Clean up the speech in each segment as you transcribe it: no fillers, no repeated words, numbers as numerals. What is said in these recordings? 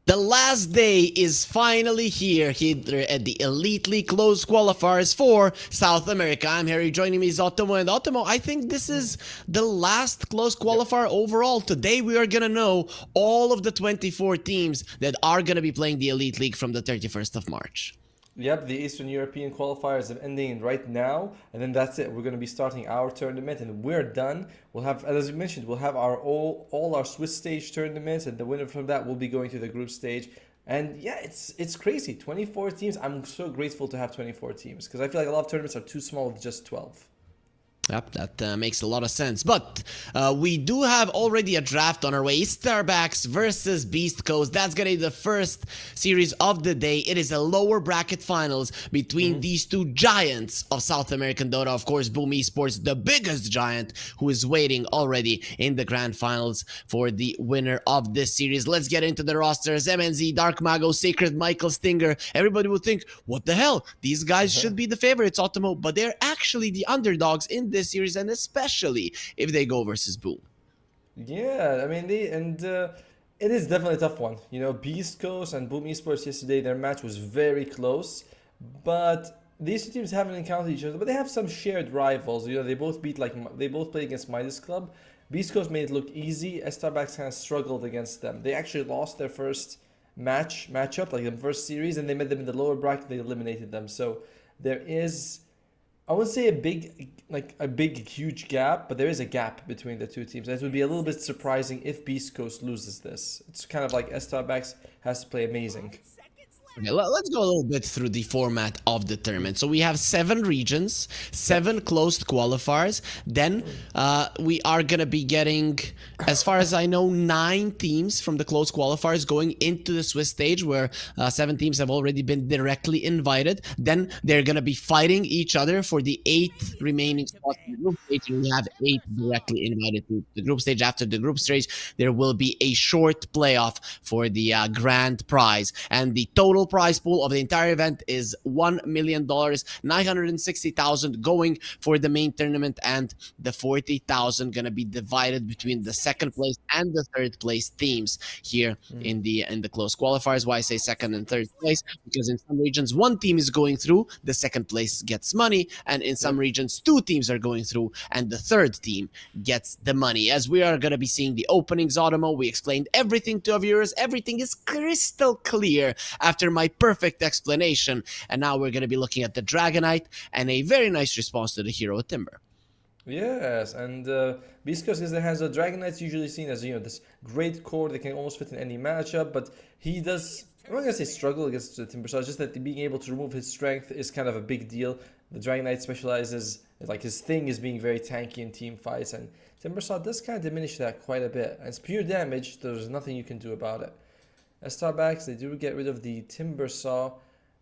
The last day is finally here at the Elite League close qualifiers for South America. I'm Harry, joining me is Otomo, and Otomo, I think this is the last close qualifier overall. Today we are gonna know all of the 24 teams that are gonna be playing the Elite League from the 31st of March. Yep, the Eastern European qualifiers are ending right now, and then that's it. We're going to be starting our tournament, and we're done. We'll have, as you mentioned, we'll have our all our Swiss stage tournaments, and the winner from that will be going to the group stage. And yeah, it's crazy. 24 teams. I'm so grateful to have 24 teams because I feel like a lot of tournaments are too small with just 12. Yep, that makes a lot of sense. But we do have already a draft on our way. Starbucks versus Beastcoast. That's going to be the first series of the day. It is a lower bracket finals between these two giants of South American Dota. Of course, Boom Esports, the biggest giant, who is waiting already in the grand finals for the winner of this series. Let's get into the rosters. MNZ, Dark Mago, Sacred, Michael Stinger. Everybody would think, what the hell? These guys should be the favorites, Otomo, but they're actually the underdogs in this series, and especially if they go versus Boom. Yeah, I mean it is definitely a tough one. You know, Beast Coast and Boom Esports yesterday, their match was very close, but these two teams haven't encountered each other. But they have some shared rivals. You know, they both played against Midas Club. Beast Coast made it look easy. Starbacks kind of struggled against them. They actually lost their first matchup, like the first series, and they met them in the lower bracket. They eliminated them. So there is, I wouldn't say a big, huge gap, but there is a gap between the two teams. And it would be a little bit surprising if Beast Coast loses this. It's kind of like Starbacks has to play amazing. Okay, let's go a little bit through the format of the tournament. So we have 7 regions, 7 closed qualifiers. Then we are going to be getting, as far as I know, 9 teams from the closed qualifiers going into the Swiss stage, where 7 teams have already been directly invited. Then they're going to be fighting each other for the 8 remaining spots in the group stage. And we have 8 directly invited to the group stage. After the group stage, there will be a short playoff for the grand prize. And the total prize pool of the entire event is $1 million, 960,000 going for the main tournament, and the 40,000 gonna be divided between the second place and the third place teams here in the close qualifiers. Why I say second and third place? Because in some regions 1 team is going through, the second place gets money, and in some Yep. regions 2 teams are going through, and the third team gets the money. As we are gonna be seeing the openings, Automo, we explained everything to our viewers. Everything is crystal clear after my perfect explanation. And now we're going to be looking at the Dragonite and a very nice response to the Hero Timber. Yes, and Beast Coast has a Dragonite's usually seen as, you know, this great core that can almost fit in any matchup, but he does, I'm not gonna say struggle against the Timbersaw, it's just that being able to remove his strength is kind of a big deal. The Dragonite specializes, like his thing is being very tanky in team fights, and Timbersaw does kind of diminish that quite a bit. And it's pure damage, there's nothing you can do about it. As Starbacks, they do get rid of the Timbersaw.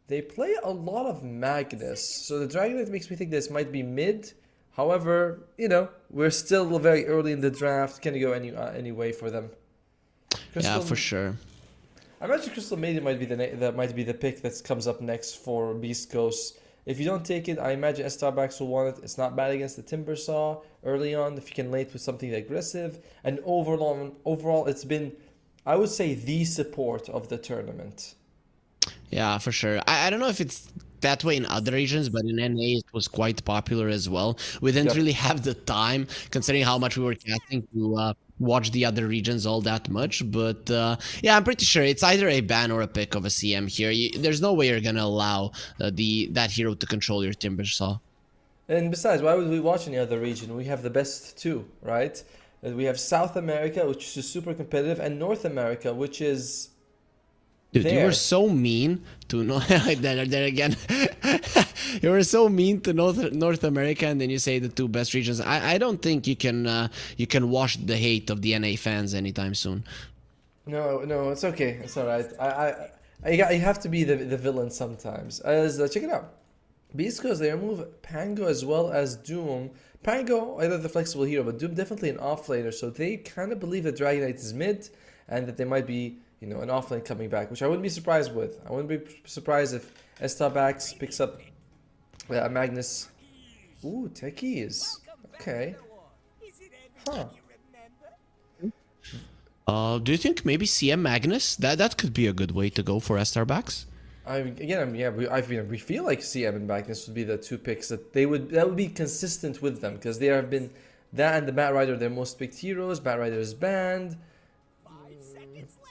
They play a lot of Magnus, so the Dragonite makes me think this might be mid. However, you know, we're still very early in the draft. Can go any way for them. Yeah, for sure. I imagine Crystal Maiden might be the pick that comes up next for Beast Coast. If you don't take it, I imagine Starbacks will want it. It's not bad against the Timbersaw early on if you can late with something aggressive. And overall, it's been, I would say, the support of the tournament. Yeah, for sure. I don't know if it's that way in other regions, but in NA it was quite popular as well. We didn't Yep. really have the time, considering how much we were casting, to watch the other regions all that much. But yeah, I'm pretty sure it's either a ban or a pick of a CM here. There's no way you're going to allow that hero to control your Timbersaw. And besides, why would we watch any other region? We have the best two, right? And we have South America, which is super competitive, and North America, which is Dude, you were there. so mean to there again. You were so mean to North America, and then you say the 2 best regions. I don't think you can wash the hate of the NA fans anytime soon. No, it's okay. It's all right. I have to be the villain sometimes. As check it out. Beast Coast, they remove Pango as well as Doom. Pango, either the flexible hero, but Doom definitely an offlaner. So they kind of believe that Dragonite is mid, and that they might be, you know, an offlane coming back, which I wouldn't be surprised with. I wouldn't be surprised if Estabax picks up Magnus. Ooh, techies. Okay. Huh. Do you think maybe CM Magnus? That could be a good way to go for Starbacks. We feel like CM and Magnus would be the two picks that would be consistent with them because they have been that and the Matt Rider their most picked heroes. Matt Rider is banned.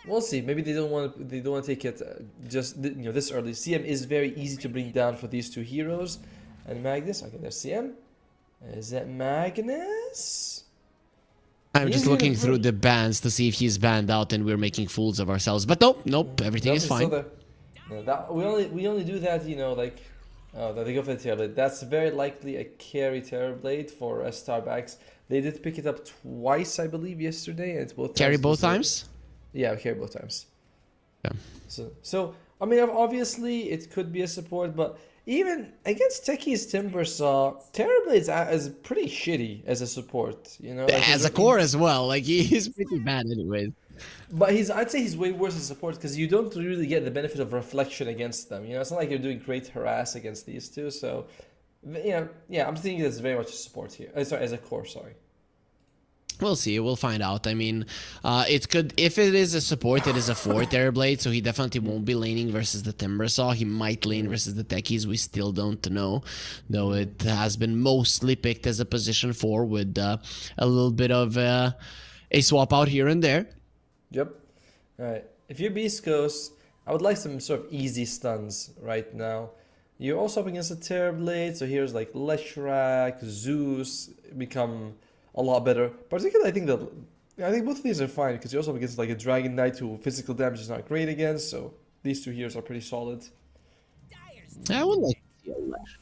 We'll see. Maybe they don't want to take it this early. CM is very easy to bring down for these two heroes, and Magnus. Okay, there's CM. Is that Magnus? I'm He's just gonna looking through bring- the bans to see if he's banned out and we're making fools of ourselves. But nope, everything is Nope, he's fine. still there. No, we only do that, they go for the Terrorblade. That's very likely a carry Terrorblade for Starbacks. They did pick it up twice, I believe, yesterday, and it's both Carry times both was- times? Yeah, carry both times. Yeah. So I mean, obviously it could be a support, but even against Techie's Timbersaw, Terrorblade's is pretty shitty as a support. As a core as well. Like, he's pretty bad anyways. But I'd say he's way worse as support because you don't really get the benefit of reflection against them. It's not like you're doing great harass against these two. So, I'm thinking it's very much a support here. Sorry, as a core. Sorry. We'll see. We'll find out. I mean, it could, if it is a support, it is a 4 Terrorblade, so he definitely won't be laning versus the Timbersaw. He might lane versus the Techies. We still don't know, though it has been mostly picked as a position 4 with a little bit of a swap out here and there. Yep. All right. If you're Beastcoast, I would like some sort of easy stuns right now. You're also up against a Terrorblade, so here's like Leshrac, Zeus become a lot better. Particularly, I think both of these are fine because you're also up against like a Dragon Knight who physical damage is not great against. So these two heroes are pretty solid. I would like to see a Lesh.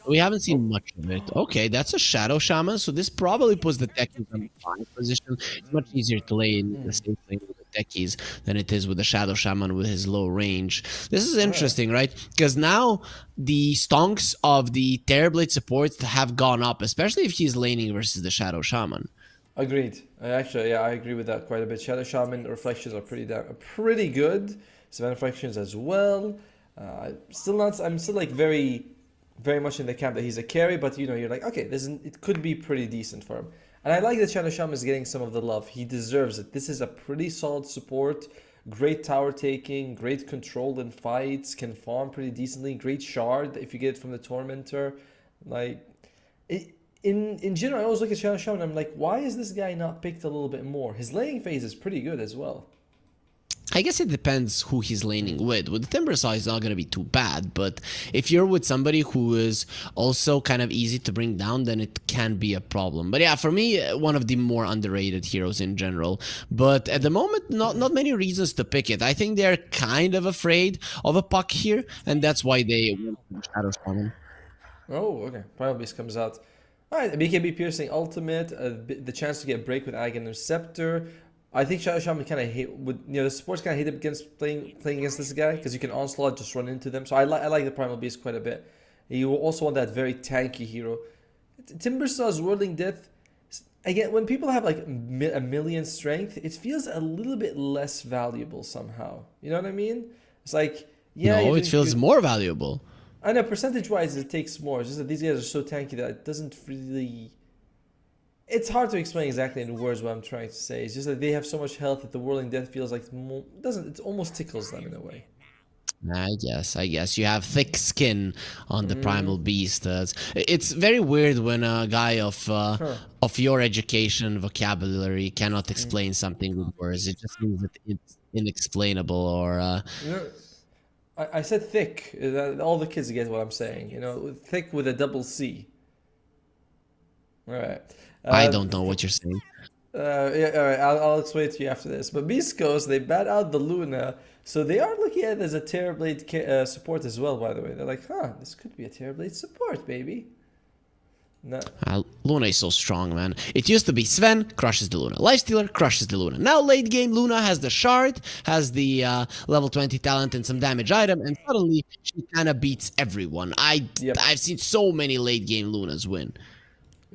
We haven't seen much of it. Okay, that's a Shadow Shaman, so this probably puts the Techies in a fine position. It's much easier to lay in the safe lane with the Techies than it is with the Shadow Shaman with his low range. This is interesting, right? Because now the stonks of the Terrorblade supports have gone up, especially if he's laning versus the Shadow Shaman. Agreed. I agree with that quite a bit. Shadow Shaman reflections are pretty good. Savannah reflections as well. I'm still like very much in the camp that he's a carry, but you're like, okay, it could be pretty decent for him. And I like that Shadow Shaman is getting some of the love. He deserves it. This is a pretty solid support. Great tower taking, great control in fights, can farm pretty decently, great shard if you get it from the Tormentor. In general, I always look at Shadow Shaman and I'm like, why is this guy not picked a little bit more? His laning phase is pretty good as well. I guess it depends who he's laning with. With the Timbersaw, it's not going to be too bad, but if you're with somebody who is also kind of easy to bring down, then it can be a problem. But yeah, for me, one of the more underrated heroes in general. But at the moment, not many reasons to pick it. I think they're kind of afraid of a puck here, and that's why they went to Shadow Shaman. Oh, okay. Primal Beast comes out. Alright, BKB Piercing Ultimate, the chance to get break with Aghanim Scepter. I think Shadow Shaman kind of the supports kind of hate against playing against this guy because you can onslaught, just run into them. So I like the Primal Beast quite a bit. You also want that very tanky hero. Timbersaw's Whirling Death, again, when people have like a million strength, it feels a little bit less valuable somehow. You know what I mean? It's like, yeah. No, it feels more valuable. I know, percentage-wise, it takes more. It's just that these guys are so tanky that it doesn't really... It's hard to explain exactly in words what I'm trying to say. It's just that they have so much health that the Whirling Death feels like it almost tickles them in a way. I guess you have thick skin on the Primal Beast. It's very weird when a guy of your education vocabulary cannot explain something with words. It just means that it's inexplainable or. I said thick. All the kids get what I'm saying. Thick with a double C. All right. I don't know what you're saying. Yeah, all right. I'll explain it to you after this. But Beastcoast, they bat out the Luna, so they are looking at it as a Terrorblade support as well. By the way, they're like, this could be a Terrorblade support, baby. No. Luna is so strong, man. It used to be Sven crushes the Luna, Lifestealer crushes the Luna. Now late game, Luna has the shard, has the level 20 talent and some damage item, and suddenly she kind of beats everyone. I've seen so many late game Lunas win.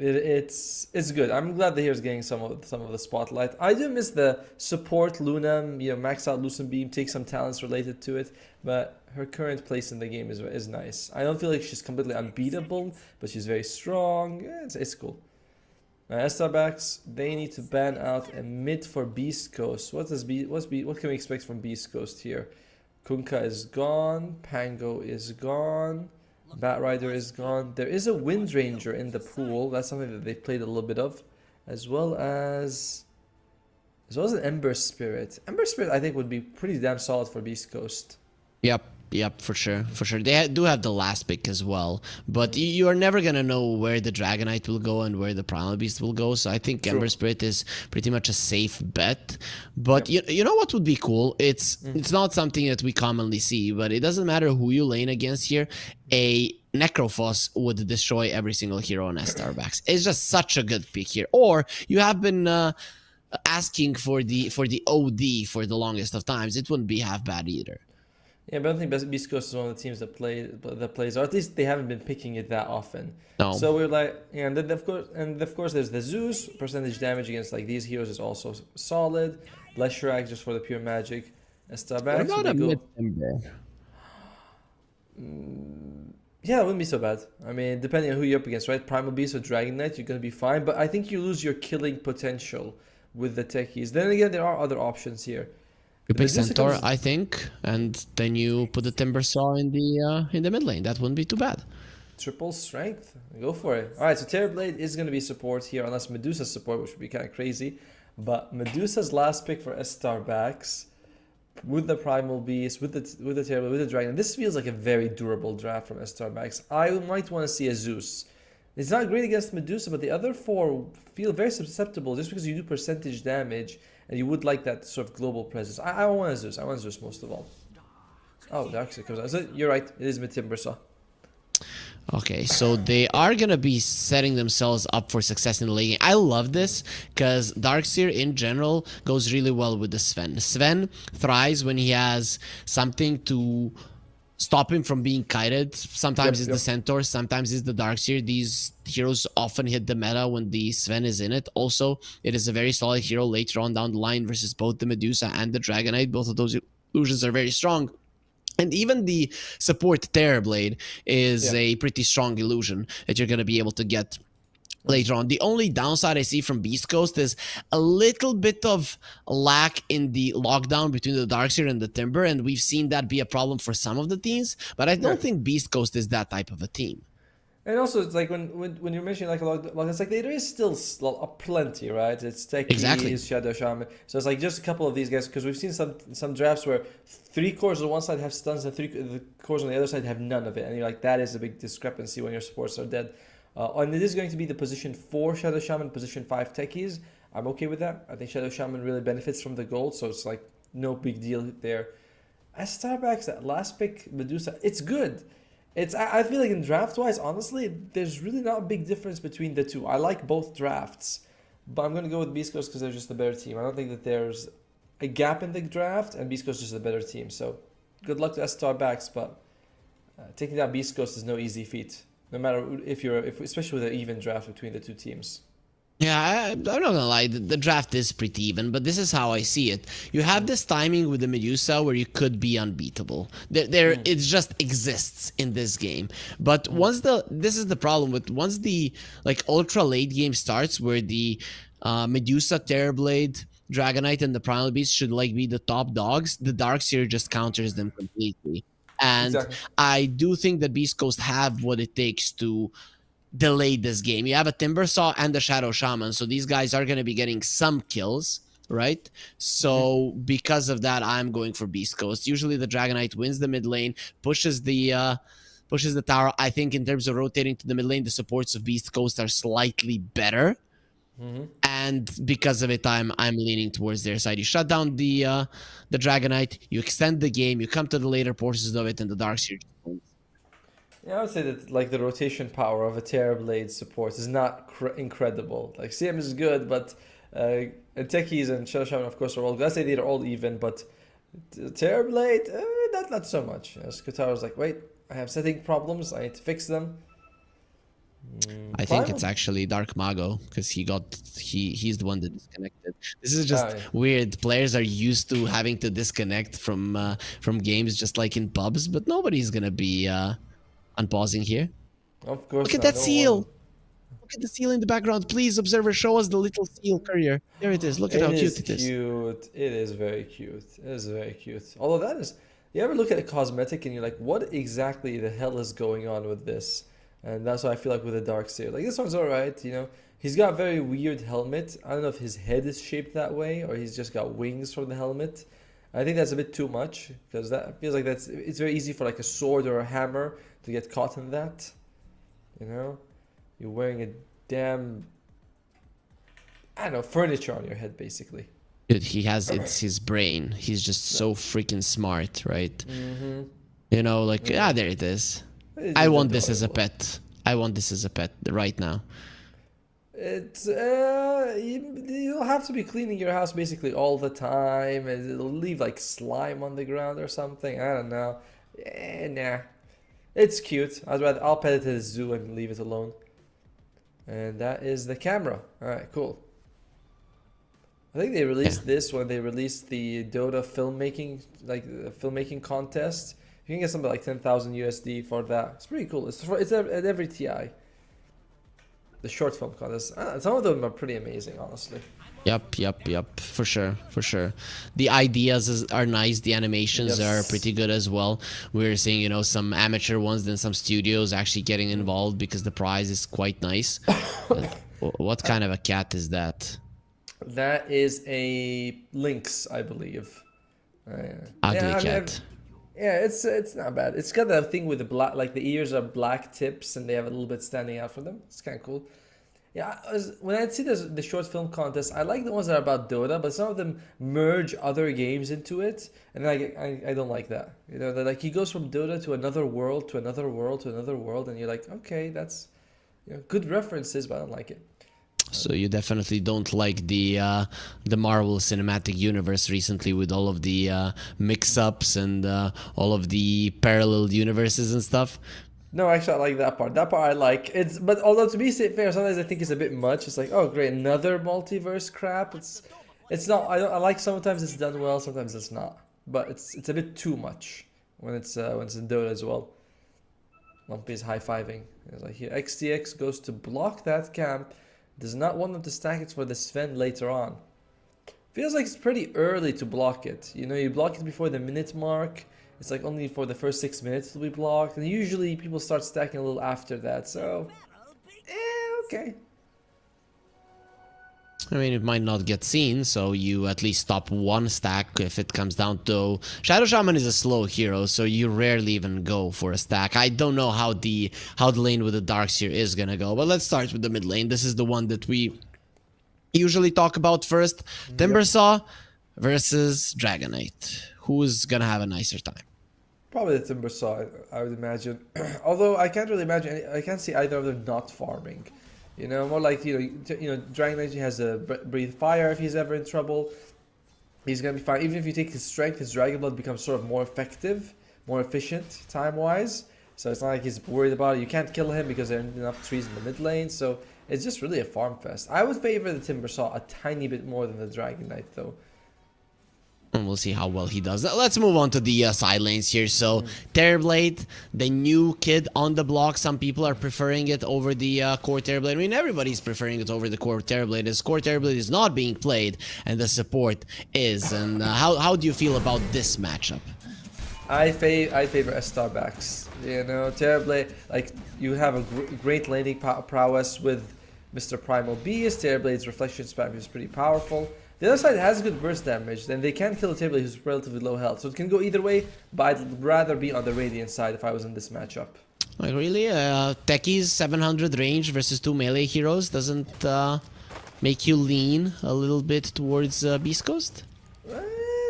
It's good. I'm glad that here's getting some of the spotlight. I do miss the support Luna, max out Lucent Beam, take some talents related to it, but her current place in the game is nice. I don't feel like she's completely unbeatable, but she's very strong. It's cool. Starbacks, they need to ban out a mid for Beast Coast. What can we expect from Beast Coast here? Kunkka is gone, Pango is gone, Batrider is gone. There is a Wind Ranger in the pool. That's something that they've played a little bit of, as well as an Ember Spirit. Ember Spirit, I think, would be pretty damn solid for Beast Coast. Yep, for sure. They do have the last pick as well, but you are never gonna know where the Dragonite will go and where the Primal Beast will go. So I think True. Ember Spirit is pretty much a safe bet. But you know what would be cool? It's not something that we commonly see, but it doesn't matter who you lane against here. A Necrophos would destroy every single hero on Starbacks. It's just such a good pick here. Or you have been asking for the OD for the longest of times. It wouldn't be half bad either. Yeah, but I don't think Beast Coast is one of the teams that plays, or at least they haven't been picking it that often. No. So we're like, yeah, and then of course, there's the Zeus. Percentage damage against like these heroes is also solid. Leshrac just for the pure magic. Starbacks. What about a mid-Ember? Yeah, it wouldn't be so bad. I mean, depending on who you're up against, right? Primal Beast or Dragon Knight, you're gonna be fine. But I think you lose your killing potential with the techies. Then again, there are other options here. You pick Centaur, I think, and then you put the Timbersaw in the mid lane. That wouldn't be too bad. Triple strength. Go for it. Alright, so Terrorblade is going to be support here, unless Medusa's support, which would be kind of crazy. But Medusa's last pick for Starbacks, with the Primal Beast, with the Terrorblade, with the Dragon. This feels like a very durable draft from Starbacks. I might want to see a Zeus. It's not great against Medusa, but the other four feel very susceptible just because you do percentage damage. And you would like that sort of global presence. I want Zeus. I want Zeus most of all. Oh, Darkseid comes out. So you're right. It is with Timbersaw. Okay, so they are going to be setting themselves up for success in the late game. I love this because Darkseer in general goes really well with the Sven. Sven thrives when he has something to stop him from being kited. Sometimes it's the Centaur, sometimes it's the Darkseer. These heroes often hit the meta when the Sven is in it. Also, it is a very solid hero later on down the line versus both the Medusa and the Dragonite. Both of those illusions are very strong. And even the support Terrorblade is a pretty strong illusion that you're going to be able to get later on. The only downside I see from Beast Coast is a little bit of lack in the lockdown between the Darkseer and the Timber, and we've seen that be a problem for some of the teams, but I don't think Beast Coast is that type of a team. And also, it's like when you're mentioning like a lot, it's like there is still plenty, right? It's Techies, Shadow Shaman. So it's like just a couple of these guys, because we've seen some drafts where 3 cores on one side have stuns and 3 cores on the other side have none of it, and you're like, that is a big discrepancy when your supports are dead. And it is going to be the position 4 Shadow Shaman, position 5 Techies. I'm okay with that. I think Shadow Shaman really benefits from the gold, so it's like no big deal there. As Starbacks, that last pick, Medusa, it's good. I feel like in draft-wise, honestly, there's really not a big difference between the two. I like both drafts, but I'm going to go with Beast Coast because they're just a better team. I don't think that there's a gap in the draft, and Beast Coast is just a better team. So good luck to Starbacks, but taking down Beast Coast is no easy feat. No matter especially with an even draft between the two teams. Yeah, I'm not gonna lie, the draft is pretty even, but this is how I see it. You have this timing with the Medusa where you could be unbeatable. It just exists in this game. But this is the problem with once the like ultra late game starts, where the Medusa, Terrorblade, Dragonite, and the Primal Beast should like be the top dogs, the Darkseer just counters them completely. And I do think that Beast Coast have what it takes to delay this game. You have a Timbersaw and a Shadow Shaman, so these guys are going to be getting some kills, right? So because of that, I'm going for Beast Coast. Usually the Dragonite wins the mid lane, pushes the tower. I think in terms of rotating to the mid lane, the supports of Beast Coast are slightly better. And because of it, I'm leaning towards their side. You shut down the Dragonite, you extend the game, you come to the later portions of it, and the Darkseer just wins. Yeah, I would say that like the rotation power of a Terrorblade support is not incredible. Like CM is good, but Techies and Shadow Shaman, of course, are all good. I say they're all even, but Terrorblade, not so much. Skutaro's like, wait, I have setting problems, I need to fix them. I think it's actually Dark Mago because he's the one that disconnected. This is just weird. Players are used to having to disconnect from games just like in pubs, but nobody's gonna be unpausing here. Of course. Look at that seal. Look at the seal in the background. Please, observer, show us the little seal courier. There it is. Look at It how is cute it is. cute. It is very cute. It is very cute. Although that is, you ever look at a cosmetic and you're like, what exactly the hell is going on with this? And that's what I feel like with the Darkseer. Like this one's alright, you know. He's got a very weird helmet. I don't know if his head is shaped that way or he's just got wings from the helmet. I think that's a bit too much because that feels like it's very easy for like a sword or a hammer to get caught in that. You know, you're wearing a damn, I don't know, furniture on your head basically. Dude, it's his brain. He's just so freaking smart, right? You know, like, there it is. It's I just want this as a adorable. pet. I want this as a pet right now. It's you'll have to be cleaning your house basically all the time, and it'll leave like slime on the ground or something. I don't know. Nah, it's cute. I'll pet it to the zoo and leave it alone. And that is the camera. All right, cool. I think they released this when they released the Dota filmmaking, like the filmmaking contest. You can get something like 10,000 USD for that. It's pretty cool. It's at every TI. The short film contest. Some of them are pretty amazing, honestly. Yep. For sure. The ideas are nice. The animations are Yes. pretty good as well. We're seeing, some amateur ones, then some studios actually getting involved because the prize is quite nice. What kind of a cat is that? That is a lynx, I believe. Ugly I mean, cat. yeah, it's not bad. It's got that thing with the black, like the ears are black tips and they have a little bit standing out for them. It's kind of cool. Yeah, when I see the short film contest, I like the ones that are about Dota, but some of them merge other games into it, and I don't like that. You know, that like he goes from Dota to another world, to another world, to another world, and you're like, okay, that's good references, but I don't like it. So you definitely don't like the Marvel Cinematic Universe recently with all of the mix-ups and all of the parallel universes and stuff. No, actually, I like that part. That part I like. But although to be fair, sometimes I think it's a bit much. It's like, oh great, another multiverse crap. It's not. I like sometimes it's done well, sometimes it's not. But it's a bit too much when it's in Dota as well. Lumpy's high-fiving. It's like here, XTX goes to block that camp. Does not want them to stack it for the Sven later on. Feels like it's pretty early to block it. You know, you block it before the minute mark. It's like only for the first 6 minutes to be blocked. And usually people start stacking a little after that. So, okay. I mean, it might not get seen, so you at least stop one stack if it comes down to... Shadow Shaman is a slow hero, so you rarely even go for a stack. I don't know how the lane with the Darkseer is gonna go, but let's start with the mid lane. This is the one that we usually talk about first. Timbersaw versus Dragonite. Who's gonna have a nicer time? Probably the Timbersaw, I would imagine. Although I can't really imagine, I can't see either of them not farming. You know, more like, Dragon Knight has a breathe fire if he's ever in trouble. He's gonna be fine. Even if you take his strength, his Dragon Blood becomes sort of more effective, more efficient time-wise. So it's not like he's worried about it. You can't kill him because there aren't enough trees in the mid lane. So it's just really a farm fest. I would favor the Timbersaw a tiny bit more than the Dragon Knight, though. And we'll see how well he does. Let's move on to the side lanes here. So, Terrorblade, the new kid on the block. Some people are preferring it over the core Terrorblade. I mean, everybody's preferring it over the core Terrorblade. As core Terrorblade is not being played, and the support is. And how do you feel about this matchup? I favor S-Star backs. You know, Terrorblade, like, you have a great laning prowess with Mr. Primal Beast. Terrorblade's reflection spam is pretty powerful. The other side has good burst damage, then they can kill a Terrorblade who's relatively low health. So it can go either way, but I'd rather be on the Radiant side if I was in this matchup. Like, really? Techie's 700 range versus 2 melee heroes doesn't make you lean a little bit towards Beastcoast?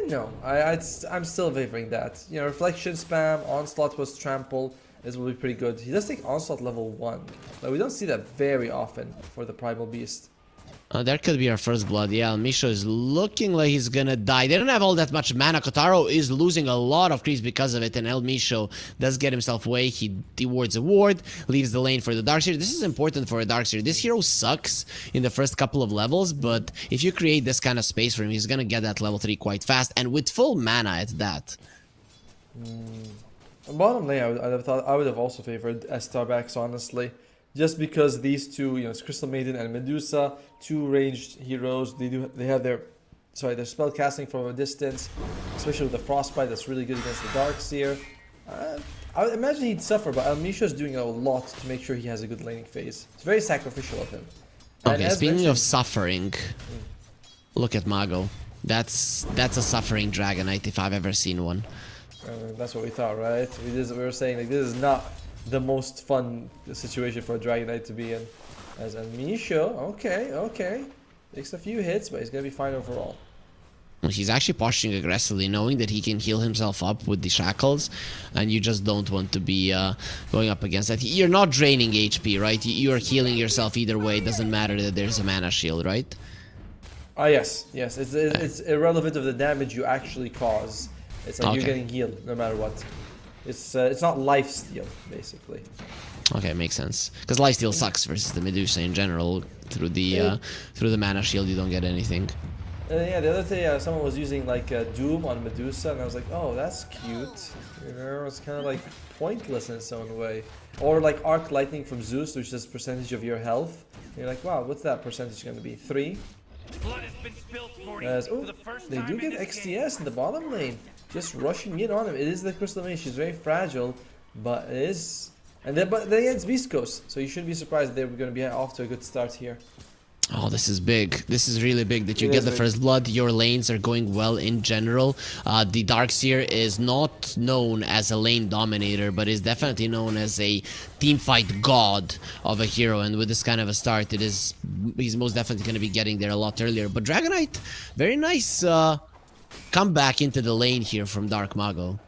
No, I'm still favoring that. You know, reflection spam, onslaught plus trample is will be pretty good. He does take onslaught level 1. Like, we don't see that very often for the Primal Beast. That could be our first blood. Yeah, Misho is looking like he's gonna die. They don't have all that much mana. Kotaro is losing a lot of creeps because of it, and El Misho does get himself away. He dewards a ward, leaves the lane for the Darkseer. This is important for a Darkseer. This hero sucks in the first couple of levels, but if you create this kind of space for him, he's gonna get that level 3 quite fast, and with full mana at that. Bottom lane, I would have also favored S-Star backs, honestly. just because these two, it's Crystal Maiden and Medusa, two ranged heroes. They have their spell casting from a distance, especially with the Frostbite. That's really good against the Darkseer. I would imagine he'd suffer, but Almisha is doing a lot to make sure he has a good laning phase. It's very sacrificial of him. And Okay, as speaking mentioned- of suffering, look at Mago. That's a suffering Dragon Knight if I've ever seen one. That's what we thought, right? We were saying like this is not the most fun situation for a Dragon Knight to be in. As Almisha, okay. Takes a few hits, but he's gonna be fine overall. He's actually posturing aggressively, knowing that he can heal himself up with the shackles, and you just don't want to be going up against that. You're not draining HP, right? You're healing yourself either way. It doesn't matter that there's a mana shield, right? Yes. It's irrelevant of the damage you actually cause. It's like you're getting healed no matter what. It's not life steal, basically. Okay, makes sense. Because lifesteal sucks versus the Medusa in general. Through the mana shield, you don't get anything. Yeah, the other day someone was using like Doom on Medusa, and I was like, oh, that's cute. It's kind of like pointless in its own way. Or like Arc Lightning from Zeus, which is percentage of your health. And you're like, wow, what's that percentage going to be? 3? They do get XTS in the bottom lane. Just rushing in on him. It is the Crystal Maiden. She's very fragile, but it is. But then it's Beastcoast, so you shouldn't be surprised they're going to be off to a good start here. Oh, this is big. This is really big that you get the first blood. Your lanes are going well in general. The Darkseer is not known as a lane dominator, but is definitely known as a teamfight god of a hero. And with this kind of a start, he's most definitely going to be getting there a lot earlier. But Dragon Knight, very nice comeback into the lane here from Dark Mago.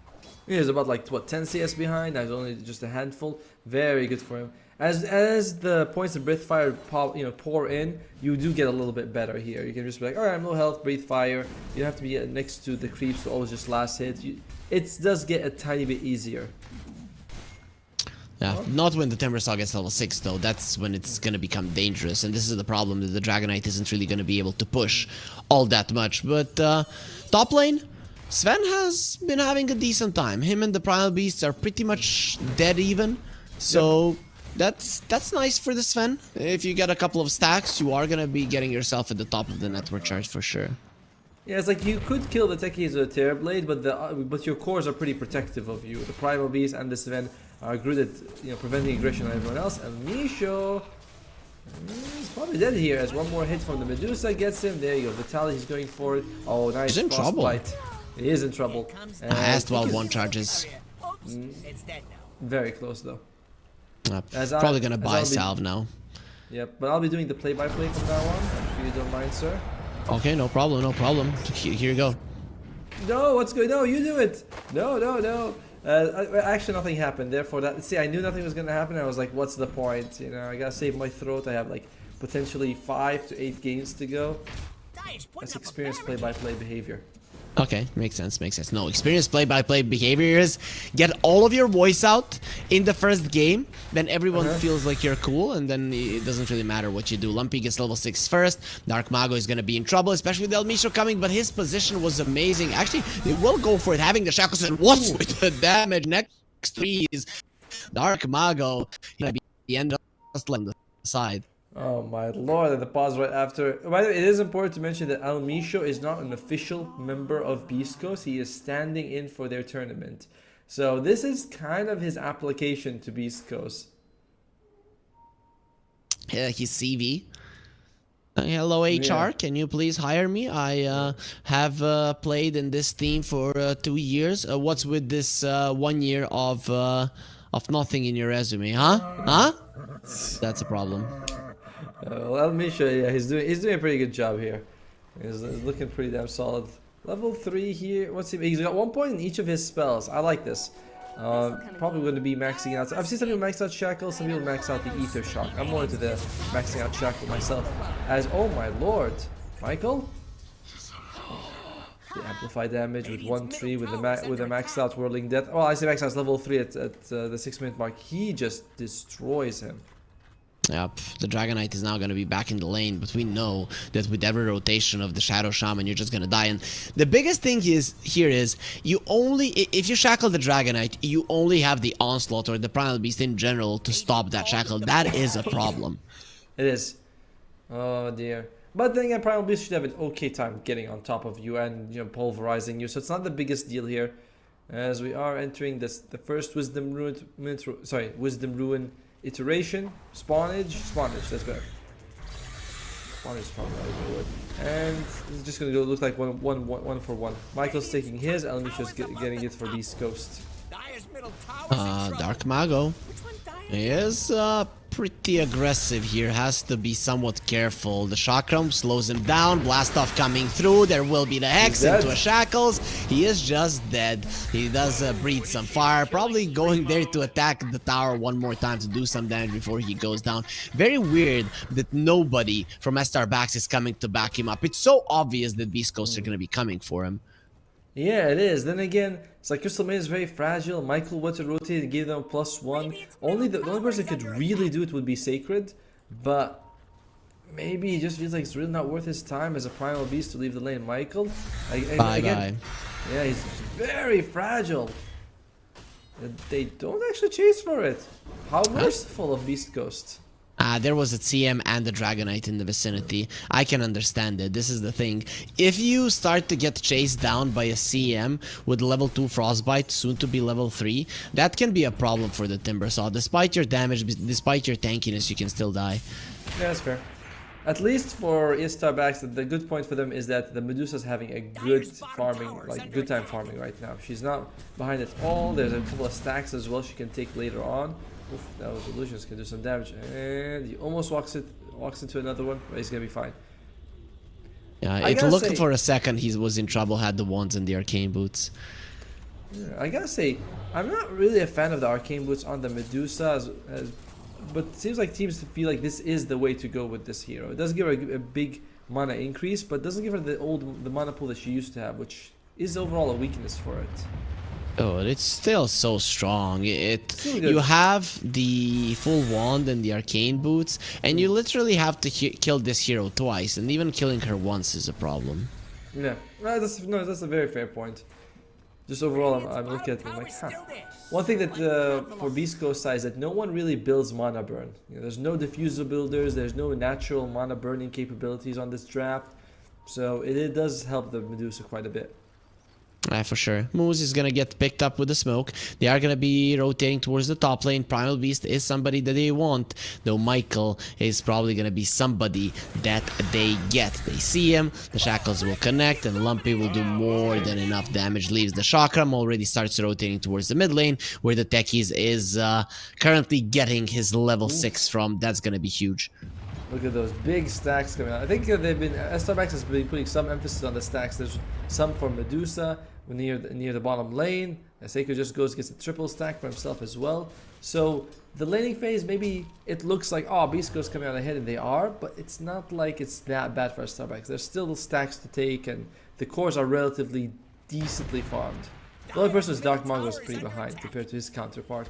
He's about like what 10 CS behind. That's only just a handful. Very good for him. As the points of Breath Fire pour in, you do get a little bit better here. You can just be like, alright, I'm low health, Breathe Fire. You don't have to be next to the creeps to always just last hit. It does get a tiny bit easier. Yeah, not when the Timber Saw gets level 6 though. That's when it's going to become dangerous. And this is the problem, that the Dragon Knight isn't really going to be able to push all that much. But top lane, Sven has been having a decent time. Him and the Primal Beasts are pretty much dead even. So... Yep. That's nice for the Sven. If you get a couple of stacks, you are gonna be getting yourself at the top of the network chart for sure. Yeah, it's like you could kill the techies with a Terrorblade, but your cores are pretty protective of you. The Primal Beast and the Sven are good at preventing aggression on everyone else. And Misho is probably dead here, as one more hit from the Medusa gets him. There you go. Vitaly's going for it. Oh, nice. He's in trouble. He is in trouble. Has 12 one charges. Very close though. Probably gonna buy salve now. Yep, but I'll be doing the play-by-play from now on, if you don't mind, sir. Okay, no problem, no problem. Here you go. No, what's going on? No, you do it. No. Actually, nothing happened. Therefore, I knew nothing was gonna happen. I was like, what's the point? I gotta save my throat. I have like potentially 5 to 8 games to go. That's experienced play-by-play behavior. Okay, makes sense. No, experienced play-by-play behavior is get all of your voice out in the first game, then everyone feels like you're cool, and then it doesn't really matter what you do. Lumpy gets level 6 first. Dark Mago is gonna be in trouble, especially with El Misho coming, but his position was amazing. Actually, they will go for it, having the shackles, and what's with the damage? Next 3 is Dark Mago gonna be the end of the side. Oh my lord, and the pause right after. By the way, it is important to mention that Almisho is not an official member of Beastcoast. He is standing in for their tournament. So this is kind of his application to Beastcoast. Yeah, he's CV. Hello HR, Can you please hire me? I have played in this team for 2 years. What's with this 1 year of nothing in your resume, huh? That's a problem. Well, Almisha, yeah, he's doing a pretty good job here. He's looking pretty damn solid. Level 3 here. What's he? He's got 1 point in each of his spells. I like this. Probably going to be maxing out. I've seen some people max out Shackle, some people max out the Ether Shock. I'm more into the maxing out Shackle myself. Oh my lord, Michael. The amplify damage with 1-3 with the maxed out Whirling Death. Well, I say maxed out level 3 at the 6-minute mark. He just destroys him. Yep, the Dragonite is now going to be back in the lane, but we know that with every rotation of the Shadow Shaman, you're just going to die. And the biggest thing is here is you only, if you shackle the Dragonite, you only have the Onslaught or the Primal Beast in general to stop that shackle. That is a problem. It is. Oh dear. But then again, Primal Beast should have an okay time getting on top of you and pulverizing you, so it's not the biggest deal here. As we are entering the first Wisdom Ruin iteration. Spawnage, that's better. Spawnage is probably not a good word. And it's just gonna look like one for one. Michael's taking his, Elmisha's getting it for Beastcoast. Dark Mago is pretty aggressive here, has to be somewhat careful. The Chakram slows him down, blast off coming through, there will be the Hex into a Shackles. He is just dead. He does breathe some fire, probably going there to attack the tower one more time to do some damage before he goes down. Very weird that nobody from Starbucks is coming to back him up. It's so obvious that Beast Coast are going to be coming for him. Yeah, it is. Then again, it's like Crystal Maid is very fragile. Michael went to rotate and gave them +1. The only person who could really do it would be Sacred, but maybe he just feels like it's really not worth his time as a Primal Beast to leave the lane. Michael, again, yeah, he's very fragile. They don't actually chase for it. How merciful of Beastcoast. There was a CM and a Dragonite in the vicinity. I can understand it. This is the thing. If you start to get chased down by a CM with level 2 Frostbite, soon to be level 3, that can be a problem for the Timbersaw. Despite your damage, despite your tankiness, you can still die. Yeah, that's fair. At least for Starbucks, the good point for them is that the Medusa's having a good good time farming right now. She's not behind at all. There's a couple of stacks as well she can take later on. Oof, that was Illusions, can do some damage, and he almost walks into another one, but he's gonna be fine. Yeah, it looked for a second he was in trouble, had the wands and the arcane boots. Yeah, I gotta say, I'm not really a fan of the arcane boots on the Medusa, but it seems like teams feel like this is the way to go with this hero. It does give her a big mana increase, but doesn't give her the mana pool that she used to have, which is overall a weakness for it. Oh, it's still so strong. You have the full wand and the arcane boots, and you literally have to kill this hero twice, and even killing her once is a problem. Yeah, that's a very fair point. Just overall, I'm looking at it like, One thing that for Beastcoast side is that no one really builds mana burn. There's no diffuser builders, there's no natural mana burning capabilities on this draft, so it does help the Medusa quite a bit. For sure. Moose is gonna get picked up with the smoke. They are gonna be rotating towards the top lane. Primal Beast is somebody that they want, though Michael is probably gonna be somebody that they get. They see him, the Shackles will connect, and Lumpy will do more than enough damage. Leaves the Chakram, already starts rotating towards the mid lane, where the Techies is currently getting his level 6 from. That's gonna be huge. Look at those big stacks coming out. I think Starbucks has been putting some emphasis on the stacks. There's some for Medusa near the bottom lane. Seiko just gets a triple stack for himself as well. So the laning phase, maybe it looks like, oh, Beastcoast coming out ahead, and they are, but it's not like it's that bad for Starbucks. There's still stacks to take, and the cores are relatively decently farmed. The only person who's Dark Mago is pretty behind compared to his counterpart.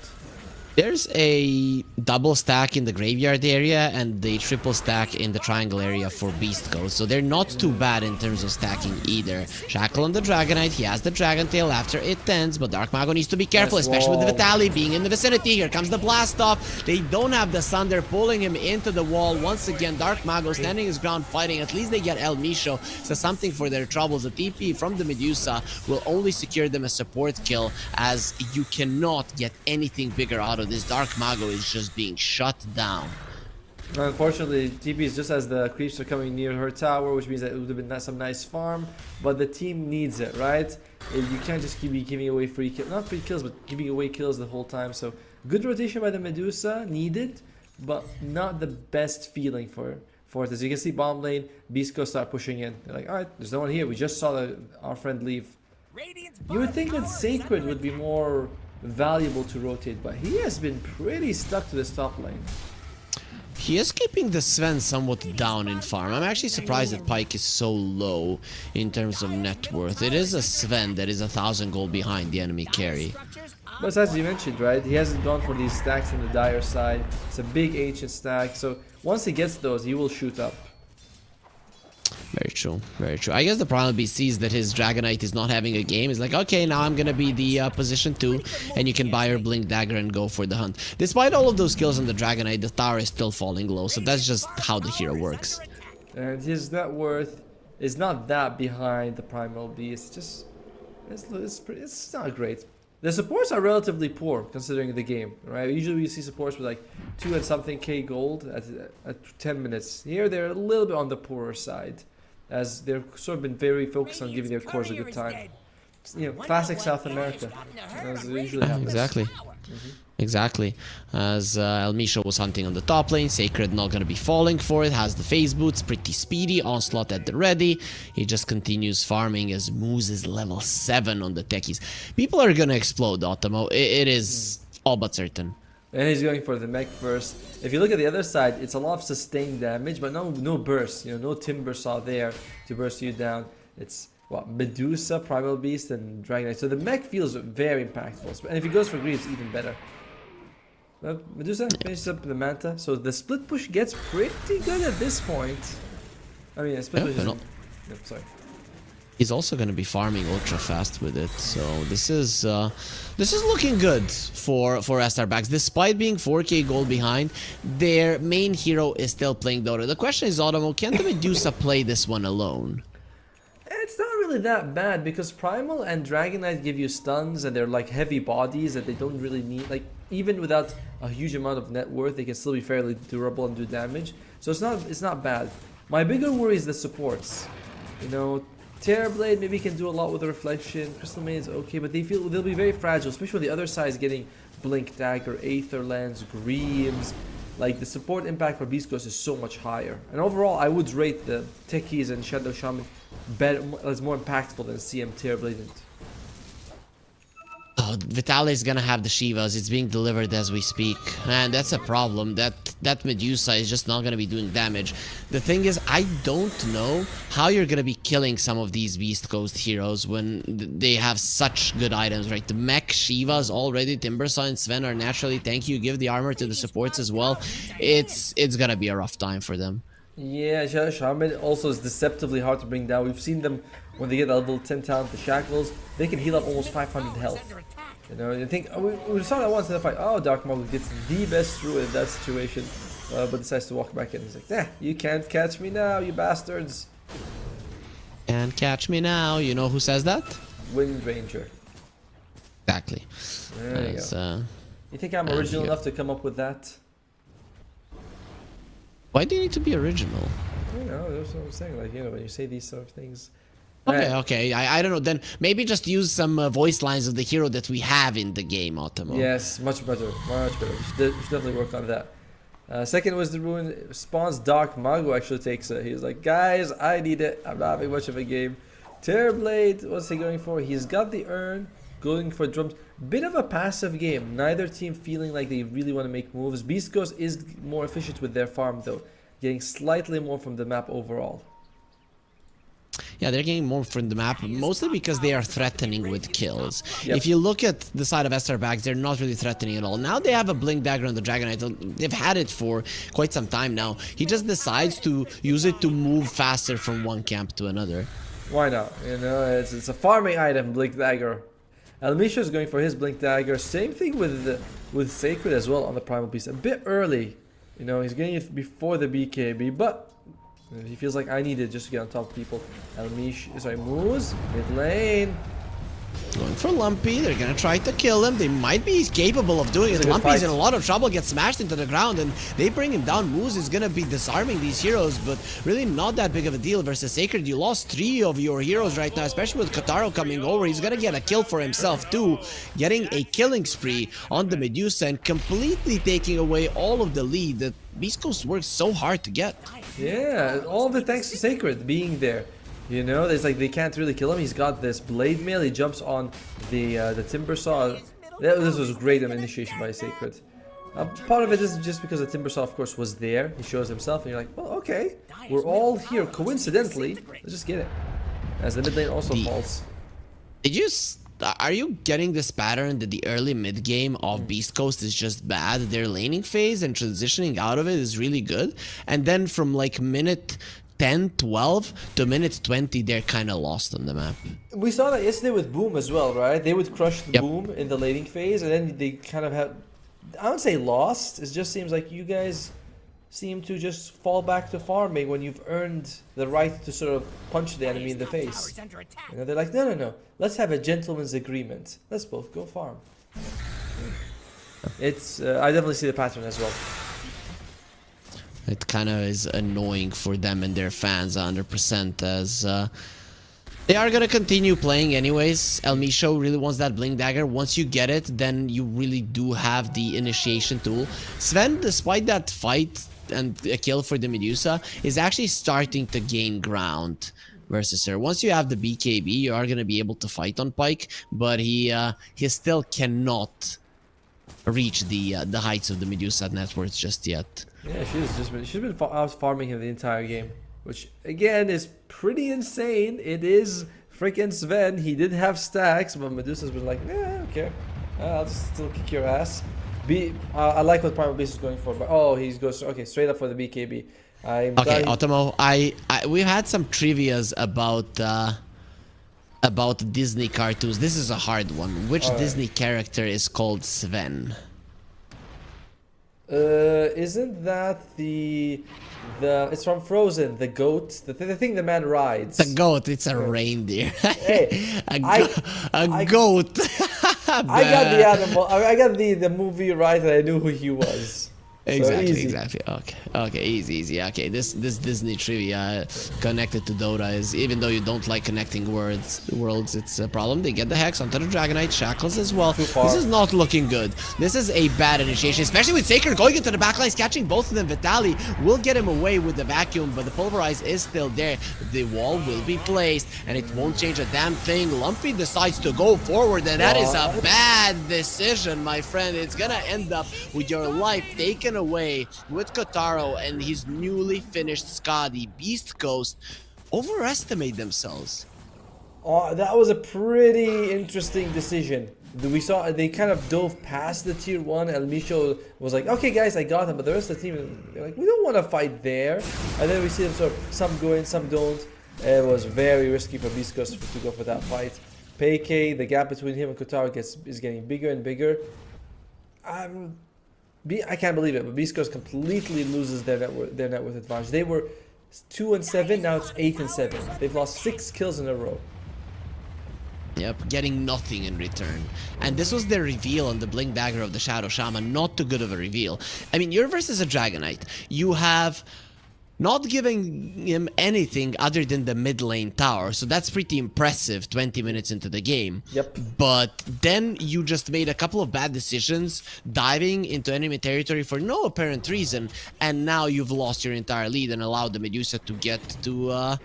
There's a double stack in the graveyard area and the triple stack in the triangle area for Beast Coast, so they're not too bad in terms of stacking either. Shackle on the Dragonite, he has the Dragon Tail after it ends, but Dark Mago needs to be careful, especially with the Vitali being in the vicinity. Here comes the blast off. They don't have the Sun, they're pulling him into the wall. Once again, Dark Mago standing his ground fighting. At least they get El Misho, so something for their troubles. The TP from the Medusa will only secure them a support kill, as you cannot get anything bigger out of this. Dark Mago is just being shut down. Unfortunately, TP is just as the creeps are coming near her tower, which means that it would have been some nice farm, but the team needs it, right? You can't just keep giving away not free kills, but giving away kills the whole time. So good rotation by the Medusa, needed, but not the best feeling for it. As you can see, bottom lane, Beastcoast start pushing in. They're like, alright, there's no one here. We just saw our friend leave. You would think that Sacred would be more valuable to rotate, but he has been pretty stuck to this top lane. He is keeping the Sven somewhat down in farm. I'm actually surprised that Pyke is so low in terms of net worth. It is a Sven that is 1,000 gold behind the enemy carry. But as you mentioned, right, he hasn't gone for these stacks from the Dire side. It's a big ancient stack, so once he gets those, he will shoot up. Very true, very true. I guess the problem be sees that his Dragonite is not having a game. He's like, okay, now I'm gonna be the position 2, and you can buy your Blink Dagger and go for the hunt. Despite all of those kills on the Dragonite, the tower is still falling low, so that's just how the hero works. And his net worth is not that behind the Primal Beast. Just it's not great. The supports are relatively poor considering the game, right? Usually we see supports with like 2 and something K gold at 10 minutes. Here they're a little bit on the poorer side, as they've sort of been very focused on giving their cores a good time. You know, classic South America, as it usually happens. Exactly. Exactly. As Elmisha was hunting on the top lane, Sacred not going to be falling for it, has the phase boots, pretty speedy, Onslaught at the ready. He just continues farming as Moose is level 7 on the techies. People are going to explode, Otamo. It is all but certain. And he's going for the mech first. If you look at the other side, it's a lot of sustained damage, but no burst. You know, no Timber Saw there to burst you down. It's what, Medusa, Primal Beast, and Dragonite. So the mech feels very impactful. And if he goes for Greaves, even better. Medusa finishes up the Manta. So the split push gets pretty good at this point. I mean, a split push is... sorry. He's also going to be farming ultra fast with it, so this is looking good for Estarbacks. Despite being 4k gold behind, their main hero is still playing Dota. The question is, Automo, can the Medusa play this one alone? It's not really that bad because Primal and Dragonite give you stuns and they're like heavy bodies that they don't really need. Like even without a huge amount of net worth, they can still be fairly durable and do damage. So it's not bad. My bigger worry is the supports. You know, Terrorblade maybe can do a lot with the reflection. Crystal Maid is okay, but they'll be very fragile, especially when the other side is getting Blink Dagger, Aether Lens, Greaves. Like the support impact for Beastcoast is so much higher. And overall, I would rate the Techies and Shadow Shaman better, as more impactful than CM Terrorblade. Oh, Vitaly is gonna have the Shivas. It's being delivered as we speak, and that's a problem. That Medusa is just not gonna be doing damage. The thing is, I don't know how you're gonna be killing some of these Beast Coast heroes when they have such good items, right? The mech Shivas already, Timbersaw and Sven are naturally tanky. You give the armor to the supports as well. It's gonna be a rough time for them. Yeah, Shaman also is deceptively hard to bring down. We've seen them when they get level 10 talent, the Shackles, they can heal up almost 500 health. You know, you think, we saw that once in the fight, oh, Dark Maul gets the best through in that situation, but decides to walk back in. He's like, you can't catch me now, you bastards. Can't catch me now. You know who says that? Wind Ranger. Exactly. There you go. You think I'm original enough to come up with that? Why do you need to be original? You know, that's what I'm saying. Like, you know, when you say these sort of things. Okay, I don't know. Then maybe just use some voice lines of the hero that we have in the game, Otamo. Yes, much better, much better. We should definitely work on that. Second was the Ruin. Spawn's Dark Mago actually takes it. He's like, guys, I need it. I'm not having much of a game. Terrorblade, what's he going for? He's got the urn, going for drums. Bit of a passive game. Neither team feeling like they really want to make moves. Beast Coast is more efficient with their farm though, getting slightly more from the map overall. Yeah, they're getting more from the map, mostly because they are threatening with kills. Yep. If you look at the side of Estarbacks, they're not really threatening at all. Now they have a Blink Dagger on the Dragonite. They've had it for quite some time now. He just decides to use it to move faster from one camp to another. Why not? You know, it's a farming item, Blink Dagger. Elmisha is going for his Blink Dagger. Same thing with Sacred as well on the Primal Beast. A bit early. You know, he's getting it before the BKB, but he feels like I need it just to get on top of people. Moose, mid lane. Going for Lumpy, they're gonna try to kill him. They might be capable of doing it. Lumpy's in a lot of trouble, gets smashed into the ground, and they bring him down. Moose is gonna be disarming these heroes, but really not that big of a deal versus Sacred. You lost 3 of your heroes right now, especially with Kotaro coming over. He's gonna get a kill for himself too, getting a killing spree on the Medusa and completely taking away all of the lead that Beast Coast works so hard to get. Yeah, all of it thanks to Sacred being there. You know, it's like they can't really kill him. He's got this blade mail. He jumps on the Timber Saw. This was great initiation by Sacred. Part of it is just because the Timber Saw, of course, was there. He shows himself, and you're like, well, okay, we're all here coincidentally. Let's just get it. As the mid lane also falls. are you getting this pattern that the early mid game of Beastcoast is just bad? Their laning phase and transitioning out of it is really good, and then from like minute 10, 12 to minute 20, they're kind of lost on the map. We saw that yesterday with Boom as well, right? They would crush the Yep. Boom in the laning phase, and then they kind of have, I would say lost. It just seems like you guys seem to just fall back to farming when you've earned the right to sort of punch the enemy in the face. You know, they're like, no, let's have a gentleman's agreement. Let's both go farm. It's, I definitely see the pattern as well. It kind of is annoying for them and their fans 100%, as they are going to continue playing anyways. El Misho really wants that Blink Dagger. Once you get it, then you really do have the initiation tool. Sven, despite that fight and a kill for the Medusa, is actually starting to gain ground versus her. Once you have the BKB, you are going to be able to fight on Pyke, but he still cannot reach the heights of the Medusa net worth just yet. Yeah, she's been out farming him the entire game, which again is pretty insane. It is freaking Sven. He did have stacks, but Medusa's been like, yeah, okay, I'll just still kick your ass. I like what Primal Beast is going for, but oh, he goes okay straight up for the BKB. Okay, Otomo, we had some trivias about Disney cartoons. This is a hard one. Which Disney character is called Sven? Isn't that the it's from Frozen, the goat, the thing the man rides? The goat, it's a reindeer. Hey, a goat. I got the animal, I got the movie right, and I knew who he was. Exactly. Okay, easy. Okay, this Disney trivia connected to Dota is, even though you don't like connecting worlds, it's a problem. They get the Hex onto the Dragonite, Shackles as well. This is not looking good. This is a bad initiation, especially with Saker going into the backlines, catching both of them. Vitali will get him away with the vacuum, but the Pulverize is still there. The wall will be placed, and it won't change a damn thing. Lumpy decides to go forward, and that is a bad decision, my friend. It's gonna end up with your life taken away with Kotaro and his newly finished Skadi. Beastcoast overestimate themselves. Oh, that was a pretty interesting decision. We saw they kind of dove past the tier 1. El Misho was like, okay guys, I got him, but the rest of the team, they're like, we don't want to fight there. And then we see them sort of, some go in, some don't. It was very risky for Beastcoast to go for that fight. Peike, the gap between him and Kotaro is getting bigger and bigger. I can't believe it, but Beastcoast completely loses their net worth advantage. They were 2-7, now it's 8-7. They've lost 6 kills in a row. Yep, getting nothing in return. And this was the reveal on the Blink Dagger of the Shadow Shaman. Not too good of a reveal. I mean, you're versus a Dragonite. You have not giving him anything other than the mid lane tower, so that's pretty impressive 20 minutes into the game. Yep. But then you just made a couple of bad decisions, diving into enemy territory for no apparent reason, and now you've lost your entire lead and allowed the Medusa to get to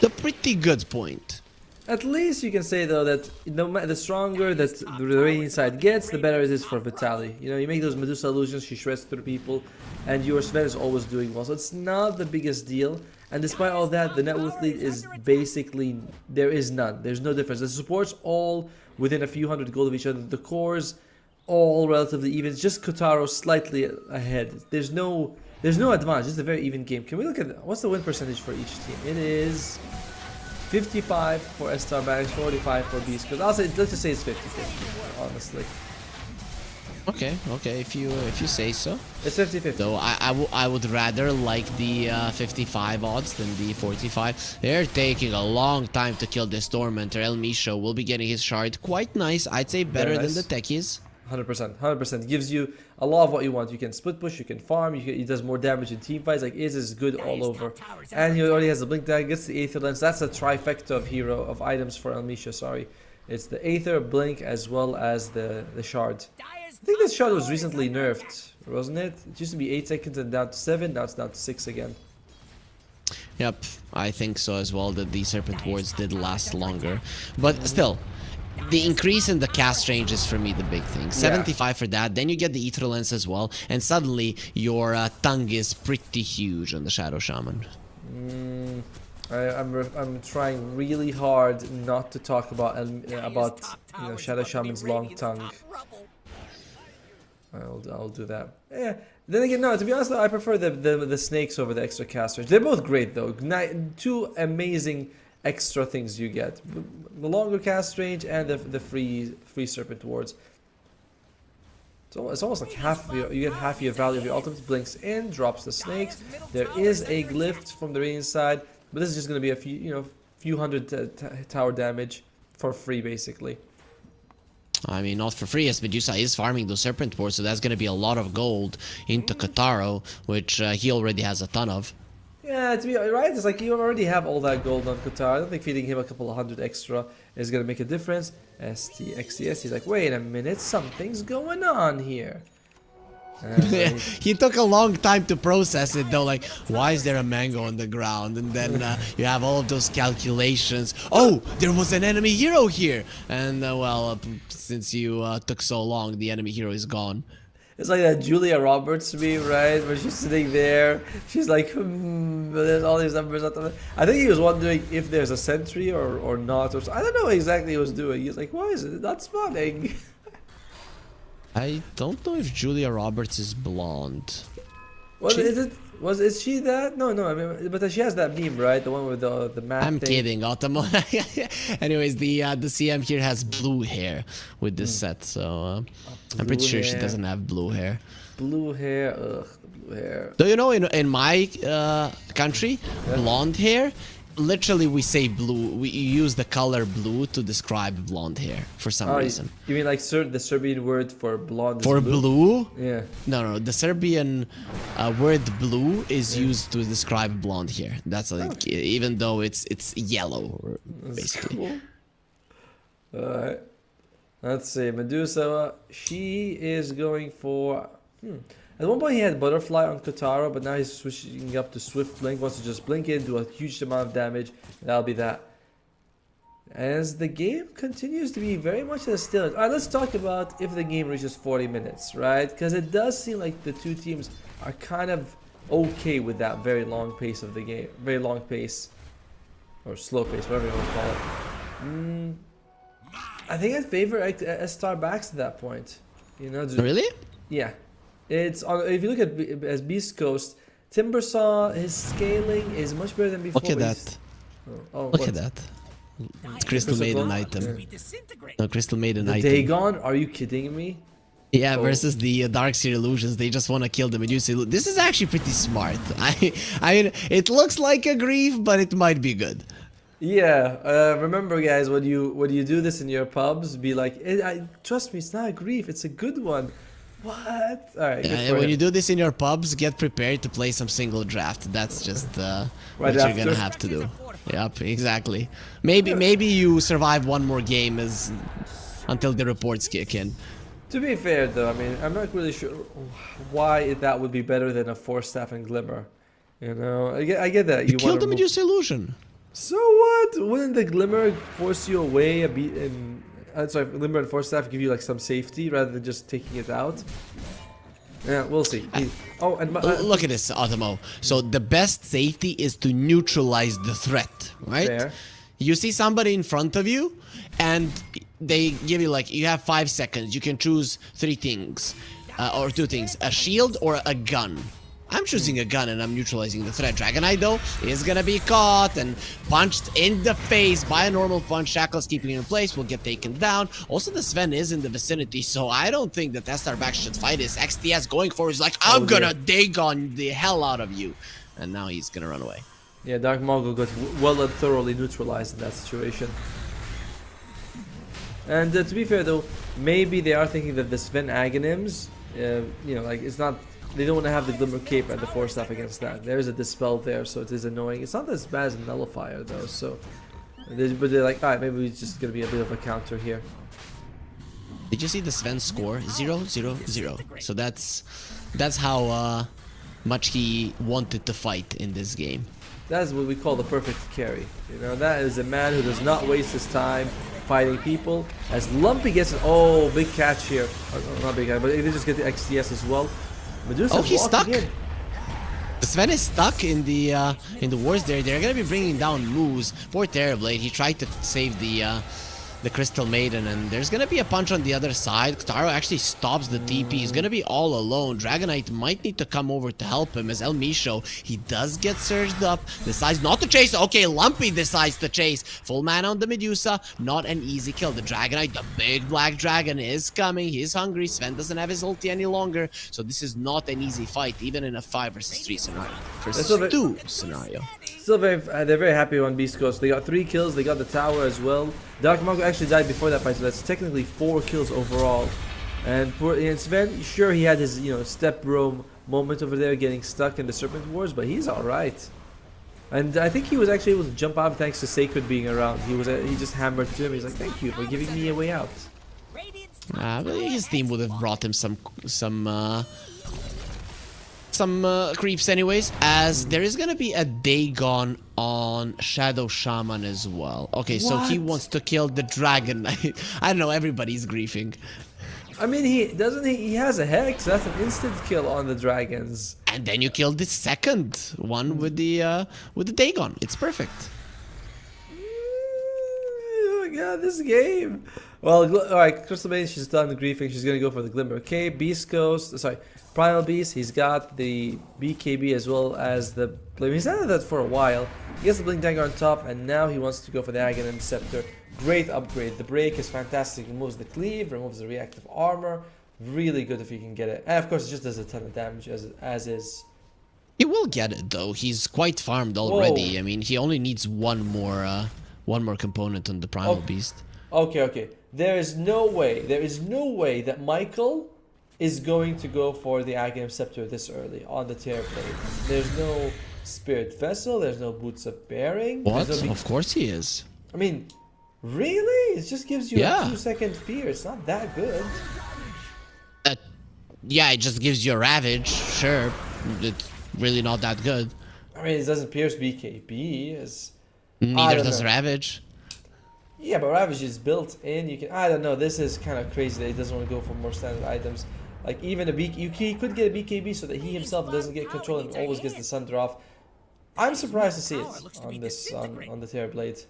the pretty good point. At least you can say though that the stronger that the radiant side gets, the better it is for Vitali. You know, you make those Medusa illusions, she shreds through people, and your Sven is always doing well. So it's not the biggest deal. And despite all that, the net worth lead is basically, there is none. There's no difference. The supports all within a few hundred gold of each other. The cores all relatively even. It's just Kotaro slightly ahead. There's no advantage. It's a very even game. Can we look at what's the win percentage for each team? It is 55 for S-Star Bags, 45 for Beast. Because I'll say, let's just say it's 50-50, honestly. Okay, if you say so. It's 50-50. Though I would rather like the 55 odds than the 45. They're taking a long time to kill this Tormentor. El Misho will be getting his shard. Quite nice. I'd say better than the techies. 100%. Gives you a lot of what you want. You can split push, you can farm, he does more damage in team fights. Like, is good all over. And he already has the Blink Dagger, gets the Aether Lens. That's a trifecta of items for El Misho, sorry. It's the Aether, Blink, as well as the shard. I think this shard was recently nerfed, wasn't it? It used to be 8 seconds and down to 7, now it's down to 6 again. Yep, I think so as well, that the Serpent Wards did last longer. But still, the increase in the cast range is for me the big thing. 75 for that, then you get the Aether Lens as well, and suddenly your tongue is pretty huge on the Shadow Shaman. I'm trying really hard not to talk about Shadow Shaman's long tongue. I'll do that. Yeah. Then again, no. To be honest, though, I prefer the snakes over the extra casters. They're both great though. Two amazing extra things you get: the longer cast range and the free serpent wards. So it's almost like you get half your value of your ultimate. Blinks in, drops the snakes. There is a glyph from the Radiant side, but this is just going to be a few hundred tower damage for free, basically. I mean, not for free, as Medusa is farming those serpent wards, so that's going to be a lot of gold into Kotaro, which he already has a ton of. Yeah, to be right, it's like you already have all that gold on Kotaro. I don't think feeding him a couple of hundred extra is going to make a difference. STXTS, he's like, wait a minute, something's going on here. Yeah, he took a long time to process it though, like, why is there a mango on the ground? And then you have all of those calculations. Oh, there was an enemy hero here! And well, since you took so long, the enemy hero is gone. It's like that Julia Roberts meme, right? Where she's sitting there, she's like, there's all these numbers. I think he was wondering if there's a sentry or not. Or I don't know what exactly he was doing. He's like, why is it not spawning? I don't know if Julia Roberts is blonde. Is she that? No, I mean, but she has that meme, right? The one with the map. I'm kidding, Ottomo. Anyways, the CM here has blue hair with this set, so I'm pretty sure she doesn't have blue hair. Blue hair, ugh, blue hair. Do you know in my country, blonde hair? Literally, we say blue. We use the color blue to describe blonde hair for some reason. You mean like the Serbian word for blonde? For blue? Yeah. No. The Serbian word blue is used to describe blonde hair. That's like, even though it's yellow, basically. Cool. Alright. Let's see. Medusa, she is going for. At one point he had Butterfly on Kotaro, but now he's switching up to Swift Blink. Wants to just blink in, do a huge amount of damage, and that'll be that. As the game continues to be very much as still. Alright, let's talk about if the game reaches 40 minutes, right? Because it does seem like the two teams are kind of okay with that very long pace of the game. Very long pace. Or slow pace, whatever you want to call it. I think I'd favor S-Star backs at that point. You know, really? Yeah. It's if you look at as Beastcoast, Timbersaw, his scaling is much better than before. Look at that. Look at that. Crystal Maiden item. No, Crystal Maiden item. Dagon? Are you kidding me? Yeah, versus the Darkseer Illusions, they just want to kill the Medusa. This is actually pretty smart. I mean, it looks like a grief, but it might be good. Yeah, remember guys, when you do this in your pubs, be like, trust me, it's not a grief, it's a good one. What? Alright, when you do this in your pubs, get prepared to play some single draft. That's just what you're gonna have to do. Yep, exactly. Maybe you survive one more game until the reports kick in. To be fair though, I mean, I'm not really sure why that would be better than a Force Staff and Glimmer. You know, I get that. You killed the Medusa Illusion. So what? Wouldn't the Glimmer force you away a bit? Sorry, Glimmer and Force Staff give you like some safety rather than just taking it out. Yeah, we'll see. And look at this, Ottomo. So the best safety is to neutralize the threat, right? Fair. You see somebody in front of you, and they give you like, you have 5 seconds. You can choose 3 things, or 2 things: a shield or a gun. I'm choosing a gun and I'm neutralizing the threat. Dragonite though is gonna be caught and punched in the face by a normal punch. Shackles keeping him in place will get taken down. Also, the Sven is in the vicinity, so I don't think that S-Star back should fight this. XTS going for is like, I'm gonna Dagon the hell out of you. And now he's gonna run away. Yeah, Dark Mongol got well and thoroughly neutralized in that situation. And to be fair though, maybe they are thinking that the Sven Aghanim's, you know, like it's not. They don't want to have the Glimmer Cape and the Force Staff against that. There's a Dispel there, so it is annoying. It's not as bad as a Nullifier, though, so... But they're like, alright, maybe it's just going to be a bit of a counter here. Did you see the Sven score? 0-0-0. So that's how much he wanted to fight in this game. That is what we call the perfect carry. You know, that is a man who does not waste his time fighting people. As Lumpy gets an... Oh, big catch here. Or, not big catch, but they just get the XTS as well. Medusa's he's stuck. in. The Sven is stuck in the wars there. They're gonna be bringing down Moose for Terrorblade. He tried to save the Crystal Maiden, and there's gonna be a punch on the other side. Taro actually stops the TP. He's gonna be all alone. Dragonite might need to come over to help him as El Misho, he does get surged up, decides not to chase. Okay, Lumpy decides to chase. Full mana on the Medusa, not an easy kill. The Dragonite, the big black dragon is coming. He's hungry. Sven doesn't have his ulti any longer, so this is not an easy fight, even in a 5 versus 3 scenario. Versus 2 scenario. Still they're very happy on Beastcoast. They got 3 kills, they got the tower as well. Dark Monk actually died before that fight, so that's technically 4 kills overall. And Sven, sure, he had his step bro moment over there, getting stuck in the Serpent Wars, but he's all right. And I think he was actually able to jump out thanks to Sacred being around. He just hammered to him. He's like, "Thank you for giving me a way out." But his team would have brought him some creeps anyways, as there is gonna be a Dagon on Shadow Shaman as well. Okay, so he wants to kill the Dragon Knight. I don't know, everybody's griefing. I mean, he has a Hex. That's an instant kill on the dragons. And then you kill the second one with the Dagon. It's perfect. Oh my god, this game. Well, alright, Crystal Maiden, she's done the griefing. She's gonna go for the Glimmer. Okay, Primal Beast, he's got the BKB as well as the Blink. He's had that for a while. He gets the Blink Dagger on top, and now he wants to go for the Aghanim Scepter. Great upgrade. The break is fantastic. Removes the cleave, removes the reactive armor. Really good if you can get it. And of course, it just does a ton of damage as is. He will get it though. He's quite farmed already. Whoa. I mean, he only needs one more component on the Primal Beast. Okay. There is no way that Michael is going to go for the Aghanim Scepter this early on the Terrorblade. There's no Spirit Vessel, there's no Boots of Bearing. What? Of course he is. I mean, really? It just gives you a 2-second fear. It's not that good. Yeah, it just gives you a Ravage. Sure. It's really not that good. I mean, it doesn't pierce BKB. Neither does Ravage. Yeah, but Ravage is built in. I don't know. This is kind of crazy that he doesn't want to go for more standard items. Like even he could get a BKB so that he himself doesn't get control and always gets the Sunder off. I'm surprised to see it on the Terrorblade.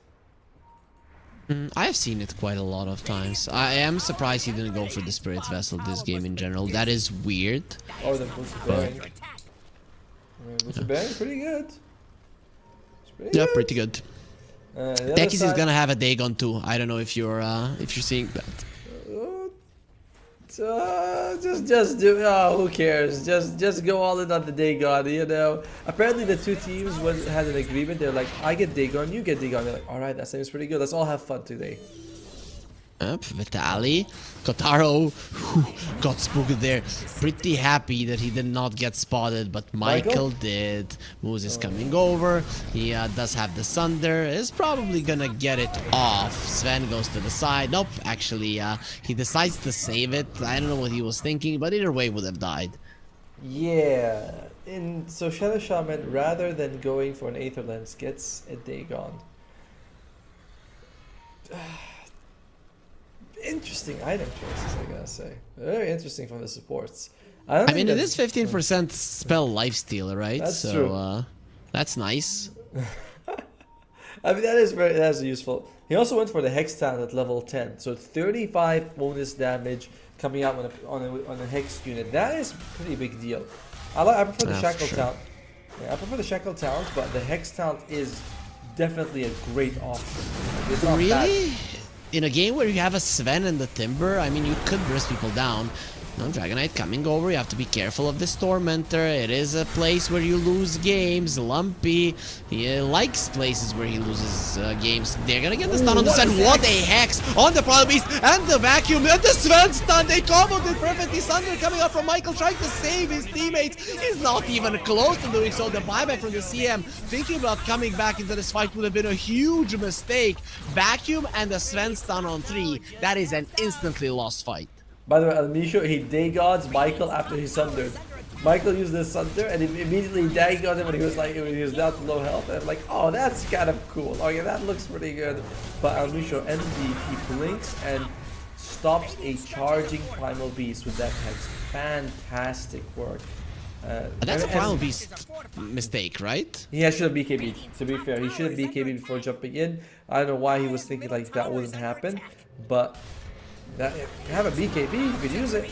I have seen it quite a lot of times. I am surprised he didn't go for the Spirit Vessel this game in general. That is weird. Or the Boots of Bearing. Boots of Bearing, pretty good. Pretty good. Tekis is gonna have a Dagon too. I don't know if you're seeing that. Just do. Oh, who cares? Just go all in on the Dagon. Apparently the two teams had an agreement. They're like, I get Dagon, you get Dagon. They're like, all right, that seems pretty good. Let's all have fun today. Vitali, Kotaro got spooked there. Pretty happy that he did not get spotted, but Michael did. Moose is coming over. He does have the Sunder. Is probably gonna get it off. Sven goes to the side. Nope, actually, he decides to save it. I don't know what he was thinking, but either way would have died. Yeah. So Shadow Shaman, rather than going for an Aether Lens, gets a Dagon. Interesting item choices, I gotta say. Very interesting from the supports. I mean, it is 15% spell lifesteal, right? That's true. That's nice. I mean, that's useful. He also went for the Hex talent at level 10, so 35 bonus damage coming out on a Hex unit. That is a pretty big deal. I prefer the Shackle talent. Yeah, I prefer the Shackle talent, but the Hex talent is definitely a great option. It's not really? Bad. In a game where you have a Sven and the Timber, I mean, you could burst people down. No, Dragonite coming over. You have to be careful of this Tormentor. It is a place where you lose games. Lumpy, he likes places where he loses games. They're gonna get the stun on the Sven. What a Hex on the Primal Beast and the Vacuum and the Sven stun. They comboed it perfectly. Sunder coming up from Michael, trying to save his teammates. He's not even close to doing so. The buyback from the CM, thinking about coming back into this fight would have been a huge mistake. Vacuum and the Sven stun on 3. That is an instantly lost fight. By the way, Almisho, he Dagods Michael after he Sundered. Michael used the Sunder and he immediately Dagoed him when he was down to low health. And I'm like, oh, that's kind of cool. Okay, that looks pretty good. But Almisho MVP, he blinks and stops a charging Primal Beast with that Hex. Fantastic work. That's a and- Primal Beast mistake, right? Yeah, should have BKB. To be fair, he should have BKB before jumping in. I don't know why he was thinking like that wouldn't happen, but that have a BKB, you could use it.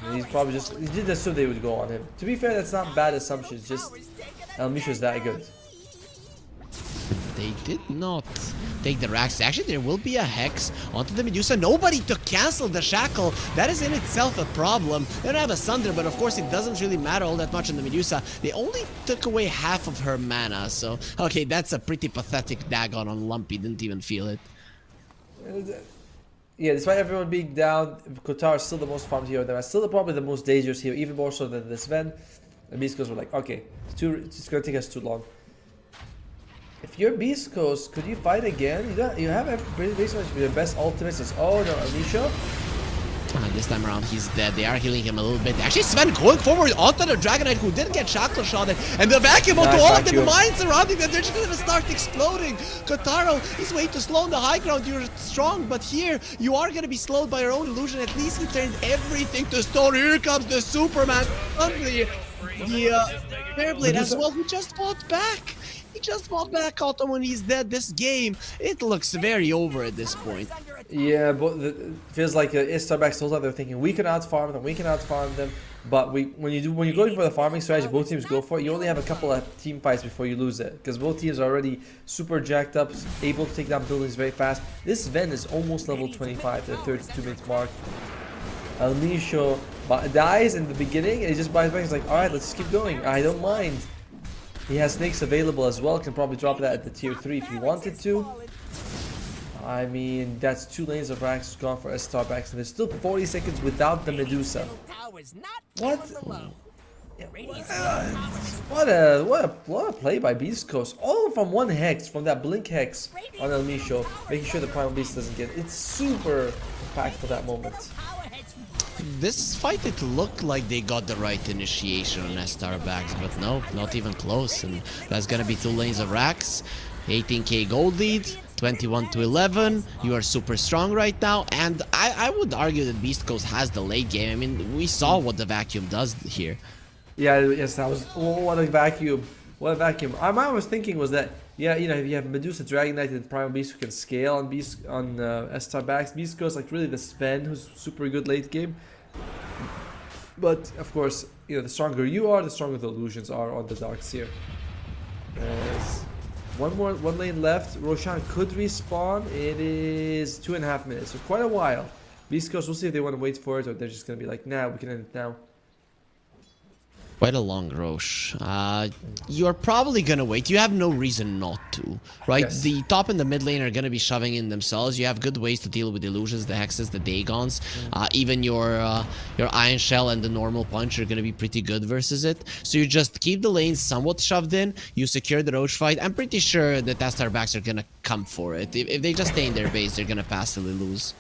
And he's probably just he did assume they would go on him. To be fair, that's not bad assumptions. Just Misha's that good. They did not take the racks. Actually, there will be a Hex onto the Medusa. Nobody to cancel the Shackle. That is in itself a problem. They don't have a Sunder, but of course it doesn't really matter all that much on the Medusa. They only took away half of her mana, so... Okay, that's a pretty pathetic Dagon on Lumpy. Didn't even feel it. Yeah, despite everyone being down, Kotar is still the most farmed hero. They're still probably the most dangerous hero, even more so than this Sven. And Beastcoast were like, okay, it's gonna take us too long. If you're Beast Coast, could you fight again? You have basically your best ultimates. Oh no, Alicia. This time around he's dead. They are healing him a little bit. Actually, Sven going forward onto the Dragonite who didn't get shackle shotted. And the vacuum onto all of the mines surrounding them. They're just gonna start exploding. Kotaro is way too slow on the high ground. You're strong, but here you are gonna be slowed by your own illusion. At least he turned everything to stone. Here comes the Superman. Suddenly, the Fairblade as well, who just fought back. He just fought back Otto when he's dead. This game, it looks very over at this point. Yeah, but it feels like Starbucks still out there thinking we can outfarm them, we can outfarm them. But when you're going for the farming strategy, both teams go for it. You only have a couple of team fights before you lose it, because both teams are already super jacked up, able to take down buildings very fast. This Ven is almost level 25 to the 32-minute mark. Almisho dies in the beginning, and he just buys back. He's like, all right, let's keep going. I don't mind. He has snakes available as well. Can probably drop that at the tier 3 if he wanted to. I mean, that's 2 lanes of racks gone for Starbucks, and there's still 40 seconds without the Medusa. What? What a play by Beast Coast. All from one Hex, from that Blink Hex on El Misho, making sure the Primal Beast doesn't get it. It's super impactful that moment. This fight, it looked like they got the right initiation on Starbucks, but no, not even close. And that's gonna be 2 lanes of racks, 18k gold lead, 21 to 11. You are super strong right now, and I would argue that Beast Coast has the late game. I mean, we saw what the vacuum does here. Yeah, yes, that was what a vacuum. What a vacuum. My was thinking was that, yeah, you know, if you have Medusa, Dragonite, and Primal Beast who can scale on Starbucks, Beast Coast like really the Sven who's super good late game. But of course, you know, the stronger you are, the stronger the illusions are on the Darks here. There's one lane left. Roshan could respawn. It is 2.5 minutes, so quite a while. Beast Coast, we'll see if they want to wait for it or they're just gonna be like, nah, we can end it now. Quite a long Roche. You're probably gonna wait. You have no reason not to, right? Yes. The top and the mid lane are gonna be shoving in themselves. You have good ways to deal with illusions, the hexes, the Dagons. Even your Iron Shell and the normal punch are gonna be pretty good versus it. So you just keep the lanes somewhat shoved in. You secure the Roche fight. I'm pretty sure the Tastarbacks are gonna come for it. If they just stay in their base, they're gonna passively lose.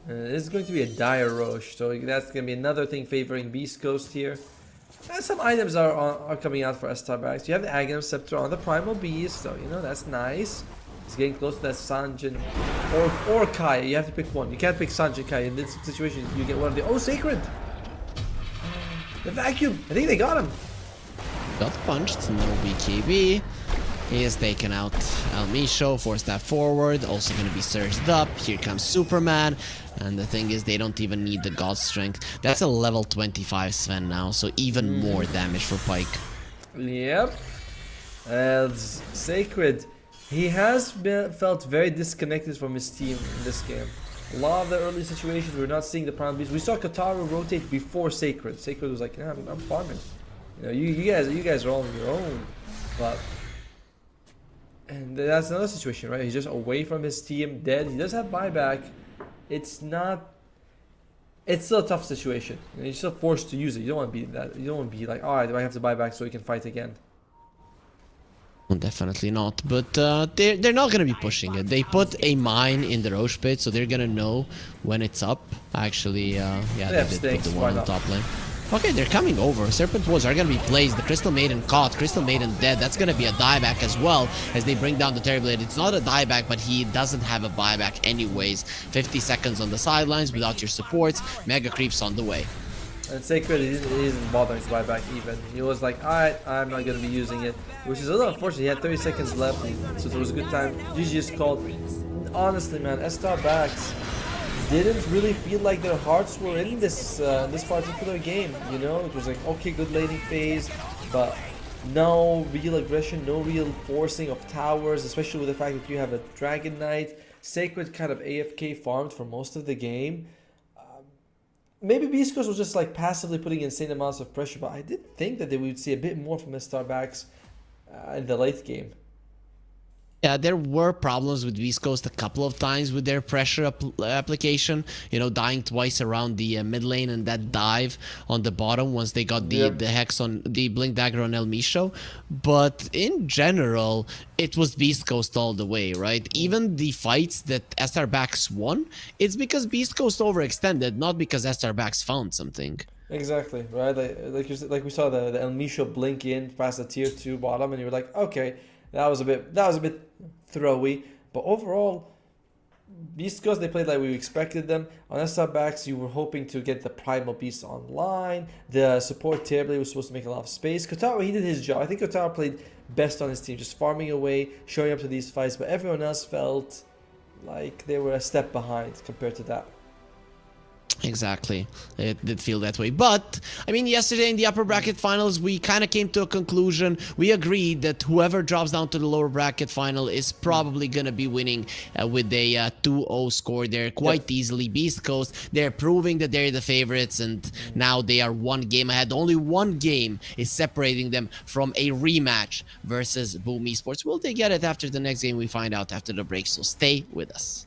This is going to be a dire Roche, so that's gonna be another thing favoring Beast Coast here. Some items are coming out for Starbucks. You have the Aghanim Scepter on the Primal Beast, so you know that's nice. It's getting close to that Sanjin or Kaya. You have to pick one. You can't pick Sanjin Kaya. In this situation, you get one of the... Oh, Sacred! The vacuum! I think they got him. Got punched, no BKB. He is taken out. El Misho, 4-step forward, also going to be surged up. Here comes Superman. And the thing is, they don't even need the God Strength. That's a level 25 Sven now, so even more damage for Pyke. Yep. Sacred. He has felt very disconnected from his team in this game. A lot of the early situations, we're not seeing the Primal Beast. We saw Kotaro rotate before Sacred. Sacred was like, yeah, I'm farming. You know, you guys are all on your own. But... And that's another situation, right? He's just away from his team, dead. He does have buyback. It's not... It's still a tough situation. You know, you're still forced to use it. You don't want to be that. You don't want to be like, alright, do I have to buy back so he can fight again? Well, definitely not. But they're not going to be pushing it. They put a mine in the Roche pit, so they're going to know when it's up. Actually, yeah, they did put the one on top lane. Okay, they're coming over. Serpent Wards are going to be placed. The Crystal Maiden caught. Crystal Maiden dead. That's going to be a dieback as well as they bring down the Terrorblade. It's not a dieback, but he doesn't have a buyback anyways. 50 seconds on the sidelines without your supports. Mega Creeps on the way. And Sacred, he isn't bothering to buy back even. He was like, alright, I'm not going to be using it. Which is a little unfortunate. He had 30 seconds left, so it was a good time. GG just called. Honestly, man, Star backs didn't really feel like their hearts were in this particular game. You know, it was like, okay, good laning phase, but no real aggression, no real forcing of towers, especially with the fact that you have a Dragon Knight. Sacred kind of AFK farmed for most of the game. Maybe Beastcoast was just like passively putting insane amounts of pressure, but I did think that they would see a bit more from Starbacks in the late game. Yeah, there were problems with Beastcoast a couple of times with their pressure application, you know, dying twice around the mid lane and that dive on the bottom once they got the Hex on the Blink Dagger on El Misho. But in general, it was Beastcoast all the way, right? Even the fights that Starbacks won, it's because Beastcoast overextended, not because Starbacks found something. Exactly, right? Like we saw the El Misho blink in past the tier 2 bottom, and you were like, okay, that was a bit throwy, but overall, Beastcoast, they played like we expected them. On Starbacks, you were hoping to get the Primal Beast online. The support terribly was supposed to make a lot of space. Kotaro, he did his job. I think Kotaro played best on his team, just farming away, showing up to these fights, but everyone else felt like they were a step behind compared to that. Exactly. It did feel that way. But, I mean, yesterday in the upper bracket finals, we kind of came to a conclusion. We agreed that whoever drops down to the lower bracket final is probably going to be winning with a 2-0 score there quite easily. Beastcoast, they're proving that they're the favorites, and now they are one game ahead. Only one game is separating them from a rematch versus Boom Esports. Will they get it after the next game? We find out after the break, so stay with us.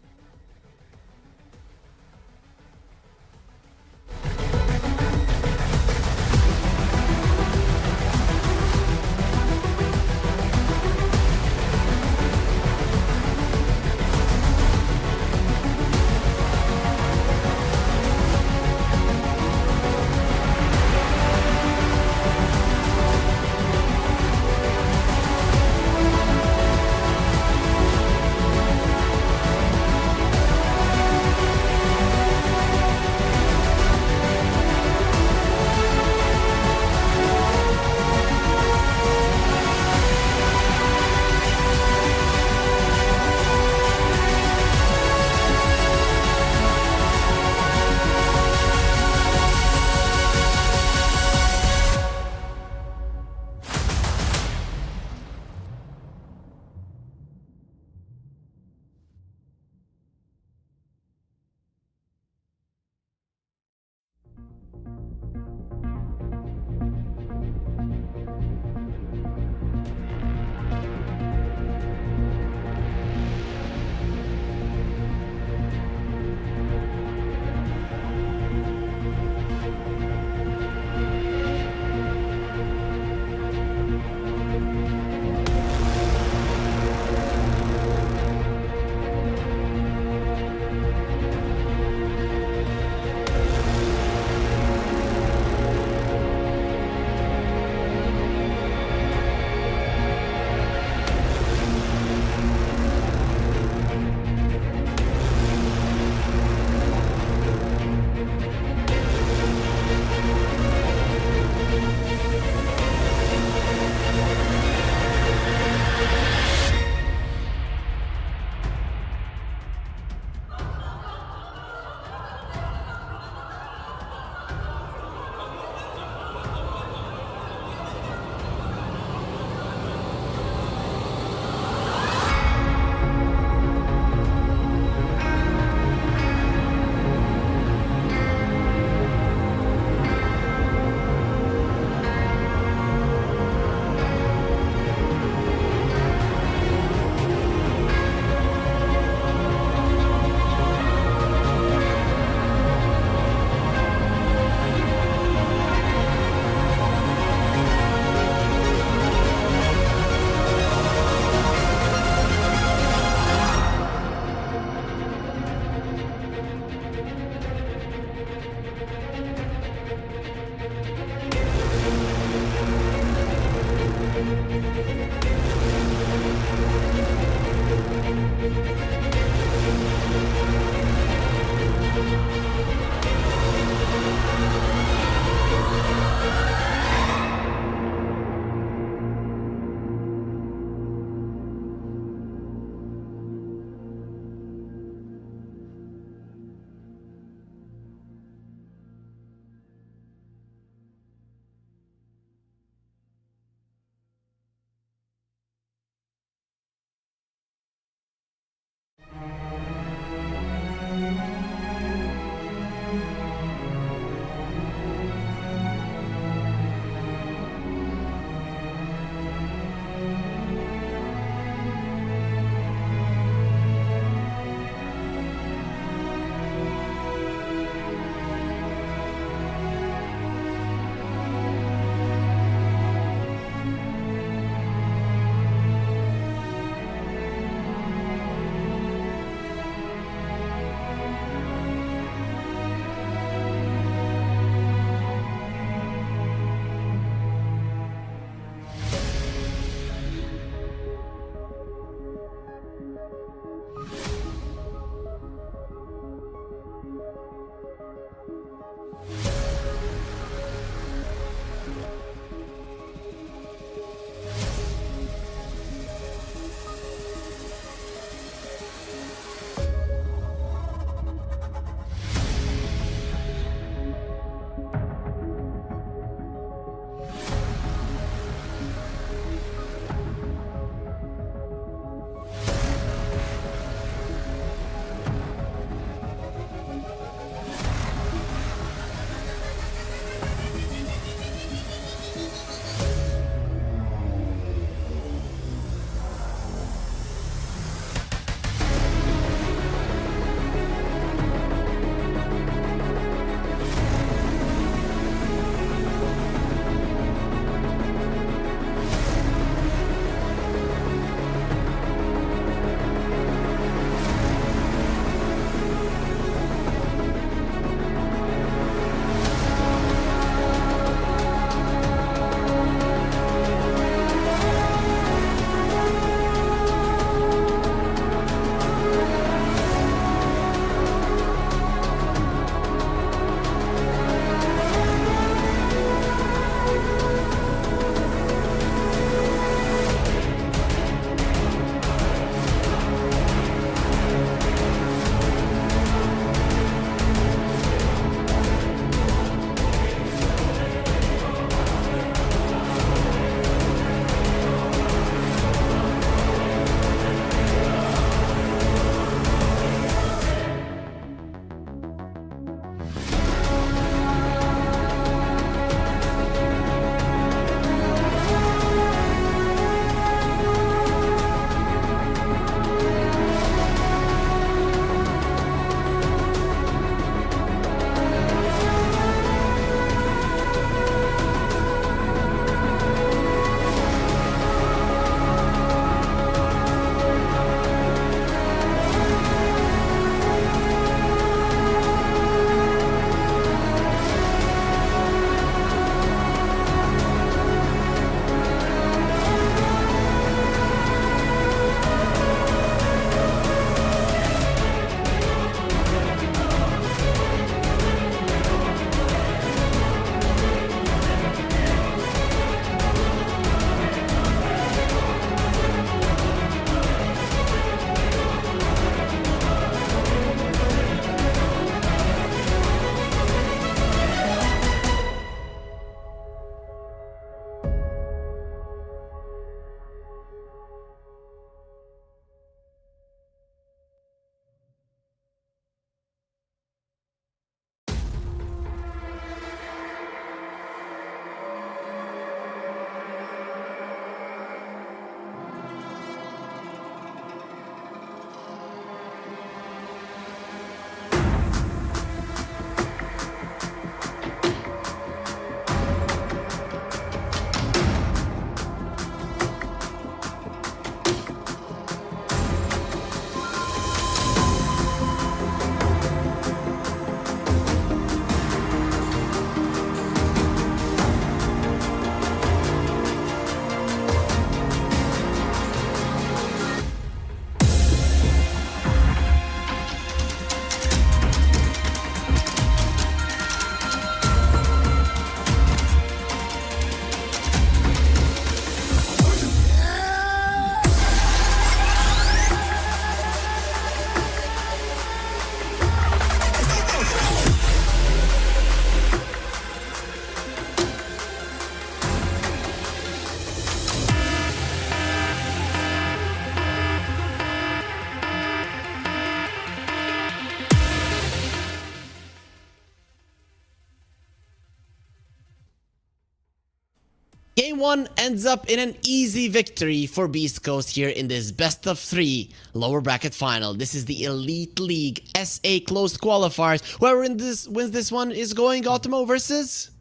Game 1 ends up in an easy victory for Beastcoast here in this best of 3 lower bracket final. This is the Elite League SA closed qualifiers. Whoever wins this one is going Automo versus...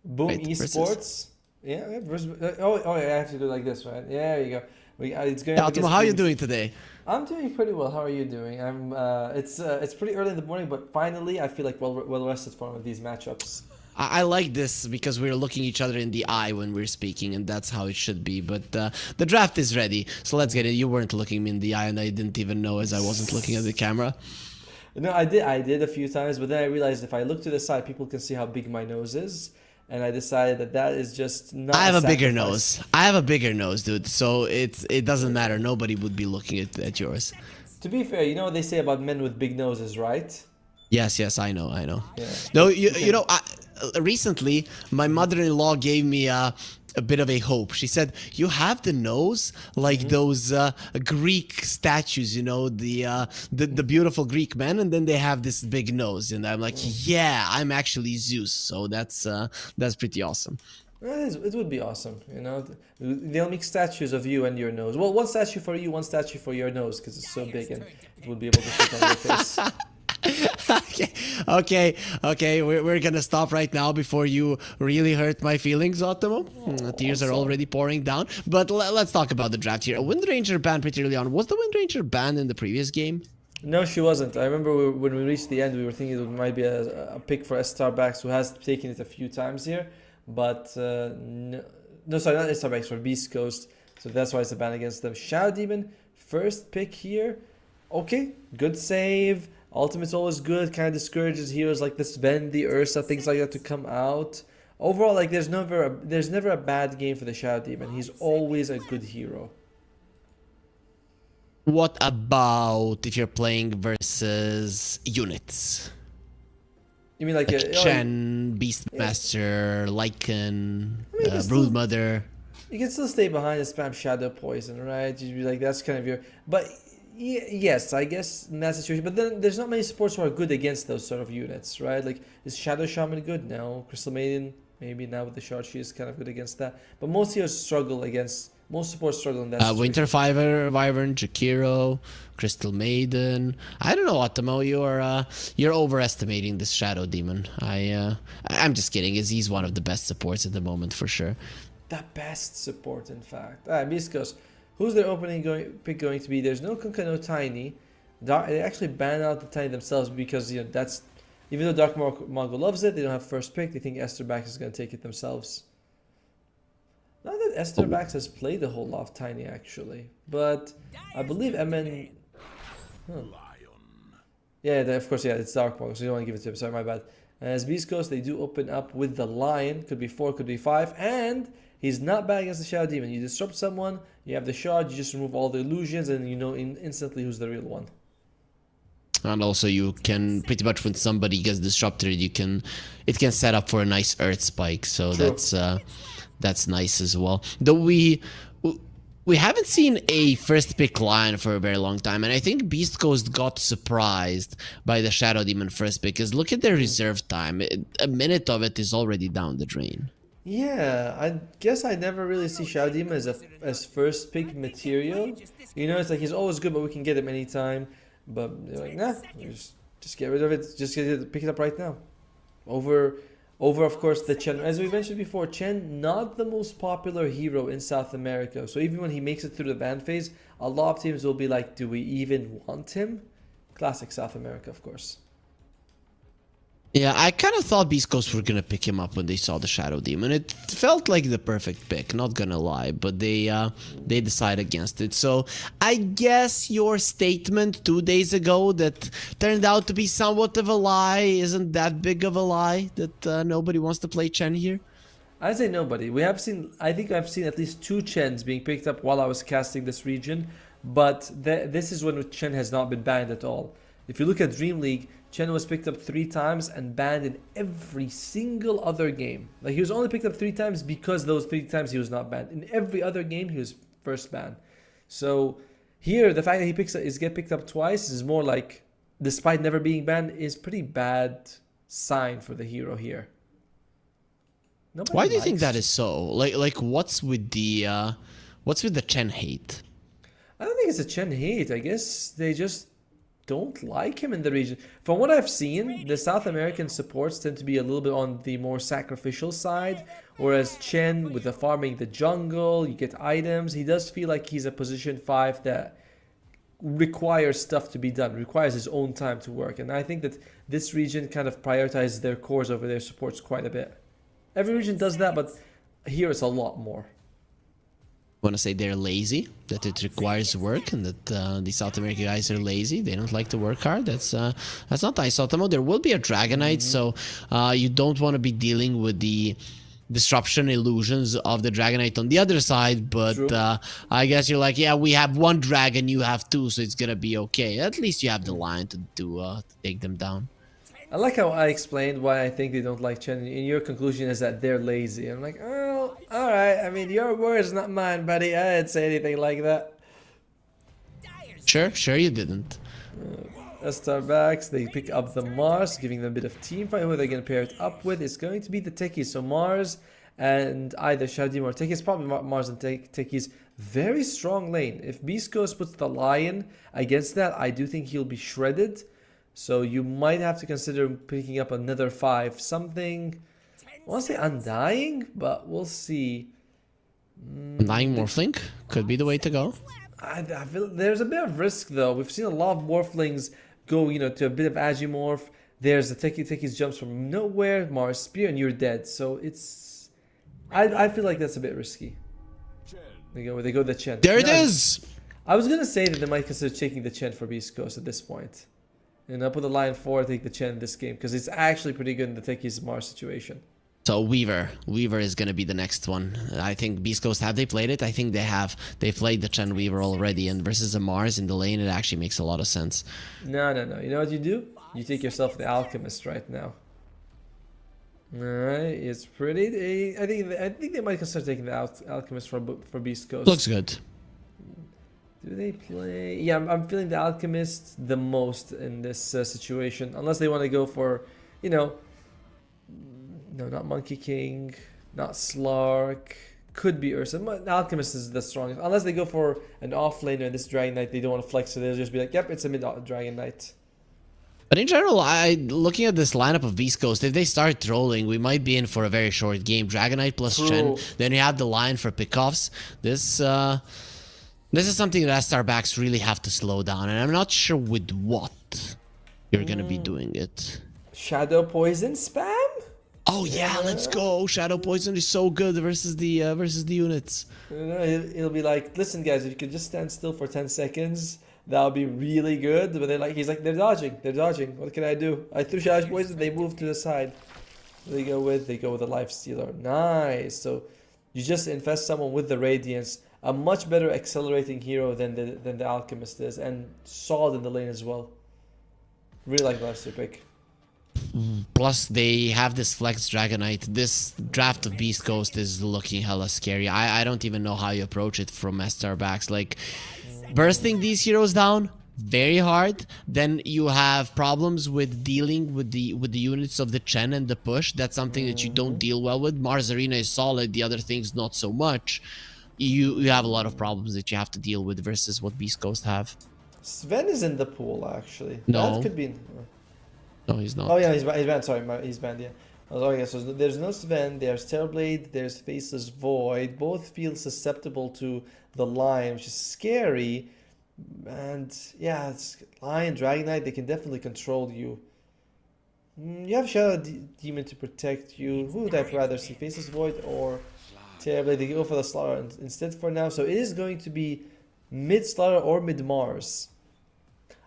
Boom Wait, Esports. Yeah, oh, yeah, I have to do like this, right? Yeah, there you go. It's going Yeah, up Automo, against how are you Boom. doing today? I'm doing pretty well. How are you doing? It's pretty early in the morning, but finally I feel like well rested for one of these matchups. I like this because we're looking each other in the eye when we're speaking, and that's how it should be. But the draft is ready, so let's get it. You weren't looking me in the eye, and I didn't even know as I wasn't looking at the camera. No, I did a few times, but then I realized if I look to the side, people can see how big my nose is, and I decided that is just not. I have a bigger sacrifice. nose. I have a bigger nose, dude. So it doesn't matter. Nobody would be looking at yours. To be fair, you know what they say about men with big noses, right? Yes, I know. Yeah. No, you know, recently my mother-in-law gave me a bit of a hope. She said, "You have the nose like those Greek statues, you know, the beautiful Greek men, and then they have this big nose." And I'm like, "Yeah, I'm actually Zeus." So that's pretty awesome. It would be awesome, you know. They'll make statues of you and your nose. Well, one statue for you, one statue for your nose, because it's so big and it would be able to fit on your face. Okay. We're gonna stop right now before you really hurt my feelings, Otomo. Tears are sorry. already pouring down. But let's talk about the draft here. A Wind Ranger banned pretty early on. Was the Wind Ranger banned in the previous game? No, she wasn't. I remember when we reached the end, we were thinking it might be a pick for Starbacks, who has taken it a few times here. But no, sorry, not Starbacks, for Beast Coast. So that's why it's a ban against them. Shadow Demon, first pick here. Okay, good save. Ultimate's always good, kind of discourages heroes like this Sven, the Ursa, things like that to come out. Overall, like there's never a bad game for the Shadow Demon. He's always a good hero. What about if you're playing versus units? You mean like Chen, Beastmaster, Lycan, Broodmother. you can still stay behind and spam Shadow Poison, right? You'd be like, that's kind of your... But yes, I guess in that situation. But then there's not many supports who are good against those sort of units, right? Like, is Shadow Shaman good? No. Crystal Maiden, maybe now with the shard, she is kind of good against that. But most heroes struggle against... Most supports struggle in that situation. Winter Wyvern, Jakiro, Crystal Maiden. I don't know, Otomo. You're overestimating this Shadow Demon. I'm just kidding. He's one of the best supports at the moment for sure. The best support, in fact. Beastcoast. Who's their opening pick going to be? There's no Kunkka, no Tiny. They actually ban out the Tiny themselves because that's, even though Dark Mongol loves it, they don't have first pick. They think Esterbax is going to take it themselves. Not that Esterbax has played a whole lot of Tiny actually, but I believe MN. Yeah, of course, yeah, it's Dark Mongol, so you don't want to give it to him. Sorry, my bad. As Beast Coast, they do open up with the Lion. Could be 4, could be 5, and he's not bad against the Shadow Demon. You disrupt someone, you have the shard, you just remove all the illusions, and you know instantly who's the real one. And also you can pretty much when somebody gets disrupted, it can set up for a nice earth spike. So True. that's nice as well. Though we haven't seen a first pick line for a very long time, and I think Beast Coast got surprised by the Shadow Demon first pick, because look at their reserve time. A minute of it is already down the drain. Yeah, I guess I never really see Shadow Demon as first pick material. You know, it's like he's always good, but we can get him anytime. But they're like, nah, just get rid of it. Just pick it up right now. Over, of course, the Chen. As we mentioned before, Chen, not the most popular hero in South America. So even when he makes it through the ban phase, a lot of teams will be like, do we even want him? Classic South America, of course. Yeah, I kind of thought Beast Coast were gonna pick him up when they saw the Shadow Demon. It felt like the perfect pick, not gonna lie, but they decide against it. So I guess your statement 2 days ago that turned out to be somewhat of a lie isn't that big of a lie, that nobody wants to play Chen here? I'd say nobody. I think I've seen at least 2 Chens being picked up while I was casting this region, but this is when Chen has not been banned at all. If you look at Dream League, Chen was picked up 3 times and banned in every single other game. Like, he was only picked up 3 times because those 3 times he was not banned. In every other game, he was first banned. So here, the fact that he get picked up twice is more like, despite never being banned, is pretty bad sign for the hero here. Nobody Why do you think likes that is so? Like what's with the Chen hate? I don't think it's a Chen hate. I guess they just don't like him in the region. From what I've seen, the South American supports tend to be a little bit on the more sacrificial side, whereas Chen, with the farming the jungle, you get items, he does feel like he's a position 5 that requires stuff to be done, requires his own time to work. And I think that this region kind of prioritizes their cores over their supports quite a bit. Every region does that, but here it's a lot more. Want to say they're lazy, that it requires work, and that the South American guys are lazy. They don't like to work hard. That's not nice. Sotamo, there will be a Dragonite, so you don't want to be dealing with the disruption illusions of the Dragonite on the other side. But I guess you're like, yeah, we have one dragon, you have two, so it's gonna be okay. At least you have the line to take them down. I like how I explained why I think they don't like Chen, and your conclusion is that they're lazy. I'm like, oh, alright, I mean, your words, not mine, buddy. I didn't say anything like that. Sure you didn't. Starbacks, they pick up the Mars, giving them a bit of team fight. Who they're going to pair it up with? It's going to be the Techies. So Mars and either Shadim or Techies, probably Mars and Techies. Very strong lane. If Beastcoast puts the Lion against that, I do think he'll be shredded. So you might have to consider picking up another 5 something. I want to say Undying, but we'll see. Undying Morphling could be the way to go. I feel there's a bit of risk though. We've seen a lot of Morphlings go, to a bit of Agimorph. There's the Techies jumps from nowhere, Mars Spear, and you're dead. So it's, I feel like that's a bit risky. They go the Chen. There it is. I was gonna say that they might consider taking the Chen for Beast Coast at this point. And I'll put the Lion 4, take the Chen in this game, because it's actually pretty good in the Techies Mars situation. So Weaver is gonna be the next one. I think Beast Coast, have they played it? I think they have. They played the Chen Weaver already, and versus a Mars in the lane, it actually makes a lot of sense. No. You know what you do? You take yourself the Alchemist right now. Alright, it's pretty. I think they might consider taking the Alchemist for Beast Coast. Looks good. Do they play? Yeah, I'm feeling the Alchemist the most in this situation. Unless they want to go for, no, not Monkey King, not Slark. Could be Ursa. Alchemist is the strongest. Unless they go for an offlaner in this Dragon Knight, they don't want to flex, so they'll just be like, yep, it's a mid Dragon Knight. But in general, looking at this lineup of Beast Coast, if they start trolling, we might be in for a very short game. Dragonite plus Chen, then you have the line for pickoffs. This is something that Starbacks really have to slow down, and I'm not sure with what you're gonna be doing it. Shadow Poison spam? Oh yeah, let's go. Shadow Poison is so good versus the units. He'll be like, listen guys, if you could just stand still for 10 seconds, that would be really good. But he's like, they're dodging. What can I do? I threw Shadow Poison, they moved to the side. They go with the Life Stealer. Nice. So you just infest someone with the Radiance. A much better accelerating hero than the Alchemist is, and solid in the lane as well. Really like the last pick. Plus, they have this Flex Dragonite. This draft of Beast Coast is looking hella scary. I don't even know how you approach it from Starbacks. Like, bursting these heroes down, very hard. Then you have problems with dealing with the units of the Chen and the push. That's something that you don't deal well with. Mars Arena is solid, the other things not so much. You have a lot of problems that you have to deal with versus what Beast Coast have. Sven is in the pool, actually. No. That could be. No, he's not. Oh yeah, he's banned. Sorry, he's banned. Yeah. Oh yeah. So there's no Sven. There's Terrorblade. There's Faceless Void. Both feel susceptible to the Lion, which is scary. And yeah, it's Lion, Dragon Knight. They can definitely control you. You have Shadow Demon to protect you. Who would I rather see, Faceless Void or Terrorblade? They go for the Slaughter instead for now. So it is going to be mid Slaughter or mid Mars.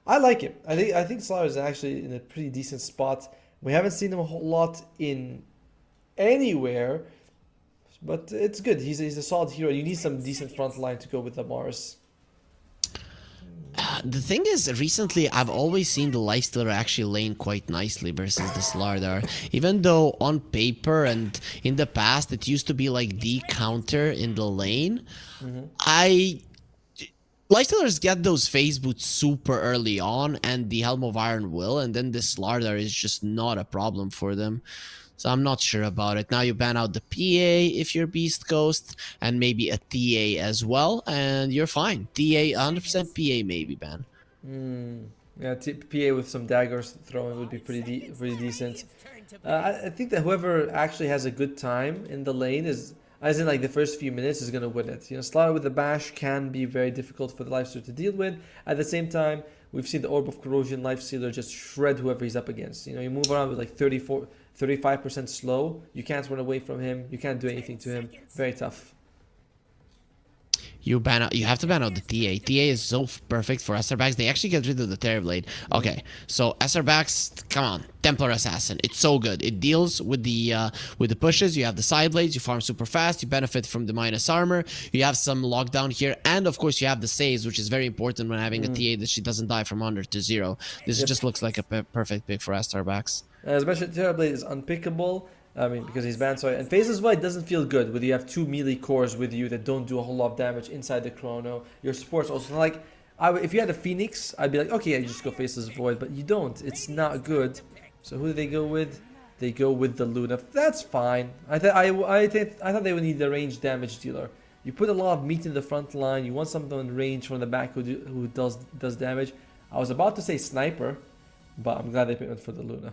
I like him. I think Slaughter is actually in a pretty decent spot. We haven't seen him a whole lot in anywhere, but it's good. He's a solid hero. You need some decent front line to go with the Mars. The thing is, recently I've always seen the Lifestealer actually lane quite nicely versus the Slardar. Even though on paper and in the past it used to be like the counter in the lane, Lifestealers get those phase boots super early on, and the Helm of Iron will, and then the Slardar is just not a problem for them. So I'm not sure about it. Now you ban out the PA if you're Beast Coast, and maybe a TA as well, and you're fine. TA, 100% PA maybe ban. Yeah, PA with some daggers throwing would be pretty decent. I think that whoever actually has a good time in the lane is, as in like the first few minutes, is gonna win it. You know, Slaughter with the bash can be very difficult for the Lifestealer to deal with. At the same time, we've seen the Orb of Corrosion Lifestealer just shred whoever he's up against. You know, you move around with like 35% slow. You can't run away from him. You can't do anything to him. Very tough. You have to ban out the TA. TA is so perfect for SR backs. They actually get rid of the Terrorblade. Okay, so SR backs, come on, Templar Assassin. It's so good. It deals with the pushes. You have the side blades. You farm super fast. You benefit from the minus armor. You have some lockdown here, and of course you have the saves, which is very important when having a TA that she doesn't die from 100 to 0. This just looks like a perfect pick for SR backs. Especially Terrorblade is unpickable. I mean, because he's banned, sorry. And Faceless Void doesn't feel good when you have 2 melee cores with you that don't do a whole lot of damage inside the chrono. Your support's also like, if you had a Phoenix, I'd be like, okay, yeah, you just go Faceless Void, but you don't. It's not good. So who do they go with? They go with the Luna. That's fine. I thought they would need the range damage dealer. You put a lot of meat in the front line. You want something in range from the back who does damage. I was about to say Sniper, but I'm glad they went for the Luna.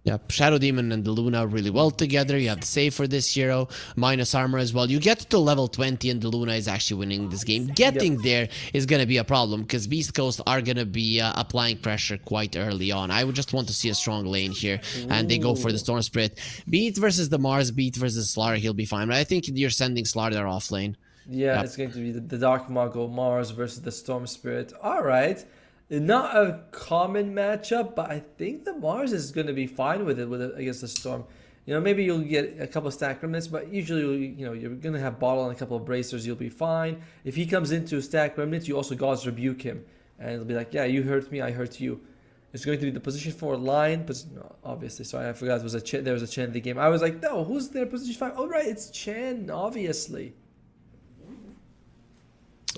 Yeah, Shadow Demon and the Luna really well together. You have the save for this hero, minus armor as well. You get to level 20 and the Luna is actually winning this game. Getting there is going to be a problem because Beast Coast are going to be applying pressure quite early on. I would just want to see a strong lane here, and they go for the Storm Spirit. Beat versus the Mars, Beat versus Slaughter, he'll be fine. But I think you're sending Slaughter off lane. Yeah, yep. It's going to be the Dark Muggle, Mars versus the Storm Spirit. All right. Not a common matchup, but I think the Mars is going to be fine with it against the Storm. You know, maybe you'll get a couple of stack remnants, but usually, you know, you're going to have Bottle and a couple of Bracers, you'll be fine. If he comes into stack remnants, you also God's Rebuke him. And it'll be like, yeah, you hurt me, I hurt you. It's going to be the position 4 line, but no, obviously, sorry, I forgot there was a Chen in the game. I was like, no, who's their position 5? Oh, right, it's Chen, obviously.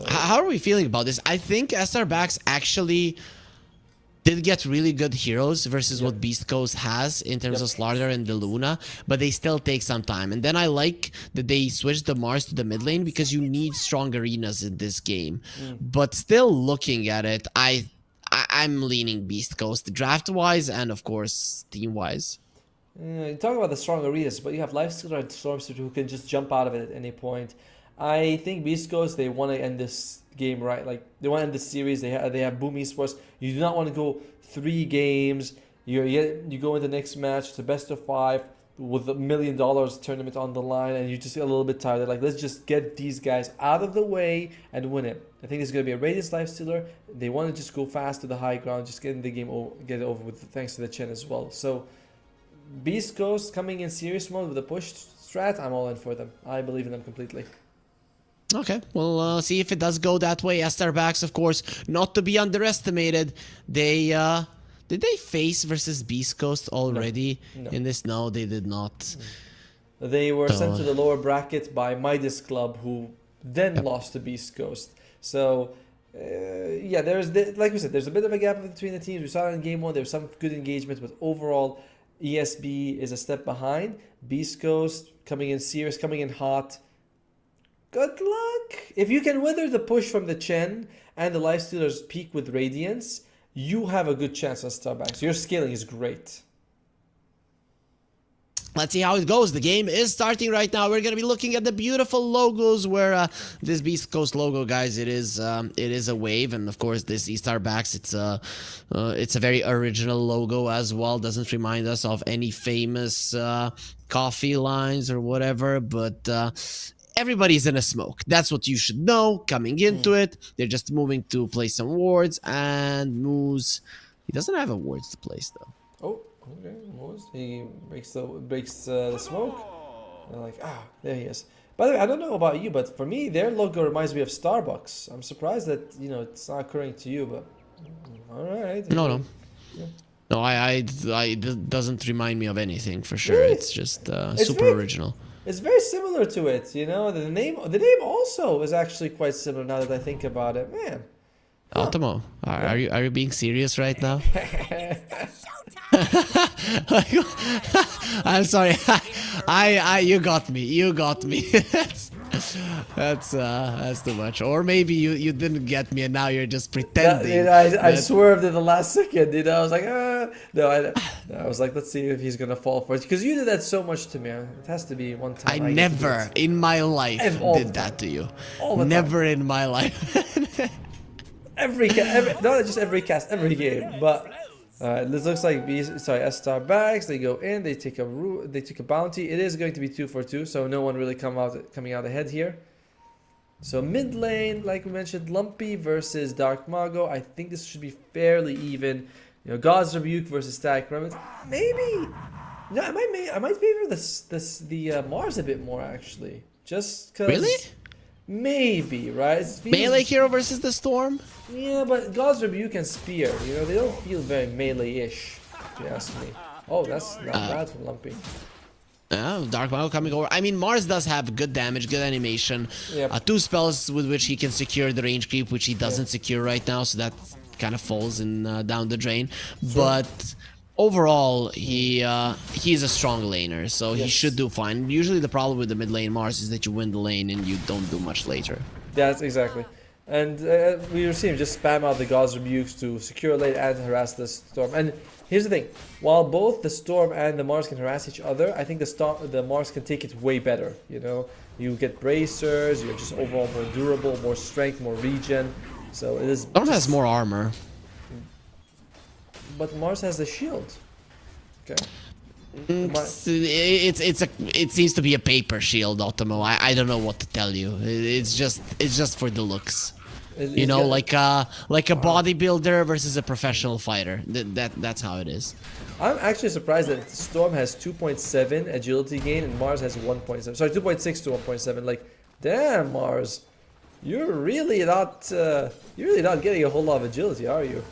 How are we feeling about this? I think SR backs actually did get really good heroes versus what Beast Coast has in terms of Slaughter and the Luna, but they still take some time. And then I like that they switched the Mars to the mid lane because you need strong arenas in this game. But still looking at it, I'm leaning Beast Coast draft-wise and, of course, team-wise. You talk about the strong arenas, but you have Lifestealer and Stormspirit who can just jump out of it at any point. I think Beast Coast, they want to end this game right. Like, they want to end this series. They have Boom Esports. You do not want to go 3 games. You go into the next match. It's a best of 5 with $1 million tournament on the line, and you just get a little bit tired. They're like, let's just get these guys out of the way and win it. I think it's going to be a Radiance Lifestealer. They want to just go fast to the high ground, just get in the game, get it over with, thanks to the Chen as well. So, Beast Coast coming in serious mode with a push strat, I'm all in for them. I believe in them completely. Okay, we'll see if it does go that way. SR backs, of course, not to be underestimated. They did they face versus Beast Coast already in this? No, they did not. They were sent to the lower bracket by Midas Club, who then lost to Beast Coast. So yeah, like we said, there's a bit of a gap between the teams. We saw it in game 1. There was some good engagement, but overall, ESB is a step behind. Beast Coast coming in serious, coming in hot. Good luck. If you can weather the push from the Chen and the Lifestealer's peak with Radiance, you have a good chance on Starbacks. Your scaling is great. Let's see how it goes. The game is starting right now. We're going to be looking at the beautiful logos where this Beast Coast logo, guys, it is a wave. And, of course, this Starbacks, it's a very original logo as well. Doesn't remind us of any famous coffee lines or whatever, but everybody's in a smoke. That's what you should know coming into it. They're just moving to place some wards, and Moose, he doesn't have a wards to place though. Oh, okay, Moose, he breaks the smoke. And like, there he is. By the way, I don't know about you, but for me, their logo reminds me of Starbucks. I'm surprised that it's not occurring to you, but all right. No. Yeah. No, it doesn't remind me of anything for sure. Really? It's just super original. It's very similar to it, The name also is actually quite similar now that I think about it, man. Ultimo, are you being serious right now? I'm sorry. You got me. You got me. That's too much. Or maybe you didn't get me, and now you're just pretending. I swerved in the last second. I was like, no, I was like, let's see if he's gonna fall for it. Because you did that so much to me. It has to be one time. I never in my life did that to you. Never in my life. Not just every cast, every game. But this looks like S-Star Bags. They go in. They take a bounty. It is going to be 2 for 2, so no one really coming out ahead here. So mid lane, like we mentioned, Lumpy versus Dark Mago. I think this should be fairly even. You know, God's Rebuke versus Static Remnant. Maybe. No, I might favor the Mars a bit more actually. Just because. Really? Maybe, right? Melee hero versus the Storm? Yeah, but God's Rebuke and Spear, you know, they don't feel very melee-ish, if you ask me. Oh, that's not bad from Lumpy. Dark Mago coming over. I mean, Mars does have good damage, good animation. Yep. 2 spells with which he can secure the range creep, which he doesn't secure right now, so that kind of falls in down the drain. Sure. But overall, he's a strong laner, so he should do fine. Usually the problem with the mid lane Mars is that you win the lane and you don't do much later. That's exactly. And we were seeing him just spam out the God's Rebukes to secure lane and harass the Storm. And here's the thing, while both the Storm and the Mars can harass each other, I think the Mars can take it way better. You know, you get bracers, you're just overall more durable, more strength, more regen. So it is. Storm has more armor. But Mars has the shield. Okay. It seems to be a paper shield, Otomo. I don't know what to tell you. It's just for the looks. You know, like a bodybuilder versus a professional fighter. That's how it is. I'm actually surprised that Storm has 2.7 agility gain and Mars has 1.7. Sorry, 2.6 to 1.7. Like, damn, Mars, you're really not getting a whole lot of agility, are you?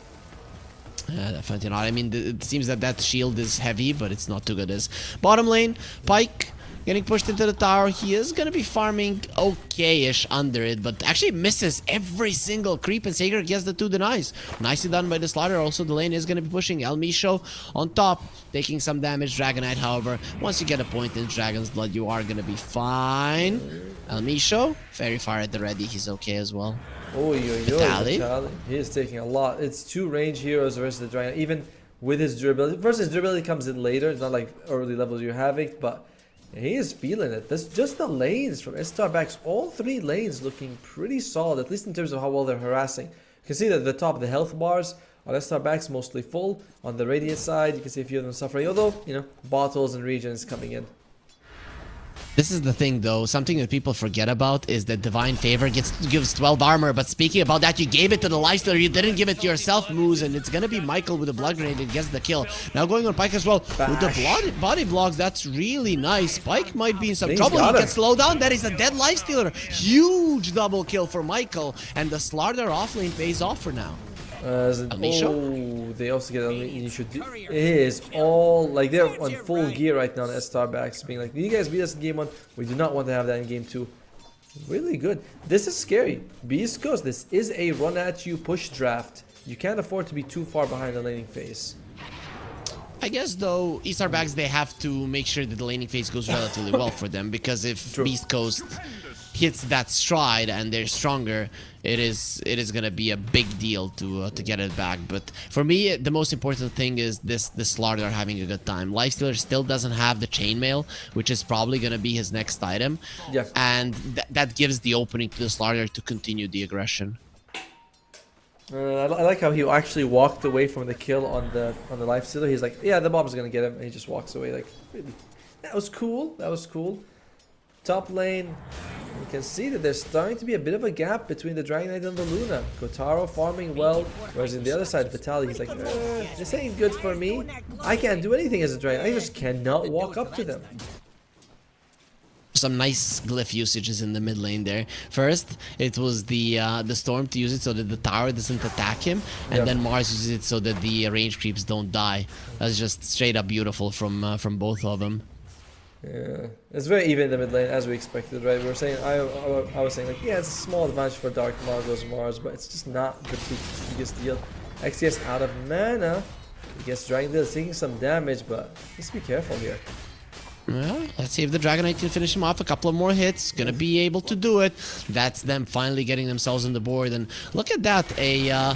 Yeah, definitely not. I mean, it seems that shield is heavy, but it's not too good as bottom lane. Pyke getting pushed into the tower. He is gonna be farming okay-ish under it, but actually misses every single creep, and Sager gets the 2 denies. Nicely done by the Slider. Also, the lane is gonna be pushing. El Misho on top, taking some damage. Dragonite, however, once you get a point in Dragon's Blood, you are gonna be fine. El Misho, very far at the ready. He's okay as well. Oh, he is taking a lot. It's 2 range heroes versus the Dragon. Even with his durability, versus durability comes in later. It's not like early levels you have it, but he is feeling it. That's just the lanes from S-Star Backs. All 3 lanes looking pretty solid, at least in terms of how well they're harassing. You can see that at the top, the health bars on S-Star Backs mostly full. On the Radiant side, you can see a few of them suffering. Although, you know, bottles and regions coming in. This is the thing, though. Something that people forget about is that Divine Favor gives 12 armor. But speaking about that, you gave it to the Lifestealer. You didn't give it to yourself, Moose. And it's going to be Michael with a Blood Grenade that gets the kill. Now going on Pyke as well. Bash. With the body blocks, that's really nice. Pyke might be in some trouble. He gets slowed down. That is a dead Lifestealer. Huge double kill for Michael. And the Slardar offlane pays off for now. They also get it is all like they're on full gear right now. The S-Star Backs being like, you guys beat us in game 1. We do not want to have that in game 2. Really good. This is scary. Beastcoast, this is a run at you push draft. You can't afford to be too far behind the laning phase. I guess though, S-Star Backs, they have to make sure that the laning phase goes relatively well for them, because if Beastcoast hits that stride and they're stronger, it is gonna be a big deal to get it back. But for me, the most important thing is the Slardar having a good time. Lifestealer still doesn't have the chainmail, which is probably gonna be his next item. Yeah. And that gives the opening to the Slardar to continue the aggression. I like how he actually walked away from the kill on the Lifestealer. He's like, yeah, the mob's gonna get him, and he just walks away. Like, really, that was cool. That was cool. Top lane, you can see that there's starting to be a bit of a gap between the Dragonite and the Luna. Kotaro farming well, whereas on the other side, Vitaly, he's like, this ain't good for me. I can't do anything as a Dragon. I just cannot walk up to them. Some nice glyph usages in the mid lane there. First, it was the Storm to use it so that the tower doesn't attack him, and then Mars uses it so that the range creeps don't die. That's just straight up beautiful from both of them. Yeah, it's very even in the mid lane as we expected, right? We were saying, I was saying like, yeah, it's a small advantage for Dark Mago's Mars, but it's just not the biggest deal. XCS out of mana. I guess Dragon Tail is taking some damage, but let's be careful here. Well, let's see if the Dragonite can finish him off. A couple of more hits. Gonna be able to do it. That's them finally getting themselves on the board. And look at that. A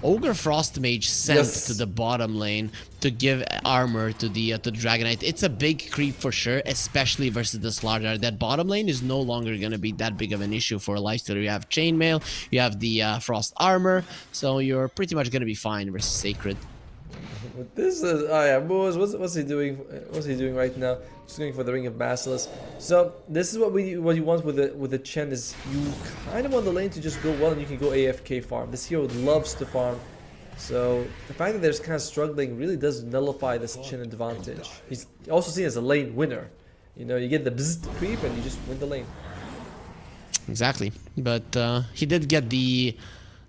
Ogre Frost Mage sent to the bottom lane to give armor to the Dragonite. It's a big creep for sure, especially versus the Slardar. That bottom lane is no longer gonna be that big of an issue for a lifestealer. You have Chainmail, you have the Frost Armor, so you're pretty much gonna be fine versus Sacred. But this is Moose. What's he doing? What's he doing right now? Just going for the Ring of Basilisk. So this is what you want with the Chen is you kind of want the lane to just go well, and you can go AFK farm. This hero loves to farm, so the fact that they're kind of struggling really does nullify this Chen advantage. He's also seen as a lane winner. You know, you get the bzzzt creep and you just win the lane. Exactly, but he did get the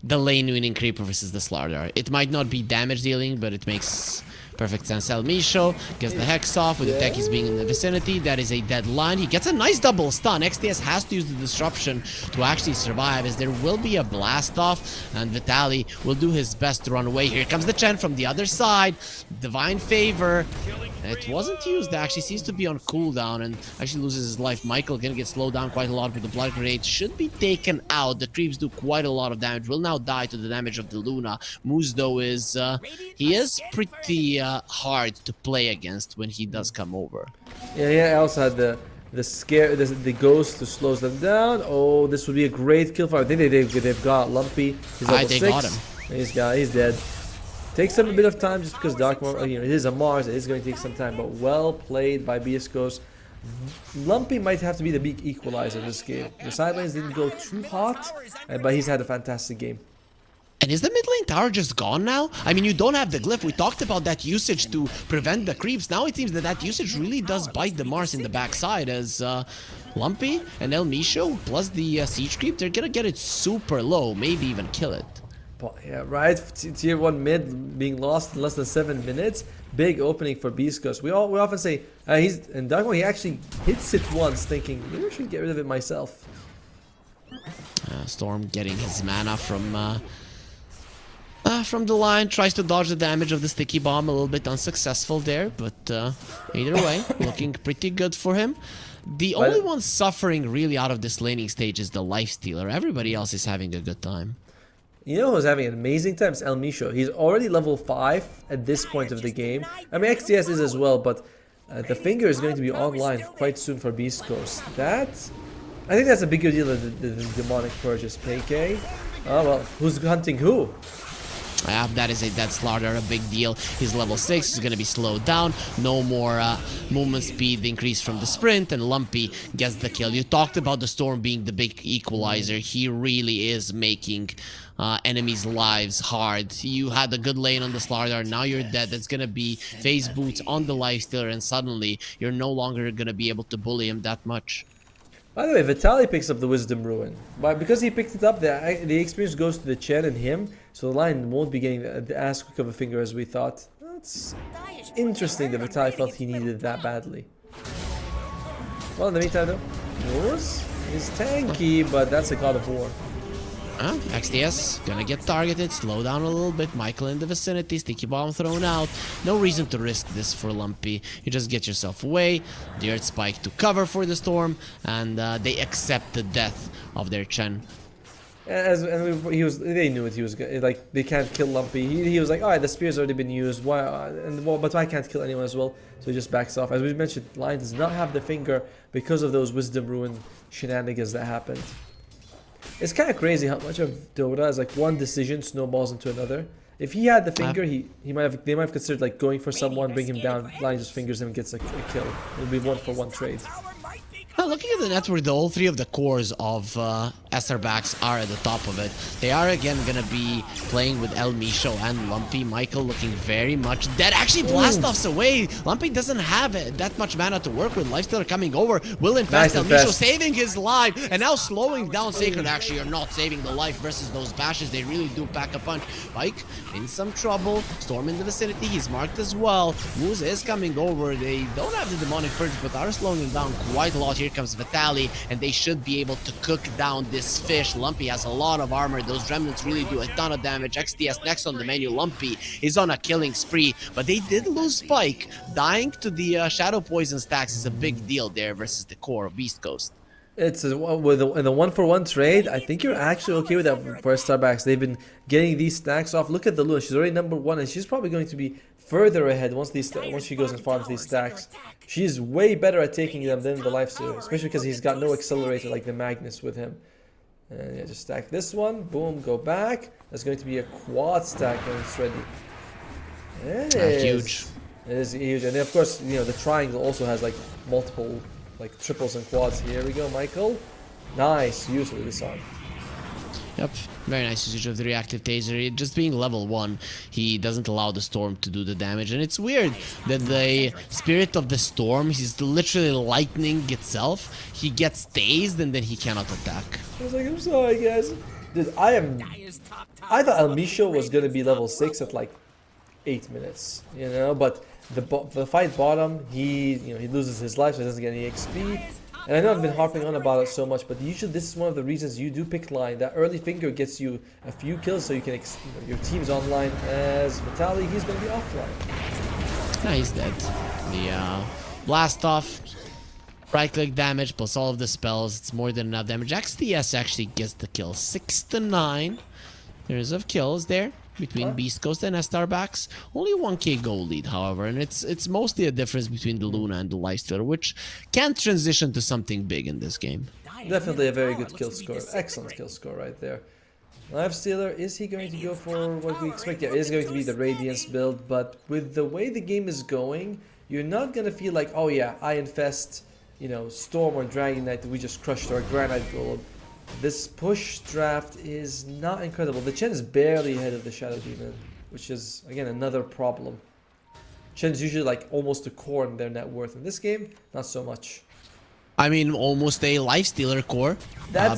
lane winning creeper versus the Slardar. It might not be damage dealing, but it makes perfect sense. El Misho gets the Hex off with the Techies being in the vicinity. That is a dead line. He gets a nice double stun. XTS has to use the disruption to actually survive, as there will be a blast off, and Vitaly will do his best to run away. Here comes the Chen from the other side. Divine Favor. It wasn't used, actually seems to be on cooldown and actually loses his life. Michael gonna get slowed down quite a lot with the Blood Grenade. Should be taken out. The creeps do quite a lot of damage. Will now die to the damage of the Luna. Moose though is, he is pretty hard to play against when he does come over. Yeah, I also had the ghost to slow them down. Oh, this would be a great kill for him. I think they've got Lumpy. He's level 6. Got him. He's dead. Takes them a bit of time just because Darkmoor, you know, it is a Mars, it is going to take some time, but well played by Beastcoast. Lumpy might have to be the big equalizer in this game. The side lanes didn't go too hot, but he's had a fantastic game. And is the mid lane tower just gone now? I mean, you don't have the glyph. We talked about that usage to prevent the creeps. Now it seems that usage really does bite the Mars in the backside, as Lumpy and El Misho plus the siege creep, they're gonna get it super low, maybe even kill it. Yeah, right. Tier 1 mid being lost in less than 7 minutes. Big opening for Beastcoast. We often say he's in Darkmoor. He actually hits it once, thinking maybe I should get rid of it myself. Storm getting his mana from the line, tries to dodge the damage of the sticky bomb, a little bit unsuccessful there, but either way, looking pretty good for him. The only one suffering really out of this laning stage is the lifestealer. Everybody else is having a good time. You know who's having an amazing time? It's El Misho. He's already level 5 at this point of the game. I mean, XTS is as well, but the finger is going to be online quite soon for Beastcoast. I think that's a bigger deal than the demonic purchase. PK. Oh well, who's hunting who? That is a dead Slardar, a big deal. He's level 6, he's gonna be slowed down. No more movement speed increase from the sprint, and Lumpy gets the kill. You talked about the Storm being the big equalizer. He really is making enemies' lives hard. You had a good lane on the Slardar, now you're dead. That's gonna be phase boots on the lifestealer, and suddenly you're no longer gonna be able to bully him that much. By the way, Vitaly picks up the Wisdom Ruin. But because he picked it up, the experience goes to the Chen and him, so the line won't be getting as quick of a finger as we thought. That's interesting that Vitaly felt he needed it that badly. Well, in the meantime though, yours is tanky, but that's a God of War. XTS gonna get targeted, slow down a little bit. Michael in the vicinity, sticky bomb thrown out. No reason to risk this for Lumpy. You just get yourself away. The Earth Spike to cover for the Storm, and they accept the death of their Chen. They knew it. He was like, they can't kill Lumpy. He was like, all right, the spear's already been used. Why? But I can't kill anyone as well. So he just backs off. As we mentioned, Lion does not have the finger because of those Wisdom Ruin shenanigans that happened. It's kind of crazy how much of Dota is like one decision snowballs into another. If he had the finger, they might have considered like going for someone, bring him down. Lion just fingers him and gets a kill. It would be 1-for-1 trade. Now, looking at the network, all three of the cores ofEsterbacks are at the top of it. They are again gonna be playing with El Misho and Lumpy. Michael looking very much dead. Actually, Blastoff's away. Lumpy doesn't have that much mana to work with. Lifestealer coming over. Will infest El Misho, saving his life, and now slowing down Sacred. Actually, you're not saving the life versus those bashes. They really do pack a punch. Mike in some trouble. Storm in the vicinity. He's marked as well. Moose is coming over. They don't have the demonic purge, but are slowing him down quite a lot. Here comes Vitaly, and they should be able to cook down this fish. Lumpy has a lot of armor. Those remnants really do a ton of damage. XTS next on the menu. Lumpy is on a killing spree, but they did lose Spike. Dying to the Shadow Poison stacks is a big deal there versus the core of Beastcoast. It's in the 1-for-1 trade. I think you're actually okay with that for Starbacks. They've been getting these stacks off. Look at the Luna. She's already number 1, and she's probably going to be further ahead once she goes and farms these stacks. She's way better at taking them than the Lifestealer, especially because he's got no accelerator like the Magnus with him. And yeah, just stack this one. Boom, go back. That's going to be a quad stack when it's ready. It is Huge. It is huge, and of course, you know, the triangle also has like multiple, like triples and quads. Here we go, Michael. Nice, usually this on. Yep, very nice usage of the reactive taser. Just being level 1, he doesn't allow the storm to do the damage, and it's weird that the spirit of the storm, he's literally lightning itself. He gets dazed and then he cannot attack. I was like, I'm sorry, guys. Dude, I thought El Micho was gonna be level 6 at like 8 minutes, you know, but the fight bottom, he loses his life, so he doesn't get any XP. And I know I've been harping on about it so much, but usually this is one of the reasons you do pick line. That early finger gets you a few kills, so you can your team's online. As Vitaly, he's gonna be offline. Nah, he's dead. The blast off, right click damage plus all of the spells. It's more than enough damage. XTS actually gets the kill. 6-9. There's of kills there between Beastcoast and Starbacks. Only 1k gold lead, however, and it's mostly a difference between the Luna and the Lifestealer, which can transition to something big in this game. Definitely a very good kill score. Excellent kill score right there. Lifestealer, is he going to go for what we expect? Yeah, it is going to be the Radiance build, but with the way the game is going, you're not going to feel like, oh yeah, I infest, you know, Storm or Dragon Knight that we just crushed our Granite Golem. This push draft is not incredible. The Chen is barely ahead of the Shadow Demon, which is, again, another problem. Chen's usually like almost a core in their net worth. In this game, not so much. I mean, almost a Lifestealer core, but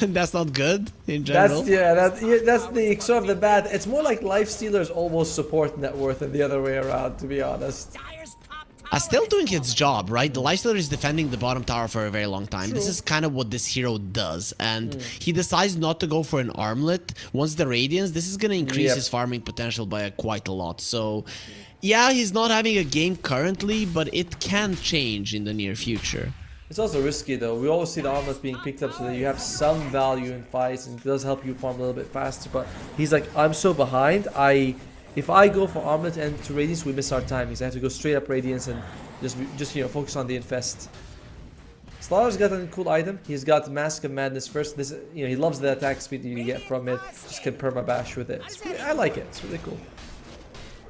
that's not good in general. That's the sort of the bad. It's more like Lifestealer's almost support net worth than the other way around, to be honest. Still doing its job, right? The Lifestealer is defending the bottom tower for a very long time. True. This is kind of what this hero does, and he decides not to go for an armlet. Once the Radiance, this is going to increase his farming potential by quite a lot. So, yeah, he's not having a game currently, but it can change in the near future. It's also risky though. We always see the armlets being picked up so that you have some value in fights, and it does help you farm a little bit faster. But he's like, I'm so behind. If I go for armlet and to Radiance, we miss our timings. I have to go straight up Radiance and just you know, focus on the infest. Slaughter's got a cool item. He's got Mask of Madness first. This, you know, he loves the attack speed that you get from it. Just can perma-bash with it. I like it. It's really cool.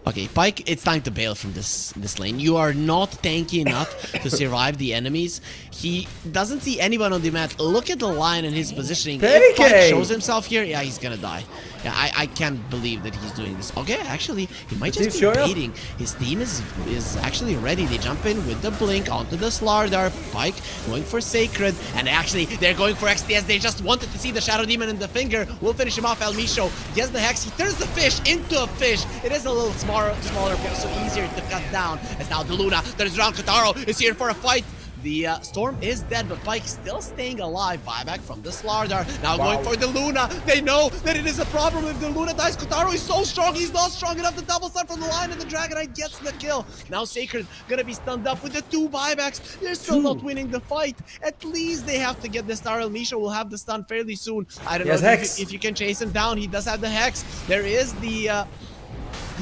Okay, Pyke, it's time to bail from this lane. You are not tanky enough to survive the enemies. He doesn't see anyone on the map. Look at the line and his positioning. If Pyke shows himself here, yeah, he's gonna die. Yeah, I can't believe that he's doing this. Okay, actually, he might just be baiting. His team is actually ready. They jump in with the blink onto the Slardar. Pyke going for Sacred, and actually, they're going for XTS. They just wanted to see the Shadow Demon in the finger. We'll finish him off. El Micho gets the Hex. He turns the fish into a fish. It is a little smaller, but so easier to cut down. As now the Luna turns around. Kotaro is here for a fight. The Storm is dead, but Pyke still staying alive. Buyback from the Slardar. Now going for the Luna. They know that it is a problem if the Luna dies. Kotaro is so strong. He's not strong enough to double stun from the line, and the Dragon Knight gets the kill. Now Sacred gonna be stunned up with the 2 buybacks. They're still not winning the fight. At least they have to get the star. El Micho will have the stun fairly soon. I don't know if you can chase him down. He does have the Hex. There is the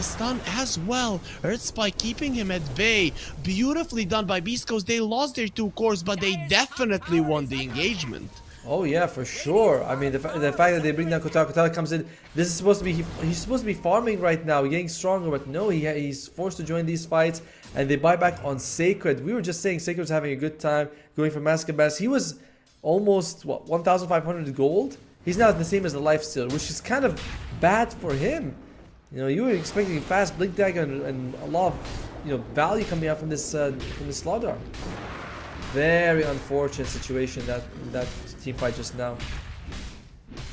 stun as well. Earth Spike keeping him at bay. Beautifully done by Beastcoast. They lost their 2 cores, but they definitely won the engagement. Oh yeah, for sure. I mean, the fact that they bring down Kotaro, Kotaro comes in. This is supposed to be he's supposed to be farming right now, getting stronger, but no, he's forced to join these fights, and they buy back on Sacred. We were just saying Sacred's having a good time going for Mask of Madness. He was almost 1,500 gold. He's now the same as the Lifestealer, which is kind of bad for him. You know, you were expecting fast blink dagger and a lot of, you know, value coming out from this Slaughter. Very unfortunate situation that team fight just now.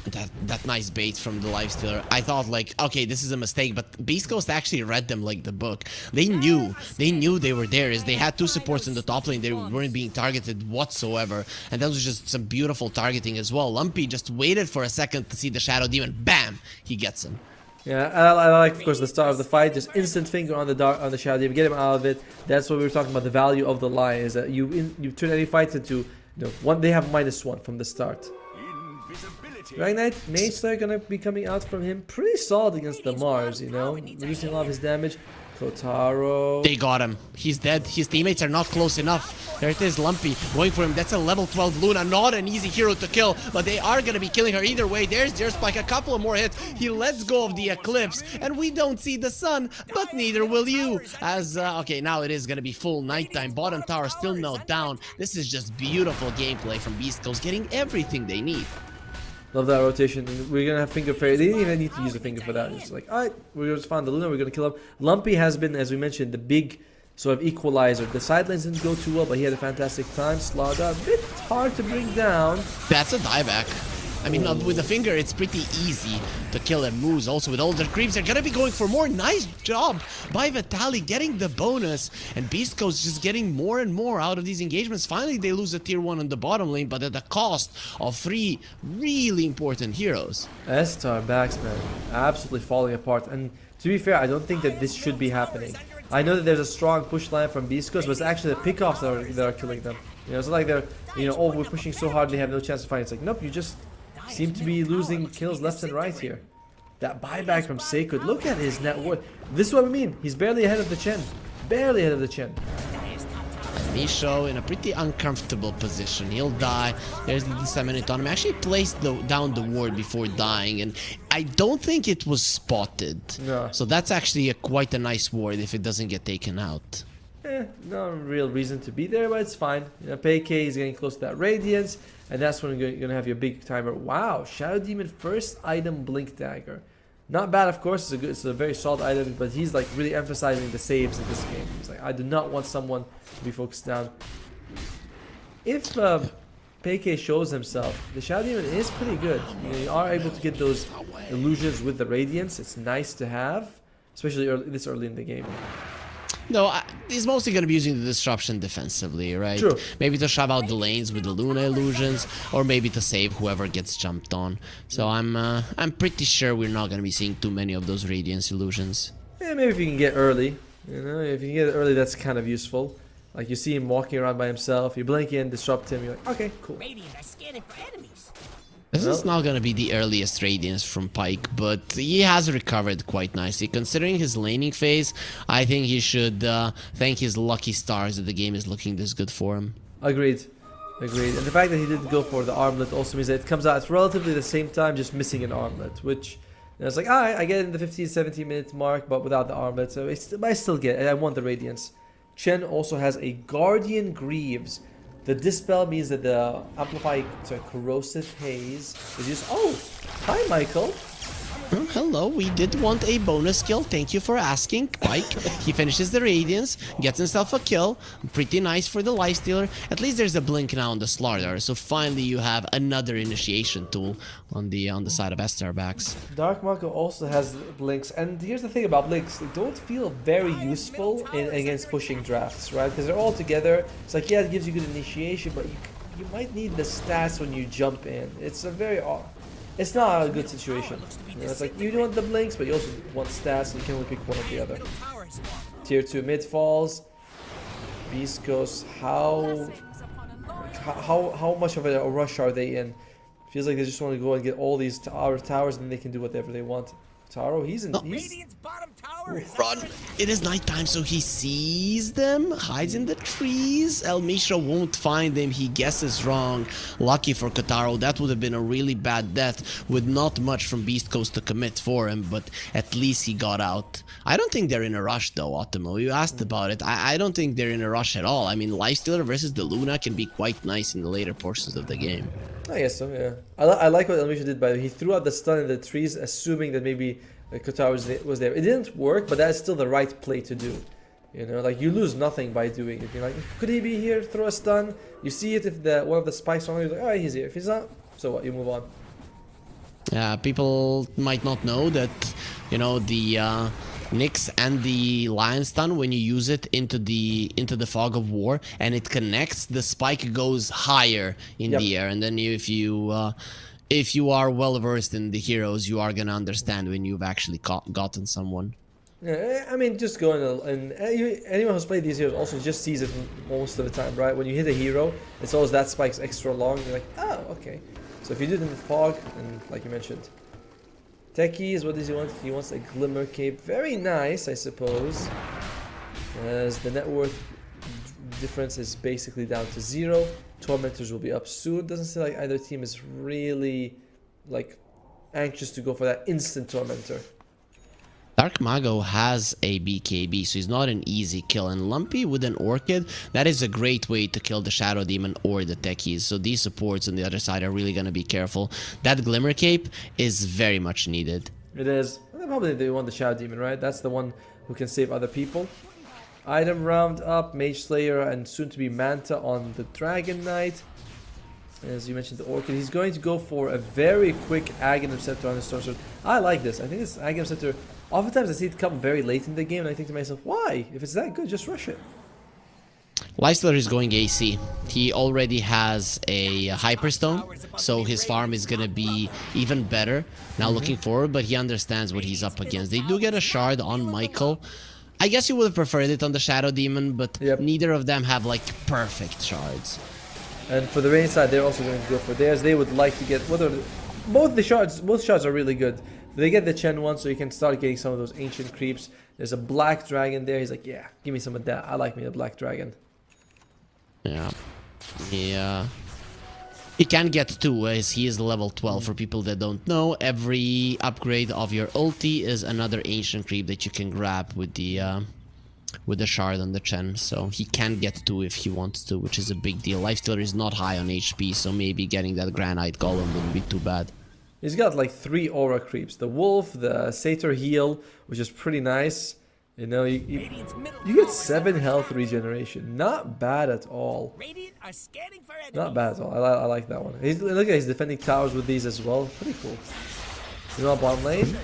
That nice bait from the lifestealer. I thought like, okay, this is a mistake, but Beastcoast actually read them like the book. They knew they were there. Is they had two supports in the top lane. They weren't being targeted whatsoever, and that was just some beautiful targeting as well. Lumpy just waited for a second to see the Shadow Demon. Bam, he gets him. Yeah, I like, of course, the start of the fight. Just instant finger on the Shadow Demon, get him out of it. That's what we were talking about. The value of the line is that you turn any fight into one. They have -1 from the start. Right Knight, Mage Slayer gonna be coming out from him. Pretty solid against the Mars, reducing a lot of his damage. Kotaro. They got him. He's dead. His teammates are not close enough. There it is, Lumpy going for him. That's a level 12 Luna. Not an easy hero to kill, but they are going to be killing her either way. There's Spike. A couple of more hits. He lets go of the Eclipse, and we don't see the sun, but neither will you. As, okay, now it is going to be full nighttime. Bottom tower still not down. This is just beautiful gameplay from Beastcoast, getting everything they need. Love that rotation. We're gonna have Finger Fairy. They didn't even need to use a Finger for that. It's like, alright, we're just find the Luna, we're gonna kill him. Lumpy has been, as we mentioned, the big sort of equalizer. The side lanes didn't go too well, but he had a fantastic time. Slaga, a bit hard to bring down. That's a dieback. I mean, with the finger, it's pretty easy to kill a Moose. Also, with all their creeps, they're gonna be going for more. Nice job by Vitaly getting the bonus. And Beastcoast just getting more and more out of these engagements. Finally, they lose a tier 1 on the bottom lane, but at the cost of 3 really important heroes. Estar Baxman, absolutely falling apart. And to be fair, I don't think that this should be happening. I know that there's a strong push line from Beastcoast, but it's actually the pickoffs that are killing them. It's like they're, oh, we're pushing so hard, they have no chance to fight. It's like, nope, you just seem to be losing kills left and right here. That buyback from Sacred, look at his net worth. This is what I mean. He's barely ahead of the Chen. Barely ahead of the Chen. Misho in a pretty uncomfortable position. He'll die. There's the disseminate on him. Actually placed down the ward before dying, and I don't think it was spotted. No. So that's actually quite a nice ward if it doesn't get taken out. No real reason to be there, but it's fine. PK is getting close to that Radiance, and that's when you're going to have your big timer. Wow, Shadow Demon first item Blink Dagger. Not bad, of course. It's a very solid item, but he's like really emphasizing the saves in this game. He's like, I do not want someone to be focused down. If PK shows himself, the Shadow Demon is pretty good. You are able to get those illusions with the Radiance. It's nice to have, especially this early in the game. No, he's mostly going to be using the disruption defensively, right? True. Maybe to shove out the lanes with the Luna illusions, or maybe to save whoever gets jumped on. So I'm pretty sure we're not going to be seeing too many of those Radiance illusions. Yeah, maybe if you can get early. If you can get it early, that's kind of useful. Like you see him walking around by himself, you blink in, disrupt him, you're like, okay, cool. Radiant are scanning for enemies. This is not going to be the earliest Radiance from Pyke, but he has recovered quite nicely. Considering his laning phase, I think he should thank his lucky stars that the game is looking this good for him. Agreed. And the fact that he didn't go for the armlet also means that it comes out at relatively the same time, just missing an armlet, which it's like, alright, I get it in the 15-17 minute mark, but without the armlet, so I still get it. I want the Radiance. Chen also has a Guardian Greaves. The Dispel means that the Corrosive Haze is used. Oh, hi, Michael. Hello, we did want a bonus kill. Thank you for asking, Pyke. He finishes the Radiance, gets himself a kill. Pretty nice for the Lifestealer. At least there's a blink now on the Slardar, so finally you have another initiation tool on the side of Estarbacks. Dark Marco also has blinks, and here's the thing about blinks: they don't feel very useful against pushing drafts, right? Because they're all together. It's like, yeah, it gives you good initiation, but you might need the stats when you jump in. It's a very it's not a good situation. It's like you want the blinks, but you also want stats, and you can only pick one or the other. Tier 2 mid falls. Beastcoast, how much of a rush are they in? Feels like they just want to go and get all these towers, and then they can do whatever they want. Taro, he's Radiant's bottom tower is Run! It is nighttime, so he sees them, hides in the trees. El Mishra won't find him. He guesses wrong. Lucky for Kotaro, that would have been a really bad death with not much from Beastcoast to commit for him, but at least he got out. I don't think they're in a rush though, Ottomo. You asked about it. I don't think they're in a rush at all. I mean, Lifestealer versus the Luna can be quite nice in the later portions of the game. I guess so, yeah. I like what El Misha did, by the way. He threw out the stun in the trees, assuming that maybe Kotaro was there. It didn't work, but that's still the right play to do. Like you lose nothing by doing it. You're like, could he be here? Throw a stun. You see it if one of the spikes on him, you're like, alright, he's here. If he's not, so what? You move on. People might not know that, you know, the Nyx and the Lion Stun, when you use it into the Fog of War and it connects, the spike goes higher in the air. And then if you are well versed in the heroes, you are gonna understand when you've actually gotten someone. Yeah, I mean, just going and anyone who's played these heroes also just sees it most of the time, right? When you hit a hero, it's always that spike's extra long. You're like, oh, okay. So if you do it in the fog, and like you mentioned, Techies, what does he want? He wants a Glimmer Cape. Very nice, I suppose. As the net worth difference is basically down to 0. Tormentors will be up soon. Doesn't seem like either team is really like anxious to go for that instant Tormentor. Dark Mago has a BKB, so he's not an easy kill. And Lumpy with an Orchid, that is a great way to kill the Shadow Demon or the Techies. So these supports on the other side are really going to be careful. That Glimmer Cape is very much needed. It is. Probably they want the Shadow Demon, right? That's the one who can save other people. Item round up, Mage Slayer and soon to be Manta on the Dragon Knight. As you mentioned, the Orchid. He's going to go for a very quick Aghanim Scepter on the Storm Sword. I like this. I think this Aghanim Scepter, oftentimes I see it come very late in the game and I think to myself, why? If it's that good, just rush it. Lifestealer is going AC. He already has a Hyperstone, so his farm is going to be even better now looking forward, but he understands what he's up against. They do get a shard on Michael. I guess you would have preferred it on the Shadow Demon, but neither of them have like perfect shards. And for the Rain side, they're also going to go for theirs. They would like to get both shards are really good. They get the Chen one, so you can start getting some of those ancient creeps. There's a black dragon there. He's like, yeah, give me some of that. I like me a black dragon. Yeah. He can get 2 as he is level 12. For people that don't know, every upgrade of your ulti is another ancient creep that you can grab with the shard on the Chen. So he can get 2 if he wants to, which is a big deal. Lifestealer is not high on HP, so maybe getting that Granite Golem wouldn't be too bad. He's got like 3 aura creeps. The Wolf, the Satyr Heal, which is pretty nice. You know, you get 7 health regeneration. Not bad at all. Not bad at all. I like that one. Look at he's defending towers with these as well. Pretty cool. You know, bottom lane.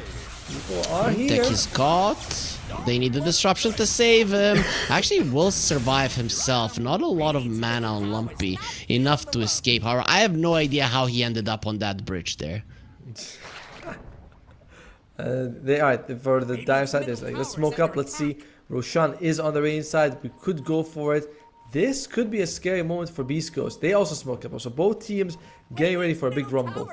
People are here. Tech is caught. They need the disruption to save him. Actually, will survive himself. Not a lot of mana on Lumpy. Enough to escape. However, I have no idea how he ended up on that bridge there. They are for the dive side. There's like, let's smoke up. Let's see. Roshan is on the range side. We could go for it. This could be a scary moment for Beastcoast. They also smoke up. So both teams getting ready for a big rumble.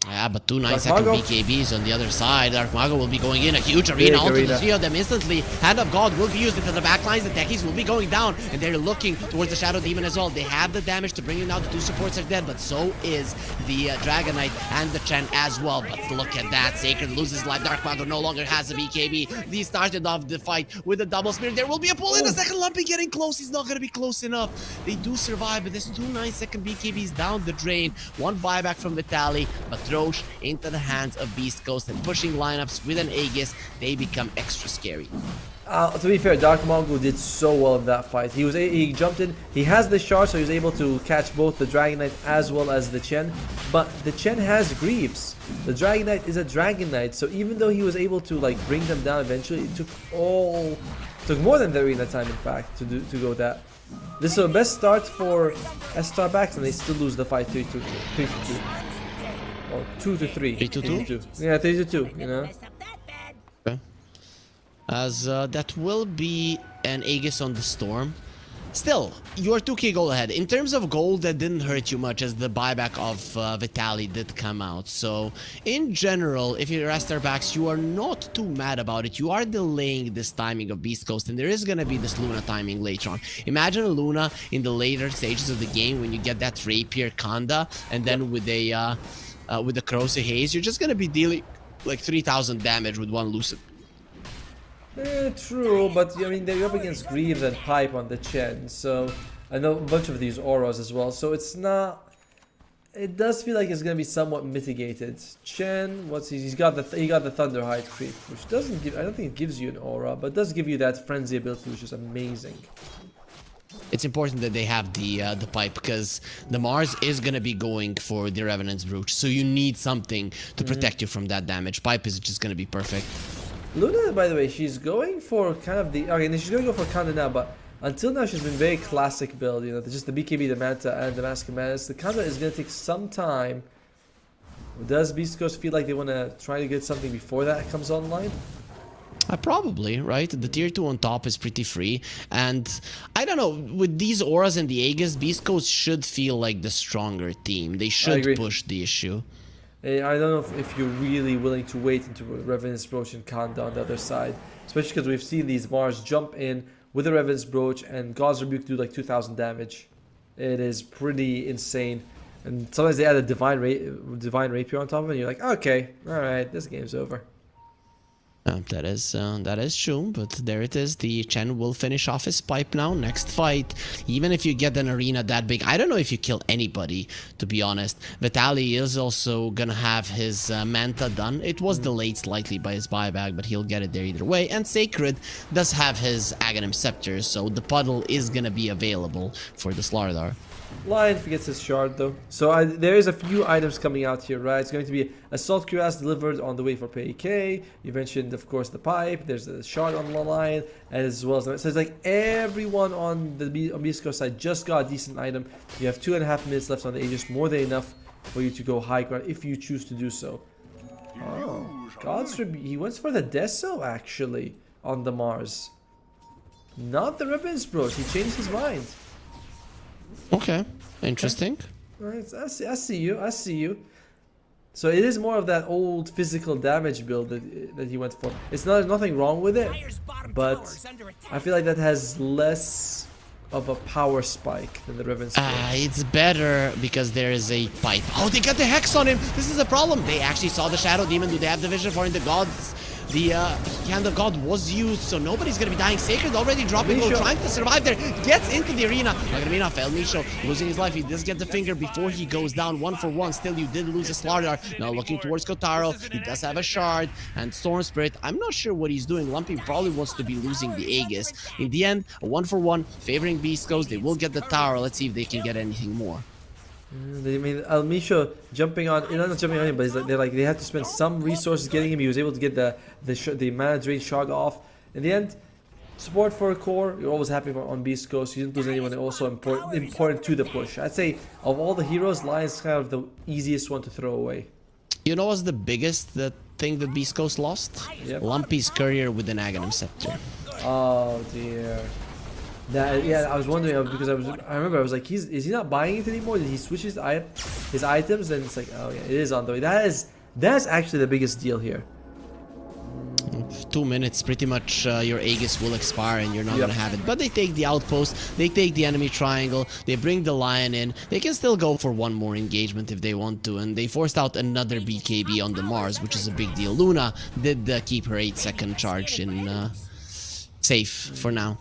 Yeah, but 2 9-second BKBs on the other side. Dark Mago will be going in a huge arena onto the 3 of them instantly. Hand of God will be used into the backlines. The Techies will be going down, and they're looking towards the Shadow Demon as well. They have the damage to bring him down. The 2 supports are dead, but so is the Dragon Knight and the Chen as well. But look at that. Sacred loses life. Dark Mago no longer has a BKB. They started off the fight with a double spear. There will be a pull in a second. Lumpy getting close. He's not going to be close enough. They do survive, but there's 2 9-second BKBs down the drain. 1 buyback from Vitaly, but Roche into the hands of Beastcoast, and pushing lineups with an Aegis, they become extra scary. To be fair, Dark Mongo did so well in that fight. He jumped in. He has the shard, so he was able to catch both the Dragon Knight as well as the Chen. But the Chen has Greaves. The Dragon Knight is a Dragon Knight, so even though he was able to like bring them down eventually, it took more than the arena time, in fact, to go that. This is the best start for Star Backs, and they still lose the fight 3-2. Or 2-3. 3-2? Yeah, 3-2, you know. Okay. As that will be an Aegis on the Storm. Still, you are 2k gold ahead. In terms of gold, that didn't hurt you much as the buyback of Vitaly did come out. So, in general, if you're Star Backs, you are not too mad about it. You are delaying this timing of Beastcoast, and there is going to be this Luna timing later on. Imagine a Luna in the later stages of the game when you get that Rapier Kanda, and then with the Corrosive Haze, you're just going to be dealing like 3000 damage with 1 Lucid. True, but I mean they're up against Greaves and Pipe on the Chen, so I know a bunch of these auras as well, so it's not. It does feel like it's gonna be somewhat mitigated. Chen, he got the Thunderhide creep, which doesn't give. I don't think it gives you an aura, but does give you that frenzy ability, which is amazing. It's important that they have the pipe, because the Mars is gonna be going for the Revenant's Brooch, so you need something to protect you from that damage. Pipe is just gonna be perfect. Luna, by the way, she's going for kind of the... Okay, she's going to go for Kanda now, but until now she's been very classic build, you know, just the BKB, the Manta, and the Mask of Madness. The Kanda is going to take some time. Does Beastcoast feel like they want to try to get something before that comes online? Probably, right? The tier 2 on top is pretty free, and I don't know, with these auras and the Aegis, Beastcoast should feel like the stronger team. They should push the issue. I don't know if you're really willing to wait until Revenant's Brooch and Kanda on the other side, especially because we've seen these Mars jump in with the Revenant's Brooch and God's Rebuke do like 2,000 damage. It is pretty insane. And sometimes they add a Divine Rapier on top of it, and you're like, okay, alright, this game's over. That is true, but there it is. The Chen will finish off his pipe now. Next fight, even if you get an arena that big, I don't know if you kill anybody, to be honest. Vitali is also gonna have his Manta done. It was delayed slightly by his buyback, but he'll get it there either way. And Sacred does have his Aghanim Scepter, so the puddle is gonna be available for the Slardar. Lion forgets his shard though. So there is a few items coming out here, right? It's going to be Assault Cuirass delivered on the way for PK. You mentioned, of course, the pipe. There's a shard on the Lion, as well as so it's like everyone on the Beastcoast side just got a decent item. You have 2.5 minutes left on the Aegis, more than enough for you to go high ground if you choose to do so. Oh, God's Rebuke. He went for the Deso actually on the Mars, not the Revenant's Brooch. He changed his mind. Okay, interesting. Right, I see you. So it is more of that old physical damage build that he went for. It's nothing wrong with it, but I feel like that has less of a power spike than the Revenant's Brooch. It's better because there is a pipe. Oh, they got the Hex on him. This is a problem. They actually saw the Shadow Demon. Do they have the vision for him? The gods? The Hand of God was used, so nobody's gonna be dying. Sacred already dropping low, trying to survive there. Gets into the arena. Not gonna be enough. El Misho losing his life. He does get the finger before he goes down 1-for-1. Still, you did lose a Slardar. Now looking towards Kotaro. He does have a shard and Storm Spirit. I'm not sure what he's doing. Lumpy probably wants to be losing the Aegis. In the end, a 1-for-1 favoring Beastcoast. They will get the tower. Let's see if they can get anything more. I mean, El Misho jumping on, not jumping on him, but they had to spend some resources getting him. He was able to get the mana drain shard off. In the end, support for a core. You're always happy on Beastcoast. You didn't lose anyone. Also important to the push. I'd say of all the heroes, Lion's kind of the easiest one to throw away. You know what's the biggest thing that Beastcoast lost? Yep. Lumpy's courier with an Aghanim Scepter. Oh dear. Yeah, I was wondering because I remember I was like, is he not buying it anymore? Did he switch his items? Then it's like, oh yeah, it is on the way. That's actually the biggest deal here. 2 minutes, pretty much your Aegis will expire and you're not gonna have it. But they take the outpost, they take the enemy triangle, they bring the Lion in. They can still go for one more engagement if they want to, and they forced out another BKB on the Mars, which is a big deal. Luna did keep her 8-second charge in safe for now.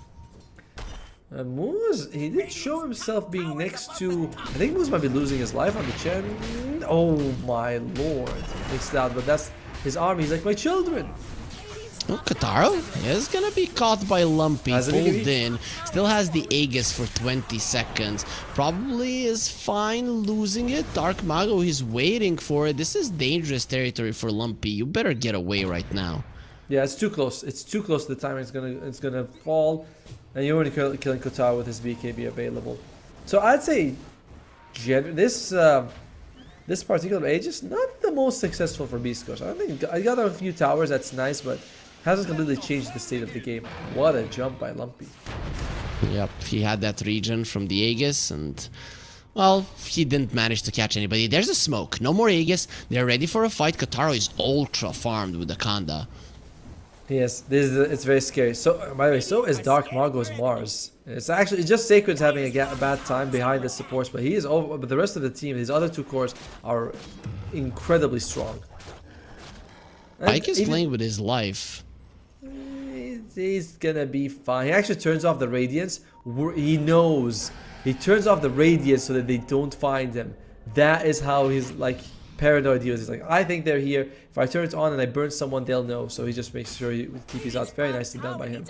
Moose, he did show himself being next to... I think Moose might be losing his life on the Chen. Oh my lord. Mixed out, but that's his army. He's like, my children. Oh, Kotaro is gonna be caught by Lumpy, pulled in. Still has the Aegis for 20 seconds. Probably is fine losing it. Dark Mago, he's waiting for it. This is dangerous territory for Lumpy. You better get away right now. Yeah, it's too close. It's too close to the time it's gonna fall. And you're already killing Kotaro with his BKB available. So I'd say this particular Aegis not the most successful for Beastcoast. I think I got a few towers, that's nice, but hasn't completely changed the state of the game. What a jump by Lumpy. Yep, he had that regen from the Aegis and... well, he didn't manage to catch anybody. There's a smoke. No more Aegis. They're ready for a fight. Kotaro is ultra farmed with the Kanda. Yes, it's very scary. So, by the way, so is Dark Mago's Mars. It's just Sacred's having a bad time behind the supports, but he is over. But the rest of the team, his other two cores, are incredibly strong. Ike is playing with his life. He's gonna be fine. He actually turns off the radiance. He knows. He turns off the radiance so that they don't find him. That is how he's like paranoid. He's like, I think they're here. If I turn it on and I burn someone, they'll know. So he just makes sure he keeps his out. Very nicely done by him.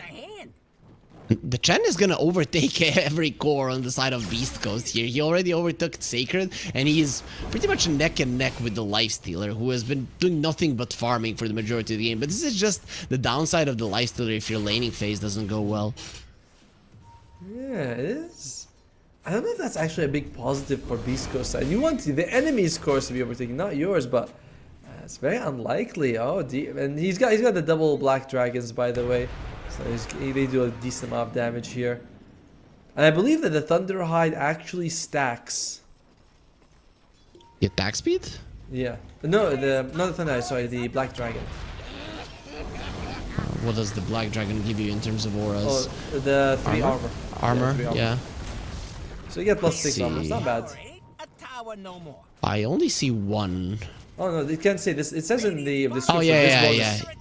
The Chen is gonna overtake every core on the side of Beastcoast here. He already overtook Sacred, and he's pretty much neck and neck with the Lifestealer, who has been doing nothing but farming for the majority of the game. But this is just the downside of the Lifestealer if your laning phase doesn't go well. Yeah, it is. I don't know if that's actually a big positive for Beastcoast side. You want the enemy's course to be overtaken, not yours, but it's very unlikely. Oh, and he's got the double black dragons, by the way. So they do a decent amount of damage here. And I believe that the Thunderhide actually stacks. The attack speed? Yeah. No, not the Thunderhide, sorry, the Black Dragon. What does the Black Dragon give you in terms of auras? Oh, the 3 armor. Armor, three yeah. So you get plus 6 armor, it's not bad. A tower no more. I only see one. Oh no, it can't say this. It says in the description. Oh, yeah, this yeah, bonus. yeah.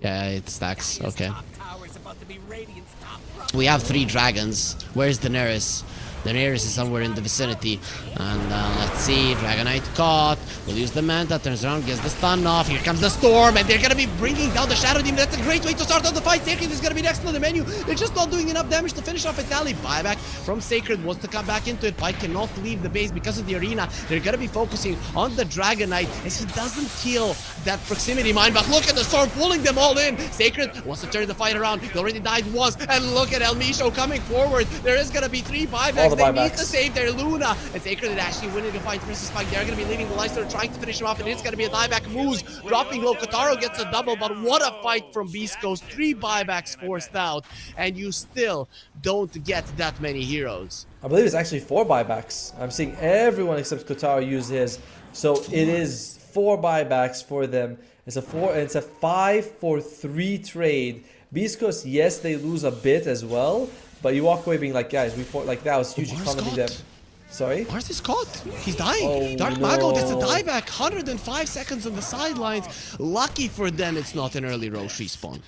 Yeah, it stacks. Okay. Top tower is about to be Radiant's top. We have 3 dragons. Where's Daenerys? Daenerys is somewhere in the vicinity. And let's see. Dragonite caught. We'll use the Manta. Turns around, gets the stun off. Here comes the Storm. And they're going to be bringing down the Shadow Demon. That's a great way to start on the fight. Sacred is going to be next on the menu. They're just not doing enough damage to finish off a tally. Buyback from Sacred wants to come back into it. Pike cannot leave the base because of the arena. They're going to be focusing on the Dragonite as he doesn't kill that proximity mine. But look at the Storm pulling them all in. Sacred wants to turn the fight around. He already died once. And look at El Misho coming forward. There is going to be 3 buybacks. They need to save their Luna. And Sacred is actually winning the fight versus Spike. They're going to be leaving the Leicester, trying to finish him off. And it's going to be a dieback. Moose dropping low. Kotaro gets a double. But what a fight from Beastcoast. 3 buybacks forced out. And you still don't get that many heroes. I believe it's actually 4 buybacks. I'm seeing everyone except Kotaro use his. So it is 4 buybacks for them. It's a 5-for-3 trade. Beastcoast, yes, they lose a bit as well, but you walk away being like, guys, we fought like that was huge economy them. Sorry? Mars is caught. He's dying. Oh, Dark no. Mago gets a dieback. 105 seconds on the sidelines. Lucky for them, it's not an early Roche respawn.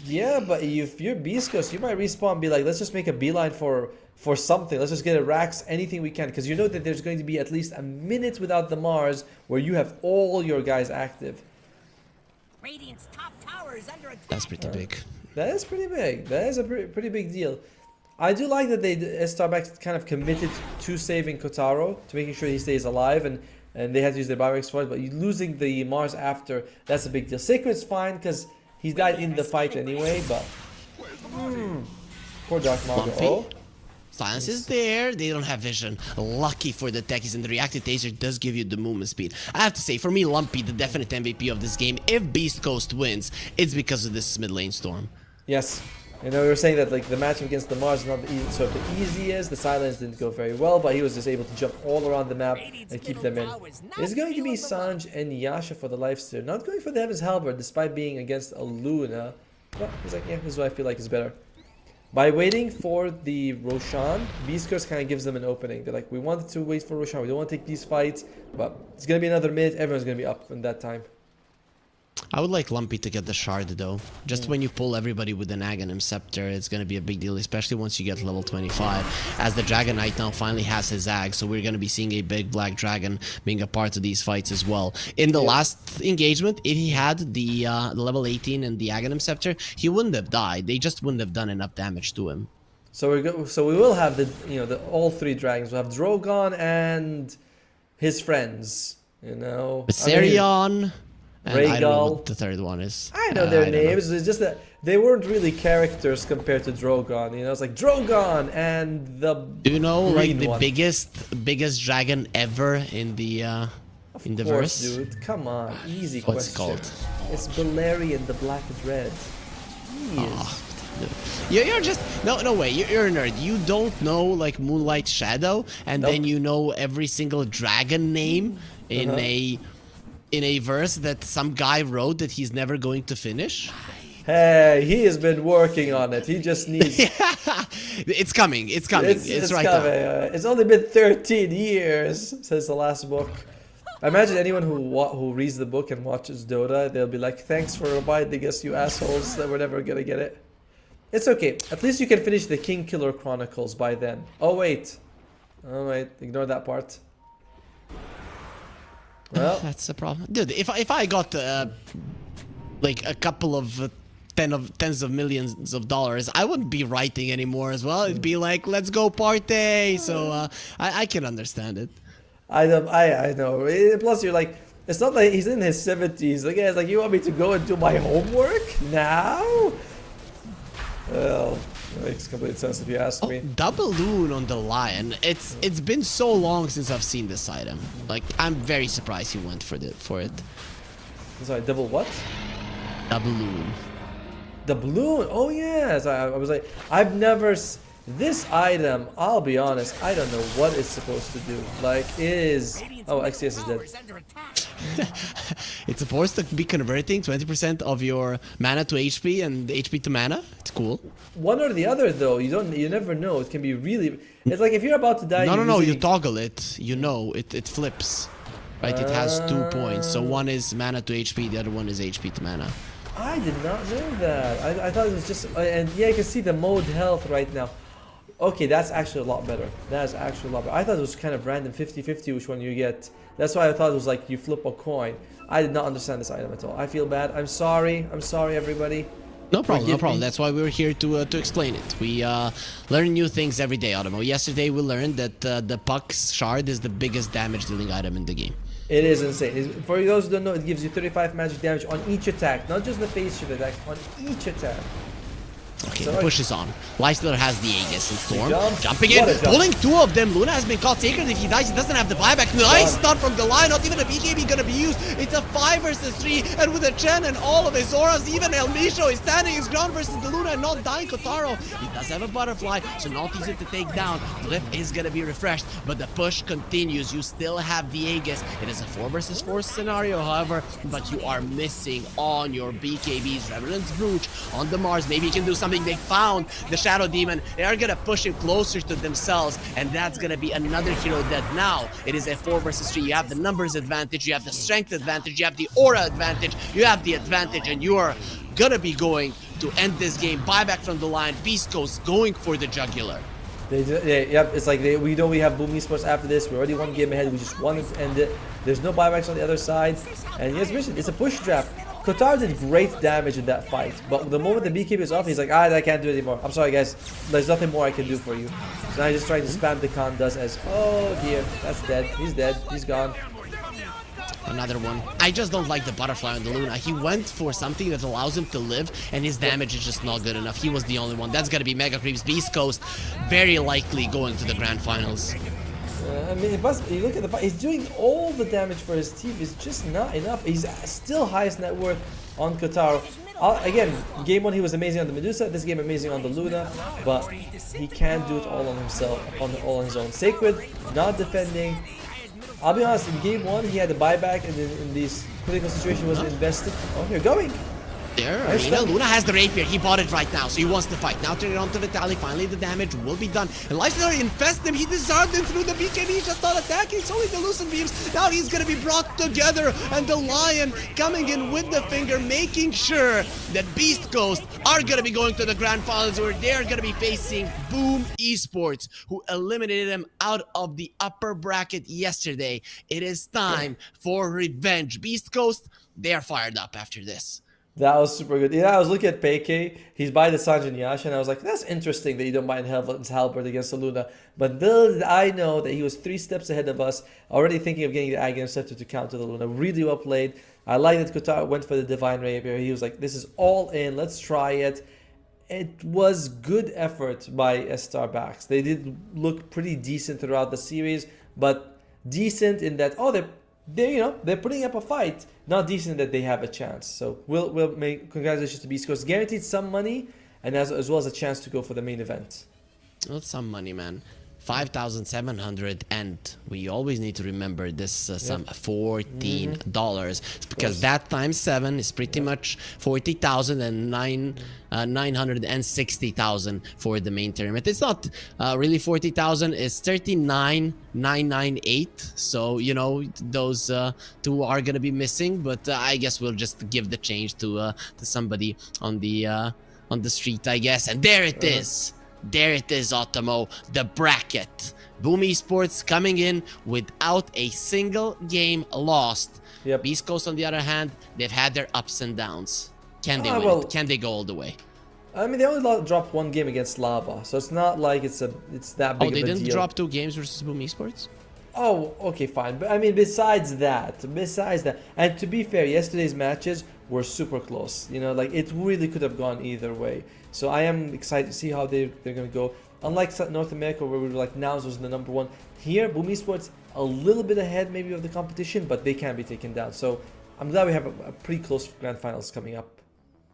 Yeah, but if you're Beastcoast, you might respawn and be like, let's just make a beeline for something. Let's just get a Rax, anything we can. Because you know that there's going to be at least a minute without the Mars where you have all your guys active. Radiant's top tower is under attack. That's pretty big. That is pretty big. That is a pretty big deal. I do like that Starbucks kind of committed to saving Kotaro, to making sure he stays alive, and they had to use their buybacks for it, but losing the Mars after, that's a big deal. Sacred's fine, because he died in the fight anyway, but... Poor Dark Mago. Lumpy. Oh. Silence is there. They don't have vision. Lucky for the techies, and the reactive taser does give you the movement speed. I have to say, for me, Lumpy, the definite MVP of this game. If Beastcoast wins, it's because of this mid lane storm. Yes. You know, we were saying that like the match against the Mars is not the easiest. The silence didn't go very well, but he was just able to jump all around the map and keep them in. It's going to be Sanj and Yasha for the lifesteal. Not going for the Heaven's Halberd, despite being against a Luna. But he's like, yeah, this is what I feel like is better. By waiting for the Roshan, Beastcoast kind of gives them an opening. They're like, we wanted to wait for Roshan. We don't want to take these fights, but it's going to be another minute. Everyone's going to be up in that time. I would like Lumpy to get the shard though. Just when you pull everybody with an Aghanim Scepter, it's going to be a big deal, especially once you get level 25. As the Dragon Knight now finally has his Ag, so we're going to be seeing a big black dragon being a part of these fights as well. In the last engagement, if he had the level 18 and the Aghanim Scepter, he wouldn't have died. They just wouldn't have done enough damage to him. So we will have all 3 dragons. We'll have Drogon and his friends. Viserion. And I don't know what the third one is. I know their names. It's just that they weren't really characters compared to Drogon. It's like Drogon and the. Do you know like the one. biggest dragon ever in the Of course, verse? dude. Come on, easy What's question. it called? It's Balerion, the Black Dread. You're just no way. You're a nerd. You don't know like Moonlight Shadow, and then you know every single dragon name in a verse that some guy wrote that he's never going to finish. Hey, he has been working on it. He just needs. It's coming. It's coming. It's right coming. there. It's only been 13 years since the last book. I imagine anyone who reads the book and watches Dota, they'll be like, "Thanks for reminding us, you assholes, that we're never gonna get it." It's okay. At least you can finish the King Killer Chronicles by then. Oh wait, ignore that part. Well, That's the problem, dude. If I got like a couple of tens of millions of dollars, I wouldn't be writing anymore as well. It'd be like, let's go party. So I can understand it. I know. Plus, you're like, it's not like he's in his 70s. Like, yeah, it's like, you want me to go and do my homework now? Well, makes complete sense if you ask me. Double loon on the lion. It's been so long since I've seen this item. Like, I'm very surprised he went for it. Sorry, double what? Double loon. The balloon. Oh yes, I was like, I've never. This item, I'll be honest, I don't know what it's supposed to do. Like, it is. Oh, XCS is dead. Tower's under attack. It's supposed to be converting 20% of your mana to HP and HP to mana. It's cool. One or the other, though. You never know. It can be really. It's like if you're about to die. No. You toggle it. You know, it flips. Right? It has 2 points. So one is mana to HP, the other one is HP to mana. I did not know that. I thought it was just. And yeah, you can see the mode health right now. Okay, that's actually a lot better. That is actually a lot better. I thought it was kind of random 50-50 which one you get. That's why I thought it was like you flip a coin. I did not understand this item at all. I feel bad. I'm sorry. I'm sorry, everybody. No problem. That's why we're here to explain it. We learn new things every day, Automo. Yesterday we learned that the Puck's shard is the biggest damage dealing item in the game. It is insane. For those who don't know, it gives you 35 magic damage on each attack. Not just the face shield attack, on each attack. Okay, the push is on. Lifestealer has the Aegis and Storm. Jumping What in, a jump. pulling 2 of them. Luna has been caught sacred. If he dies, he doesn't have the buyback. Nice stun from the line. Not even a BKB gonna be used. It's a 5 versus 3. And with a Chen and all of his auras, even El Misho is standing his ground versus the Luna and not dying Kotaro. He does have a butterfly, so not easy to take down. Glyph is gonna be refreshed, but the push continues. You still have the Aegis. It is a 4 versus 4 scenario, however, but you are missing on your BKBs. Revenant's Brooch on the Mars. Maybe you can do something. They found the Shadow Demon. They are gonna push him closer to themselves, and that's gonna be another hero that now it is a 4 versus 3. You have the numbers advantage, you have the strength advantage, you have the aura advantage, you have the advantage, and you are gonna be going to end this game. Buyback from the line. Beastcoast going for the jugular. Yep, it's like we know we have Boom Esports after this. We're already 1 game ahead. We just wanted to end it. There's no buybacks on the other side. And yes, mentioned, it's a push draft. Kotaro did great damage in that fight, but the moment the BKB is off, he's like, I can't do it anymore. I'm sorry, guys. There's nothing more I can do for you. So now he's just trying to spam the condas as, oh dear, that's dead. He's dead. He's gone. Another one. I just don't like the butterfly on the Luna. He went for something that allows him to live, and his damage is just not good enough. He was the only one. That's gonna be Mega Creeps. Beastcoast very likely going to the grand finals. I mean, you look at the fight, he's doing all the damage for his team. It's just not enough. He's still highest net worth on Kotaro. Again, game 1 he was amazing on the Medusa. This game amazing on the Luna, but he can't do it all on himself, all on his own. Sacred, not defending. I'll be honest, in game 1 he had a buyback, and in this critical situation was invested. Oh, you're going. There, Arena. Luna has the rapier. He bought it right now, so he wants to fight. Now turn it on to Vitali. Finally, the damage will be done. And Lifestealer infests him. He disarmed him through the BKB. He's just not attacking. It's only the Lucent Beams. Now he's going to be brought together. And the Lion coming in with the finger, making sure that Beastcoast are going to be going to the grand finals, where they're going to be facing Boom Esports, who eliminated them out of the upper bracket yesterday. It is time for revenge. Beastcoast, they are fired up after this. That was super good. Yeah, I was looking at Peike. He's by the Sanjin Yasha, and I was like, that's interesting that you don't mind Helvet's Halberd against the Luna. But little did I know that he was 3 steps ahead of us, already thinking of getting the Aghanim Scepter to counter the Luna. Really well played. I like that Kotaro went for the Divine Rapier. He was like, this is all in. Let's try it. It was good effort by Star Backs. They did look pretty decent throughout the series, but decent in that, they're putting up a fight. Not decent that they have a chance. So we'll make congratulations to Beastcoast. Guaranteed some money, and as well as a chance to go for the main event. Not some money, man. 5,700, and we always need to remember this sum, $14, because that times 7 is pretty much 40,000 and 960,000 for the main tournament. It's not really 40,000. It's 39,998. So those 2 are gonna be missing, but I guess we'll just give the change to somebody on the street, I guess. And there it is. There it is, Automo, the bracket. Boom Esports coming in without a single game lost. Yep. Beastcoast, on the other hand, they've had their ups and downs. Can they win well, it? Can they go all the way? I mean, they only dropped one game against Lava, so it's not like it's that big Oh, they of a didn't deal. drop 2 games versus Boom Esports? Oh, okay, fine. But I mean, besides that, and to be fair, yesterday's matches were super close. You know, like it really could have gone either way. So I am excited to see how they're gonna go. Unlike North America, where we were like Nouns was the number one, here Boom Esports a little bit ahead maybe of the competition, but they can be taken down. So I'm glad we have a pretty close grand finals coming up.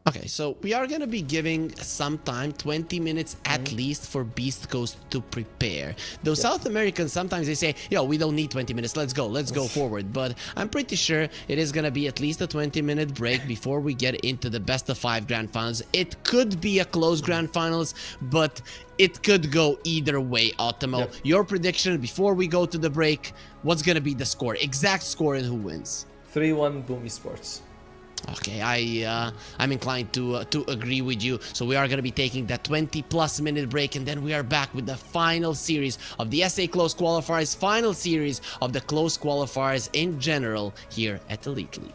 Okay, so we are gonna be giving some time, 20 minutes at least, for Beastcoast to prepare. Though South Americans, sometimes they say, yo, we don't need 20 minutes, let's go forward. But I'm pretty sure it is gonna be at least a 20-minute break before we get into the best of 5 grand finals. It could be a close grand finals, but it could go either way, Ottomo. Yep. Your prediction before we go to the break, what's gonna be the score? Exact score and who wins? 3-1 Boom Esports. Okay, I'm inclined to agree with you. So we are going to be taking that 20+ minute break, and then we are back with the final series of the SA Close Qualifiers, final series of the Close Qualifiers in general here at Elite League.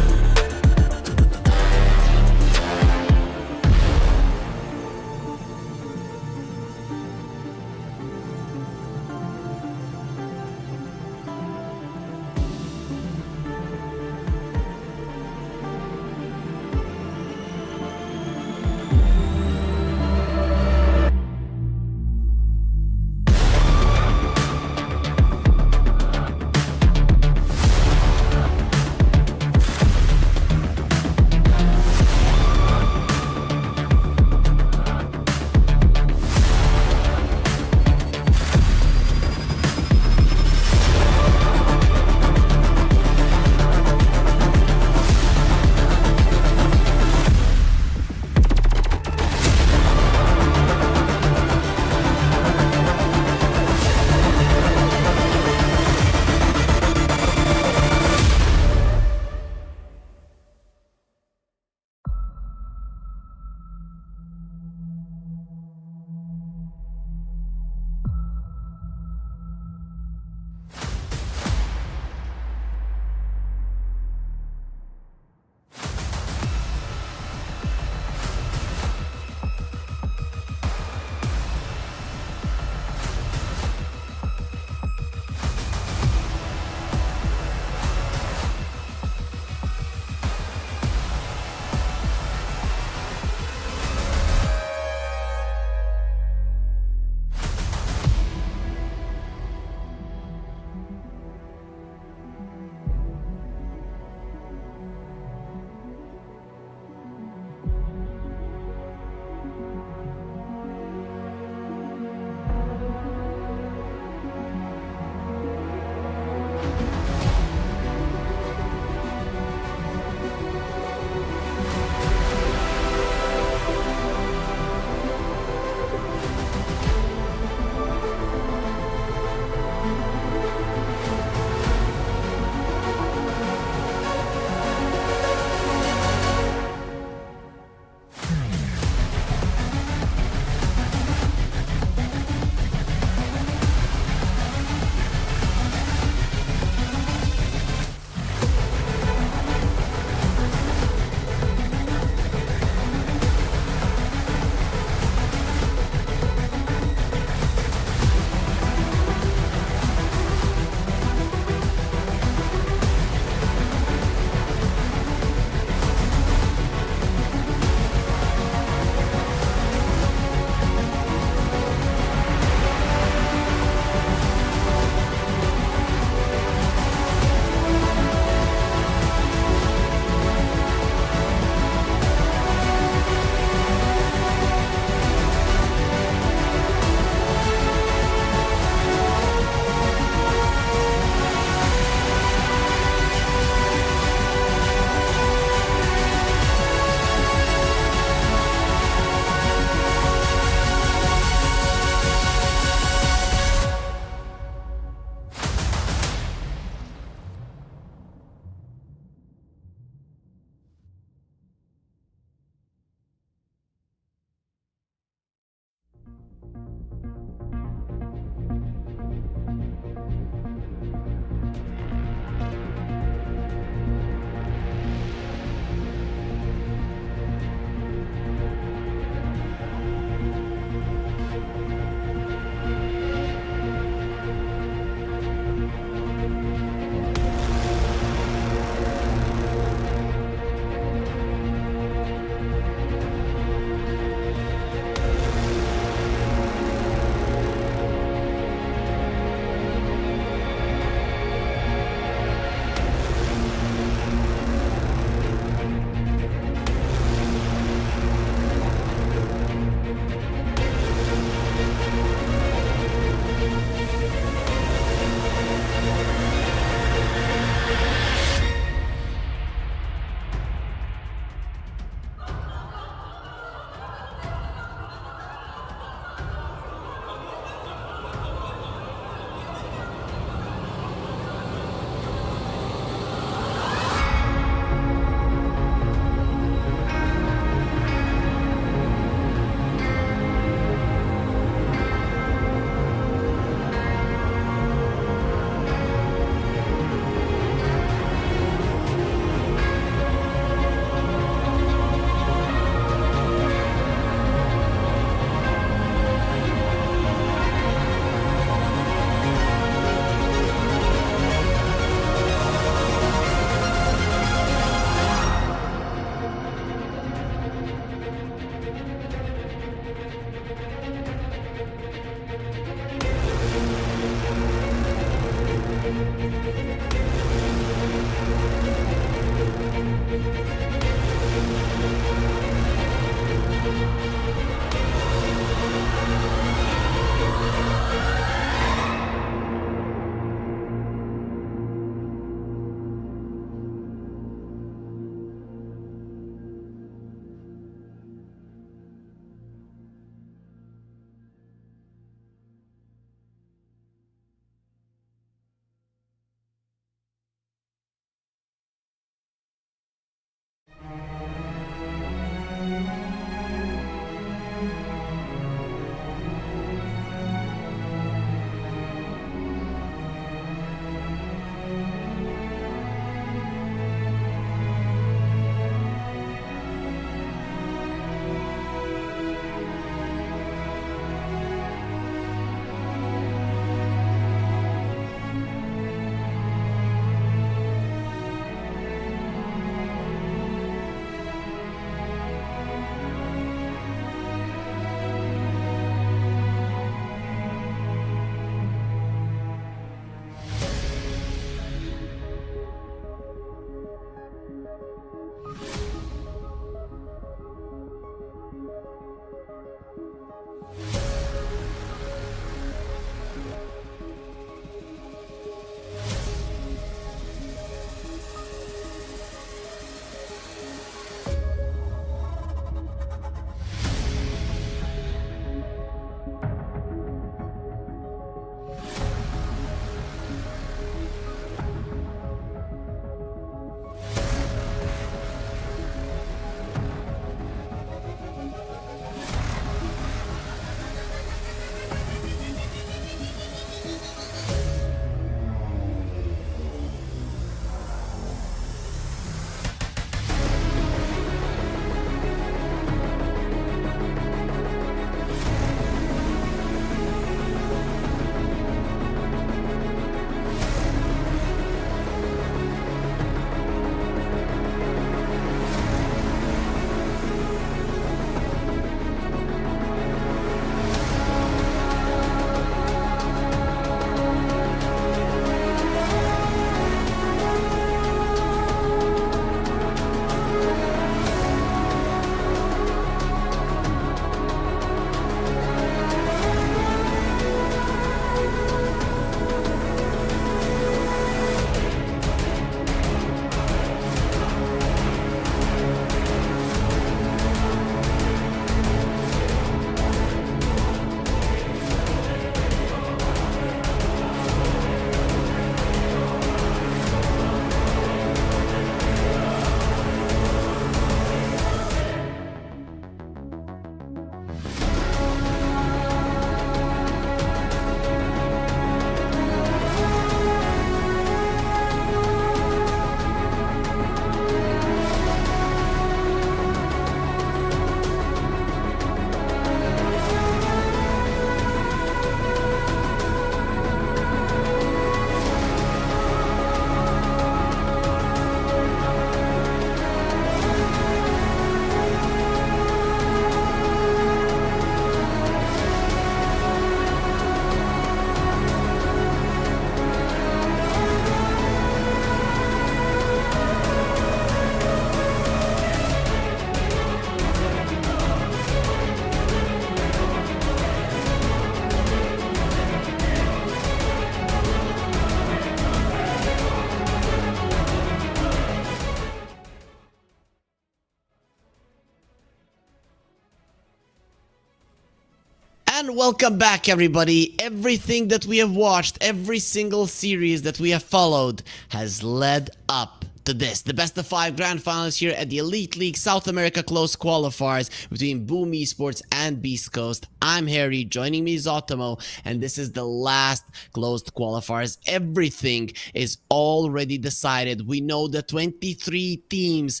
And welcome back, everybody. Everything that we have watched, every single series that we have followed has led up to this. The best of 5 grand finals here at the Elite League South America close qualifiers between Boom Esports and Beastcoast. I'm Harry, joining me is Otomo, and this is the last closed qualifiers. Everything is already decided. We know the 23 teams.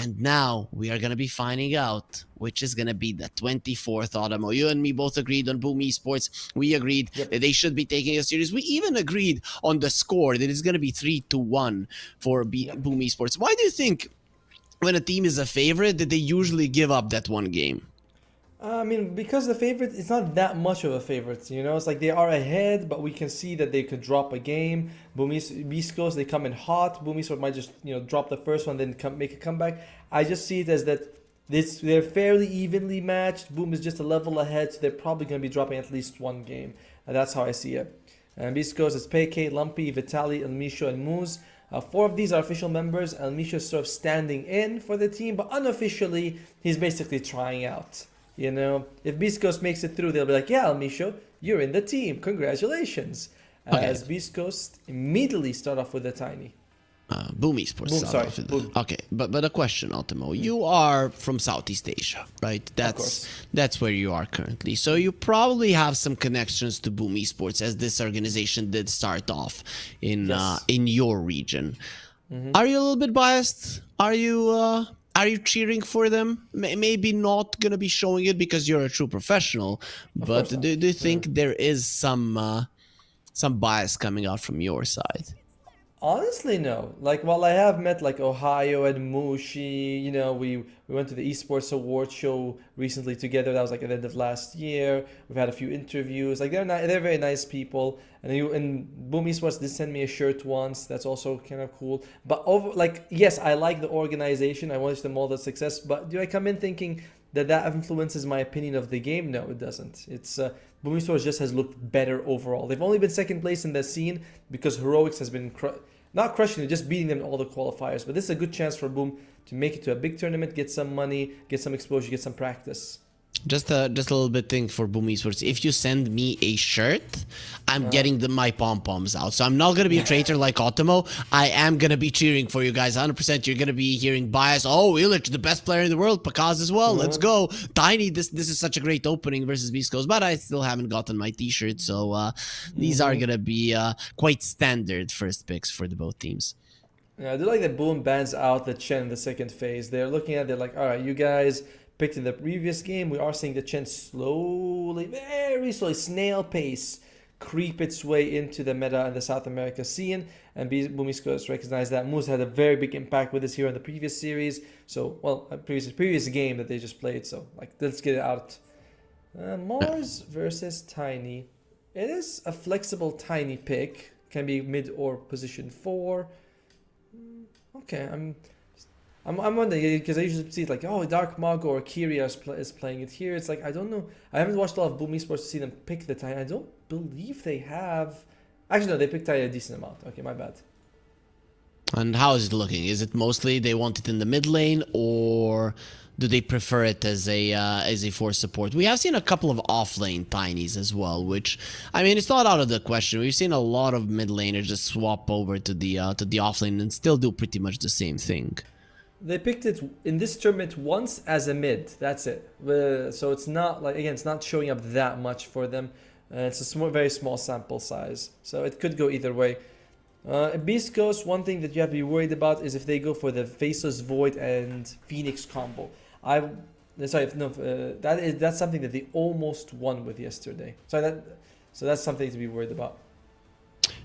And now we are going to be finding out which is going to be the 24th Otomo. You and me both agreed on Boom Esports. We agreed that they should be taking a series. We even agreed on the score that it's going to be 3-1 for Boom Esports. Why do you think when a team is a favorite that they usually give up that one game? I mean, because the favorite, it's not that much of a favorite, you know? It's like they are ahead, but we can see that they could drop a game. Beast Coast, they come in hot. Boom Esports might just, drop the first one, then make a comeback. I just see it as that they're fairly evenly matched. Boom is just a level ahead, so they're probably going to be dropping at least one game. And that's how I see it. And Beast Coast is PK, Lumpy, Vitali, Elmisho, and Moose. 4 of these are official members. Elmisho is sort of standing in for the team, but unofficially, he's basically trying out. You know, if Beast Coast makes it through, they'll be like, yeah, Elmisho, you're in the team. Congratulations. Okay. As Beast Coast immediately start off with a tiny. Boom Esports. Boom, sorry. Boom. Okay, but a question, Ultimo. You are from Southeast Asia, right? That's where you are currently. So you probably have some connections to Boom Esports, as this organization did start off in your region. Are you a little bit biased? Are you cheering for them? Maybe not gonna be showing it because you're a true professional, but do you think there is some bias coming out from your side? Honestly, no. Like, while I have met like Ohio and Mushi, we went to the Esports Award show recently together. That was like at the end of last year. We've had a few interviews. Like, they're very nice people. And Boom Esports did send me a shirt once. That's also kind of cool. But yes, I like the organization. I wish them all the success. But do I come in thinking that influences my opinion of the game? No, it doesn't. It's Boom Esports just has looked better overall. They've only been second place in the scene because Heroics has been not crushing it, just beating them in all the qualifiers. But this is a good chance for Boom to make it to a big tournament, get some money, get some exposure, get some practice. Just a little bit thing for Boom Esports. If you send me a shirt, I'm getting my pom-poms out. So I'm not going to be a traitor like Otomo. I am going to be cheering for you guys. 100% you're going to be hearing bias. Oh, Illich, the best player in the world. Pakaz as well. Let's go. Tiny, this is such a great opening versus Beastcoast. But I still haven't gotten my t-shirt. So these are going to be quite standard first picks for both teams. Yeah, I do like that Boom bans out the Chen in the second phase. They're looking at it, they're like, all right, you guys picked in the previous game. We are seeing the Chen slowly, very slowly, snail pace, creep its way into the meta and the South America scene. And Boom Esports recognized that. Moose had a very big impact with this here in the previous series. So, well, previous game that they just played. So, let's get it out. Mars versus Tiny. It is a flexible Tiny pick. Can be mid or position 4. Okay, I'm wondering, because I usually see it like, oh, Dark Mog or Kyria is playing it here. It's like, I don't know. I haven't watched a lot of Boom Esports to see them pick the Tiny. I don't believe they have. Actually, no, they picked Tiny a decent amount. Okay, my bad. And how is it looking? Is it mostly they want it in the mid lane, or do they prefer it as a force support? We have seen a couple of off-lane Tinies as well, which, I mean, it's not out of the question. We've seen a lot of mid laners just swap over to the off-lane and still do pretty much the same thing. They picked it in this tournament once as a mid. That's it. So it's not like, again, it's not showing up that much for them. It's a very small sample size, so it could go either way. Beast Coast, one thing that you have to be worried about is if they go for the Faceless Void and Phoenix combo. That's something that they almost won with yesterday. So that's something to be worried about.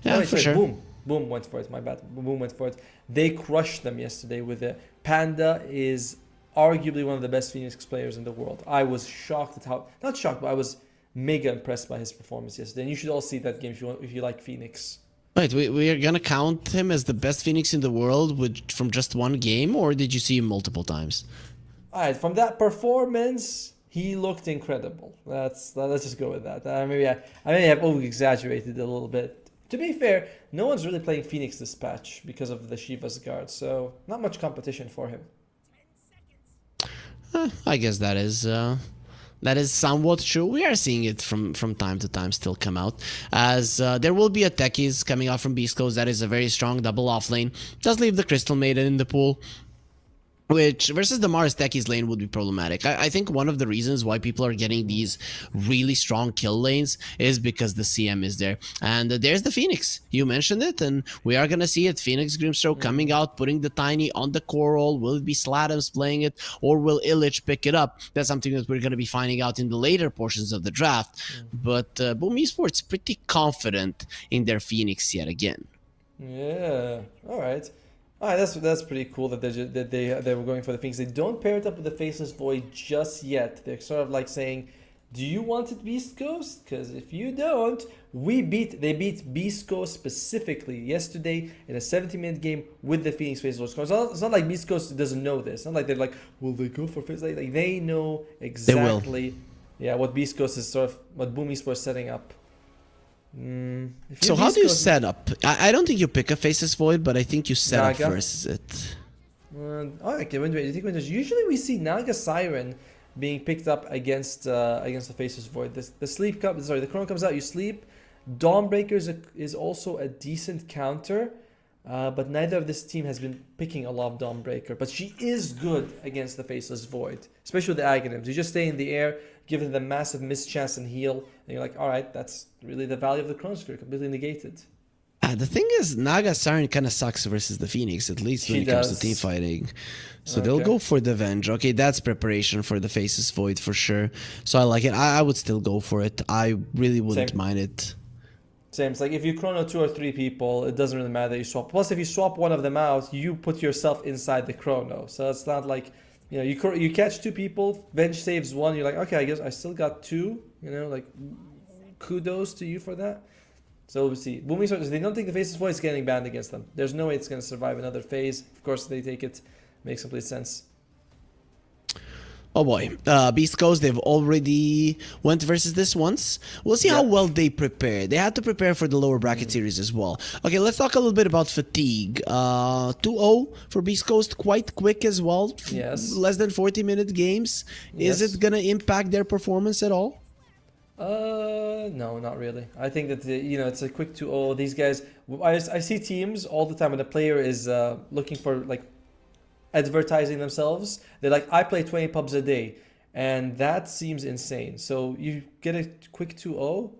Yeah, for sure. Boom went for it. My bad. Boom went for it. They crushed them yesterday with it. Panda is arguably one of the best Phoenix players in the world. I was shocked at not shocked, but I was mega impressed by his performance yesterday. And you should all see that game if you like Phoenix. Right, we are gonna count him as the best Phoenix in the world from just one game, or did you see him multiple times? All right, from that performance, he looked incredible. Let's just go with that. I may have over-exaggerated a little bit. To be fair, no one's really playing Phoenix this patch because of the Shiva's guard, so not much competition for him. I guess that is That is somewhat true. We are seeing it from time to time still come out. As there will be a Techies coming out from Beastcoast. That is a very strong double off lane. Does leave the Crystal Maiden in the pool, which versus the Mars Techies lane would be problematic. I think one of the reasons why people are getting these really strong kill lanes is because the CM is there. And there's the Phoenix. You mentioned it, and we are going to see it. Phoenix Grimstroke coming out, putting the Tiny on the core roll. Will it be Slatams playing it, or will Illich pick it up? That's something that we're going to be finding out in the later portions of the draft. But Boom Esports pretty confident in their Phoenix yet again. Yeah. All right. All right, that's pretty cool that they were going for the Phoenix. They don't pair it up with the Faceless Void just yet. They're sort of like saying, "Do you want it, Beastcoast? Because if you don't, they beat Beastcoast specifically yesterday in a 70-minute game with the Phoenix Faceless Void. It's not like Beastcoast doesn't know this. It's not like they're like, will they go for Faceless? Like they know exactly, what Beastcoast is what Boom Esports is setting up. So how do you set up? I don't think you pick a Faceless Void, but I think you set up versus it. Okay, wait. Usually we see Naga Siren being picked up against the Faceless Void. The Chrono comes out, you sleep. Dawnbreaker is also a decent counter, but neither of this team has been picking a lot of Dawnbreaker. But she is good against the Faceless Void, especially with the Aghanims. You just stay in the air, give them the massive mischance and heal, and you're like, all right, that's really the value of the Chronosphere, completely negated. The thing is, Naga Siren kind of sucks versus the Phoenix, at least when it comes to team fighting. So they'll go for the Venge. Okay, that's preparation for the Faceless Void for sure. So I like it. I would still go for it. I really wouldn't mind it. Same. It's like if you chrono 2 or 3 people, it doesn't really matter that you swap. Plus, if you swap one of them out, you put yourself inside the chrono. So it's not like, you catch 2 people, Venge saves 1, you're like, okay, I guess I still got 2. Like, kudos to you for that. So we'll see. Boom Esports, they don't think the Faceless Void is getting banned against them. There's no way it's going to survive another phase. Of course, they take it. Makes complete sense. Oh boy, Beastcoast, they've already went versus this once. We'll see how well they prepare. They had to prepare for the lower bracket series as well. Okay, let's talk a little bit about fatigue. 2-0 for Beastcoast, quite quick as well. Yes. Less than 40-minute games. Is it gonna impact their performance at all? No, not really. I think that it's a quick 2-0. These guys, I see teams all the time when a player is looking for like advertising themselves. They're like, I play 20 pubs a day, and that seems insane. So you get a quick 2-0,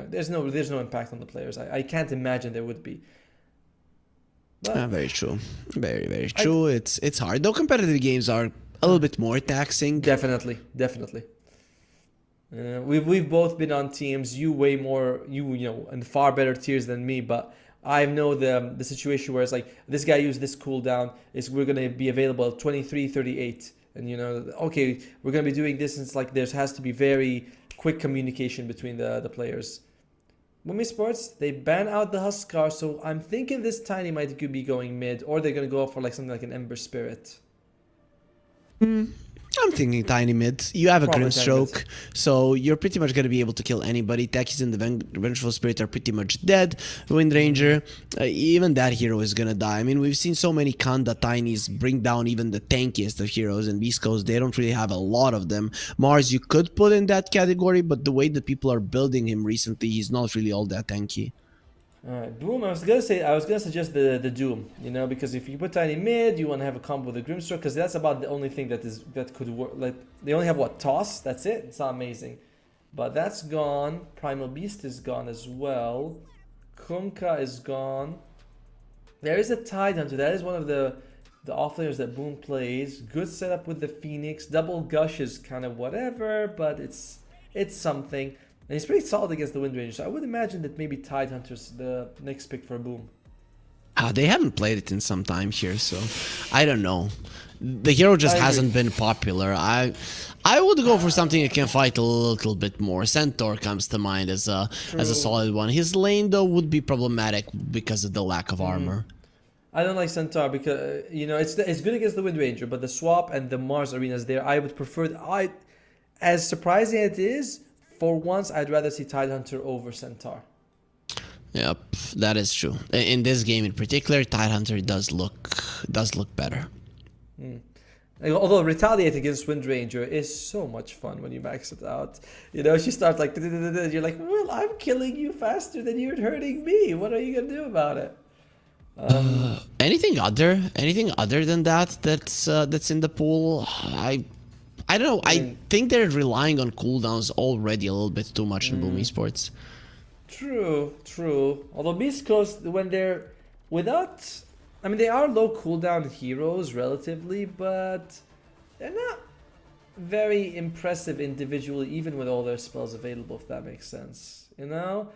there's no impact on the players. I can't imagine there would be. But very true. Very, very true. It's hard. Though competitive games are a little bit more taxing. Definitely. We've both been on teams. You way more, in far better tiers than me, but I know the situation where it's like, this guy used this cooldown, we're going to be available at 23:38, and okay, we're going to be doing this, and it's like there has to be very quick communication between the players. Boom Esports, they ban out the Huskar, so I'm thinking this Tiny might be going mid, or they're going to go for like something like an Ember Spirit. I'm thinking Tiny mid. You have a Grimstroke, so you're pretty much going to be able to kill anybody. Techies and the Vengeful Spirit are pretty much dead. Wind Ranger, even that hero is going to die. I mean, we've seen so many Kanda Tinies bring down even the tankiest of heroes, and Beast Coast, they don't really have a lot of them. Mars, you could put in that category, but the way that people are building him recently, he's not really all that tanky. Alright, Boom, I was gonna suggest the Doom, because if you put Tiny mid, you want to have a combo with the Grimstroke, because that's about the only thing that could work. Like, they only have Toss, that's it. It's not amazing, but that's gone. Primal Beast is gone as well. Kunkka is gone. There is a Tidehunter. That is one of the offlaners that Boom plays. Good setup with the Phoenix. Double Gush is kind of whatever, but it's something. And he's pretty solid against the Wind Ranger, so I would imagine that maybe Tidehunter's the next pick for Boom. They haven't played it in some time here, so I don't know. The hero just hasn't been popular. I would go for something that can fight a little bit more. Centaur comes to mind as a solid one. His lane though would be problematic because of the lack of armor. I don't like Centaur because it's good against the Wind Ranger, but the swap and the Mars arenas there, I would prefer. As surprising as it is, for once, I'd rather see Tidehunter over Centaur. Yep, that is true. In this game in particular, Tidehunter does look better. Although retaliate against Wind Ranger is so much fun when you max it out. You know, she starts like, you're like, well, I'm killing you faster than you're hurting me. What are you gonna do about it? Anything other than that that's in the pool? I don't know. I think they're relying on cooldowns already a little bit too much in Boom Esports. True. Although Beastcoast, when they're without, I mean, they are low cooldown heroes relatively, but they're not very impressive individually, even with all their spells available, if that makes sense. You know?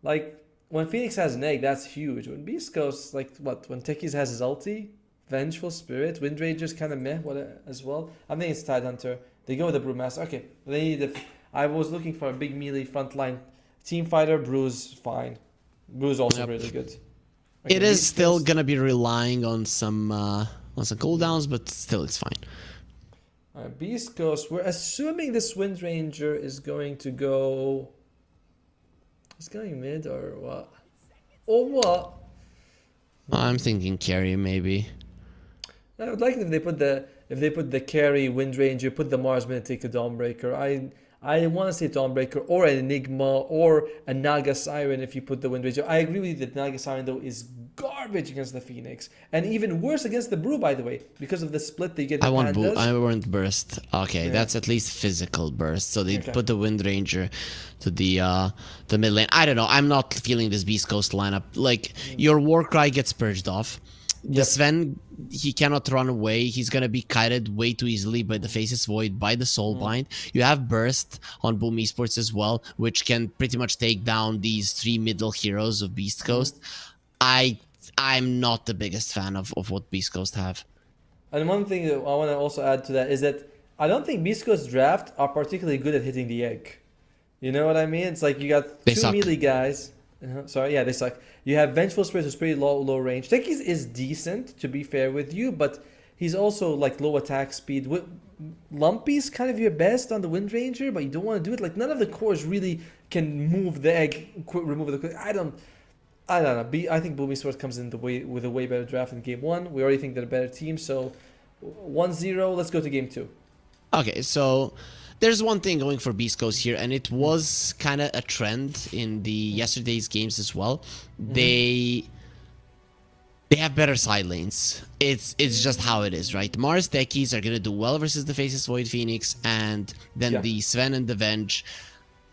Like, when Phoenix has an egg, that's huge. When Beastcoast, like, what? When Techies has his ulti, Vengeful Spirit, Wind Ranger's kind of meh as well. I think it's Tidehunter. They go with the Brewmaster. Okay, they need I was looking for a big melee frontline team fighter. Brew's fine. Brew's also really good. Okay, It is still gonna be relying on some cooldowns, but still it's fine. Beast Coast. We're assuming this Wind Ranger is going to go. Is going mid or what? Or what? I'm thinking carry maybe. I would like it if they put the carry Wind Ranger, put the Marsman and take a Dawnbreaker. I want to say Dawnbreaker or an Enigma or a Naga Siren if you put the Wind Ranger. I agree with you that Naga Siren though is garbage against the Phoenix and even worse against the Brew, by the way, because of the split they get. I want burst. Okay, yeah. That's at least physical burst. So they put the Wind Ranger to the mid lane. I don't know. I'm not feeling this Beast Coast lineup. Like your Warcry gets purged off. The Sven, he cannot run away. He's gonna be kited way too easily by the Faceless Void, by the Soulbind. You have Burst on Boom Esports as well, which can pretty much take down these three middle heroes of Beast Coast. I'm not the biggest fan of what Beast Coast have. And one thing that I want to also add to that is that I don't think Beast Coast draft are particularly good at hitting the egg. You know what I mean? It's like you got two melee guys. Sorry, yeah, they suck. You have Vengeful Spirit, who's pretty low range. Techies is decent, to be fair with you, but he's also like low attack speed. Lumpy's kind of your best on the Wind Ranger, but you don't want to do it. Like none of the cores really can move the egg, remove the. I don't know. I think Boom Esports comes in with a way better draft in game one. We already think they're a better team, so 1-0. Let's go to game two. Okay, so there's one thing going for Beast Coast here, and it was kind of a trend in the yesterday's games as well. They have better side lanes. It's just how it is, right? Mars Techies are gonna do well versus the Faceless Void Phoenix, and then the Sven and the Venge.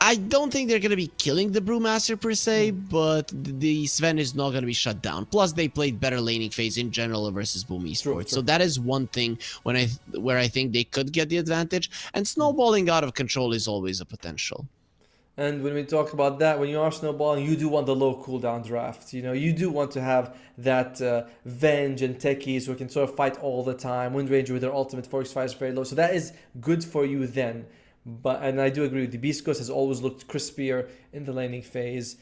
I don't think they're gonna be killing the Brewmaster per se, but the Sven is not gonna be shut down. Plus, they played better laning phase in general versus Boom Esports, true. So that is one thing where I think they could get the advantage. And snowballing out of control is always a potential. And when we talk about that, when you are snowballing, you do want the low cooldown draft. You know, you do want to have that Venge and Techies who can sort of fight all the time. Wind Ranger with their ultimate Force Fire is very low, so that is good for you then. And I do agree with you. Beast Coast has always looked crispier in the laning phase.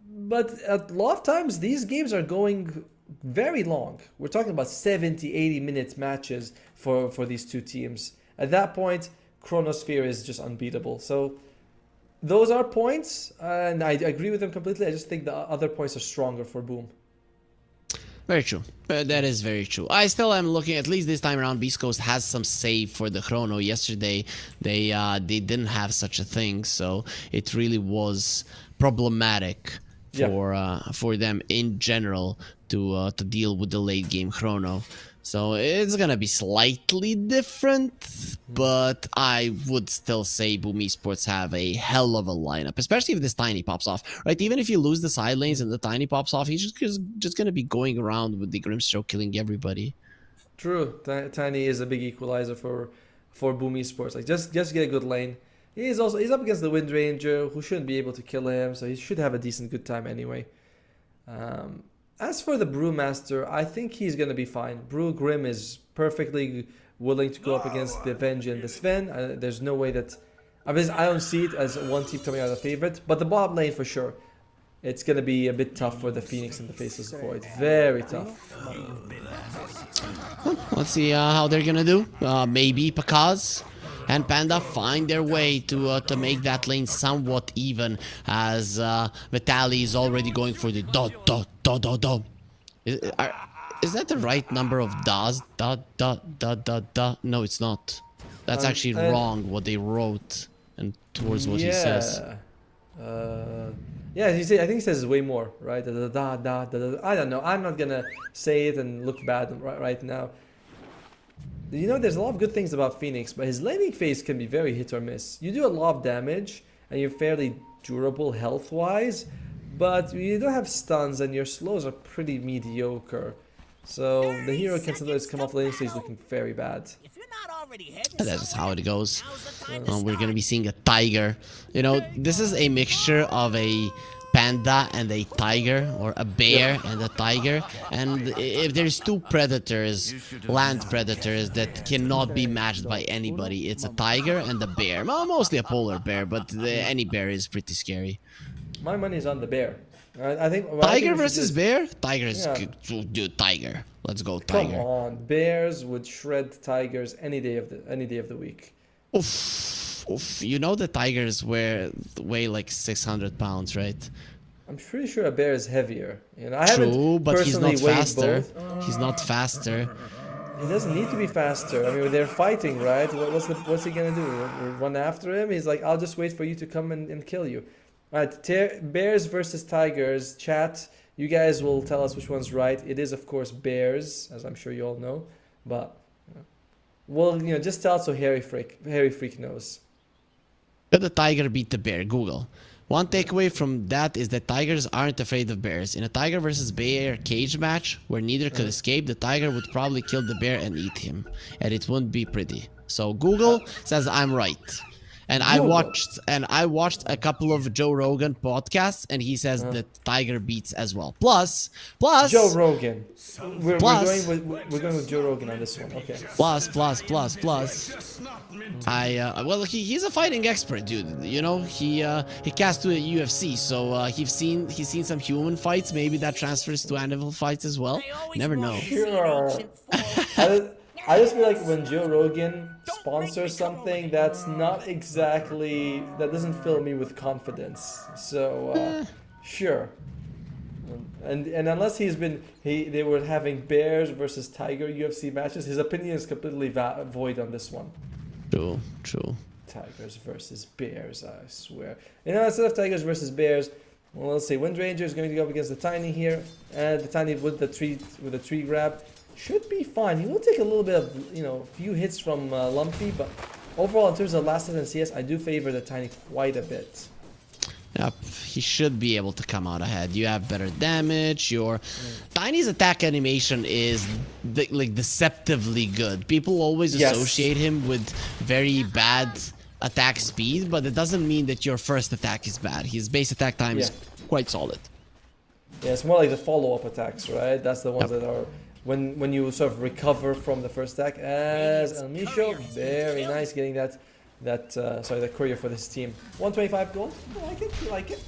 But a lot of times, these games are going very long. We're talking about 70, 80 minutes matches for these two teams. At that point, Chronosphere is just unbeatable. So those are points, and I agree with them completely. I just think the other points are stronger for Boom. Very true. That is very true. I still am looking, at least this time around, Beast Coast has some save for the Chrono. Yesterday, they didn't have such a thing, so it really was problematic for them in general to deal with the late game Chrono. So it's gonna be slightly different, but I would still say Boom Esports have a hell of a lineup, especially if this Tiny pops off, right? Even if you lose the side lanes and the Tiny pops off, he's just gonna be going around with the Grimstroke killing everybody. True, Tiny is a big equalizer for Boom Esports. Like just get a good lane. He's up against the Wind Ranger, who shouldn't be able to kill him, so he should have a decent good time anyway. As for the Brewmaster, I think he's going to be fine. Brew Grim is perfectly willing to go up against the Venge and the Sven. There's no way that... I don't see it as one team coming out of favorite, but the bottom lane for sure. It's going to be a bit tough for the Phoenix and the Faceless Void. Very tough. Let's see how they're going to do. Maybe Pakaz and Panda find their way to make that lane somewhat even, as Vitali is already going for the dot. Is that the right number of das? Da da da da da. No, it's not. That's actually wrong. What they wrote and towards what he says. Yeah, I think he says way more, right? Da, da, da, da, da, da. I don't know. I'm not gonna say it and look bad right now. You know, there's a lot of good things about Phoenix, but his laning phase can be very hit or miss. You do a lot of damage, and you're fairly durable health-wise, but you don't have stuns, and your slows are pretty mediocre. So the hero can sometimes come off laning stage looking very bad. If you're not already heading That's just how it goes. now's the time to We're gonna start. be seeing a tiger. You know, this is a mixture of a panda and a tiger, or a bear and a tiger. And if there's two predators, land predators, that cannot be matched by anybody, it's a tiger and a bear. Well, mostly a polar bear, but any bear is pretty scary. My money's on the bear. I think Tiger we should versus just- bear? Tiger is Yeah. good. Dude, tiger. Let's go, Come tiger. on, bears would shred tigers any day of the week. Oof. Oof. You know the tigers weigh like 600 pounds, right? I'm pretty sure a bear is heavier. You know, I haven't True, but he's personally not weighed faster. both. He's not faster. He doesn't need to be faster. I mean, they're fighting, right? What's he gonna do? Run after him? He's like, I'll just wait for you to come and kill you. All right, bears versus tigers. Chat, you guys will tell us which one's right. It is, of course, bears, as I'm sure you all know. But, well, just tell us so Harry Freak knows. Could the tiger beat the bear? Google. One takeaway from that is that tigers aren't afraid of bears. In a tiger versus bear cage match, where neither could escape, the tiger would probably kill the bear and eat him. And it wouldn't be pretty. So Google says I'm right. And I watched a couple of Joe Rogan podcasts, and he says that tiger beats as well. Plus Joe Rogan. We're Plus- going with Joe Rogan on this one. Okay. plus. Well, he's a fighting expert, dude. You know, he cast to the UFC, so he's seen some human fights. Maybe that transfers to animal fights as well. They always Never know. want to see an ancient form. I just feel like when Joe Rogan sponsors something, that doesn't fill me with confidence. So sure. And unless they were having bears versus tiger UFC matches, his opinion is completely void on this one. True. Tigers versus bears, I swear. Instead of tigers versus bears, well, let's see. Wind Ranger is going to go up against the Tiny here, and the Tiny with the tree grab should be fine. He will take a little bit of few hits from Lumpy, but overall in terms of last hit and CS, I do favor the Tiny quite a bit. Yep, he should be able to come out ahead. You have better damage. Your Tiny's attack animation is deceptively good. People always associate him with very bad attack speed, but it doesn't mean that your first attack is bad. His base attack time is quite solid. Yeah, it's more like the follow-up attacks, right? That's the ones that are when you sort of recover from the first attack. As El Misho, very nice getting the courier for this team. 125 gold. I like it.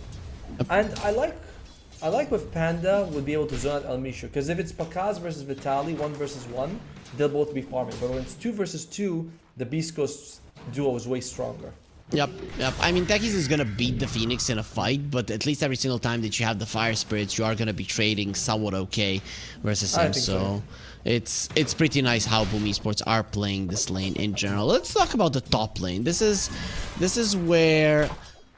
And I like with Panda would be able to zone out El Misho, because if it's Pakaz versus Vitali, 1 versus 1, they'll both be farming. But when it's 2 versus 2, the Beastcoast duo is way stronger. Yep. I mean, Tekis is gonna beat the Phoenix in a fight, but at least every single time that you have the Fire Spirits, you are gonna be trading somewhat okay versus him. So it's pretty nice how Boom Esports are playing this lane in general. Let's talk about the top lane. This is where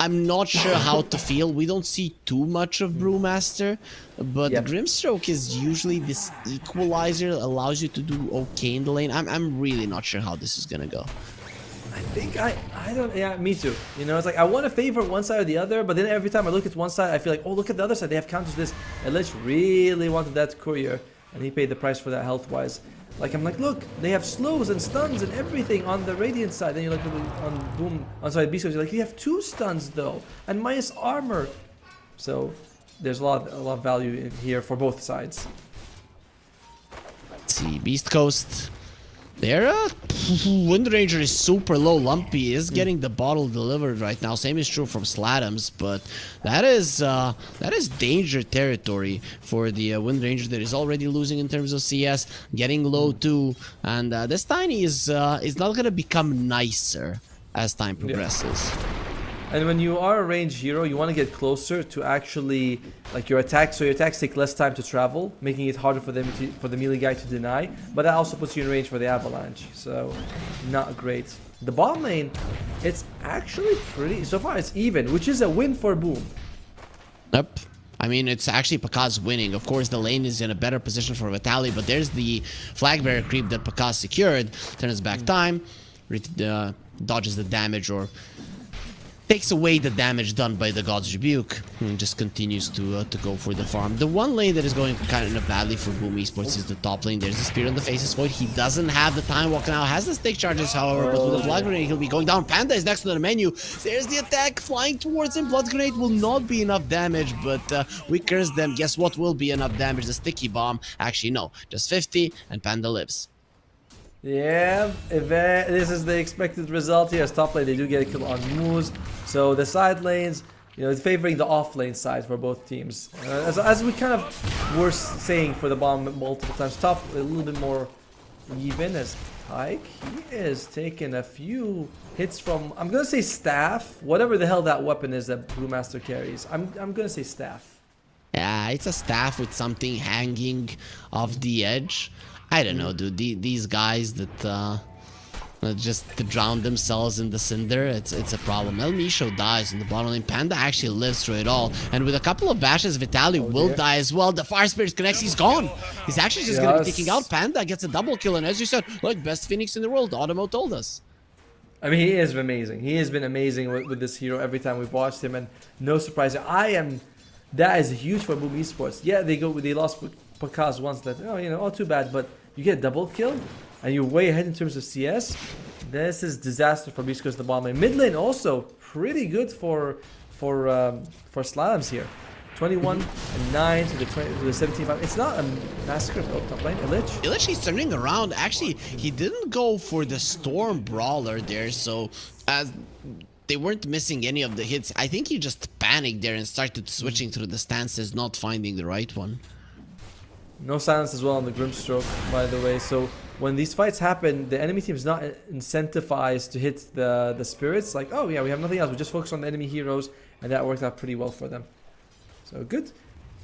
I'm not sure how to feel. We don't see too much of Brewmaster, but Grimstroke is usually this equalizer that allows you to do okay in the lane. I'm really not sure how this is gonna go. I think I don't. Yeah, me too. It's like I want to favor one side or the other, but then every time I look at one side, I feel like, oh, look at the other side. They have counters this. And Lich really wanted that courier, and he paid the price for that health-wise. Like, I'm like, look, they have slows and stuns and everything on the Radiant side. Then you look on Boom, Beastcoast, you're like, you have 2 stuns though, and minus armor. So there's a lot of value in here for both sides. Let's see, Beastcoast. Their Wind Ranger is super low. Lumpy is getting the bottle delivered right now. Same is true from Slatums, but that is danger territory for the Wind Ranger that is already losing in terms of CS, getting low too, and this Tiny is not gonna become nicer as time progresses. And when you are a ranged hero, you want to get closer to actually like your attacks. So your attacks take less time to travel, making it harder for them for the melee guy to deny. But that also puts you in range for the avalanche. So not great. The bottom lane, it's actually pretty. So far, it's even, which is a win for Boom. Yep. I mean, it's actually Pakaz winning. Of course, the lane is in a better position for Vitali, but there's the flag bearer creep that Pakaz secured. Turns back time, dodges the damage or takes away the damage done by the God's Rebuke and just continues to go for the farm. The one lane that is going kind of badly for Boom Esports is the top lane. There's the Spear on the Face's Void. He doesn't have the time walk now. Has the stake charges, however, but with the Blood Grenade, he'll be going down. Panda is next to the menu. There's the attack flying towards him. Blood Grenade will not be enough damage, but we curse them. Guess what will be enough damage? The Sticky Bomb. Actually, no. Just 50, and Panda lives. Yeah, this is the expected result here. As top lane, they do get a kill on moves. So the side lanes, you know, favoring the off lane side for both teams. As we kind of were saying for the bomb multiple times, top a little bit more even as Pike. He is taking a few hits from, I'm gonna say staff, whatever the hell that weapon is that Brewmaster carries. I'm gonna say staff. Yeah, it's a staff with something hanging off the edge. I don't know, dude. These guys that just drown themselves in the cinder, it's a problem. El Misho dies in the bottom lane. Panda actually lives through it all. And with a couple of bashes, Vitali will die as well. The Fire Spirit connects. He's gone. He's actually just going to be taking out. Panda gets a double kill. And as you said, look, best Phoenix in the world. Automo told us. I mean, he is amazing. He has been amazing with this hero every time we've watched him. And no surprise. That is huge for Boom Esports. Yeah, they lost Pakaz once. That, too bad. But you get a double kill, and you're way ahead in terms of CS. This is disaster for Beastcoast the bottom lane. Mid lane also pretty good for Slams here. 21 and 9 to the 17-5. It's not a massacre top lane. Illich, he's turning around. Actually, he didn't go for the Storm Brawler there, so they weren't missing any of the hits. I think he just panicked there and started switching through the stances, not finding the right one. No silence as well on the Grimstroke, by the way. So when these fights happen, the enemy team is not incentivized to hit the spirits. Like, oh yeah, we have nothing else. We just focus on the enemy heroes, and that worked out pretty well for them. So good.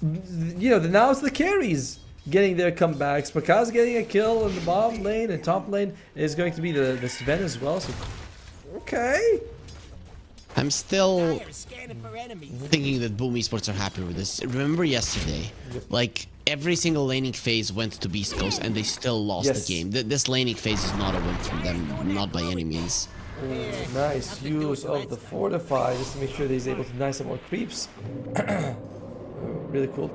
Now it's the carries getting their comebacks. Pakaz getting a kill in the bottom lane, and top lane is going to be the Sven as well. So okay. I'm still Scanning for enemies. thinking that Boom Esports are happy with this. Remember yesterday, like every single laning phase went to Beastcoast and they still lost the game. This laning phase is not a win from them, not by any means. Nice use of the Fortify just to make sure that he's able to deny some more creeps. Really cool.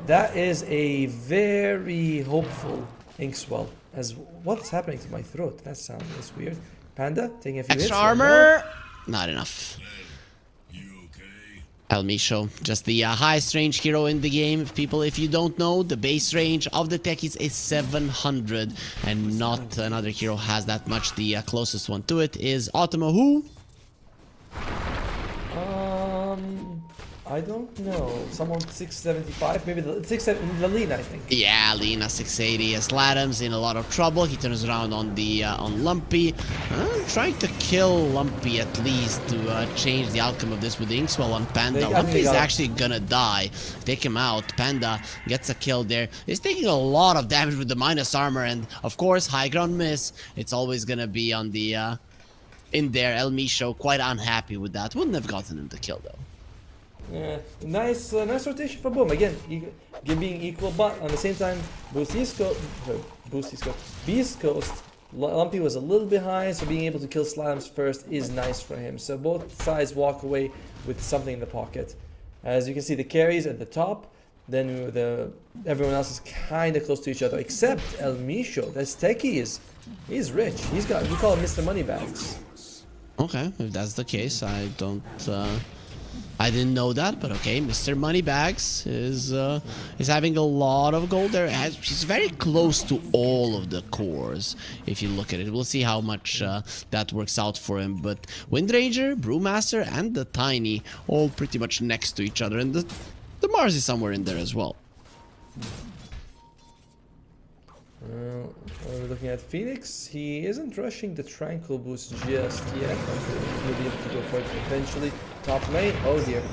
That is a very hopeful Inkswell. As what's happening to my throat? That's weird. Panda taking a few hits. Extra armor! Not enough. El Misho, just the highest range hero in the game. People, if you don't know, the base range of the techies is 700, and not another hero has that much. The closest one to it is Automo, who? I don't know. Someone 675, maybe the Lina, I think. Yeah, Lina 680. Sladam's in a lot of trouble. He turns around on the on Lumpy, trying to kill Lumpy at least to change the outcome of this with the Inkswell on Panda. Lumpy's actually gonna die. Take him out. Panda gets a kill there. He's taking a lot of damage with the minus armor, and of course, high ground miss. It's always gonna be on the in there. El Misho quite unhappy with that. Wouldn't have gotten him the kill though. Yeah, nice rotation for Boom. Again, being equal, but on the same time, Beastcoast, Lumpy was a little behind, so being able to kill Slams first is nice for him. So both sides walk away with something in the pocket. As you can see, the carries at the top, then everyone else is kind of close to each other, except El Misho. That's techie he's rich. We call him Mr. Moneybags. Okay, if that's the case, I didn't know that, but okay. Mr. Moneybags is having a lot of gold there. He's very close to all of the cores. If you look at it, we'll see how much that works out for him. But Windranger, Brewmaster, and the Tiny all pretty much next to each other, and the Mars is somewhere in there as well. looking at Phoenix. He isn't rushing the Tranquil boost just yet. He'll be able to go for it eventually. Top lane. Oh dear.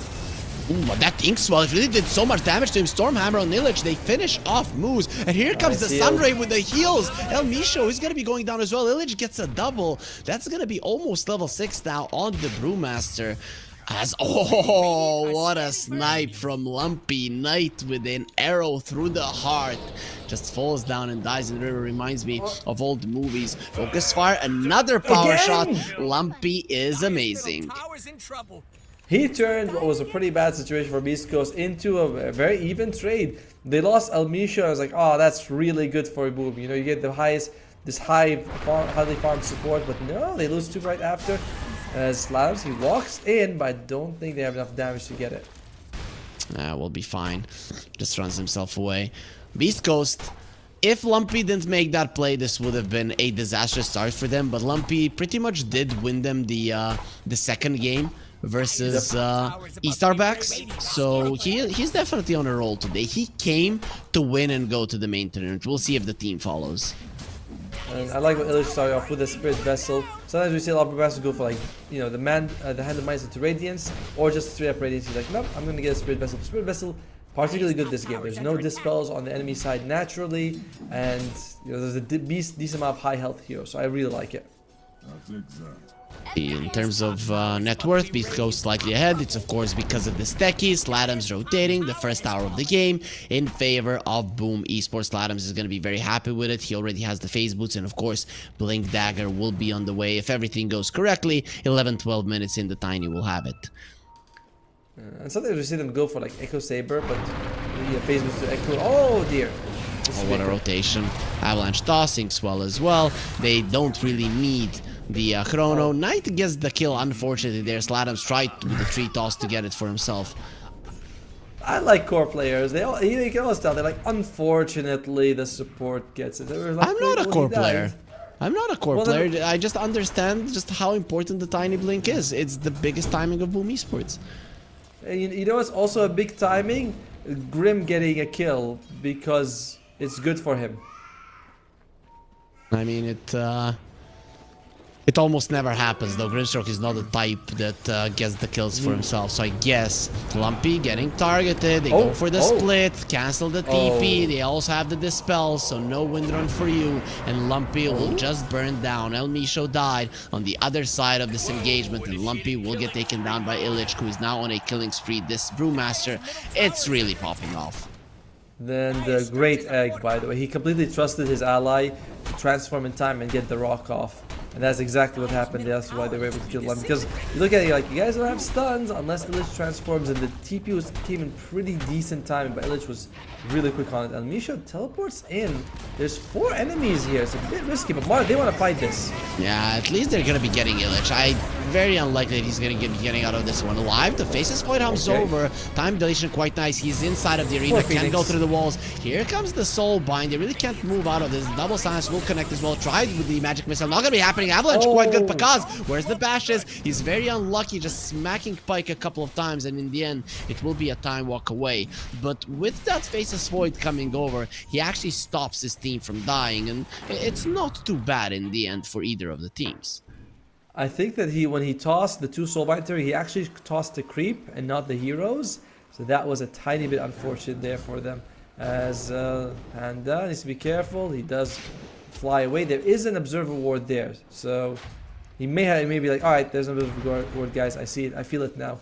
Ooh, but that Inkswell, it really did so much damage to him. Stormhammer on Illich, they finish off moves. And here comes the Nice Sunray with the heals. El Misho is going to be going down as well. Illich gets a double. That's going to be almost level 6 now on the Brewmaster. As, oh, what a snipe from Lumpy. Knight with an arrow through the heart. Just falls down and dies in the river. Reminds me of old movies. Focus fire, another power shot. Lumpy is amazing. Tower's in trouble. He turned what was a pretty bad situation for Beastcoast into a very even trade. They lost Almisha. I was like, oh, that's really good for Boom. You know, you get the highest, this highly farmed support, but no, they lose 2 right after. As Slabs, he walks in, but I don't think they have enough damage to get it. We'll be fine. Just runs himself away. Beastcoast, if Lumpy didn't make that play, this would have been a disastrous start for them. But Lumpy pretty much did win them the second game versus Eastarbacks. So he's definitely on a roll today. He came to win and go to the main tournament. We'll see if the team follows. And I like what Illich started off with the Spirit Vessel. Sometimes we see a lot of vessels go for, like, you know, the hand of Minds into Radiance, or just straight up Radiance. He's like, nope, I'm gonna get a Spirit Vessel. Spirit Vessel, particularly good this game. There's no dispels on the enemy side naturally, and you know, there's a decent amount of high health heroes, so I really like it. That's exact. In terms of net worth, Beastcoast slightly ahead. It's of course because of the stackies. Slatams rotating the first hour of the game in favor of Boom Esports. Slatams is going to be very happy with it. He already has the phase boots, and of course Blink Dagger will be on the way if everything goes correctly. 11-12 minutes in, the Tiny will have it. And sometimes we see them go for like Echo Saber, but the phase boots to Echo. Oh dear. Oh, what a rotation. Avalanche tossing swell as well. They don't really need the Chrono. Knight gets the kill, unfortunately there. Slatams tried with the 3 toss to get it for himself. I like core players. They all, you can always tell. They're like, unfortunately, the support gets it. Like, I'm not a core player. I'm not a core player. Then, I just understand just how important the Tiny Blink is. It's the biggest timing of Boom Esports. You know what's also a big timing? Grim getting a kill, because it's good for him. I mean, it almost never happens, though. Grimstroke is not the type that gets the kills for himself. So I guess Lumpy getting targeted. They go for the split, cancel the TP. They also have the dispel, so no wind run for you. And Lumpy will just burn down. El Misho died on the other side of this engagement, and Lumpy will get taken down by Illich, who is now on a killing spree. This Brewmaster, it's really popping off. Then the Great Egg, by the way. He completely trusted his ally to transform in time and get the rock off. And that's exactly what happened. That's why they were able to kill them. Because you look at it, like, you guys don't have stuns unless Illich transforms, and the TP came in pretty decent time, but Illich was really quick on it. And Misho teleports in. There's 4 enemies here. It's a bit risky, but Mar, they want to fight this. Yeah, at least they're gonna be getting Illich. Very unlikely that he's gonna be getting out of this one alive. The Faceless Void Hump's over. Time dilation quite nice. He's inside of the arena, can't go through the walls. Here comes the Soul Bind. They really can't move out of this. Double Silence will connect as well. Tried with the Magic Missile. Not gonna be happening. Avalanche quite good because where's the bashes? He's very unlucky, just smacking Pike a couple of times, and in the end, it will be a time walk away. But with that Faceless Void coming over, he actually stops his team from dying, and it's not too bad in the end for either of the teams. I think that when he tossed the 2 Soulbind theory, he actually tossed the creep and not the heroes. So that was a tiny bit unfortunate there for them. As Panda needs to be careful. He does fly away. There is an observer ward there, so he may be like, all right, there's an observer ward, guys. I see it. I feel it now.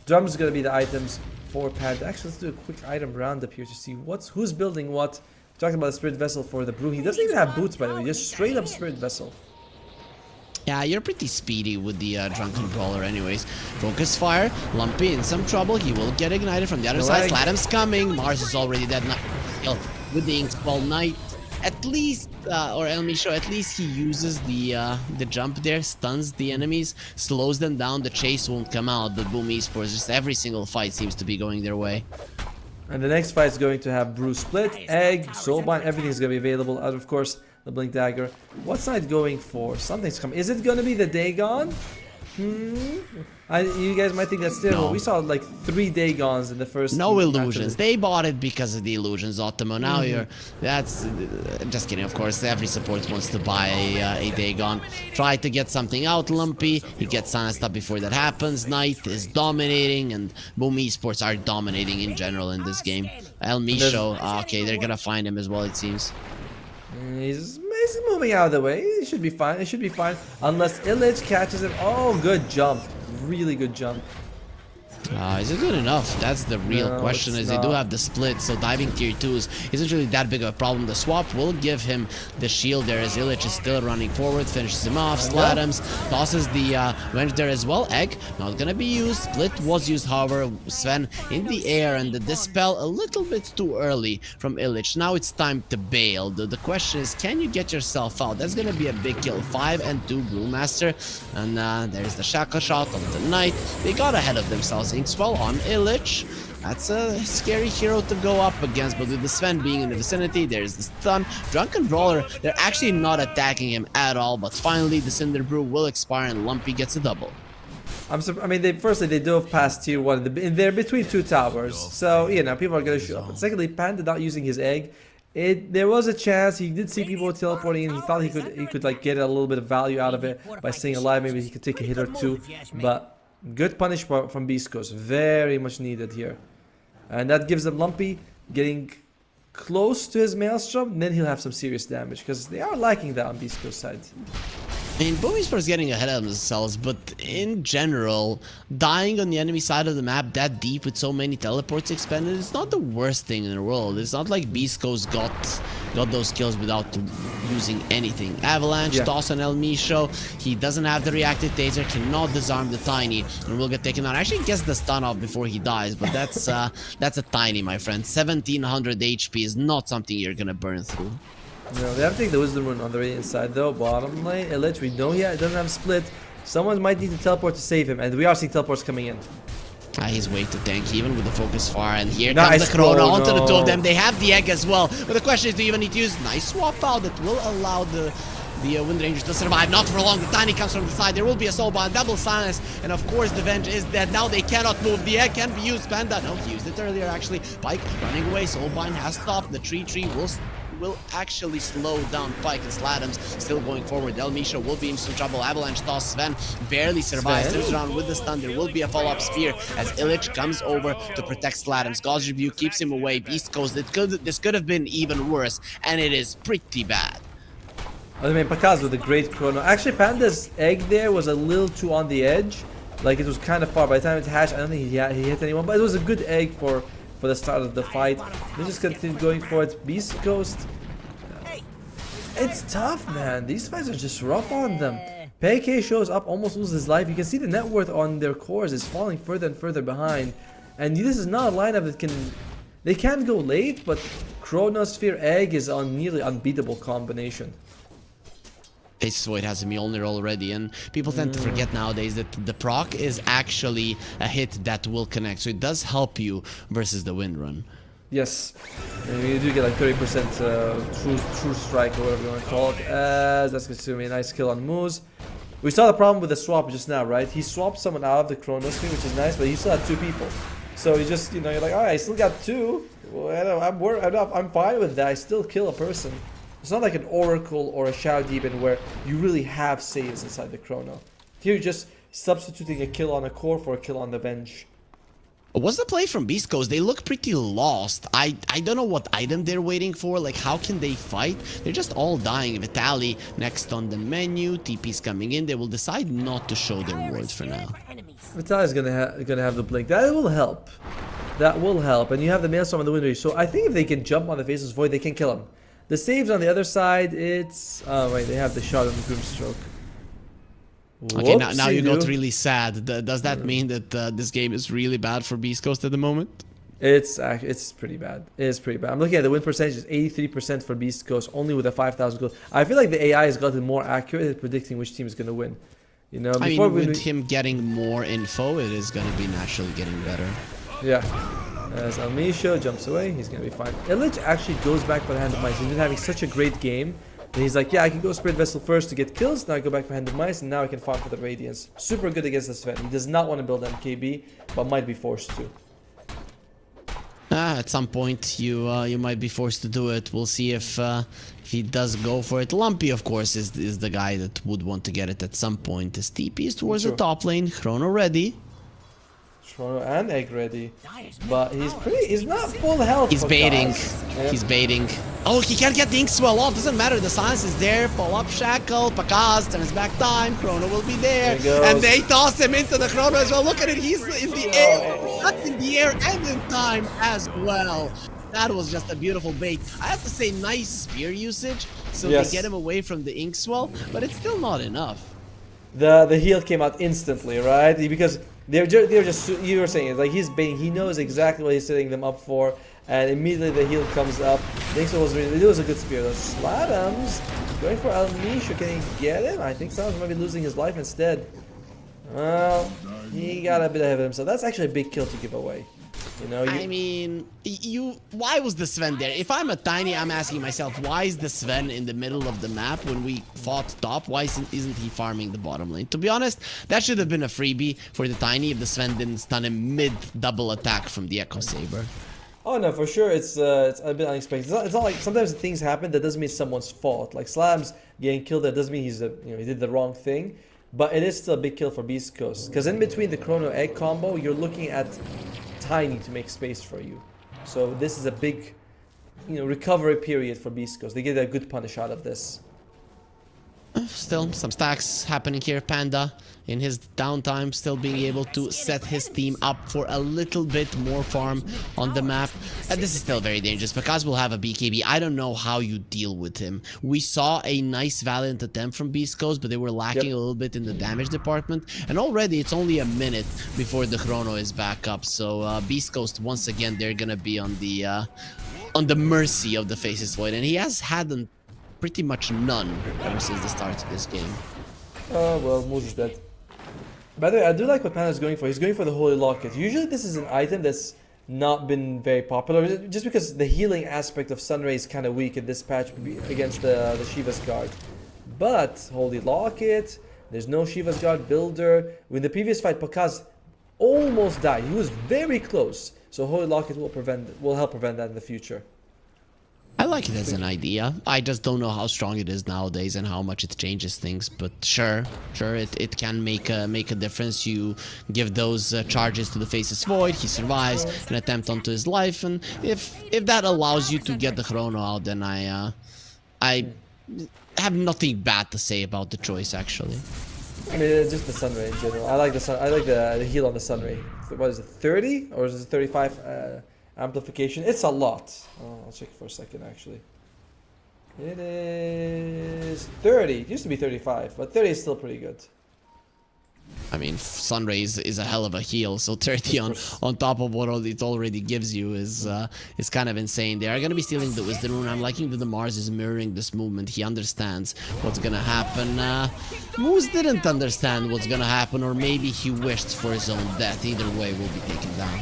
Drums gonna be the items for Panda. Actually, let's do a quick item roundup here to see who's building what. We talked about the Spirit Vessel for the Brew. He doesn't even have boots, by the way. Just straight up Spirit Vessel. Yeah, you're pretty speedy with the Drunken Brawler anyways. Focus Fire, Lumpy in some trouble. He will get ignited from the other side. Slatam's coming. Mars is already dead. With the Inkswell Knight. At least, or El Misho, at least he uses the jump there, stuns the enemies, slows them down. The chase won't come out, but Boom Esports, just every single fight seems to be going their way. And the next fight is going to have Brew Split, Egg, Soulbind, everything's going to be available. And of course, the Blink Dagger. What's Knight going for? Something's coming. Is it going to be the Dagon? You guys might think that's terrible. No. We saw like 3 Dagons in the first. No match of illusions. the- They bought it because of the illusions, Ottomo. Now you're... That's... just kidding, of course. Every support wants to buy a Dagon. Try to get something out, Lumpy. He gets Silenced up before that happens. Knight is dominating, and Boom Esports are dominating in general in this game. El Misho, okay, they're gonna find him as well, it seems. He's moving out of the way. It should be fine. It should be fine. Unless Illich catches him. Oh, good jump. Really good jump. Is it good enough? That's the real No, question, it's is they do not. have the split, so diving tier 2s isn't really that big of a problem. The swap will give him the shield there as Illich is still running forward, finishes him off, Slatams, tosses the wrench there as well. Egg, not gonna be used. Split was used, however. Sven in the air, and the dispel a little bit too early from Illich. Now it's time to bail. The question is, can you get yourself out? That's gonna be a big kill. 5 and 2 Brewmaster, and there's the shackle shot of the Knight. They got ahead of themselves. Inkswell on Illich. That's a scary hero to go up against, but with the Sven being in the vicinity, there's the stun. Drunken Brawler, they're actually not attacking him at all, but finally the Cinder Brew will expire and Lumpy gets a double. I mean, firstly, they do have passed tier 1. They're between 2 towers. So, you know, people are going to show up. And secondly, Panda not using his egg. There was a chance. He did see people teleporting in. He thought he could like get a little bit of value out of it by staying alive. Maybe he could take a hit or two. But good punish from Beastcoast. Very much needed here. And that gives them Lumpy getting close to his Maelstrom. And then he'll have some serious damage. Because they are lacking that on Beastcoast side. I mean, Boom Esports getting ahead of themselves, but in general, dying on the enemy side of the map that deep with so many teleports expended is not the worst thing in the world. It's not like Beastcoast got those kills without using anything. Avalanche, toss on El Misho. He doesn't have the reactive taser, cannot disarm the Tiny, and will get taken out. Actually gets the stun off before he dies, but that's a Tiny, my friend. 1700 HP is not something you're gonna burn through. No, they have to take the Wisdom Rune on the Radiant side though. Bottom lane, Illich, we know he doesn't have split. Someone might need to teleport to save him, and we are seeing teleports coming in. He's way too tanky, even with the focus fire, and here Nice comes the Corona throw, onto the two no. of them. They have the egg as well, but the question is, do you even need to use nice swap out that will allow the Wind Rangers to survive? Not for long. The Tiny comes from the side. There will be a soul bond, double silence, and of course the Venge is dead. Now they cannot move. The egg can be used. Panda, no, he used it earlier actually. Pike running away. Soulbind has stopped. The tree will actually slow down Pike, and Slatams still going forward. El Misho will be in some trouble. Avalanche toss. Sven barely survives. Turns around with the stun. There will be a follow-up spear as Illich comes over to protect Slatams. God's Rebuke keeps him away. Beastcoast, this could have been even worse, and it is pretty bad. I mean, Pakaz with a great chrono. Actually, Panda's egg there was a little too on the edge. Like, it was kind of far. By the time it hatched, I don't think he hit anyone. But it was a good egg for the start of the fight. They just continue going for it. Beastcoast. It's tough, man. These fights are just rough on them. PK shows up, almost loses his life. You can see the net worth on their cores is falling further and further behind. And this is not a lineup that can... They can go late, but Chronosphere Egg is a nearly unbeatable combination. Void has a Mjolnir already, and people tend to forget nowadays that the proc is actually a hit that will connect, so it does help you versus the Wind Run. Yes, and you do get like 30% true strike or whatever you want to call it. That's going to be a nice kill on Moose. We saw the problem with the swap just now, right? He swapped someone out of the Chronosphere, which is nice, but he still had 2 people. So you just, you know, you're like, alright, I still got 2. Well, I'm fine with that. I still kill a person. It's not like an Oracle or a Shadow Demon where you really have saves inside the Chrono. Here you're just substituting a kill on a core for a kill on the Venge. What's the play from Beastcoast? They look pretty lost. I don't know what item they're waiting for. Like, how can they fight? They're just all dying. Vitali next on the menu. TP's coming in. They will decide not to show their ward for now. Vitali's gonna have the blink. That will help. That will help. And you have the Maelstrom on the Wind Rage. So I think if they can jump on the Faceless Void, they can kill him. The saves on the other side, it's... Oh, wait, they have the shot on the Grimstroke. Okay, now you got really sad. Does that mean that this game is really bad for Beastcoast at the moment? It's pretty bad. It is pretty bad. I'm looking at the win percentage. It's 83% for Beastcoast, only with a 5,000 goal. I feel like the AI has gotten more accurate at predicting which team is going to win. You know, I mean, with him getting more info, it is going to be naturally getting better. Yeah. As Almisho jumps away, he's going to be fine. Illich actually goes back for the Hand of Mice. He's been having such a great game And he's like, yeah, I can go Spirit Vessel first to get kills, now I go back for Hand of Mice, and now I can farm for the Radiance. Super good against the Sven. He does not want to build MKB, but might be forced to. At some point, you might be forced to do it. We'll see if he does go for it. Lumpy, of course, is the guy that would want to get it at some point. His TP is towards the top lane. Chrono ready. Chrono and Egg ready. But he's not full health. He's baiting. Yeah. He's baiting. Oh, he can't get the ink swell off. Doesn't matter. The silence is there. Pull up Shackle. Pakaz. Turns back time. Chrono will be there. And they toss him into the Chrono as well. Look at it. He's in the air. Not in the air and in time as well. That was just a beautiful bait. I have to say, nice spear usage. So they get him away from the ink swell. But it's still not enough. The heal came out instantly, right? Because they're just you were saying it, like he's baiting. He knows exactly what he's setting them up for, and immediately the heal comes up. It was a good spear. The Slatams going for Almisha. Can he get him? I think Slatams might be losing his life instead. Well, he got a bit ahead of himself. That's actually a big kill to give away. You know, I mean, why was the Sven there? If I'm a Tiny, I'm asking myself, why is the Sven in the middle of the map when we fought top? Why isn't he farming the bottom lane? To be honest, that should have been a freebie for the Tiny if the Sven didn't stun him mid-double attack from the Echo Saber. Oh no, for sure, it's a bit unexpected. It's not like sometimes things happen that doesn't mean someone's fault. Like Slams getting killed, that doesn't mean he did the wrong thing. But it is still a big kill for Beastcoast, because in between the Chrono Egg combo, you're looking at Tiny to make space for you. So this is a big, recovery period for Beastcoast. They get a good punish out of this. Still, some stacks happening here. Panda, in his downtime, still being able to set his team up for a little bit more farm on the map. And this is still very dangerous because we'll have a BKB. I don't know how you deal with him. We saw a nice valiant attempt from Beastcoast, but they were lacking a little bit in the damage department. And already it's only a minute before the Chrono is back up. So Beastcoast, once again, they're gonna be on the mercy of the Faceless Void. And he has had pretty much none ever since the start of this game. Oh, well, Moose is dead. By the way, I do like what Panda's going for. He's going for the Holy Locket. Usually this is an item that's not been very popular, just because the healing aspect of Sunray is kind of weak in this patch against the Shiva's Guard. But Holy Locket, there's no Shiva's Guard builder. In the previous fight, Pakaz almost died. He was very close. So Holy Locket will help prevent that in the future. I like it as an idea. I just don't know how strong it is nowadays and how much it changes things. But sure, it can make a difference. You give those charges to the Faceless Void. He survives an attempt onto his life, and if that allows you to get the Chrono out, then I have nothing bad to say about the choice. Actually, I mean, it's just the Sunray in general. I like the heal on the Sunray. What is it, 30 or is it 35? Amplification, it's a lot. I'll check for a second actually. It is 30. It used to be 35, but 30 is still pretty good. I mean, Sunrays is a hell of a heal, so 30 on top of what it already gives you is kind of insane. They are going to be stealing the Wisdom Rune. I'm liking that the Mars is mirroring this movement. He understands what's going to happen. Moose didn't understand what's going to happen, or maybe he wished for his own death. Either way, will be taken down.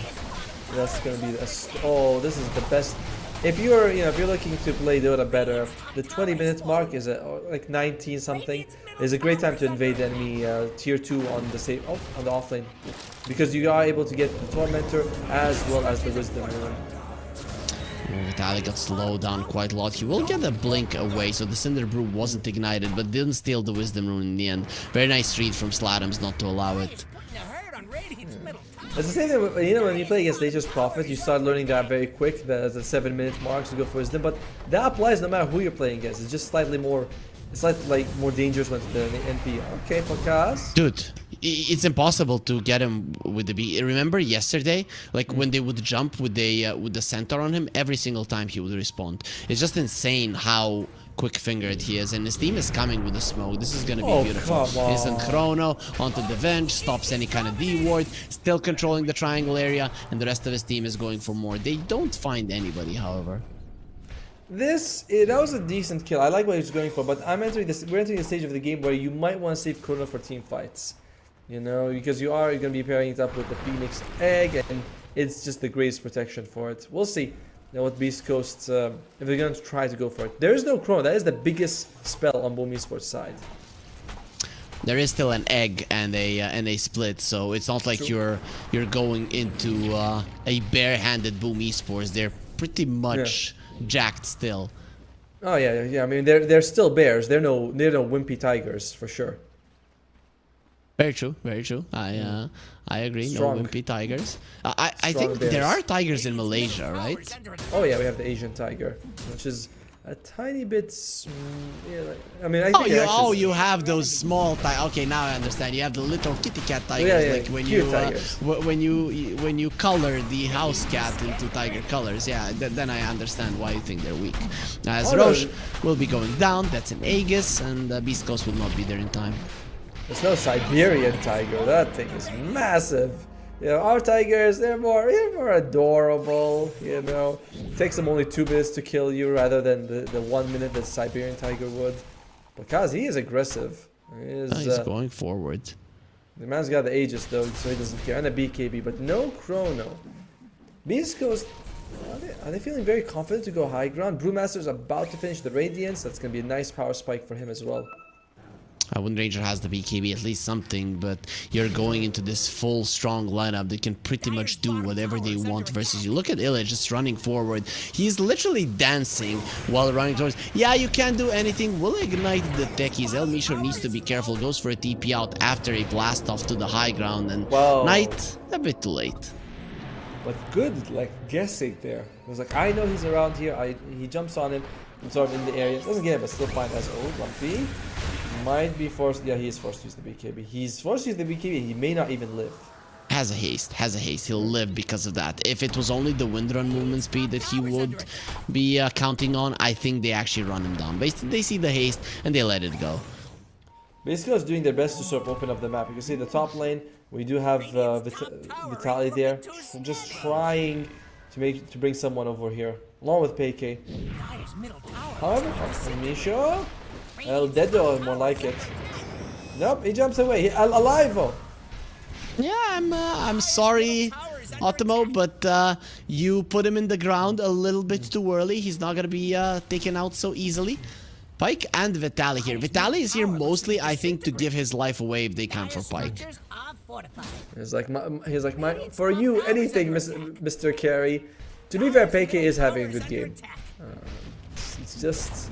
That's gonna be oh, this is the best. If you're looking to play Dota better, the 20-minute mark is like 19 something is a great time to invade the enemy tier 2 on the on the offlane, because you are able to get the Tormentor as well as the Wisdom Rune. Vitalik got slowed down quite a lot. He will get a blink away, so the Cinder Brew wasn't ignited, but didn't steal the Wisdom Rune in the end. Very nice read from Slatams not to allow it. It's the same thing, when you play against Nature's Prophet, you start learning that very quick, that as a 7-minute mark to go for Wisdom, but that applies no matter who you're playing against. It's just slightly more dangerous when the NP. Okay, Pakaz. Dude, it's impossible to get him with the B. Remember yesterday, when they would jump with the centaur on him, every single time he would respond. It's just insane how quick-fingered he is, and his team is coming with the smoke. This is gonna be beautiful. Instant Chrono onto the Venge, stops any kind of D-ward, still controlling the triangle area, and the rest of his team is going for more. They don't find anybody, however. That was a decent kill. I like what he's going for, but we're entering the stage of the game where you might want to save Chrono for team fights. Because you're going to be pairing it up with the Phoenix Egg, and it's just the greatest protection for it. We'll see. what Beast Coast, if they're going to try to go for it. There is no Chrono. That is the biggest spell on Boom Esports side. There is still an egg and a split, so it's not like you're going into a bare-handed Boom Esports. They're pretty much jacked still. Oh yeah. I mean, they're still bears. They're no wimpy tigers for sure. Very true, very true. I agree. Strong. No wimpy tigers. I think bears. there are tigers in Malaysia, right? Oh yeah, we have the Asian tiger, which is a tiny bit. Yeah, like, I mean, I Oh, think it actually- you have those small tigers. Okay, now I understand. You have the little kitty cat tigers, yeah, like when cute you tigers. when you color the house cat into tiger colors. Yeah, then I understand why you think they're weak. As Oh, no. Roche will be going down. That's an Aegis, and Beast Coast will not be there in time. There's no Siberian tiger. That thing is massive. You know, our tigers, they're more adorable. You know, it takes them only 2 minutes to kill you rather than the 1 minute that Siberian tiger would. Because he is aggressive. He's going forward. The man's got the Aegis though, so he doesn't care. And a BKB, but no Chrono. Beast Coast, are they feeling very confident to go high ground? Brewmaster's about to finish the Radiance. That's going to be a nice power spike for him as well. Wind Ranger has the BKB, at least something, but you're going into this full strong lineup that can pretty much do whatever they want versus you. Look at Illich just running forward. He's literally dancing while running towards. Yeah, you can't do anything. Will ignite the techies. El Misho needs to be careful. Goes for a TP out after a blast off to the high ground, and Wow. Knight a bit too late. But good, like, guessing there. It was like, I know he's around here. He jumps on him and sort of in the area. Doesn't get it, but still fine as Lumpy. Might be forced. Yeah, he is forced to use the BKB. He's forced to use the BKB. He may not even live. Has a haste. He'll live because of that. If it was only the Windrun movement speed that he would be counting on, I think they actually run him down. Basically, they see the haste and they let it go. Basically, is doing their best to sort of open up the map. You can see the top lane. We do have Vitaly there, just trying to bring someone over here, along with PK. However, Misho, El Dedo, more like it. Nope, he jumps away. Alive! Yeah, I'm sorry, Ottomo, but you put him in the ground a little bit too early. He's not gonna be taken out so easily. Pike and Vitaly here. Vitaly is here mostly, I think, to give his life away if they can for Pike. He's like for you, anything, Mr. Carey. To be fair, PK is having a good game. It's just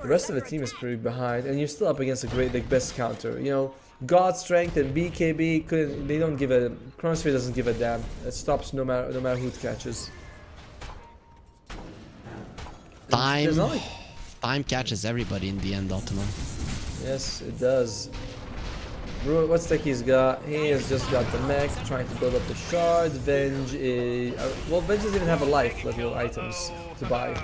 the rest of the team is pretty behind, and you're still up against the best counter. You know, God Strength and BKB couldn't. They don't give a. Chronosphere doesn't give a damn. It stops no matter who it catches. Time catches everybody in the end, Ottomo. Yes, it does. What's the he's got? He has just got the mech, trying to build up the shard. Venge is... well, Venge doesn't even have a life, let alone items to buy.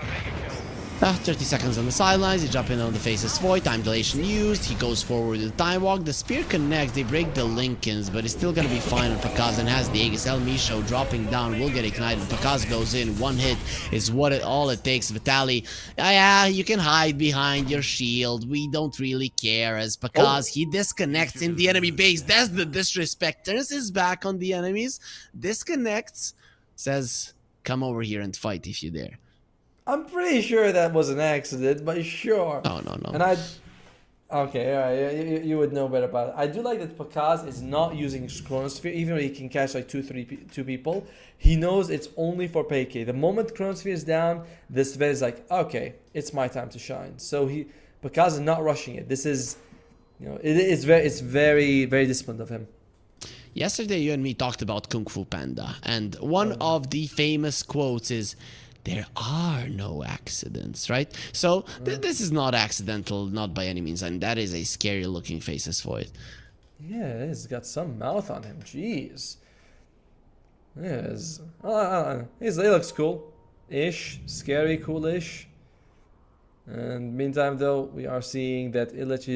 30 seconds on the sidelines, you jump in on the face's void, time dilation used, he goes forward with the time walk, the spear connects, they break the Lincolns, but it's still gonna be fine on Pakaz and has the Aegis. El Misho dropping down, will get ignited, Pakaz goes in, one hit is all it takes. Vitaly, yeah, you can hide behind your shield, we don't really care, as Pakaz, he disconnects in the enemy base, that's the disrespect, turns his back on the enemies, disconnects, says, come over here and fight if you dare. I'm pretty sure that was an accident, but sure. Oh, no. And okay, alright, you would know better about it. I do like that Pakaz is not using Chronosphere, even though he can catch like two people. He knows it's only for PK. The moment Chronosphere is down, this vet is like, okay, it's my time to shine. So Pakaz is not rushing it. This is, you know, it's very, very disciplined of him. Yesterday, you and me talked about Kung Fu Panda, and one of the famous quotes is, there are no accidents, right? So this is not accidental, not by any means, and that is a scary looking faces void. Yeah, he's got some mouth on him. Jeez. Yes. He looks cool-ish, scary, cool-ish. And meantime, though, we are seeing that Illich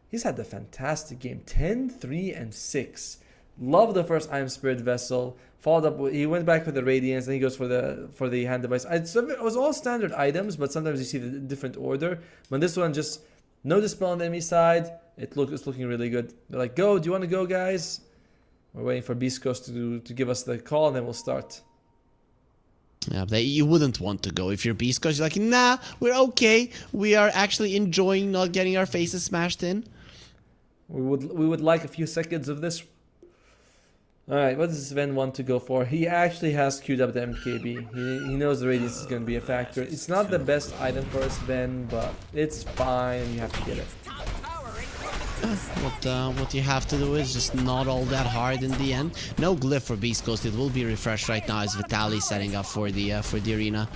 he's had a fantastic game. 10, 3, and 6. Love the first I Am Spirit Vessel. Followed up, he went back for the Radiance, then he goes for the hand device. It was all standard items, but sometimes you see the different order. But this one, just no dispel on the enemy side. It's looking really good. They're like, go, do you want to go, guys? We're waiting for Beastcoast to give us the call, and then we'll start. Yeah, you wouldn't want to go if you're Beastcoast. You're like, nah, we're okay. We are actually enjoying not getting our faces smashed in. We would like a few seconds of this. Alright, what does Sven want to go for? He actually has queued up the MKB. He knows the radius is going to be a factor. It's not the best item for Sven, but it's fine. You have to get it. What you have to do is just not all that hard in the end. No glyph for Beastcoast. It will be refreshed right now as Vitaly setting up for the arena.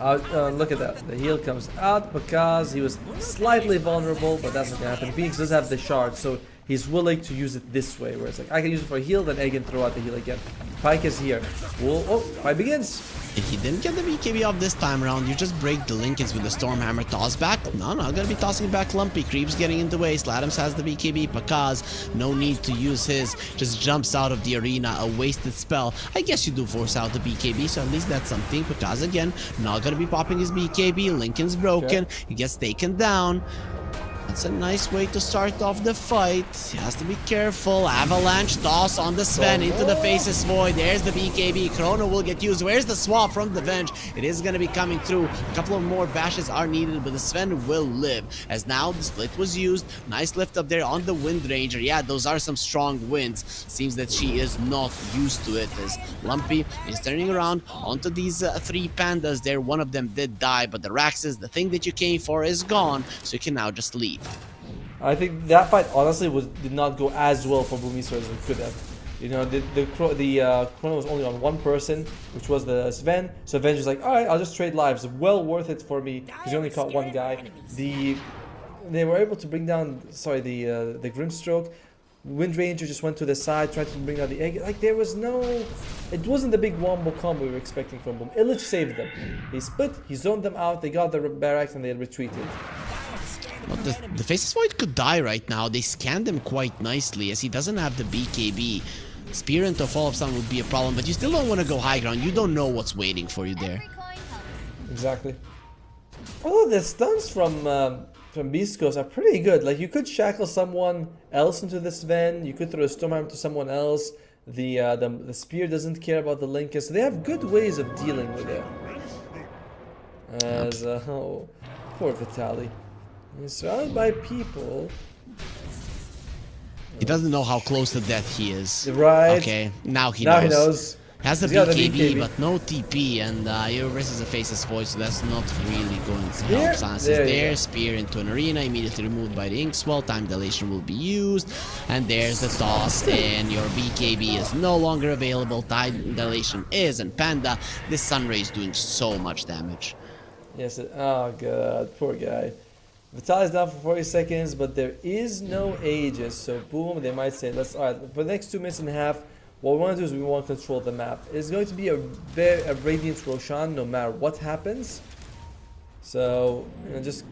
Look at that. The heal comes out because he was slightly vulnerable, but that's not gonna happen. Phoenix does have the shard, so he's willing to use it this way, where it's like, I can use it for a heal, then I can throw out the heal again. Pyke is here. Fight begins. If he didn't get the BKB off this time around, you just break the Linkens with the Stormhammer toss back. No, gonna be tossing back Lumpy. Creeps getting in the way. Sladams has the BKB. Pakaz, no need to use his. Just jumps out of the arena. A wasted spell. I guess you do force out the BKB, so at least that's something. Pakaz again, not gonna be popping his BKB. Linken's broken. Okay. He gets taken down. That's a nice way to start off the fight. He has to be careful. Avalanche toss on the Sven into the Faceless Void. There's the BKB. Chrono will get used. Where's the swap from the Venge? It is going to be coming through. A couple of more bashes are needed, but the Sven will live. As now the split was used. Nice lift up there on the Wind Ranger. Yeah, those are some strong winds. Seems that she is not used to it, as Lumpy is turning around onto these three pandas there. One of them did die, but the Raxus, the thing that you came for, is gone. So you can now just leave. I think that fight honestly did not go as well for Boomy as it could have. You know, the Chrono was only on one person, which was the Sven. So Sven was like, all right, I'll just trade lives. Well worth it for me because he only caught one guy. They were able to bring down, the Grimstroke. Wind Ranger just went to the side, tried to bring down the egg. Like there was it wasn't the big wombo combo we were expecting from Boom. Illich saved them. He split, he zoned them out, they got the barracks and they retreated. But the Faceless Void could die right now. They scanned him quite nicely as he doesn't have the BKB. Spear into Fall of Sun would be a problem, but you still don't want to go high ground. You don't know what's waiting for you there. Exactly. Although the stuns from Beastcoast are pretty good. Like you could shackle someone else into this Sven. You could throw a Stormhammer to someone else. The spear doesn't care about the Linken, so they have good ways of dealing with it. As oh, poor Vitaly. He's surrounded by people. He doesn't know how close to death he is. Right. Okay, now he Now knows. he knows. Has the He's got the BKB, BKB. but no TP, and Hero versus a Faceless Void, so that's not really going to Spear? help. Sans is There you there, go. spear into an arena, immediately removed by the Inkswell, time dilation will be used, and there's the toss, and your BKB is no longer available, time dilation is, and Panda, this Sunray is doing so much damage. Yes. Oh god, poor guy. Vitaly's down for 40 seconds, but there is no Aegis, so boom, they might say, alright, for the next 2 minutes and a half, what we want to do is we want to control the map. It's going to be a Radiant Roshan no matter what happens. So, just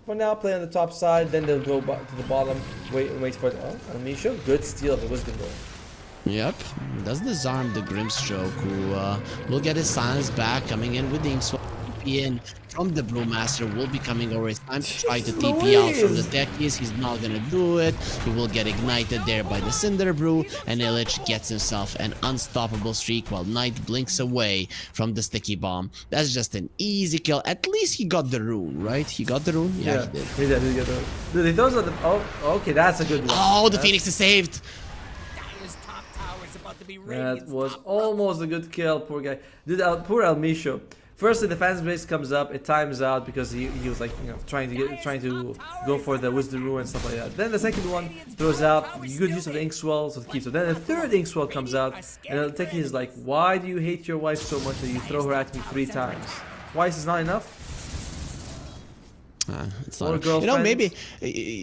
for now, play on the top side, then they'll go to the bottom, wait for it. Oh, Amisha, good steal of the Wisdom Roll. Yep, does disarm the Grimstroke, who will get his silence back, coming in with the Inkswell. In from the Brewmaster will be coming over. It's time to try to TP out from the techies. He's not gonna do it. He will get ignited there by the Cinder Brew, and Illich gets himself an unstoppable streak while Knight blinks away from the Sticky Bomb. That's just an easy kill. At least he got the rune, right? He got the rune? Yeah, he did. He got the rune. Dude, those are the. Oh, okay, that's a good one. Oh, the Phoenix is saved. Dire's top tower is about to be That Radiant's was top almost a good kill, poor guy. Dude, poor Almisho. Firstly, the fans base comes up, it times out because he was like, trying to go for the Wisdom Rune and stuff like that. Then the second one throws out, good use of the Inkswell, so it keeps it. Then the third Inkswell comes out, and the techie is like, why do you hate your wife so much that you throw her at me 3 times? Twice is not enough? It's Or not, girlfriends. maybe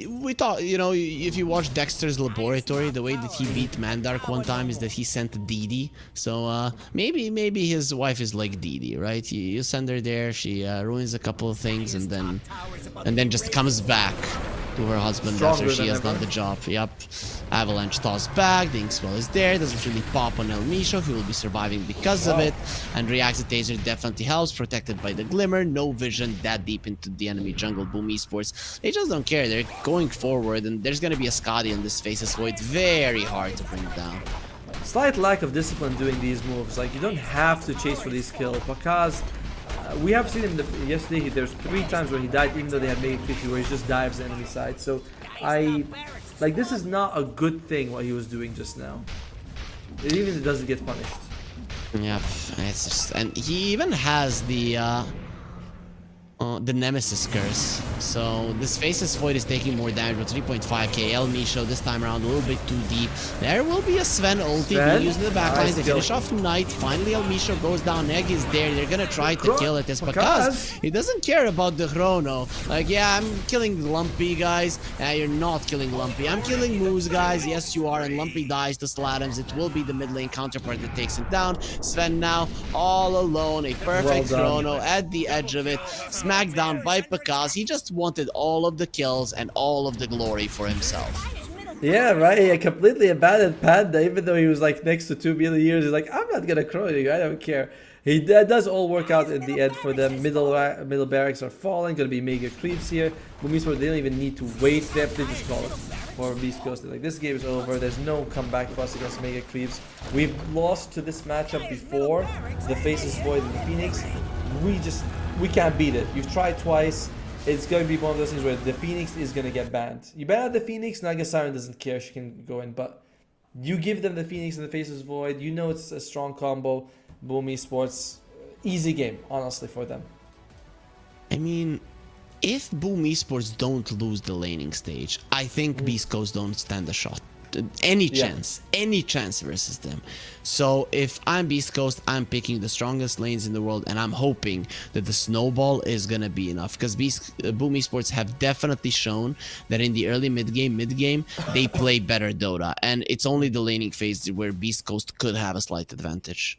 we thought, if you watch Dexter's Laboratory, the way that he beat Mandark one time is that he sent Didi. So maybe his wife is like Didi, right? You send her there, she ruins a couple of things, and then just comes back to her husband Stronger after she than has ever. done the job. Yep. Avalanche toss back, the Inkswell is there, doesn't really pop on El Misho, he will be surviving because of it, and Reacts Taser definitely helps, protected by the Glimmer, no vision that deep into the enemy jungle. Boom Esports, they just don't care, they're going forward, and there's gonna be a Scotty on this Faceless Void, very hard to bring down. slight lack of discipline doing these moves. Like, you don't have to chase for these kills because we have seen him yesterday. There's 3 times where he died, even though they had made 50, where he just dives the enemy side. So like, this is not a good thing what he was doing just now. Even if it doesn't get punished. Yep, it's just, and he even has the Nemesis curse. So this Faceless Void is taking more damage with 3.5k. El Misho this time around a little bit too deep. There will be a Sven ulti being used in the backline. Nice They finish off Knight. Finally El Misho goes down. Egg is there. They're gonna try to kill it. It's because he doesn't care about the chrono. Like, yeah, I'm killing Lumpy, guys. You're not killing Lumpy. I'm killing Moose, guys. Yes, you are. And Lumpy dies to Slatums. It will be the mid lane counterpart that takes him down. Sven now all alone. A perfect chrono at the edge of it. Smacked down by Pakaz. He just wanted all of the kills and all of the glory for himself. Yeah, right. He completely abandoned Panda, even though he was like next to 2 million years. He's like, I'm not gonna chrono you. I don't care. That does all work out in the end for them. Middle barracks are falling. Gonna be mega creeps here. Bumisport, they don't even need to wait. They have to just call it for Beastcoast. Like, this game is over. There's no comeback for us against mega creeps. We've lost to this matchup before. The Faceless Void and the Phoenix. We can't beat it. You've tried twice. It's going to be one of those things where the Phoenix is going to get banned. You ban out the Phoenix, Naga Siren doesn't care. She can go in. But you give them the Phoenix and the Faceless Void. You know it's a strong combo. Boom Esports. Easy game, honestly, for them. I mean, if Boom Esports don't lose the laning stage, I think Beast Coast don't stand a shot. Any chance versus them. So if I'm Beast Coast, I'm picking the strongest lanes in the world, and I'm hoping that the snowball is gonna be enough, because Boom Esports have definitely shown that in the early mid game they play better Dota, and it's only the laning phase where Beast Coast could have a slight advantage.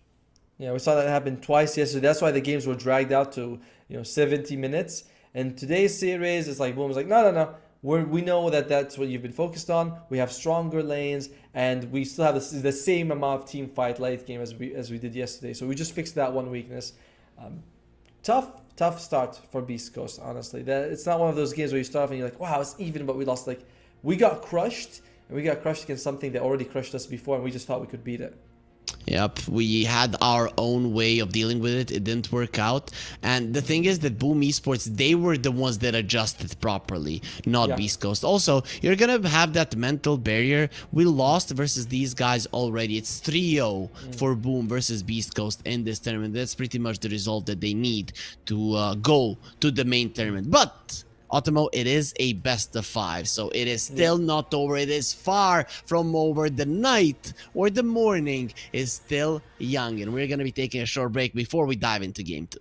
Yeah, we saw that happen twice yesterday. That's why the games were dragged out to 70 minutes. And today's series is like Boom was like, no. We know that that's what you've been focused on. We have stronger lanes, and we still have the same amount of team fight late game as we did yesterday. So we just fixed that one weakness. Tough start for Beast Coast, honestly. It's not one of those games where you start off and you're like, wow, it's even, but we lost. Like, we got crushed, and we got crushed against something that already crushed us before, and we just thought we could beat it. Yep, we had our own way of dealing with it. It didn't work out. And the thing is that Boom Esports, they were the ones that adjusted properly, not Beast Coast. Also, you're gonna have that mental barrier. We lost versus these guys already. It's 3-0 for Boom versus Beast Coast in this tournament. That's pretty much the result that they need to go to the main tournament. But Ottomo, it is a best of 5, so it is still not over. It is far from over. The night or the morning is still young, and we're going to be taking a short break before we dive into game 2.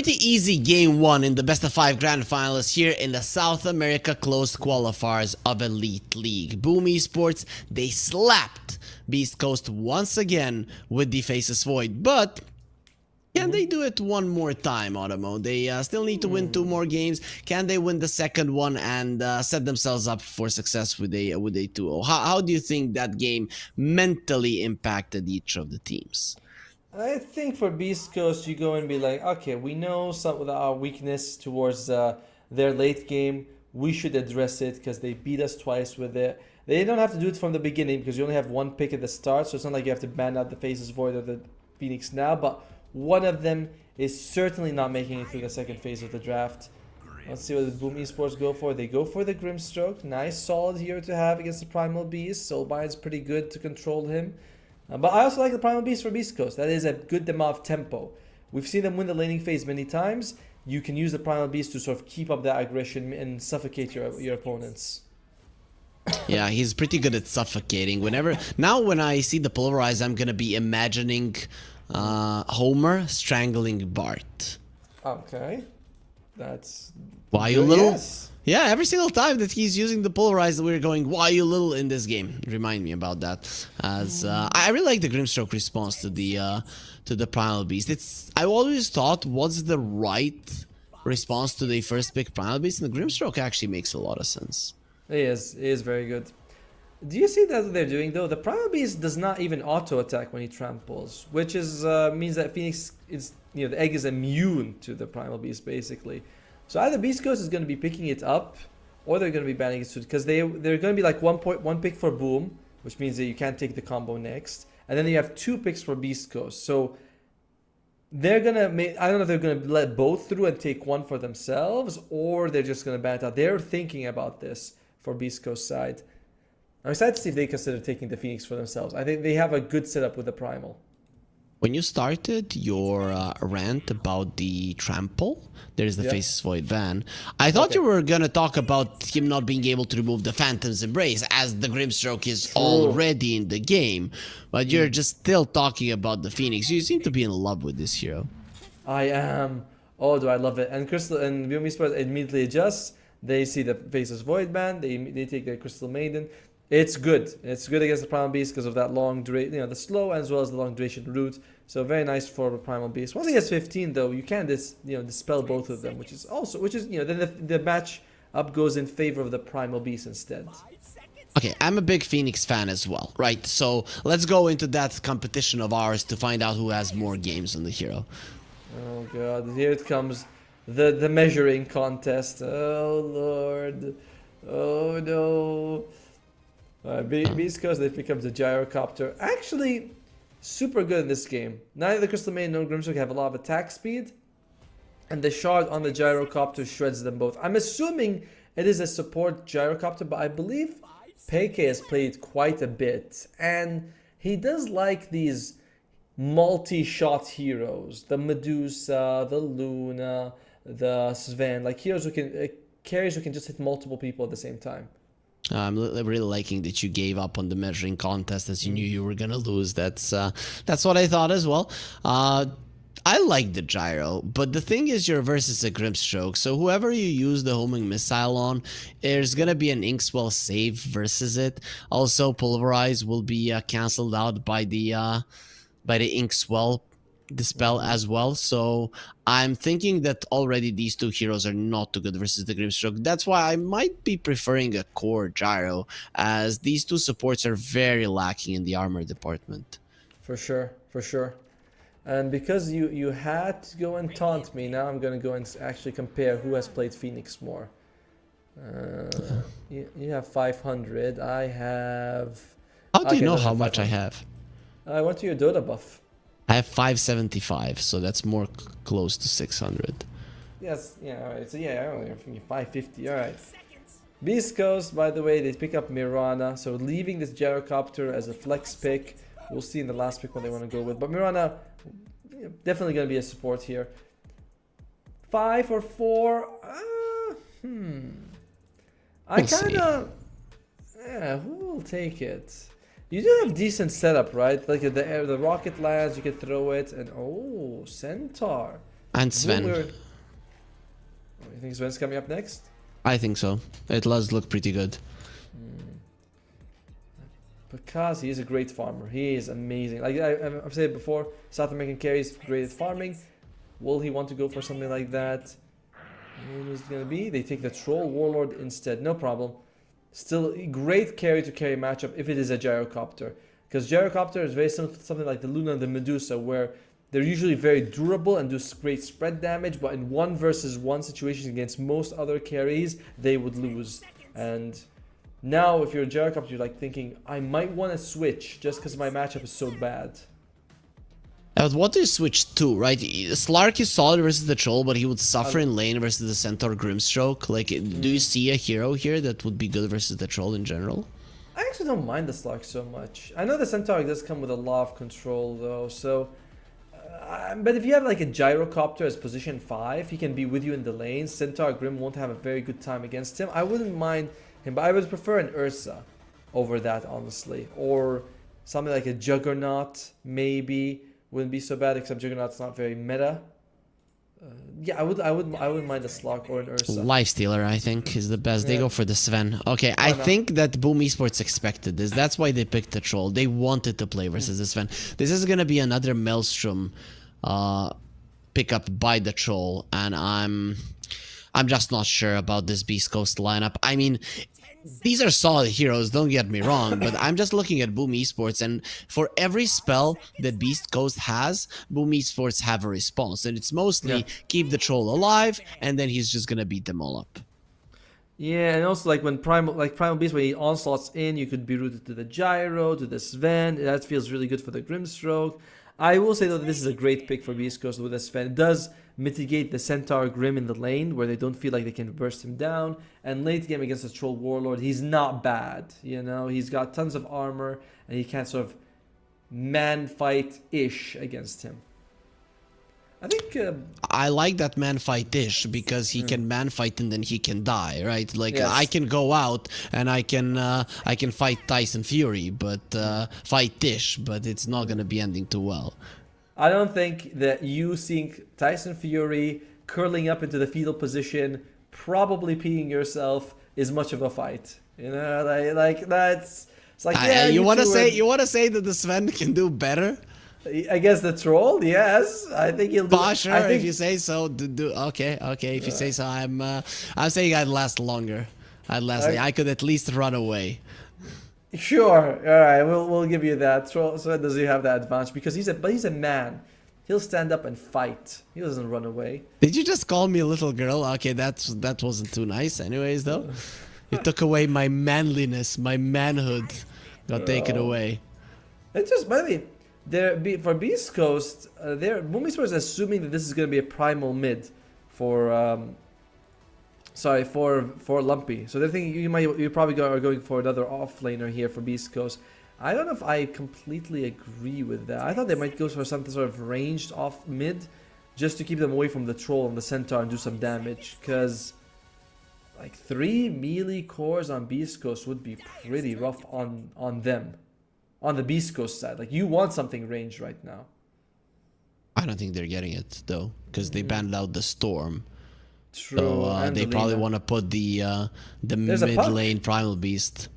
pretty easy game 1 in the best of 5 grand finals here in the South America closed qualifiers of Elite League. Boom Esports, they slapped Beastcoast once again with the Faces Void, but can they do it one more time, Automo? They still need to win 2 more games. Can they win the second one and set themselves up for success with a 2-0? How do you think that game mentally impacted each of the teams? I think for Beast Coast, you go and be like, okay, we know some of our weakness towards their late game. We should address it because they beat us twice with it. They don't have to do it from the beginning because you only have 1 pick at the start, so it's not like you have to ban out the Faces Void or the Phoenix now, but one of them is certainly not making it through the second phase of the draft. Let's see what the Boom Esports go for. They go for the Grimstroke. Nice, solid hero to have against the Primal Beast. Soulbind's pretty good to control him. But I also like the Primal Beast for Beast Coast. That is a good amount of tempo. We've seen them win the laning phase many times. You can use the Primal Beast to sort of keep up that aggression and suffocate your opponents. Yeah, he's pretty good at suffocating. Now when I see the Pulverize, I'm gonna be imagining Homer strangling Bart. Okay. That's... Why you little? Yes. Yeah, every single time that he's using the Polarize, we're going, why you little in this game. Remind me about that. As I really like the Grimstroke response to the Primal Beast. I always thought, what's the right response to the first pick Primal Beast? And the Grimstroke actually makes a lot of sense. He is very good. Do you see that what they're doing though? The Primal Beast does not even auto attack when he tramples, which is means that Phoenix is, the egg is immune to the Primal Beast basically. So either Beast Coast is going to be picking it up, or they're going to be banning it because they're going to be like one pick for Boom, which means that you can't take the combo next, and then you have 2 picks for Beast Coast. So they're gonna I don't know if they're gonna let both through and take 1 for themselves, or they're just gonna ban it out. They're thinking about this for Beast Coast side. I'm excited to see if they consider taking the Phoenix for themselves. I think they have a good setup with the Primal. When you started your rant about the trample, there's the Faces Void ban. I thought you were gonna talk about him not being able to remove the Phantom's Embrace, as the Grimstroke is already in the game. But you're just still talking about the Phoenix. You seem to be in love with this hero. I am. Oh, do I love it! And Crystal and Boom Esports immediately adjusts. They see the Faces Void ban. They take the Crystal Maiden. It's good. It's good against the Primal Beast because of that long duration, the slow as well as the long duration route. So very nice for the Primal Beast. Once he has 15, though, you can dispel both of them, which is then the match up goes in favor of the Primal Beast instead. Okay, I'm a big Phoenix fan as well, right? So let's go into that competition of ours to find out who has more games on the hero. Oh god, here it comes, the measuring contest. Oh lord, oh no. Beast Coast, they becomes the Gyrocopter. Actually, super good in this game. Neither the Crystal Maiden nor Grimstroke have a lot of attack speed, and the shard on the Gyrocopter shreds them both. I'm assuming it is a support Gyrocopter, but I believe Peike has played quite a bit, and he does like these multi-shot heroes. The Medusa, the Luna, the Sven, like heroes who can, carries who can just hit multiple people at the same time. I'm really liking that you gave up on the measuring contest as you knew you were gonna lose. That's what I thought as well. I like the gyro, but the thing is you're versus a Grimstroke, so whoever you use the homing missile on, there's gonna be an Inkswell save versus it. Also, Pulverize will be cancelled out by the Inkswell dispel as well. So I'm thinking that already these 2 heroes are not too good versus the Grimstroke. That's why I might be preferring a core gyro, as these 2 supports are very lacking in the armor department. For sure, for sure. And because you had to go and taunt me, now I'm gonna go and actually compare who has played Phoenix more. You have 500. I have. How do you know how much I have? I went to your Dota buff. I have 575, so that's more close to 600. Yes, yeah, alright. So yeah, I only have 550. Alright. Beast Coast, by the way, they pick up Mirana, so leaving this Gyrocopter as a flex pick. We'll see in the last pick what they want to go with. But Mirana, definitely going to be a support here. 5 or 4? I kind of... Yeah, who will take it? You do have decent setup, right? Like the rocket lands, you can throw it, and oh, Centaur. And Sven. You think Sven's coming up next? I think so. It does look pretty good. Because he is a great farmer. He is amazing. Like I've said before, South American carries great at farming. Will he want to go for something like that? Who's it gonna be? They take the Troll Warlord instead. No problem. Still a great carry to carry matchup if it is a Gyrocopter. Because Gyrocopter is very similar to something like the Luna and the Medusa, where they're usually very durable and do great spread damage, but in 1 versus 1 situations against most other carries, they would lose. And now, if you're a Gyrocopter, you're like thinking, I might want to switch just because my matchup is so bad. But what do you switch to, right? Slark is solid versus the Troll, but he would suffer in lane versus the Centaur Grimstroke. Like, do you see a hero here that would be good versus the Troll in general? I actually don't mind the Slark so much. I know the Centaur does come with a lot of control though, so... but if you have like a Gyrocopter as position 5, he can be with you in the lane. Centaur Grim won't have a very good time against him. I wouldn't mind him, but I would prefer an Ursa over that, honestly. Or something like a Juggernaut, maybe. Wouldn't be so bad, except Juggernaut's not very meta. Yeah, I wouldn't mind a Slark or an Ursa. Lifestealer, I think, is the best. They Yeah. go for the Sven. Okay, I think that Boom Esports expected this. That's why they picked the Troll. They wanted to play versus the Sven. This is gonna be another Maelstrom pickup by the Troll, and I'm just not sure about this Beastcoast lineup. I mean, these are solid heroes, don't get me wrong, but I'm just looking at Boom Esports, and for every spell that Beastcoast has, Boom Esports have a response, and it's mostly keep the Troll alive, and then he's just gonna beat them all up. Yeah, and also like when Primal Beast, when he onslaughts in, you could be rooted to the Gyro, to the Sven. That feels really good for the Grimstroke. I will say though that this is a great pick for Beastcoast with the Sven. It does mitigate the Centaur Grim in the lane, where they don't feel like they can burst him down. And late game against the Troll Warlord, he's not bad. You know, he's got tons of armor, and he can sort of man fight-ish against him. I think I like that man fight dish because he can man fight and then he can die, right? Like Yes. I can go out and I can fight Tyson Fury, but fight dish, but it's not gonna be ending too well. I don't think that you seeing Tyson Fury curling up into the fetal position, probably peeing yourself, is much of a fight. You know, like that's it's like yeah. You want to two say that the Sven can do better? I guess the Troll, yes. I think he'll do. Sure, I think, if you say so. Okay. If you say so, I'm saying I'd last longer. I could at least run away. Sure. All right. We'll give you that. Troll. So does he have that advantage? Because he's a man. He'll stand up and fight. He doesn't run away. Did you just call me a little girl? Okay, that wasn't too nice. Anyways, though, you took away my manliness, my manhood. Got taken away. It's just, by the way, for Beastcoast, Boom Esports is assuming that this is going to be a primal mid for for Lumpy. So they're thinking you probably are going for another offlaner here for Beastcoast. I don't know if I completely agree with that. I thought they might go for something sort of ranged off mid, just to keep them away from the Troll and the Centaur and do some damage. Because like 3 melee cores on Beastcoast would be pretty rough on them. On the Beastcoast side, like you want something ranged right now. I don't think they're getting it though, because they banned out the Storm. True. So they probably want to put the mid lane Primal Beast.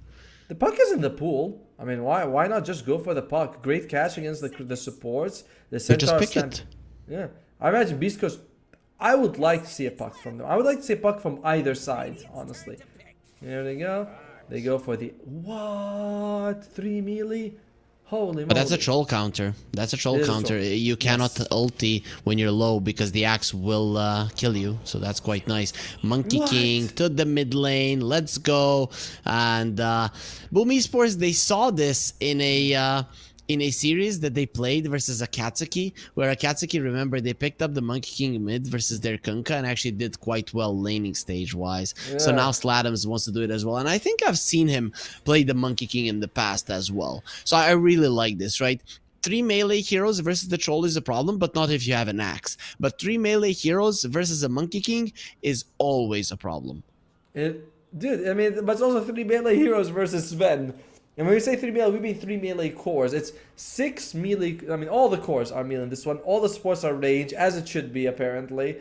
The puck is in the pool. I mean, why not just go for the puck? Great catch against the supports. The Centaur just pick it. Yeah, I imagine Beastcoast. I would like to see a puck from them. I would like to see a puck from either side, honestly. There they go. They go for the what? 3 melee? Holy moly. But that's a troll counter. That's a troll counter. You cannot ulti when you're low because the axe will kill you. So that's quite nice. Monkey King to the mid lane. Let's go. And Boom Esports, they saw this in a series that they played versus Akatsuki, where Akatsuki, remember, they picked up the Monkey King mid versus their Kunkka and actually did quite well laning stage-wise. Yeah. So now Slatums wants to do it as well. And I think I've seen him play the Monkey King in the past as well. So I really like this, right? 3 melee heroes versus the Troll is a problem, but not if you have an axe. But 3 melee heroes versus a Monkey King is always a problem. Dude, I mean, but it's also 3 melee heroes versus Sven. And when we say 3 melee, we mean 3 melee cores. It's 6 melee. I mean, all the cores are melee in this one. All the supports are range, as it should be, apparently.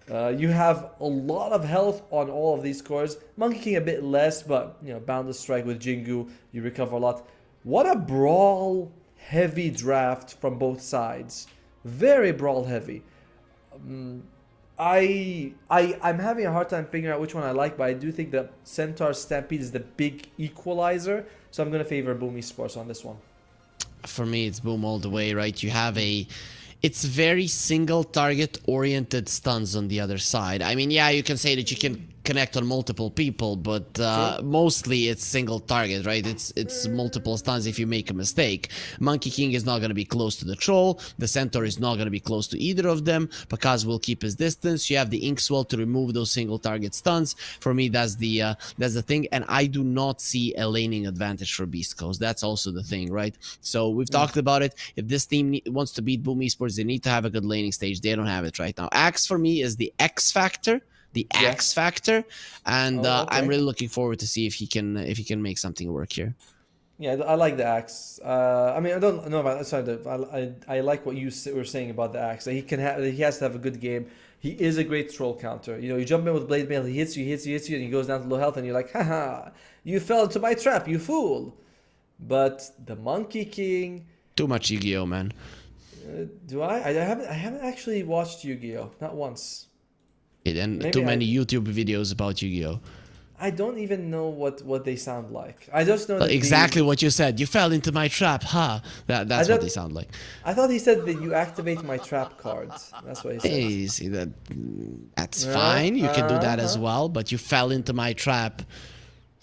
You have a lot of health on all of these cores. Monkey King a bit less, but, you know, Boundless Strike with Jingu, you recover a lot. What a brawl-heavy draft from both sides. Very brawl-heavy. I'm having a hard time figuring out which one I like, but I do think that Centaur Stampede is the big equalizer, so I'm going to favor Boom Esports on this one. For me, it's Boom all the way, right? You have it's very single target oriented stuns on the other side. I mean, yeah, you can say that you can connect on multiple people, but mostly it's single target, right? It's multiple stuns if you make a mistake. Monkey King is not going to be close to the troll. The Centaur is not going to be close to either of them. Pakaz will keep his distance. You have the Inkswell to remove those single target stuns. For me, that's the thing, and I do not see a laning advantage for Beastcoast. That's also the thing, right? So we've talked about it. If this team wants to beat Boom Esports, they need to have a good laning stage. They don't have it right now. Axe for me is the X factor. The X factor, and okay. I'm really looking forward to see if he can make something work here. Yeah, I like the axe. I mean, I don't know about. Sorry, I like what you were saying about the axe. That he has to have a good game. He is a great troll counter. You know, you jump in with blade mail, he hits you, and he goes down to low health, and you're like, haha, you fell into my trap, you fool. But the Monkey King. Too much Yu-Gi-Oh, man. Do I? I haven't actually watched Yu-Gi-Oh, not once. And Maybe too many YouTube videos about Yu-Gi-Oh. I don't even know what they sound like. I just know that exactly what you said. You fell into my trap, huh? That's what they sound like. I thought he said that you activate my trap cards. That's what he said. Hey, see that's fine. You can do that as well. But you fell into my trap,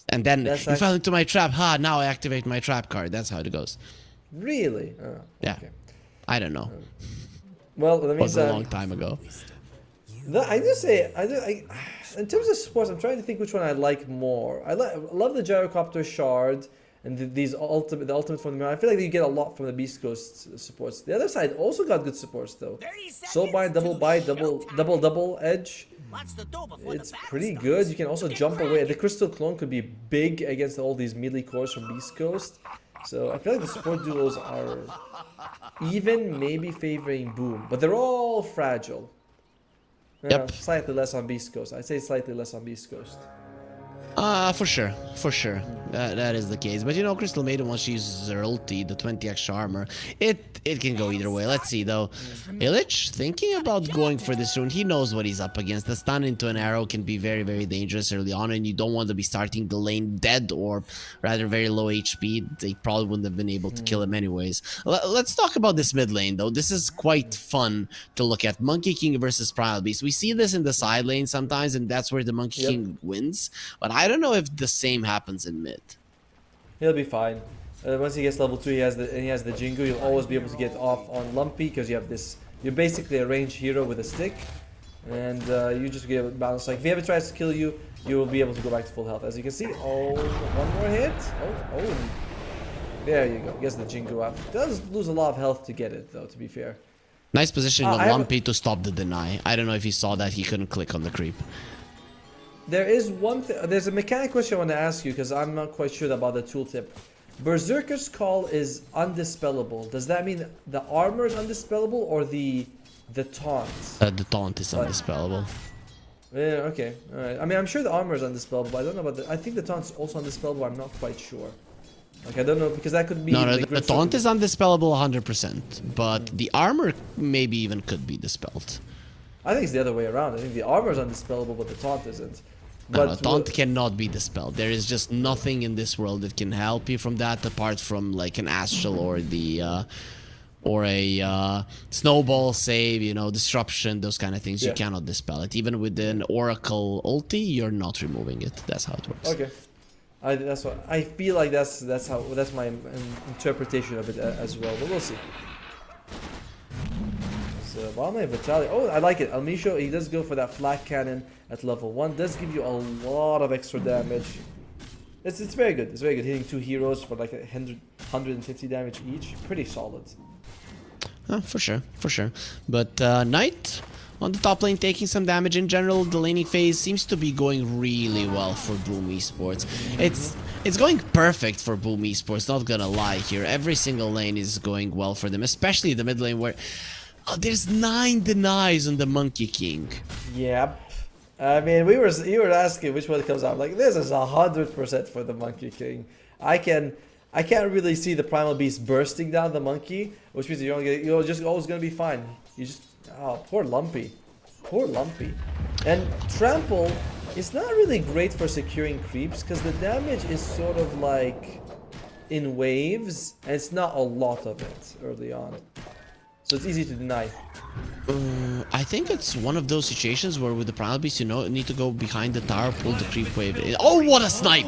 and then fell into my trap. Ha! Now I activate my trap card. That's how it goes. Really? Oh, yeah. Okay. I don't know. Well, that means was a long time ago. I just say in terms of sports, I'm trying to think which one I like more. I love the gyrocopter shard and the ultimate from the mirror. I feel like you get a lot from the Beastcoast supports. The other side also got good supports though. Soulbind, double edge. It's pretty good. You can also jump away. The crystal clone could be big against all these melee cores from Beastcoast. So I feel like the support duos are even maybe favoring Boom, but they're all fragile. Yep. Slightly less on Beastcoast. I'd say slightly less on Beastcoast. For sure. That is the case. But you know, Crystal Maiden, once she uses her ulti, the 20 extra armor, it can go either way. Let's see though. Illich thinking about going for this rune. He knows what he's up against. The stun into an arrow can be very, very dangerous early on, and you don't want to be starting the lane dead or rather very low HP. They probably wouldn't have been able to kill him anyways. Let's talk about this mid lane though. This is quite fun to look at. Monkey King versus Primal Beast. We see this in the side lane sometimes, and that's where the Monkey King wins. But I don't know if the same happens in mid. He'll be fine. Once he gets level 2, he has the Jingu. You'll always be able to get off on Lumpy because you have this. You're basically a ranged hero with a stick, and you just get a balance. Like if he ever tries to kill you, you will be able to go back to full health. As you can see, one more hit. Oh, there you go. Gets the Jingu up. Does lose a lot of health to get it though. To be fair. Nice positioning on Lumpy to stop the deny. I don't know if he saw that. He couldn't click on the creep. There is one thing. There's a mechanic question I want to ask you because I'm not quite sure about the tooltip. Berserker's Call is undispellable. Does that mean the armor is undispellable or the taunt? The taunt is undispellable. Yeah, okay. Alright. I mean, I'm sure the armor is undispellable, but I don't know about I think the taunt's also undispellable. I'm not quite sure. Like, I don't know, because that could be... No, the taunt is undispellable 100%, but the armor maybe even could be dispelled. I think it's the other way around. I think the armor is undispellable, but the taunt isn't. No, taunt cannot be dispelled. There is just nothing in this world that can help you from that, apart from like an astral or a snowball save, you know, disruption, those kind of things. You cannot dispel it. Even with an oracle ulti, you're not removing it. That's how it works. Okay, that's what I feel like. That's my interpretation of it as well. But we'll see. Valme Vitaly. Oh, I like it. Almisho, he does go for that flak cannon at level 1. Does give you a lot of extra damage. It's very good. It's very good. Hitting 2 heroes for like 150 damage each. Pretty solid. For sure. But Knight on the top lane, taking some damage. In general, the laning phase seems to be going really well for Boom Esports. It's going perfect for Boom Esports, not gonna lie here. Every single lane is going well for them, especially the mid lane where there's 9 denies on the Monkey King. Yep. I mean, you were asking which one comes out. Like, this is 100% for the Monkey King. I can't really see the Primal Beast bursting down the monkey, which means you're just always gonna be fine. You just poor Lumpy, poor Lumpy. And Trample is not really great for securing creeps because the damage is sort of like in waves, and it's not a lot of it early on, so it's easy to deny. I think it's one of those situations where with the Primal Beast, you need to go behind the tower, pull the creep wave. Oh, what a snipe!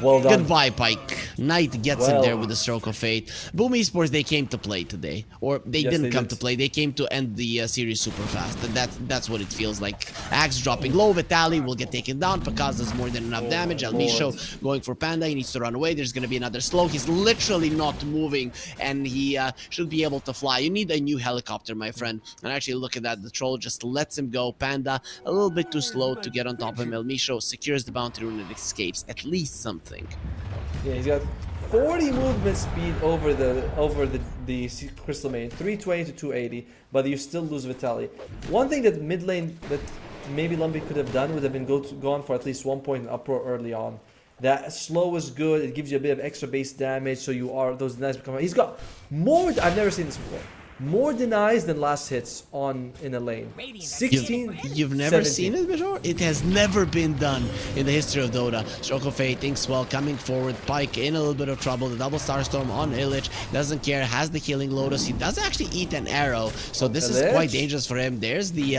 Well done. Goodbye, Pike. Knight gets in there with the stroke of fate. Boom Esports, they came to play today. Or they didn't come to play. They came to end the series super fast. And that's what it feels like. Axe dropping low. Vitali will get taken down. Pakaz does more than enough damage. Almisho going for Panda. He needs to run away. There's going to be another slow. He's literally not moving. And he should be able to fly. You need a new helicopter, my friend. And actually, look at that. The troll just lets him go. Panda, a little bit too slow to get on top of him. Almisho secures the bounty rune and escapes. At least something. Yeah, he's got 40 movement speed over the Crystal Main, 320 to 280, but you still lose Vitali. One thing that mid lane that maybe Lumpy could have done would have been gone for at least 1 point in uproar early on. That slow is good. It gives you a bit of extra base damage, so those denies become. He's got more. I've never seen this before. More denies than last hits in a lane. 16. You've never 17. seen it before? It has never been done in the history of Dota. Stroke of Fate thinks well, coming forward. Pike in a little bit of trouble. The double Starstorm on Illich. Doesn't care. Has the healing Lotus. He does actually eat an arrow. So this is quite dangerous for him. There's the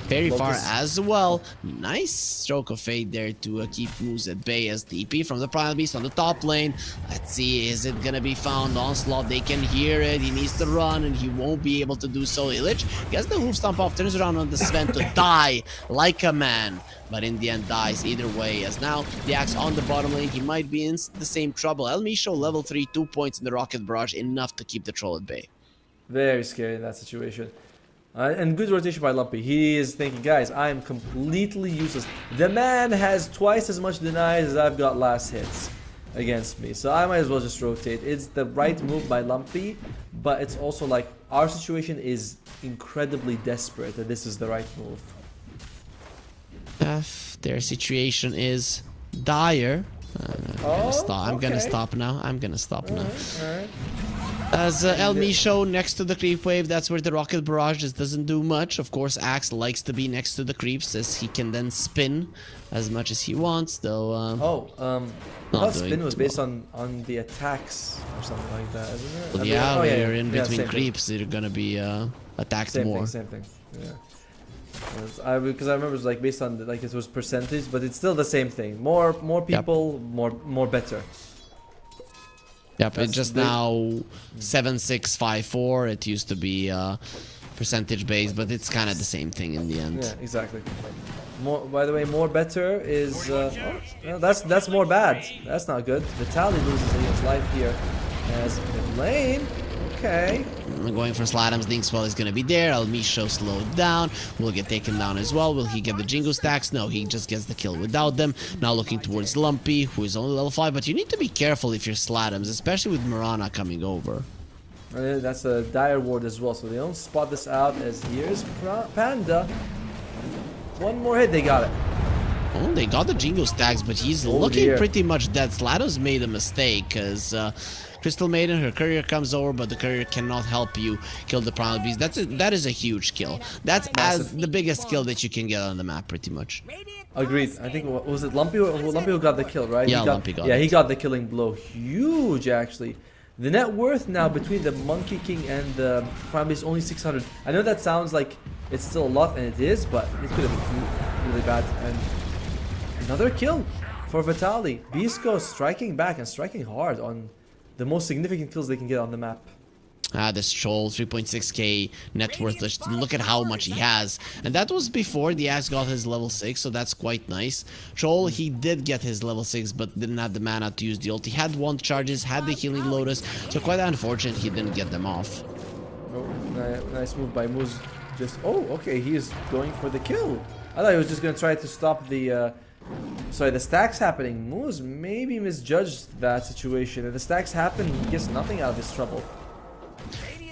Fairy Fire as well. Nice Stroke of Fate there to keep moves at bay as TP from the Primal Beast on the top lane. Let's see. Is it going to be found? Onslaught. They can hear it. He needs to run and he won't be able to do so. Illich gets the hoof stomp off, turns around on the Sven to die like a man, but in the end dies either way, as now the Axe on the bottom lane. He might be in the same trouble. Elmisho level 3, 2 points in the Rocket Barrage, enough to keep the troll at bay. Very scary in that situation. And good rotation by Lumpy. He is thinking, guys, I am completely useless. The man has twice as much denies as I've got last hits against me, so I might as well just rotate. It's the right move by Lumpy, but it's also like our situation is incredibly desperate that this is the right move. Their situation is dire. I'm gonna stop now. I'm gonna stop now. Alright. As Elmisho next to the creep wave, that's where the Rocket Barrage just doesn't do much. Of course, Axe likes to be next to the creeps as he can then spin as much as he wants, though. I thought spin was based on the attacks or something like that, isn't it? Well, when you're in between creeps, you're gonna be attacked more. Same thing. Yeah. Because I remember it was like based on like it was percentage, but it's still the same thing. More people, more better. Yep, it's just now 7654. It used to be percentage based, but it's kind of the same thing in the end. Yeah, exactly. More, by the way, more better is that's more bad. That's not good. Vitali loses his life here as mid lane. Okay. Going for Slatams, Dinkswell is gonna be there. Elmisho slowed down. Will get taken down as well. Will he get the Jingle stacks? No, he just gets the kill without them. Now looking towards Lumpy, who is only level 5, but you need to be careful if you're Slatams, especially with Mirana coming over. That's a dire ward as well, so they don't spot this out as here's Panda. One more hit, they got it. Oh, they got the Jingle stacks, but he's looking pretty much dead. Slatams made a mistake, because Crystal Maiden, her courier comes over, but the courier cannot help you kill the Primal Beast. That is a huge kill. That's the biggest kill that you can get on the map, pretty much. Agreed. I think, was it Lumpy who got the kill, right? Yeah, Lumpy got it. Yeah, he got the killing blow. Huge, actually. The net worth now between the Monkey King and the Primal Beast is only 600. I know that sounds like it's still a lot, and it is, but it could have been really bad. And another kill for Vitali. Beastcoast striking back and striking hard on the most significant kills they can get on the map. This troll, 3.6k net worth. Look at how much he has. And that was before the Axe got his level 6, so that's quite nice. Troll, he did get his level 6, but didn't have the mana to use the ult. He had one charges, had the healing Lotus, so quite unfortunate he didn't get them off. Oh, nice move by Moose. Just, oh, okay, he is going for the kill. I thought he was just going to try to stop the, sorry, the stacks happening. Moose maybe misjudged that situation. If the stacks happen, he gets nothing out of his trouble.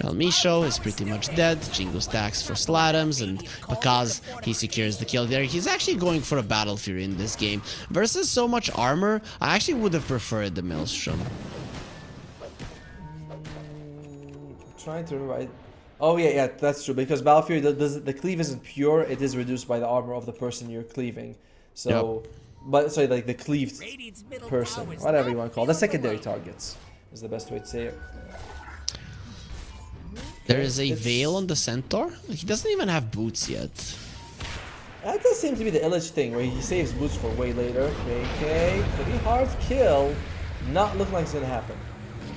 Well, Misho is pretty much dead. Jingo stacks for Slatums, and because he secures the kill there, he's actually going for a Battle Fury in this game. Versus so much armor, I actually would have preferred the Maelstrom. Trying to remember. Oh yeah, that's true. Because Battle Fury, the cleave isn't pure. It is reduced by the armor of the person you're cleaving. So, but sorry, like the cleaved person, whatever you want to call it. The secondary targets is the best way to say it. There is a Veil on the Centaur. He doesn't even have boots yet. That does seem to be the Illich thing, where he saves boots for way later. Okay, pretty hard kill. Not looking like it's gonna happen.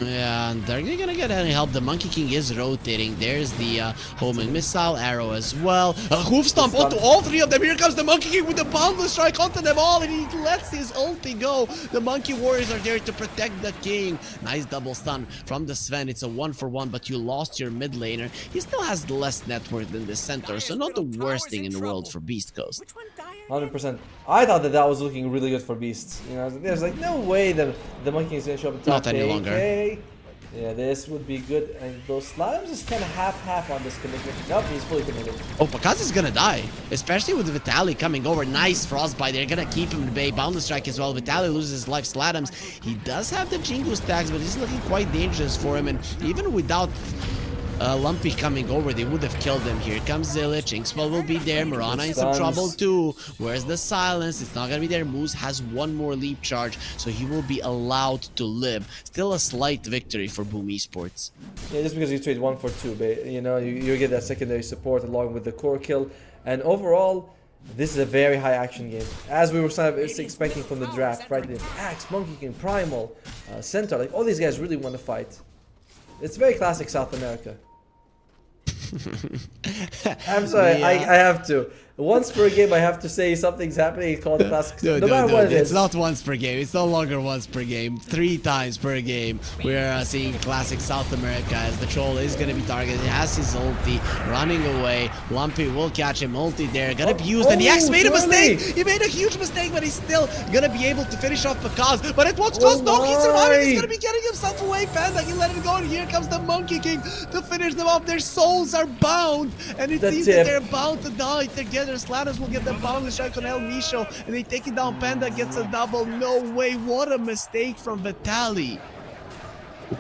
Yeah, and they're gonna get any help. The Monkey King is rotating. There's the homing missile arrow as well. Hoof stomp onto all three of them. Here comes the Monkey King with the boundless strike onto them all, and he lets his ulti go. The Monkey Warriors are there to protect the king. Nice double stun from the Sven. It's a 1-for-1, but you lost your mid laner. He still has less net worth than the Centaur, so not the worst thing in the world for Beastcoast. 100%. I thought that was looking really good for Beasts. You know, there's like no way the Monkey King is gonna show up at top. Not any longer. Yeah, this would be good. And those Slimes is kind of half-half on this commitment. Nope, he's fully committed. Oh, Pakaz is gonna die, especially with Vitaly coming over. Nice Frostbite. They're gonna keep him at bay. Boundless strike as well. Vitaly loses his life. Slatums. He does have the Jingu stacks, but he's looking quite dangerous for him. And even without Lumpy coming over, they would have killed him. Here comes Zillich. Inkswell will be there. Mirana in some trouble too. Where's the silence? It's not gonna be there. Moose has one more leap charge, so he will be allowed to live. Still a slight victory for Boom Esports. Yeah, just because you trade 1 for 2, but you know, you get that secondary support along with the core kill. And overall, this is a very high action game. As we were sort of expecting from the draft, right? The Axe, Monkey King, Primal, Centaur, like all these guys really want to fight. It's very classic South America. I'm sorry, Yeah. I have to. Once per game, I have to say something's happening. It's called classic. No matter what it it's is. not once per game. It's no longer once per game. 3 times per game. We're seeing classic South America as the troll is going to be targeted. He has his ulti running away. Lumpy will catch him. Ulti there. Gonna be used. And the Axe made a mistake. He made a huge mistake, but he's still gonna be able to finish off Pakaz. But at what cost? No, he's surviving. He's gonna be getting himself away. Panda, he let him go. And here comes the Monkey King to finish them off. Their souls are bound. And it seems that they're bound to die together. Slatters will get the boundless strike on El Misho, and they take it down. Panda gets a double. No way. What a mistake from Vitaly.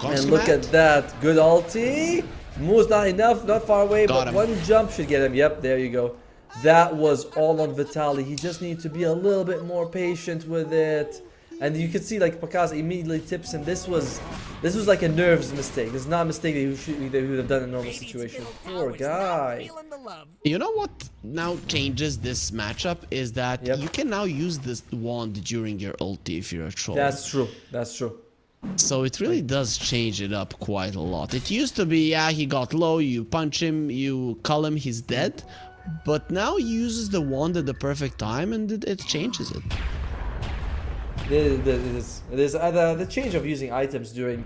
And look at that. Good ulti. Moves not enough, not far away, but one jump should get him. Yep, there you go. That was all on Vitaly. He just needs to be a little bit more patient with it. And you can see like Pakaz immediately tips him. This was like a nerves mistake. This is not a mistake that he would have done in a normal situation. Poor guy. You know what now changes this matchup is that you can now use this wand during your ulti if you're a troll. That's true. That's true. So it really does change it up quite a lot. It used to be, yeah, he got low, you punch him, you call him, he's dead. But now he uses the wand at the perfect time and it changes it. It is the change of using items during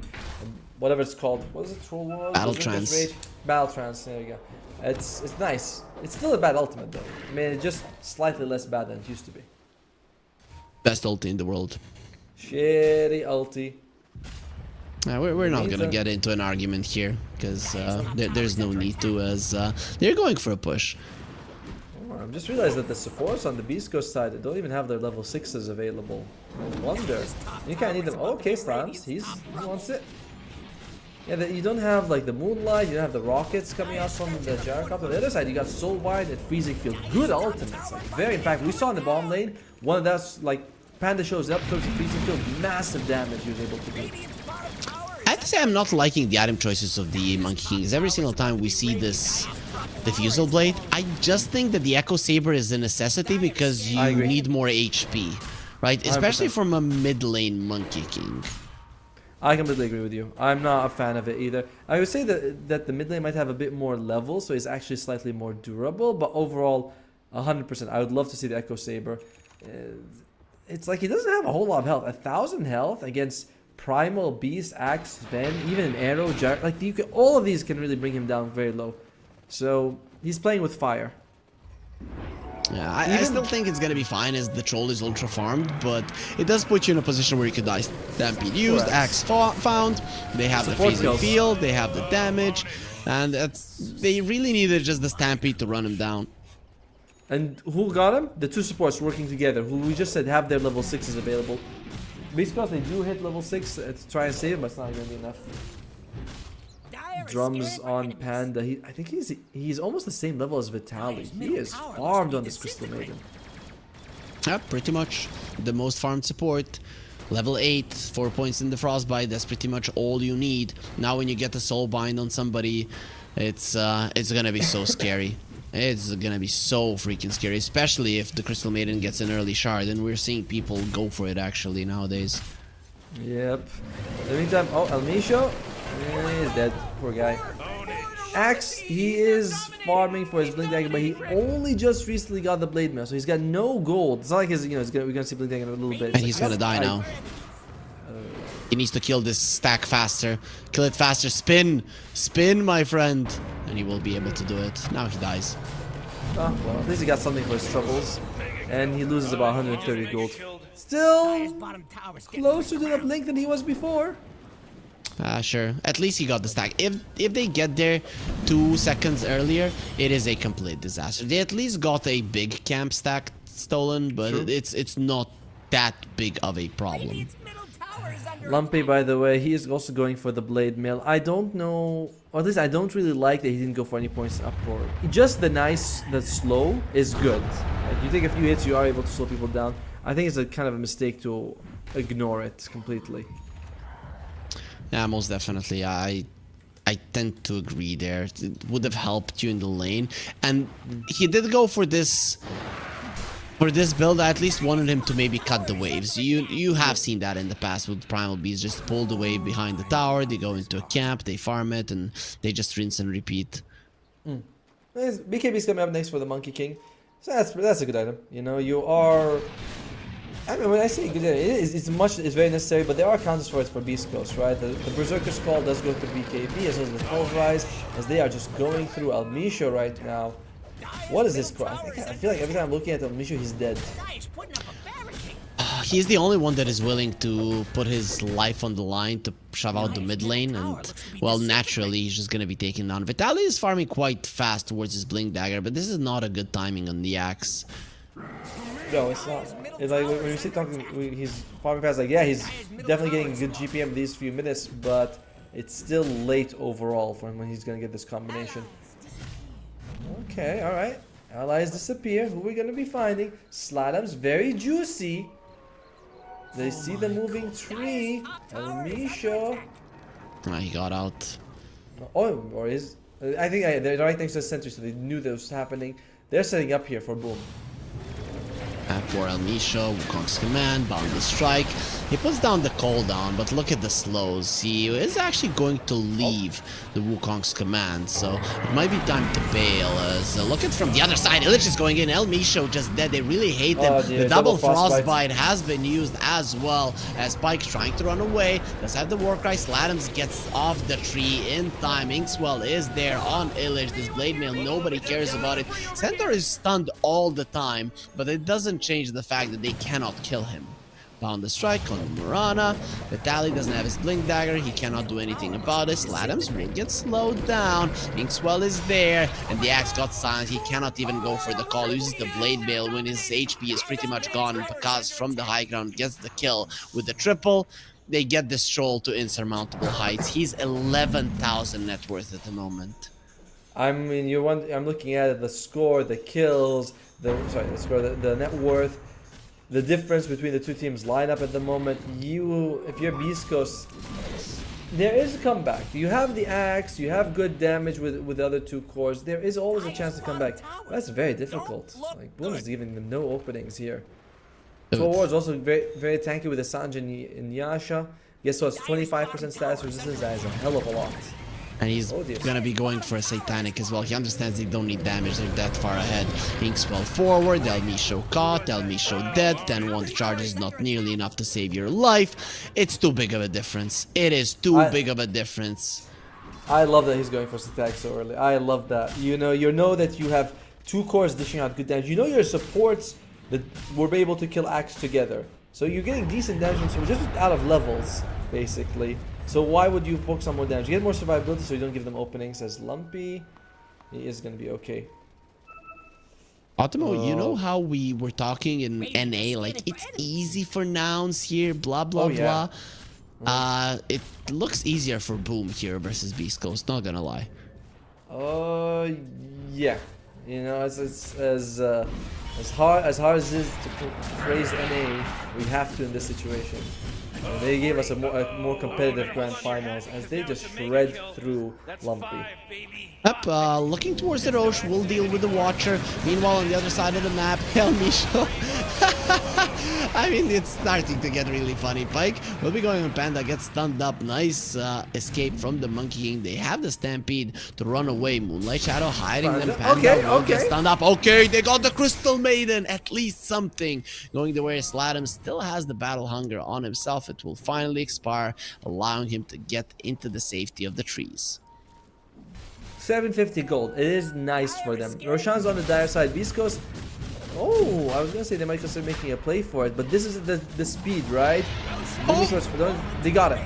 whatever it's called. What is it? Troll Wars? Battle Trance. Battle Trance. There you go. It's nice. It's still a bad ultimate though. I mean, it's just slightly less bad than it used to be. Best ulti in the world. Shitty ulti. We're not gonna get into an argument here because there's no need to, as they're going for a push. I've just realized that the supports on the Beastcoast side, they don't even have their level 6s available. No wonder. You can't need them. Okay, Slams, he wants it. Yeah, you don't have like the Moonlight, you don't have the rockets coming out from the Gyrocopter. On the other side, you got Soul Wide and Freezing Field. Good ultimates. Like, very, in fact, we saw in the bomb lane, one of that's like, Panda shows up, throws a Freezing Field, massive damage he was able to do. I have to say I'm not liking the item choices of the Monkey Kings. Every single time we see this Diffusal Blade, I just think that the Echo Saber is a necessity because you need more HP, right? Especially 100%. From a mid lane Monkey King. I completely agree with you. I'm not a fan of it either. I would say that the mid lane might have a bit more level, so it's actually slightly more durable, but overall, 100%. I would love to see the Echo Saber. It's like he doesn't have a whole lot of health. 1,000 health against Primal, Beast, Axe, Sven, even an Arrow, like all of these can really bring him down very low. So He's playing with fire. Yeah, I still think it's gonna be fine as the troll is ultra farmed, but it does put you in a position where you could die. Stampede used, Correct. axe found, they have Support the freezing kills. field, they have the damage, and they really needed just the stampede to run him down. And who got him? The two supports working together, who we just said have their level 6s available. Beastcoast, they do hit level 6 to try and save him, but it's not going to be enough. Drums on Panda. I think he's almost the same level as Vitali. He is farmed on this Crystal Maiden. Yeah, pretty much. The most farmed support. Level 8, 4 points in the Frostbite. That's pretty much all you need. Now when you get the Soul Bind on somebody, it's gonna be so scary. It's gonna be so freaking scary, especially if the Crystal Maiden gets an early shard, and we're seeing people go for it actually nowadays. Yep. In the meantime, oh, Elmisho is dead. Poor guy. Axe, he is farming for his Blink Dagger, but he only just recently got the Blade Mail, so he's got no gold. It's not like his, we're gonna see Blink Dagger in a little bit. And he's gonna die now. He needs to kill this stack faster. Kill it faster. Spin! Spin, my friend! And he will be able to do it. Now he dies. Oh, well, at least he got something for his troubles. And he loses about 130 gold. Still closer to the Blink than he was before. Sure. At least he got the stack. If they get there 2 seconds earlier, it is a complete disaster. They at least got a big camp stack stolen, but True. it's not that big of a problem. Lumpy, by the way, he is also going for the Blade Mail. I don't know, or at least I don't really like that he didn't go for any points up or just the slow is good. Like, you think a few hits you are able to slow people down. I think it's a kind of a mistake to ignore it completely. Yeah, most definitely. I tend to agree there. It would have helped you in the lane, and he did go for this. For this build, I at least wanted him to maybe cut the waves. You have seen that in the past with Primal Beast. Just pull the wave behind the tower, they go into a camp, they farm it, and they just rinse and repeat. BKB's coming up next for the Monkey King. So that's a good item. You know, you are... I mean, when I say good item, it's very necessary, but there are counters for it for Beastcoast, right? The Berserker's Call does go to BKB, as well as the Pulverize, as they are just going through Elmisho right now. What is this crap? I feel like every time I'm looking at Elmisho, he's dead. He's the only one that is willing to put his life on the line to shove out the mid lane, and, well, naturally, he's just gonna be taken down. Vitali is farming quite fast towards his Blink Dagger, but this is not a good timing on the axe. No, it's not. It's like when you sit talking, he's farming fast. Like, yeah, he's definitely getting good GPM these few minutes, but it's still late overall for him when he's gonna get this combination. Okay, all right. Allies disappear. Who are we gonna be finding? Sladam's very juicy. They see the moving tree. Elmisho. He got out. Oh, or is... I think they're right next to the center, so they knew that was happening. They're setting up here for Boom. For Elmisho, Wukong's command, Boundless Strike. He puts down the cooldown, but look at the slows. He is actually going to leave the Wukong's command, so it might be time to bail. Look at from the other side, Illich is going in, Elmisho just dead. They really hate him. Oh, dear, the double frostbite. frostbite has been used as well, as Spike's trying to run away. Does have the Warcry. Sladams gets off the tree in time. Inkswell is there on Illich. This Blade Mail, nobody cares about it. Centaur is stunned all the time, but it doesn't change the fact that they cannot kill him. Bound the strike on Murana. Vitali doesn't have his Blink Dagger. He cannot do anything about it. Sladams will get slowed down. Inkswell is there, and the axe got silent. He cannot even go for the call. Uses the Blade Mail when his HP is pretty much gone, and Pakaz from the high ground gets the kill with the triple. They get this troll to insurmountable heights. He's 11,000 net worth at the moment. I mean, I'm looking at it, the score, the kills, the net worth, the difference between the two teams' lineup at the moment. If you're Beastcoast, there is a comeback. You have the axe, you have good damage with the other two cores. There is always a chance to come back. But that's very difficult. Like, Boom is giving them no openings here. Troll Wars also very, very tanky with the Sanj and Yasha. Guess what? 25% status resistance. That is a hell of a lot. And he's gonna be going for a Satanic as well. He understands they don't need damage, they're that far ahead. Inkswell forward, Elmisho caught, Elmisho dead, 10-1 charges, not nearly enough to save your life. It's too big of a difference. It is too big of a difference. I love that he's going for attack so early. I love that. You know that you have 2 cores dishing out good damage. You know your supports that were able to kill Axe together. So you're getting decent damage from just out of levels, basically. So why would you focus on more damage? You get more survivability so you don't give them openings. As Lumpy, he is going to be okay. Ottomo, you know how we were talking in NA, like it's easy for nouns here, blah blah yeah. blah. It looks easier for Boom here versus Beastcoast, not gonna lie. Yeah. You know, as hard as it is to praise NA, we have to in this situation. They gave us a more competitive grand finals as they just shred through Lumpy. Yep, looking towards the Roche, we'll deal with the Watcher. Meanwhile, on the other side of the map, El Micho. I mean, it's starting to get really funny. Pike will be going on Panda, gets stunned up. Nice escape from the Monkey King. They have the Stampede to run away. Moonlight Shadow hiding them. Panda will get stunned up. Okay, they got the Crystal Maiden. At least something. Going the way Sladam still has the Battle Hunger on himself. It will finally expire, allowing him to get into the safety of the trees. 750 gold. It is nice for them. Roshan's on the dire side. Beastcoast. Oh, I was gonna say they might consider making a play for it, but this is the speed, right? They got it.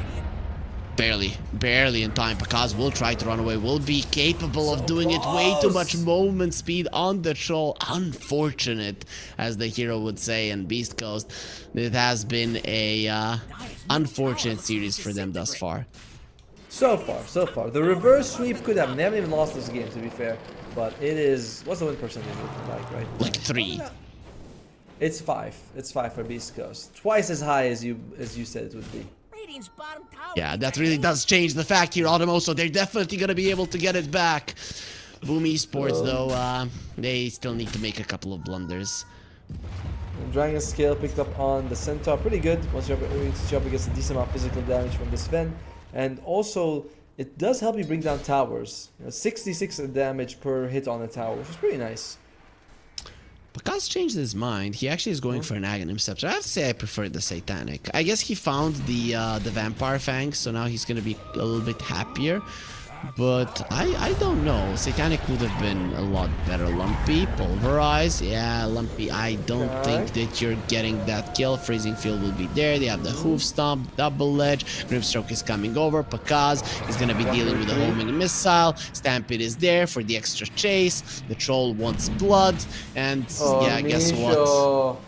Barely in time. Pakaz will try to run away. Will be capable of doing it. Way too much moment speed on the troll. Unfortunate, as the hero would say. And Beast Coast, it has been a unfortunate series for them thus far. So far. The reverse sweep could happen. They haven't even lost this game, to be fair. But it is. What's the win percentage looking like, right? Like 3. It's 5. It's 5 for Beast Coast. Twice as high as you said it would be. Yeah, that really does change the fact here, Automo, so they're definitely going to be able to get it back. Boom Esports, though, they still need to make a couple of blunders. Dragon Scale picked up on the Centaur. Pretty good. Once you're up against a decent amount of physical damage from this Ven. And also, it does help you bring down towers. 66 damage per hit on a tower, which is pretty nice. Pakaz changed his mind. He actually is going for an Aghanim Scepter. I have to say I prefer the Satanic. I guess he found the Vampire Fangs, so now he's going to be a little bit happier. But I don't know. Satanic would have been a lot better. Lumpy, Pulverize. Yeah, Lumpy, I don't think that you're getting that kill. Freezing Field will be there. They have the Hoof Stomp, Double Edge. Grimstroke is coming over. Pakaz is going to be dealing with the homing missile. Stampede is there for the extra chase. The Troll wants blood. And yeah, guess what?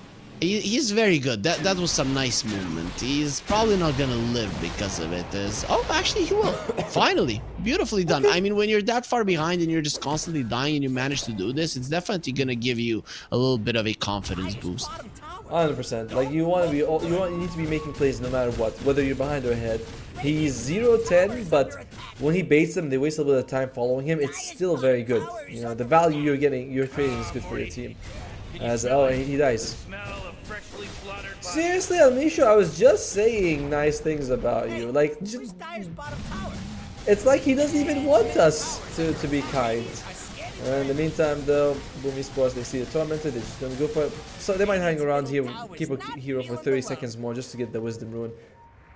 He's very good. That was some nice movement. He's probably not gonna live because of it. Oh, actually he will. Finally, beautifully done. I mean, when you're that far behind and you're just constantly dying and you manage to do this, it's definitely gonna give you a little bit of a confidence boost. 100%. Like you need to be making plays no matter what, whether you're behind or ahead. He's 0-10, but when he baits them, they waste a little bit of time following him. It's still very good. You know, the value you're creating is good for your team. He dies. Seriously, Almisho, I was just saying nice things about you. Like, it's like he doesn't even want us to be kind. In the meantime, though, Boom Esports, they see the Tormentor, they're just gonna go for it. So they might hang around here, keep a hero for 30 seconds more just to get the Wisdom Rune.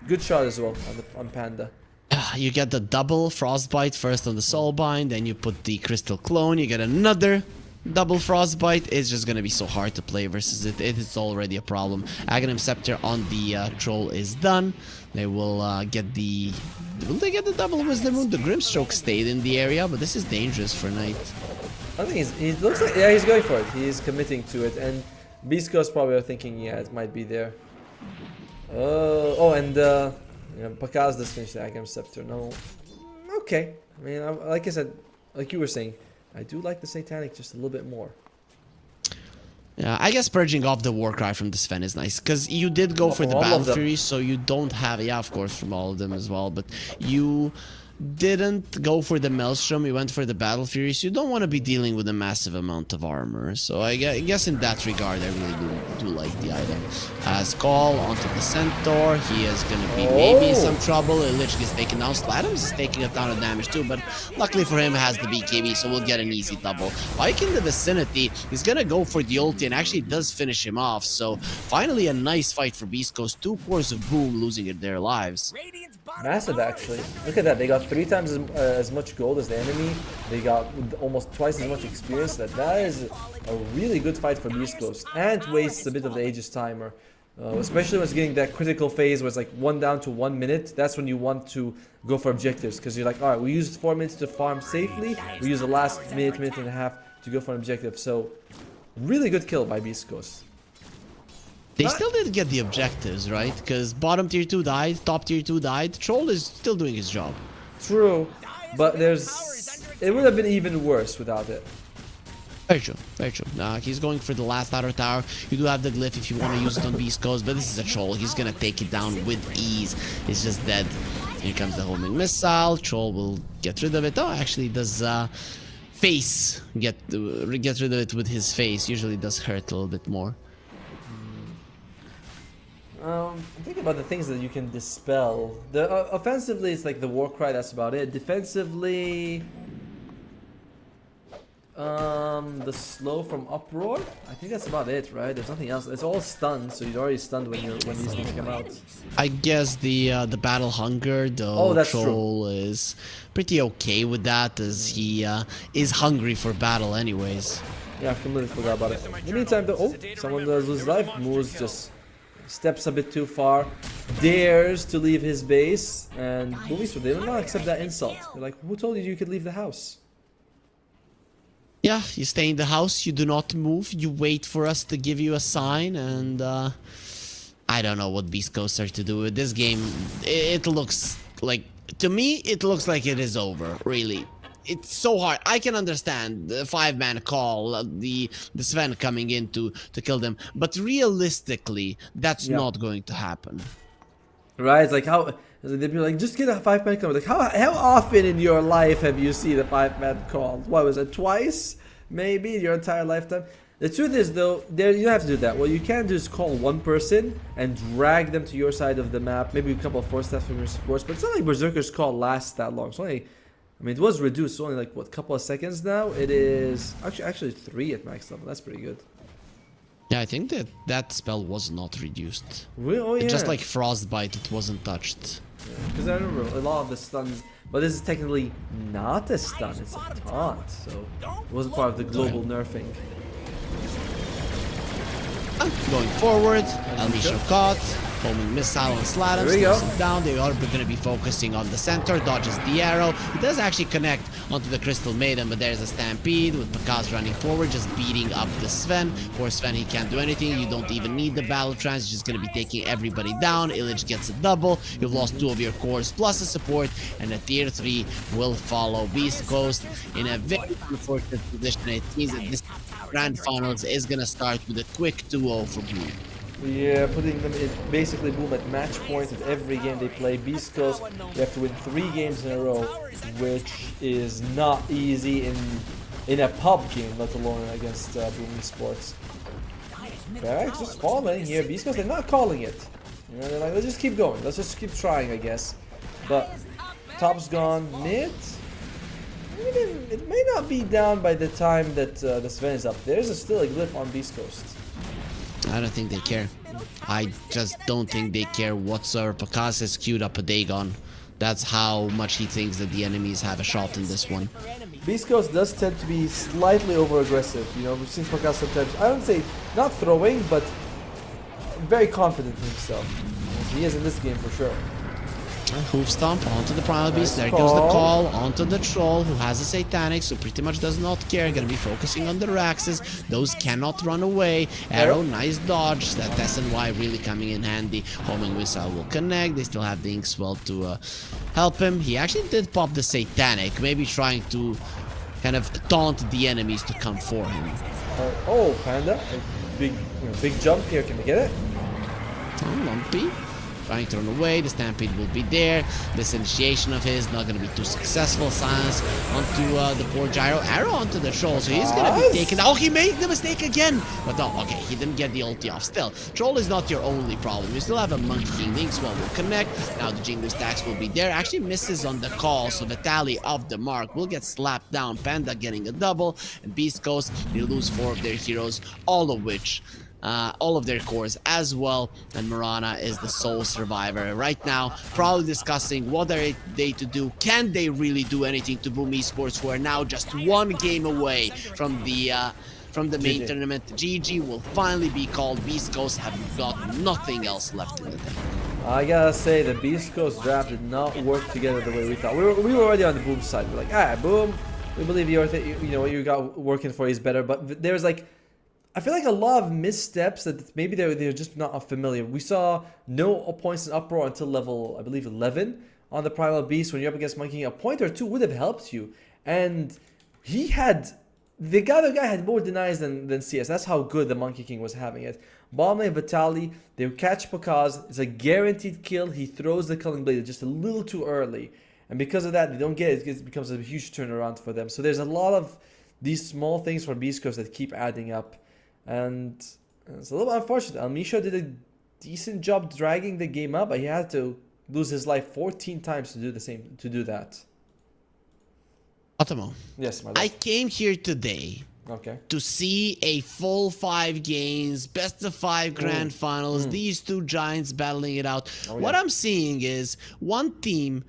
Good shot as well on Panda. You get the double Frostbite first on the Soulbind, then you put the Crystal Clone, you get another double Frostbite. Is just gonna be so hard to play versus it. It is already a problem. Aghanim Scepter on the Troll is done. They will get the... Will they get the double Wisdom Rune? The Grimstroke stayed in the area, but this is dangerous for Knight. I think he looks like... Yeah, he's going for it. He's committing to it. And Beast Coast probably are thinking, yeah, it might be there. Pakaz does finish the Aghanim Scepter. No. Okay. I mean, like I said, like you were saying, I do like the Satanic just a little bit more. Yeah, I guess purging off the Warcry from the Sven is nice, because you did go for the Battle Fury, so you don't have... Yeah, of course, from all of them as well, but you didn't go for the Maelstrom, you went for the Battle Fury, so you don't want to be dealing with a massive amount of armor. So I guess in that regard, I really do like the item. As Call onto the Centaur, he is going to be maybe in some trouble. Lich gets taken down. Sladams is taking a ton of damage too, but luckily for him, has the BKB, so we'll get an easy double. Pike in the vicinity, he's going to go for the ulti, and actually does finish him off. So finally a nice fight for Beast Coast. 2 cores of Boom losing their lives. Massive, actually. Look at that. They got 3 times as much gold as the enemy. They got almost twice as much experience. That is a really good fight for Beastcoast. And wastes a bit of the Aegis timer. Especially when it's getting that critical phase where it's like 1 down to 1 minute. That's when you want to go for objectives. Because you're like, alright, we used 4 minutes to farm safely. We use the last minute and a half to go for an objective. So, really good kill by Beastcoast. They still didn't get the objectives, right? Because bottom tier 2 died, top tier 2 died. Troll is still doing his job. True, but it would have been even worse without it. Very true, very true. He's going for the last outer tower. You do have the glyph if you want to use it on Beastcoast, but this is a troll. He's gonna take it down with ease. It's just dead. Here comes the homing missile. Troll will get rid of it. Oh, actually does face get rid of it with his face. Usually does hurt a little bit more. I'm thinking about the things that you can dispel. Offensively, it's like the war cry. That's about it. Defensively, the slow from uproar. I think that's about it, right? There's nothing else. It's all stunned, so you're already stunned when these things come out. I guess the battle hunger, though, that's Troll is pretty okay with that, as he is hungry for battle, anyways. Yeah, I completely forgot about it. In the meantime, though, someone does lose life. Moose just steps a bit too far, dares to leave his base, and Boomies, they will not accept that insult. They're like, who told you you could leave the house? Yeah, you stay in the house, you do not move, you wait for us to give you a sign, and I don't know what Beastcoast are to do with this game. It looks like, to me, it looks like it is over, really. It's so hard. I can understand the 5-man call, the Sven coming in to kill them, but realistically, that's not going to happen. Right? It's like how they'd be like, just get a 5-man call. Like how often in your life have you seen a 5-man call? What was it? Twice, maybe in your entire lifetime. The truth is, though, you don't have to do that. What you can do is call one person and drag them to your side of the map. Maybe a couple of 4-steps from your supports, but it's not like Berserker's call lasts that long. It's only, I mean, it was reduced. It's only like, what, couple of seconds now? It is actually 3 at max level. That's pretty good. Yeah, I think that spell was not reduced. Really? Oh, yeah. Just like Frostbite, it wasn't touched. Because I remember a lot of the stuns, but this is technically not a stun, it's a taunt. So it wasn't part of the global nerfing. Going forward, Alicia caught, homing missile on Slatum, slows him down. They are going to be focusing on the center, dodges the arrow. He does actually connect onto the Crystal Maiden, but there's a stampede with Pakaz running forward, just beating up the Sven. For Sven, he can't do anything. You don't even need the battle trance. He's just going to be taking everybody down. Illich gets a double. You've lost 2 of your cores plus a support, and a tier 3 will follow. Beastcoast in a very unfortunate position. It seems that this Grand Finals is going to start with a quick 2-0 for Boom. Yeah, putting them in basically Boom at match point at every game they play. Beastcoast, they have to win 3 games in a row, which is not easy in a pub game, let alone against Boom Esports. Barracks just falling here. Beastcoast, they're not calling it. You know, they're like, let's just keep going. Let's just keep trying, I guess. But top's gone. Mid, it may not be down by the time that the Sven is up. There's still a glyph on Beastcoast. I don't think they care. I just don't think they care whatsoever. Pakaz has queued up a Dagon. That's how much he thinks that the enemies have a shot in this one. Beastcoast does tend to be slightly over-aggressive. You know, we've seen Pakaz sometimes, I don't say not throwing, but very confident in himself. He is in this game for sure. Hoof stomp onto the Primal Beast. There goes the call onto the Troll, who has a Satanic, so pretty much does not care. Gonna be focusing on the Raxes. Those cannot run away. Arrow, nice dodge. That SNY really coming in handy. Homing Missile will connect. They still have the Inkswell to help him. He actually did pop the Satanic, maybe trying to kind of taunt the enemies to come for him. Oh, Panda. A big jump here. Can we get it? Oh, Lumpy. Trying to run away, the Stampede will be there. This initiation of his not going to be too successful. Silence onto the poor Gyro. Arrow onto the Troll, so he's going to be taken. Oh, he made the mistake again! But no, okay, he didn't get the ulti off. Still, Troll is not your only problem. You still have a Monkey King. Linkswell will connect. Now the Jingle Stacks will be there. Actually misses on the call, so Vitali off the mark will get slapped down. Panda getting a double. And Beastcoast, they lose 4 of their heroes, all of which all of their cores as well, and Marana is the sole survivor right now, probably discussing what are they to do. Can they really do anything to Boom Esports, who are now just one game away from the main GG. tournament? GG will finally be called. Beastcoast have got nothing else left in the tank. I gotta say, the Beastcoast draft did not work together the way we thought. We were already on the Boom side. We're like, alright, Boom, we believe you know what you got working for is better. But there's like, I feel like a lot of missteps that maybe they're just not familiar. We saw no points in uproar until level, I believe, 11 on the Primal Beast. When you're up against Monkey King, a point or two would have helped you. And he had, the other guy had more denies than CS. That's how good the Monkey King was having it. Bomb lane Vitali, they catch Pakaz. It's a guaranteed kill. He throws the Culling Blade just a little too early. And because of that, they don't get it. It becomes a huge turnaround for them. So there's a lot of these small things for Beastcoast that keep adding up. And it's a little unfortunate. Almisho did a decent job dragging the game up, but he had to lose his life 14 times to do that. Otomo, Yes, my lord. I came here today Okay. to see a full 5 games, best of 5 grand finals, these two giants battling it out. What yeah. I'm seeing is one team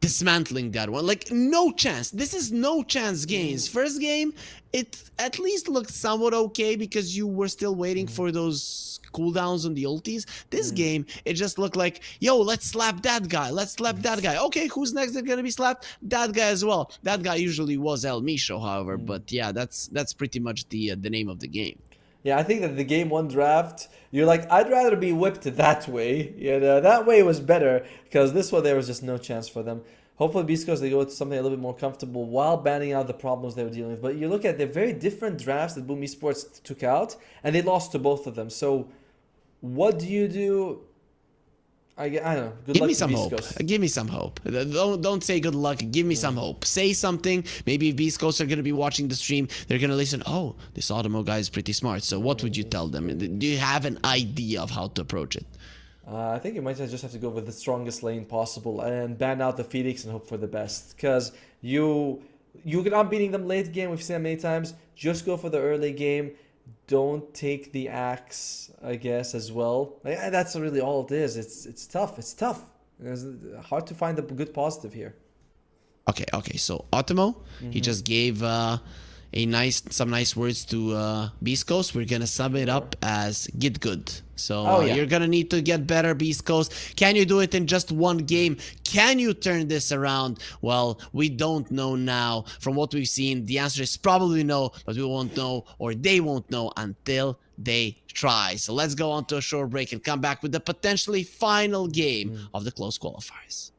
dismantling that one. Like, no chance. This is no chance games. First game, it at least looked somewhat okay because you were still waiting for those cooldowns on the ultis. This game, it just looked like, yo, let's slap that guy. Let's slap that guy. Okay, who's next that's gonna be slapped? That guy as well. That guy usually was El Misho, however. But yeah, that's pretty much the name of the game. Yeah, I think that the game 1 draft, you're like, I'd rather be whipped that way. That way was better, because this one there was just no chance for them. Hopefully Beastcoast, they go to something a little bit more comfortable while banning out the problems they were dealing with. But you look at the very different drafts that Boom Esports took out, and they lost to both of them. So what do you do? I don't know. Good Give luck me to some hope. Beastcoast. Give me some hope. Don't say good luck. Give me some hope. Say something. Maybe if Beastcoast are going to be watching the stream, they're going to listen. Oh, this Automo guy is pretty smart. So what would you tell them? Do you have an idea of how to approach it? I think you might just have to go with the strongest lane possible and ban out the Phoenix and hope for the best. Because you're not beating them late game. We've seen that many times. Just go for the early game. Don't take the axe, I guess, as well. That's really all it is. It's tough. It's tough. It's hard to find a good positive here. Okay. So Automo, he just gave some nice words to Beastcoast. We're gonna sum it up as get good. So yeah. you're gonna need to get better, Beastcoast. Can you do it in just one game? Can you turn this around? Well, we don't know now. From what we've seen, the answer is probably no, but we won't know, or they won't know until they try. So let's go on to a short break and come back with the potentially final game of the close qualifiers.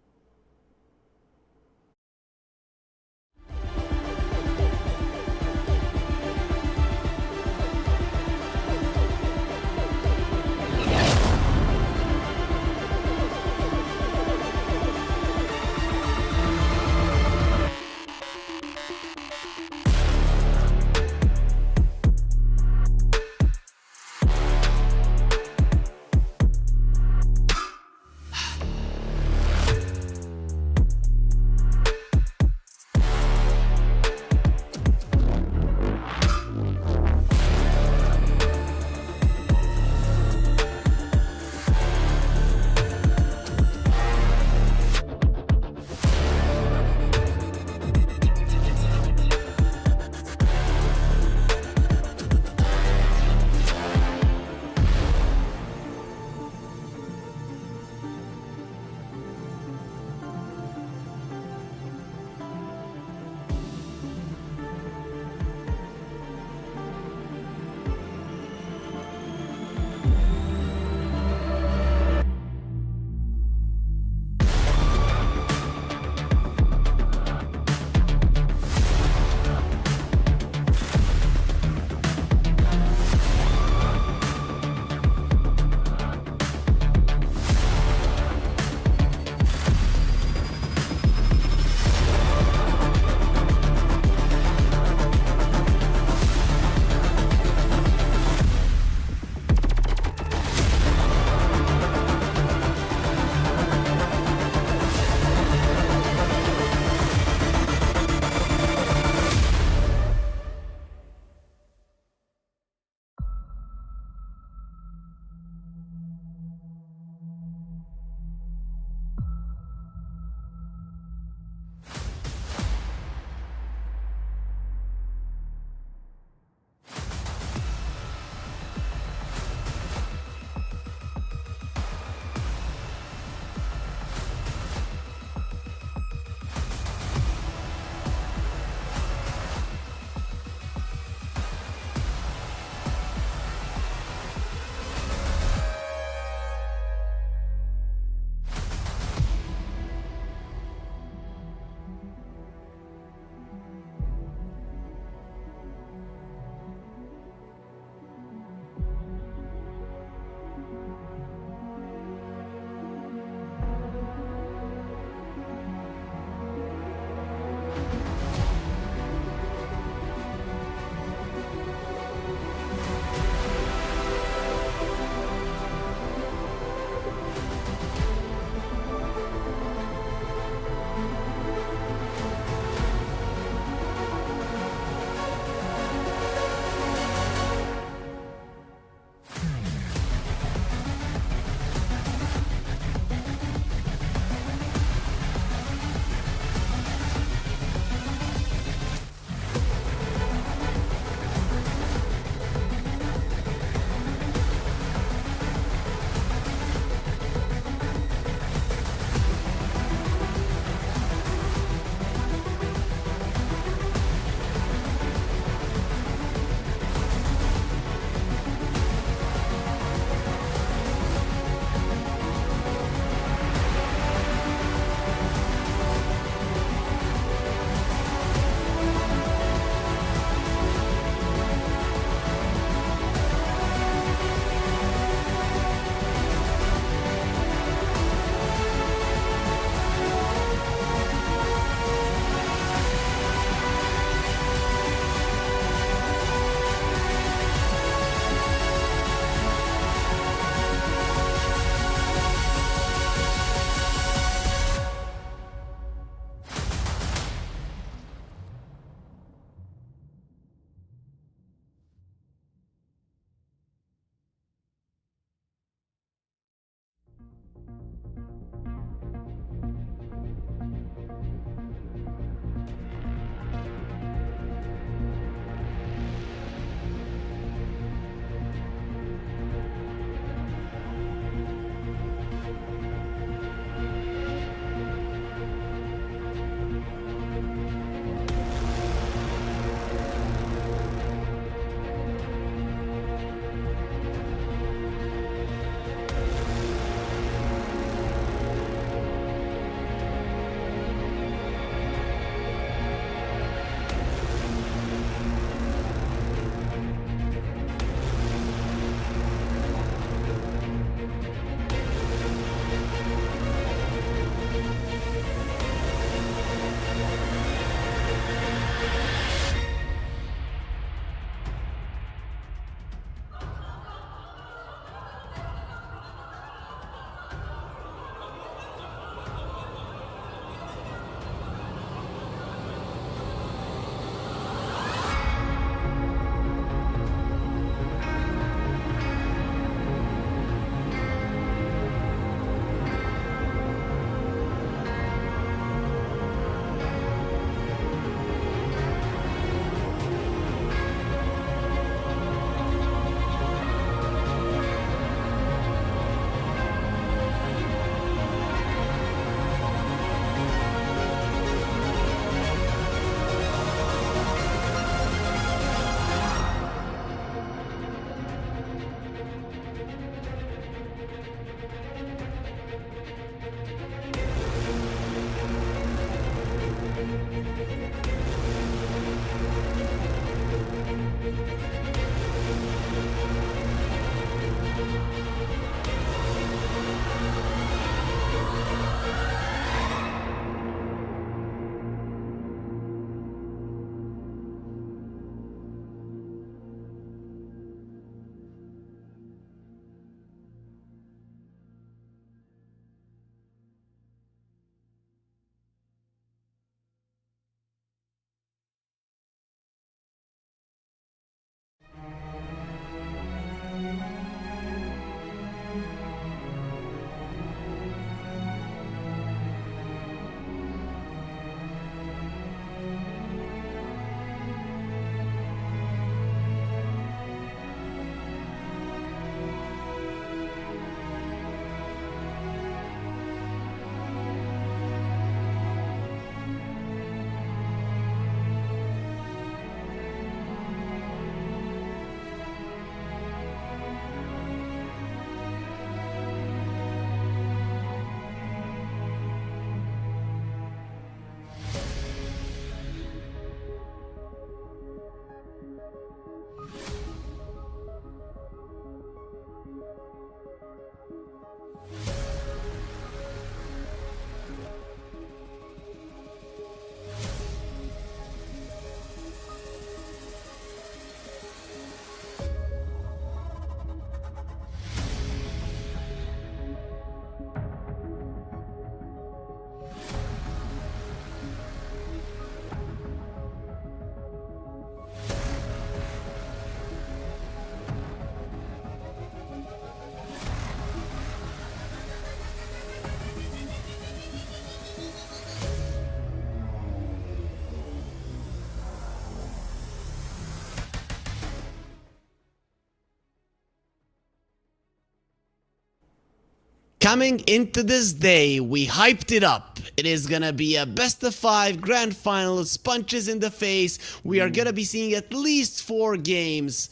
Coming into this day, we hyped it up. It is gonna be a best of 5 grand finals, punches in the face. We are gonna be seeing at least 4 games.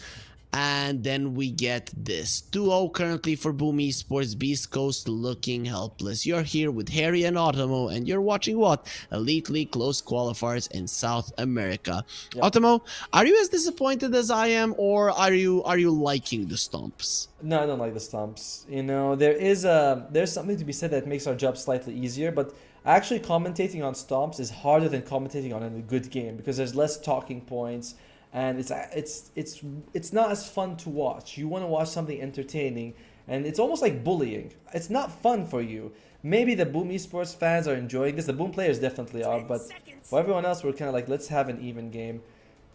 And then we get this 2-0 currently for Boom Esports. Beastcoast looking helpless. You're here with Harry and Automo, and you're watching what? Elite League close qualifiers in South America. Yep. Automo, are you as disappointed as I am, or are you liking the stomps? No, I don't like the stomps. You know, there's something to be said that makes our job slightly easier, but actually commentating on stomps is harder than commentating on a good game because there's less talking points. And it's not as fun to watch. You want to watch something entertaining, and it's almost like bullying. It's not fun for you. Maybe the Boom Esports fans are enjoying this. The Boom players definitely are, but for everyone else, we're kind of like, let's have an even game.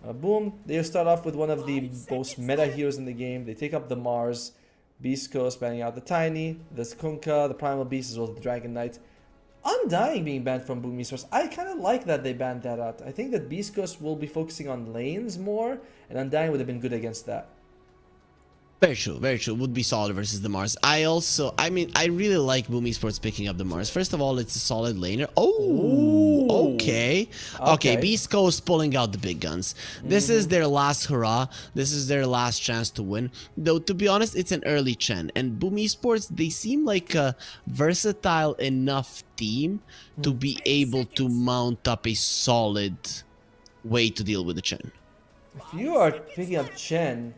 Boom, they start off with one of the most meta heroes in the game. They take up the Mars, Beastcoast banning out the Tiny, the Skunka, the Primal Beast, as well as the Dragon Knight. Undying being banned from Boom Esports. I kind of like that they banned that out. I think that Beastcoast will be focusing on lanes more, and Undying would have been good against that. Very true, very true. Would be solid versus the Mars. I really like Boom Esports picking up the Mars. First of all, it's a solid laner. Oh, okay. Beast Coast pulling out the big guns. This is their last hurrah. This is their last chance to win. Though, to be honest, it's an early Chen. And Boom Esports, they seem like a versatile enough team to be able to mount up a solid way to deal with the Chen. If you are picking up Chen,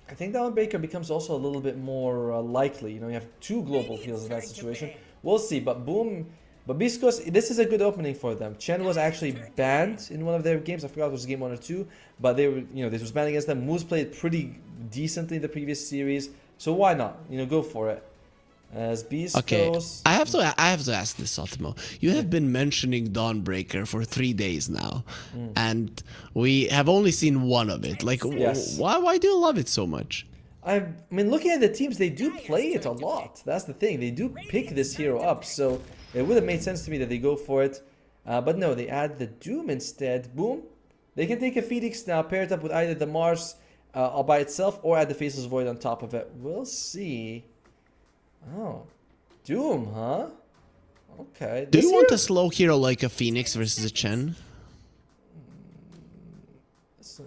I think the Outbreaker becomes also a little bit more likely. You know, you have 2 global heals in that situation. We'll see, but Beastcoast, this is a good opening for them. Chen was actually banned in one of their games. I forgot it was game 1 or 2, but they were, you know, this was banned against them. Moose played pretty decently in the previous series, so why not? You know, go for it. As Beastcoast. Okay, I have to ask this, Otimo. You have been mentioning Dawnbreaker for 3 days now, and we have only seen one of it. Like, yes. Why do you love it so much? I mean, looking at the teams, they do play it a lot. That's the thing. They do pick this hero up, so it would have made sense to me that they go for it. But no, they add the Doom instead. Boom. They can take a Phoenix now, pair it up with either the Mars all by itself, or add the Faceless Void on top of it. We'll see. Oh, Doom, huh? Okay. Do you want a slow hero like a Phoenix versus a Chen?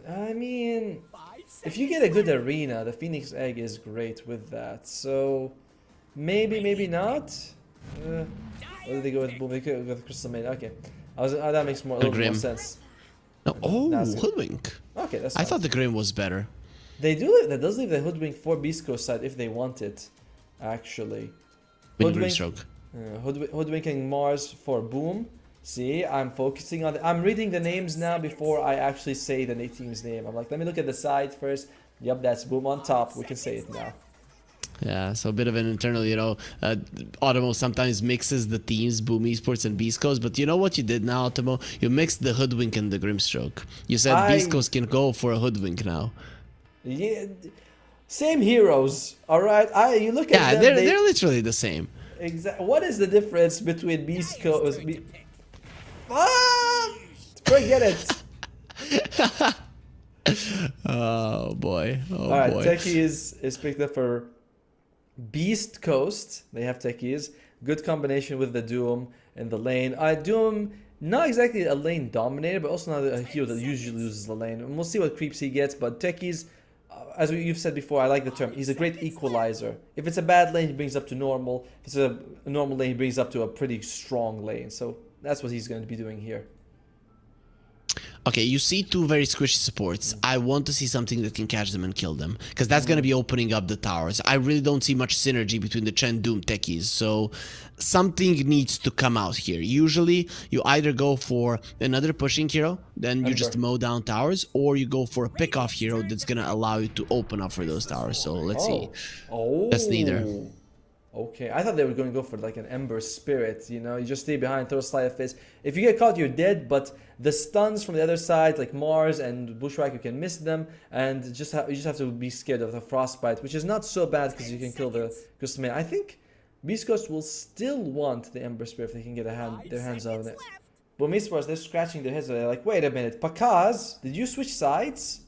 I mean, if you get a good arena, the Phoenix Egg is great with that. So, maybe not. What did they go with? Boom, they could go with Crystal Maid. Okay, that makes a little more sense. No, Hoodwink. Okay, that's I fine. thought the Grim was better. That does leave the Hoodwink for Beastcoast side if they want it. Actually, hoodwinking Mars for Boom. See, I'm focusing on I'm reading the names now before I actually say the team's name. I'm like, let me look at the side first. Yep, that's Boom on top. We can say it now. Yeah, so a bit of an internal, you know, Automo sometimes mixes the teams, Boom Esports and Beastcoast, but you know what you did now, Automo? You mixed the Hoodwink and the Grimstroke. You said Beastcoast can go for a Hoodwink now. Yeah, same heroes, all right. You look at them. Yeah, they're literally the same. Exactly. What is the difference between Beastcoast? Forget it. Oh boy. All right, Techie is picked up for Beastcoast. They have Techies. Good combination with the Doom in the lane. Doom, not exactly a lane dominator, but also not a hero that usually loses the lane. And we'll see what creeps he gets, but Techies, as you've said before, I like the term. He's a great equalizer. If it's a bad lane, he brings up to normal. If it's a normal lane, he brings up to a pretty strong lane. So that's what he's going to be doing here. Okay, you see 2 very squishy supports. I want to see something that can catch them and kill them, because that's going to be opening up the towers. I really don't see much synergy between the Chen Doom techies, so something needs to come out here. Usually, you either go for another pushing hero, then you just mow down towers, or you go for a pick-off hero that's going to allow you to open up for those towers. So let's see. That's neither. Okay, I thought they were going to go for like an Ember Spirit, you know, you just stay behind, throw a Slide of Fist. If you get caught, you're dead, but the stuns from the other side, like Mars and Bushwhack, you can miss them, and you just have to be scared of the Frostbite, which is not so bad because you can kill the Crystal Maid. I think Beastcoast will still want the Ember Spirit if they can get their hands on it. But Esports, they're scratching their heads, they're like, wait a minute, Pakaz, did you switch sides?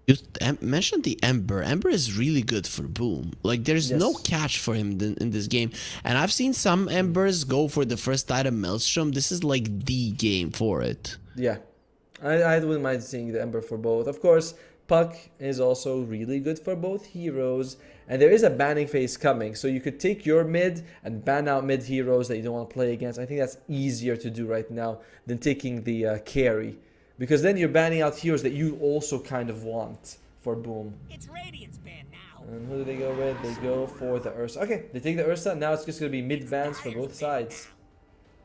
You mentioned the Ember. Ember is really good for Boom. Like, there's no Yes. catch for him in this game. And I've seen some Embers go for the first item, Maelstrom. This is like the game for it. Yeah, I wouldn't mind seeing the Ember for both. Of course, Puck is also really good for both heroes, and there is a banning phase coming, so you could take your mid and ban out mid heroes that you don't want to play against. I think that's easier to do right now than taking the carry, because then you're banning out heroes that you also kind of want for Boom. It's Radiant's band now. And who do they go with? They go for the Ursa. Okay, they take the Ursa. Now it's just going to be mid bans for both sides.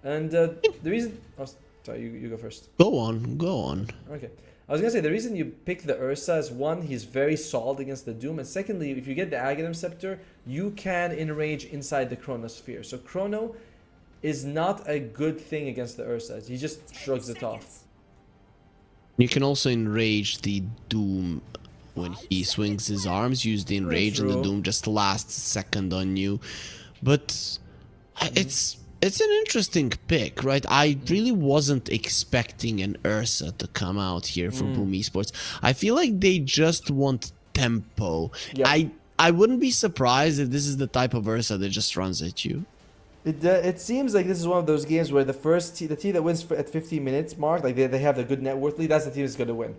And the reason... Oh, sorry, you go first. Go on, go on. Okay. I was going to say, the reason you pick the Ursa is, one, he's very solid against the Doom. And secondly, if you get the Aghanim Scepter, you can enrage inside the Chronosphere. So Chrono is not a good thing against the Ursa. He just shrugs it off. You can also enrage the Doom when he swings his arms. Use the enrage, and the true. Doom just lasts a second on you. But it's an interesting pick, right? I really wasn't expecting an Ursa to come out here for Boom Esports. I feel like they just want tempo. Yep. I wouldn't be surprised if this is the type of Ursa that just runs at you. It seems like this is one of those games where the team that wins at 15 minutes mark, like they have the good net worth lead, that's the team that's going to win.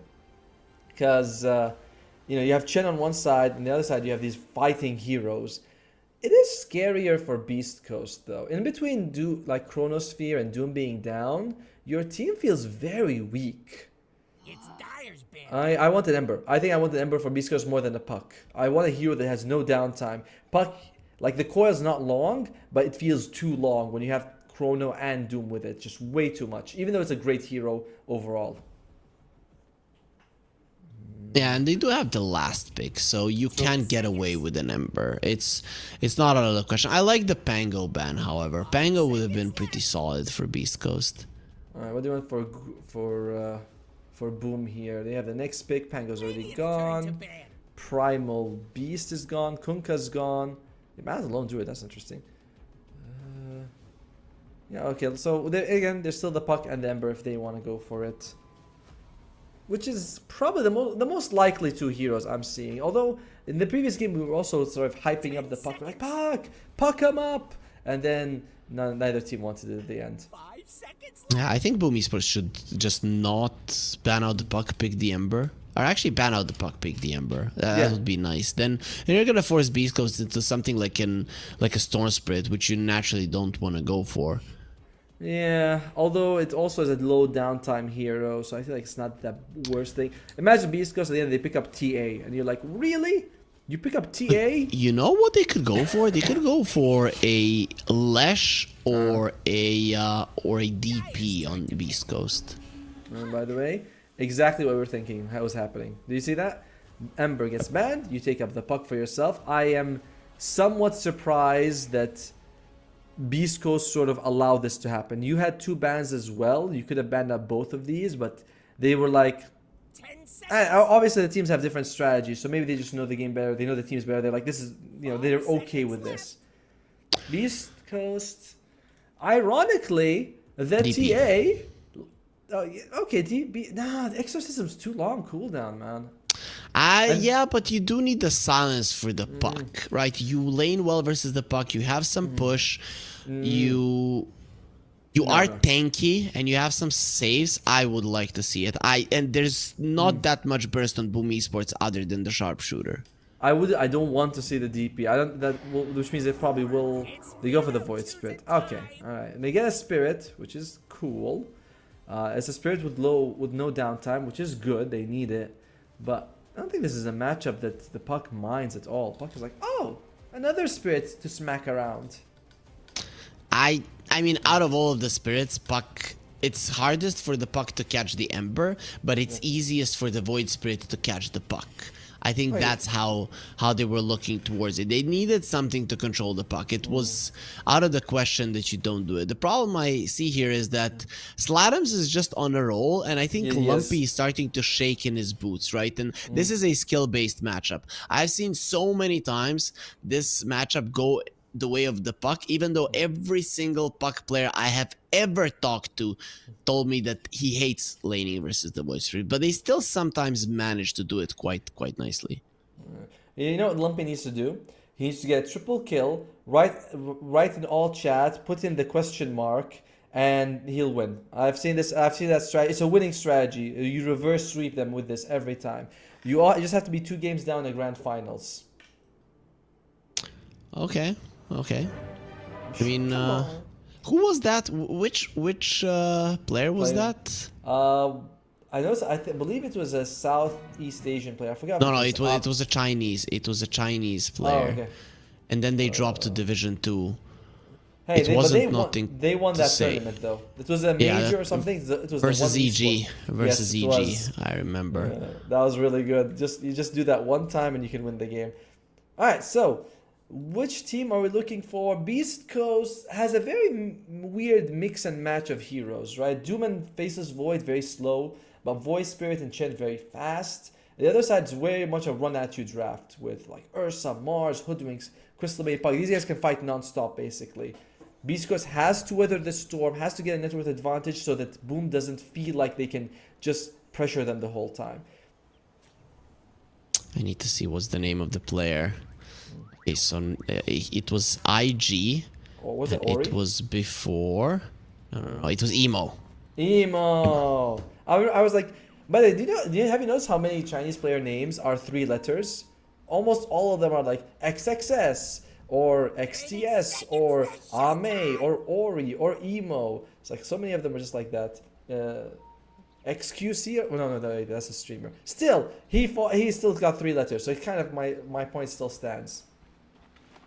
Because, you have Chen on one side, and the other side you have these fighting heroes. It is scarier for Beastcoast, though. In between like Chronosphere and Doom being down, your team feels very weak. It's Dyer's band. I want an Ember. I think I want an Ember for Beastcoast more than a Puck. I want a hero that has no downtime. Puck, like the coil's not long, but it feels too long when you have Chrono and Doom with it. Just way too much, even though it's a great hero overall. Yeah, and they do have the last pick, so you can get away with an Ember. It's not out of the question. I like the Pango ban, however. Pango would have been pretty solid for Beast Coast. All right, what do you want for Boom here? They have the next pick. Pango's already gone. Primal Beast is gone. Kunkka's gone. The man's alone do it. That's interesting. Yeah, okay. So again, there's still the Puck and the Ember if they want to go for it. Which is probably the most likely two heroes I'm seeing. Although in the previous game we were also sort of hyping up the Puck. We're like, Puck him up! And then neither team wanted it at the end. 5 seconds. Yeah, I think Boom Esports should just not ban out the Puck, pick the Ember. Or actually ban out the Puck, pick the Ember. That would be nice. Then you're gonna force Beast Coast into something like a Storm Spirit, which you naturally don't want to go for. Yeah, although it also is a low downtime hero, so I feel like it's not the worst thing. Imagine Beast Coast at the end they pick up TA, and you're like, really? You pick up TA? You know what they could go for? They could go for a Lesh or a DP on Beast Coast. And by the way, exactly what we were thinking. How was happening? Do you see that? Ember gets banned. You take up the Puck for yourself. I am somewhat surprised that Beast Coast sort of allowed this to happen. You had 2 bans as well. You could have banned up both of these, but they were like... 10 seconds. Obviously, the teams have different strategies, so maybe they just know the game better. They know the teams better. They're like, this is, they're okay with this. Beast Coast... Ironically, the DP. TA... okay, DP... Nah, the Exorcism's too long cooldown, man. Yeah, but you do need the silence for the Puck, right? You lane well versus the Puck. You have some push. You are tanky, and you have some saves. I would like to see it. And there's not that much burst on Boom Esports other than the sharpshooter. I don't want to see the DP. Which means they probably will. They go for the Void Spirit. Okay, all right. And they get a Spirit, which is cool. It's a Spirit with no downtime, which is good. They need it, but I don't think this is a matchup that the Puck minds at all. Puck is like, oh, another Spirit to smack around. I mean, out of all of the spirits, Puck, it's hardest for the Puck to catch the Ember, but it's easiest for the Void Spirit to catch the Puck. I think that's how they were looking towards it. They needed something to control the Puck. It was out of the question that you don't do it. The problem I see here is that Slatums is just on a roll, and I think Lumpy is starting to shake in his boots, right? And this is a skill-based matchup. I've seen so many times this matchup go the way of the puck, even though every single puck player I have ever talked to told me that he hates laning versus the voice read, but they still sometimes manage to do it quite nicely. You know what Lumpy needs to do? He needs to get a triple kill, write in all chat, put in the question mark, and he'll win. I've seen this. I've seen that strategy. It's a winning strategy. You reverse sweep them with this every time. You just have to be 2 games down in the grand finals. Okay. I mean, who was that? Which player was that? I know. I believe it was a Southeast Asian player. I forgot. No, it was a Chinese. It was a Chinese player. Oh, okay. And then they dropped to Division 2. Hey, It wasn't but nothing they won to that say. tournament though. It was a major or something. It was Versus the one EG. Versus Yes, it EG. was. I remember. That was really good. You just do that one time and you can win the game. All right, so which team are we looking for? Beastcoast has a very weird mix and match of heroes, right? Doom and Faceless Void very slow, but Void Spirit and Chen very fast. The other side is very much a run at you draft with like Ursa, Mars, Hoodwinks, Crystal Bay Pug. These guys can fight non-stop basically. Beastcoast has to weather the storm, has to get a network advantage so that Boom doesn't feel like they can just pressure them the whole time. I need to see what's the name of the player. Okay, so it was IG. Or was it Ori? It was before. No. It was Emo. Emo. I was like, by the way, have you noticed how many Chinese player names are 3 letters? Almost all of them are like XXS or XTS or Ame or Ori or Emo. It's like so many of them are just like that. XQC? Oh, no, that's a streamer. Still, he still got 3 letters, so it kind of my point still stands.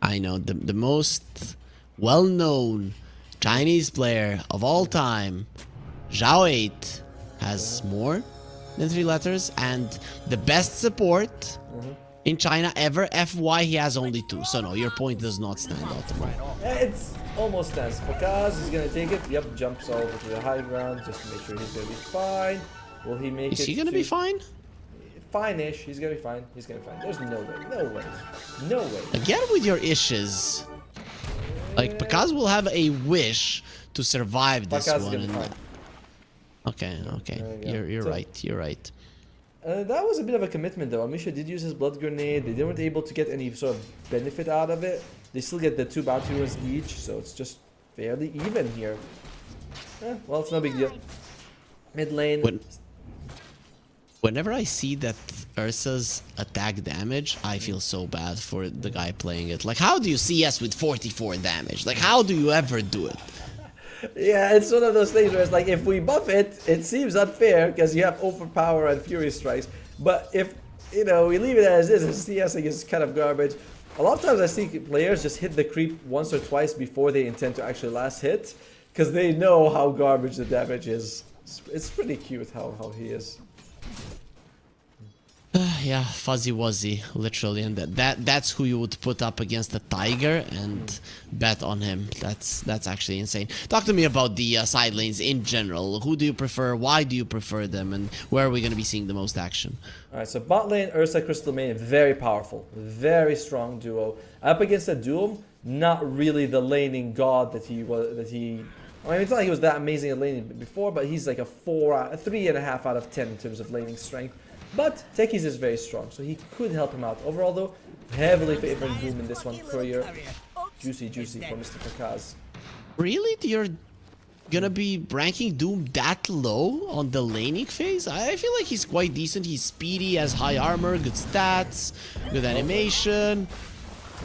I know the most well-known Chinese player of all time, Zhao 8, has more than 3 letters, and the best support in China ever, FY, he has only 2. So no, your point does not stand out to me. It's almost stands. Pokaz is gonna take it. Yep, jumps over to the high ground just to make sure he's gonna be fine. Will he make it? Is he gonna be fine? Fine-ish. He's gonna be fine. He's gonna be fine. There's no way. Again with your issues. Like, Pakaz will have a wish to survive this Pokaz is one. gonna be fine. Okay. There you go. You're right. That was a bit of a commitment though. Amisha did use his blood grenade. They weren't able to get any sort of benefit out of it. They still get the 2 bounty runes each, so it's just fairly even here. Well, it's no big deal. Mid lane. Whenever I see that Ursa's attack damage, I feel so bad for the guy playing it. Like, how do you CS with 44 damage? Like, how do you ever do it? Yeah, it's one of those things where it's like, if we buff it, it seems unfair because you have overpower and fury strikes. But if, we leave it as is, and CSing is kind of garbage. A lot of times I see players just hit the creep once or twice before they intend to actually last hit, because they know how garbage the damage is. It's pretty cute how he is. Yeah, Fuzzy Wuzzy, literally, and that's who you would put up against a Tiger and bet on him. That's actually insane. Talk to me about the side lanes in general. Who do you prefer? Why do you prefer them? And where are we going to be seeing the most action? All right, so bot lane, Ursa, Crystal Main, very powerful, very strong duo. Up against a Doom, not really the laning god that he was. I mean, it's not like he was that amazing at laning before, but he's like a 3.5 out of 10 in terms of laning strength. But Techies is very strong, so he could help him out. Overall, though, heavily favoring Boom in this one. Courier, juicy for Mr. Pakaz. Really? You're gonna be ranking Doom that low on the laning phase? I feel like he's quite decent. He's speedy, has high armor, good stats, good animation.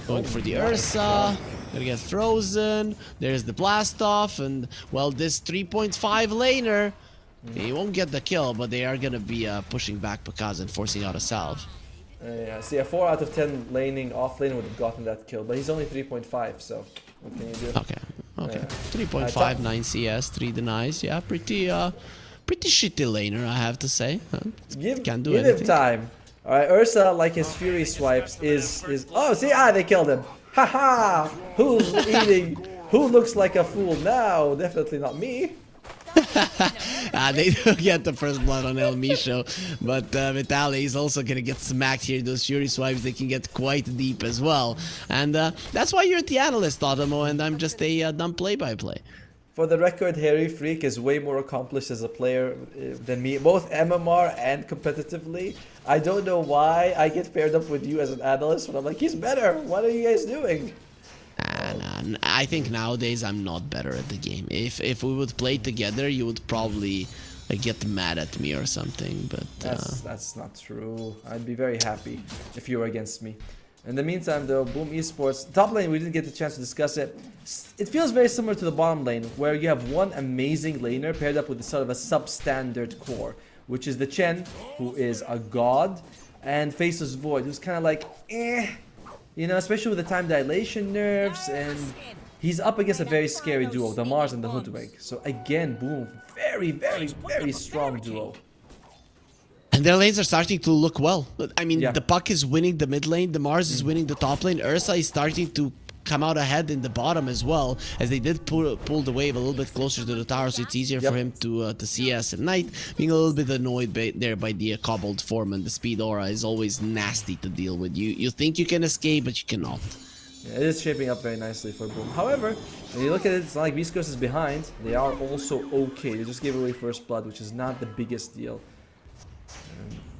Going for the Ursa. Gonna get frozen. There's the blast off, and well, this 3.5 laner. He won't get the kill, but they are gonna be pushing back Pakaz and forcing out a salve. Yeah, see, a 4 out of 10 laning off lane would have gotten that kill, but he's only 3.5, so what can you do? Okay. 3.5, 9 CS, 3 denies. Yeah, pretty shitty laner, I have to say. Can't do give anything. him time. Alright, Ursa, like his fury swipes, is... Oh, see, they killed him. Haha! Who looks like a fool now? Definitely not me. They do get the first blood on El Misho, but Vitaly is also gonna get smacked here. Those Fury swipes, they can get quite deep as well, and that's why you're the analyst, Automo, and I'm just a dumb play-by-play. For the record, Harry Freak is way more accomplished as a player than me, both MMR and competitively. I don't know why I get paired up with you as an analyst, but I'm like, he's better. What are you guys doing? Nah, I think nowadays I'm not better at the game. If we would play together, you would probably get mad at me or something. But That's not true. I'd be very happy if you were against me. In the meantime, though, Boom Esports top lane, we didn't get the chance to discuss it. It feels very similar to the bottom lane, where you have one amazing laner paired up with sort of a substandard core, which is the Chen, who is a god, and Faceless Void, who's kind of like, you know, especially with the time dilation nerfs, and he's up against a very scary duo, the Mars and the Hoodwink. So again, Boom, very, very, very strong duo. And their lanes are starting to look well. I mean, Yeah. the Puck is winning the mid lane, the Mars is winning the top lane, Ursa is starting to come out ahead in the bottom as well, as they did pull the wave a little bit closer to the tower, so it's easier for him to CS at night. Being a little bit annoyed there by the cobbled form, and the speed aura is always nasty to deal with. You think you can escape, but you cannot. Yeah, it is shaping up very nicely for Boom. However, when you look at it, it's not like Beastcoast is behind. They are also okay. They just gave away first blood, which is not the biggest deal.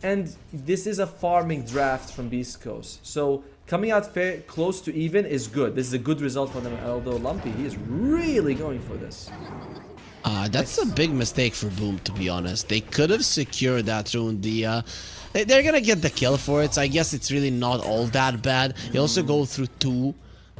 And this is a farming draft from Beastcoast. So coming out fair, close to even is good. This is a good result for them, although Lumpy, he is really going for this. That's a big mistake for Boom, to be honest. They could have secured that rune. They're gonna get the kill for it, so I guess it's really not all that bad. They also go through two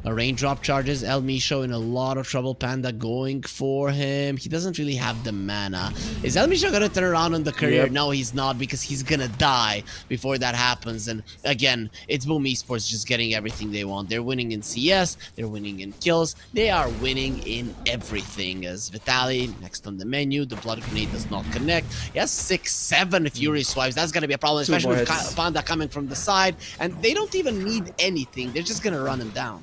raindrop charges. El Misho in a lot of trouble. Panda going for him. He doesn't really have the mana. Is El Misho gonna turn around on the career? Yep. No, he's not, because he's gonna die before that happens. And again, it's Boom Esports just getting everything they want. They're winning in CS, they're winning in kills, they are winning in everything. As Vitaly next on the menu, the blood grenade does not connect. He has 6-7 Fury swipes. That's gonna be a problem, especially with Panda coming from the side. And they don't even need anything, they're just gonna run him down.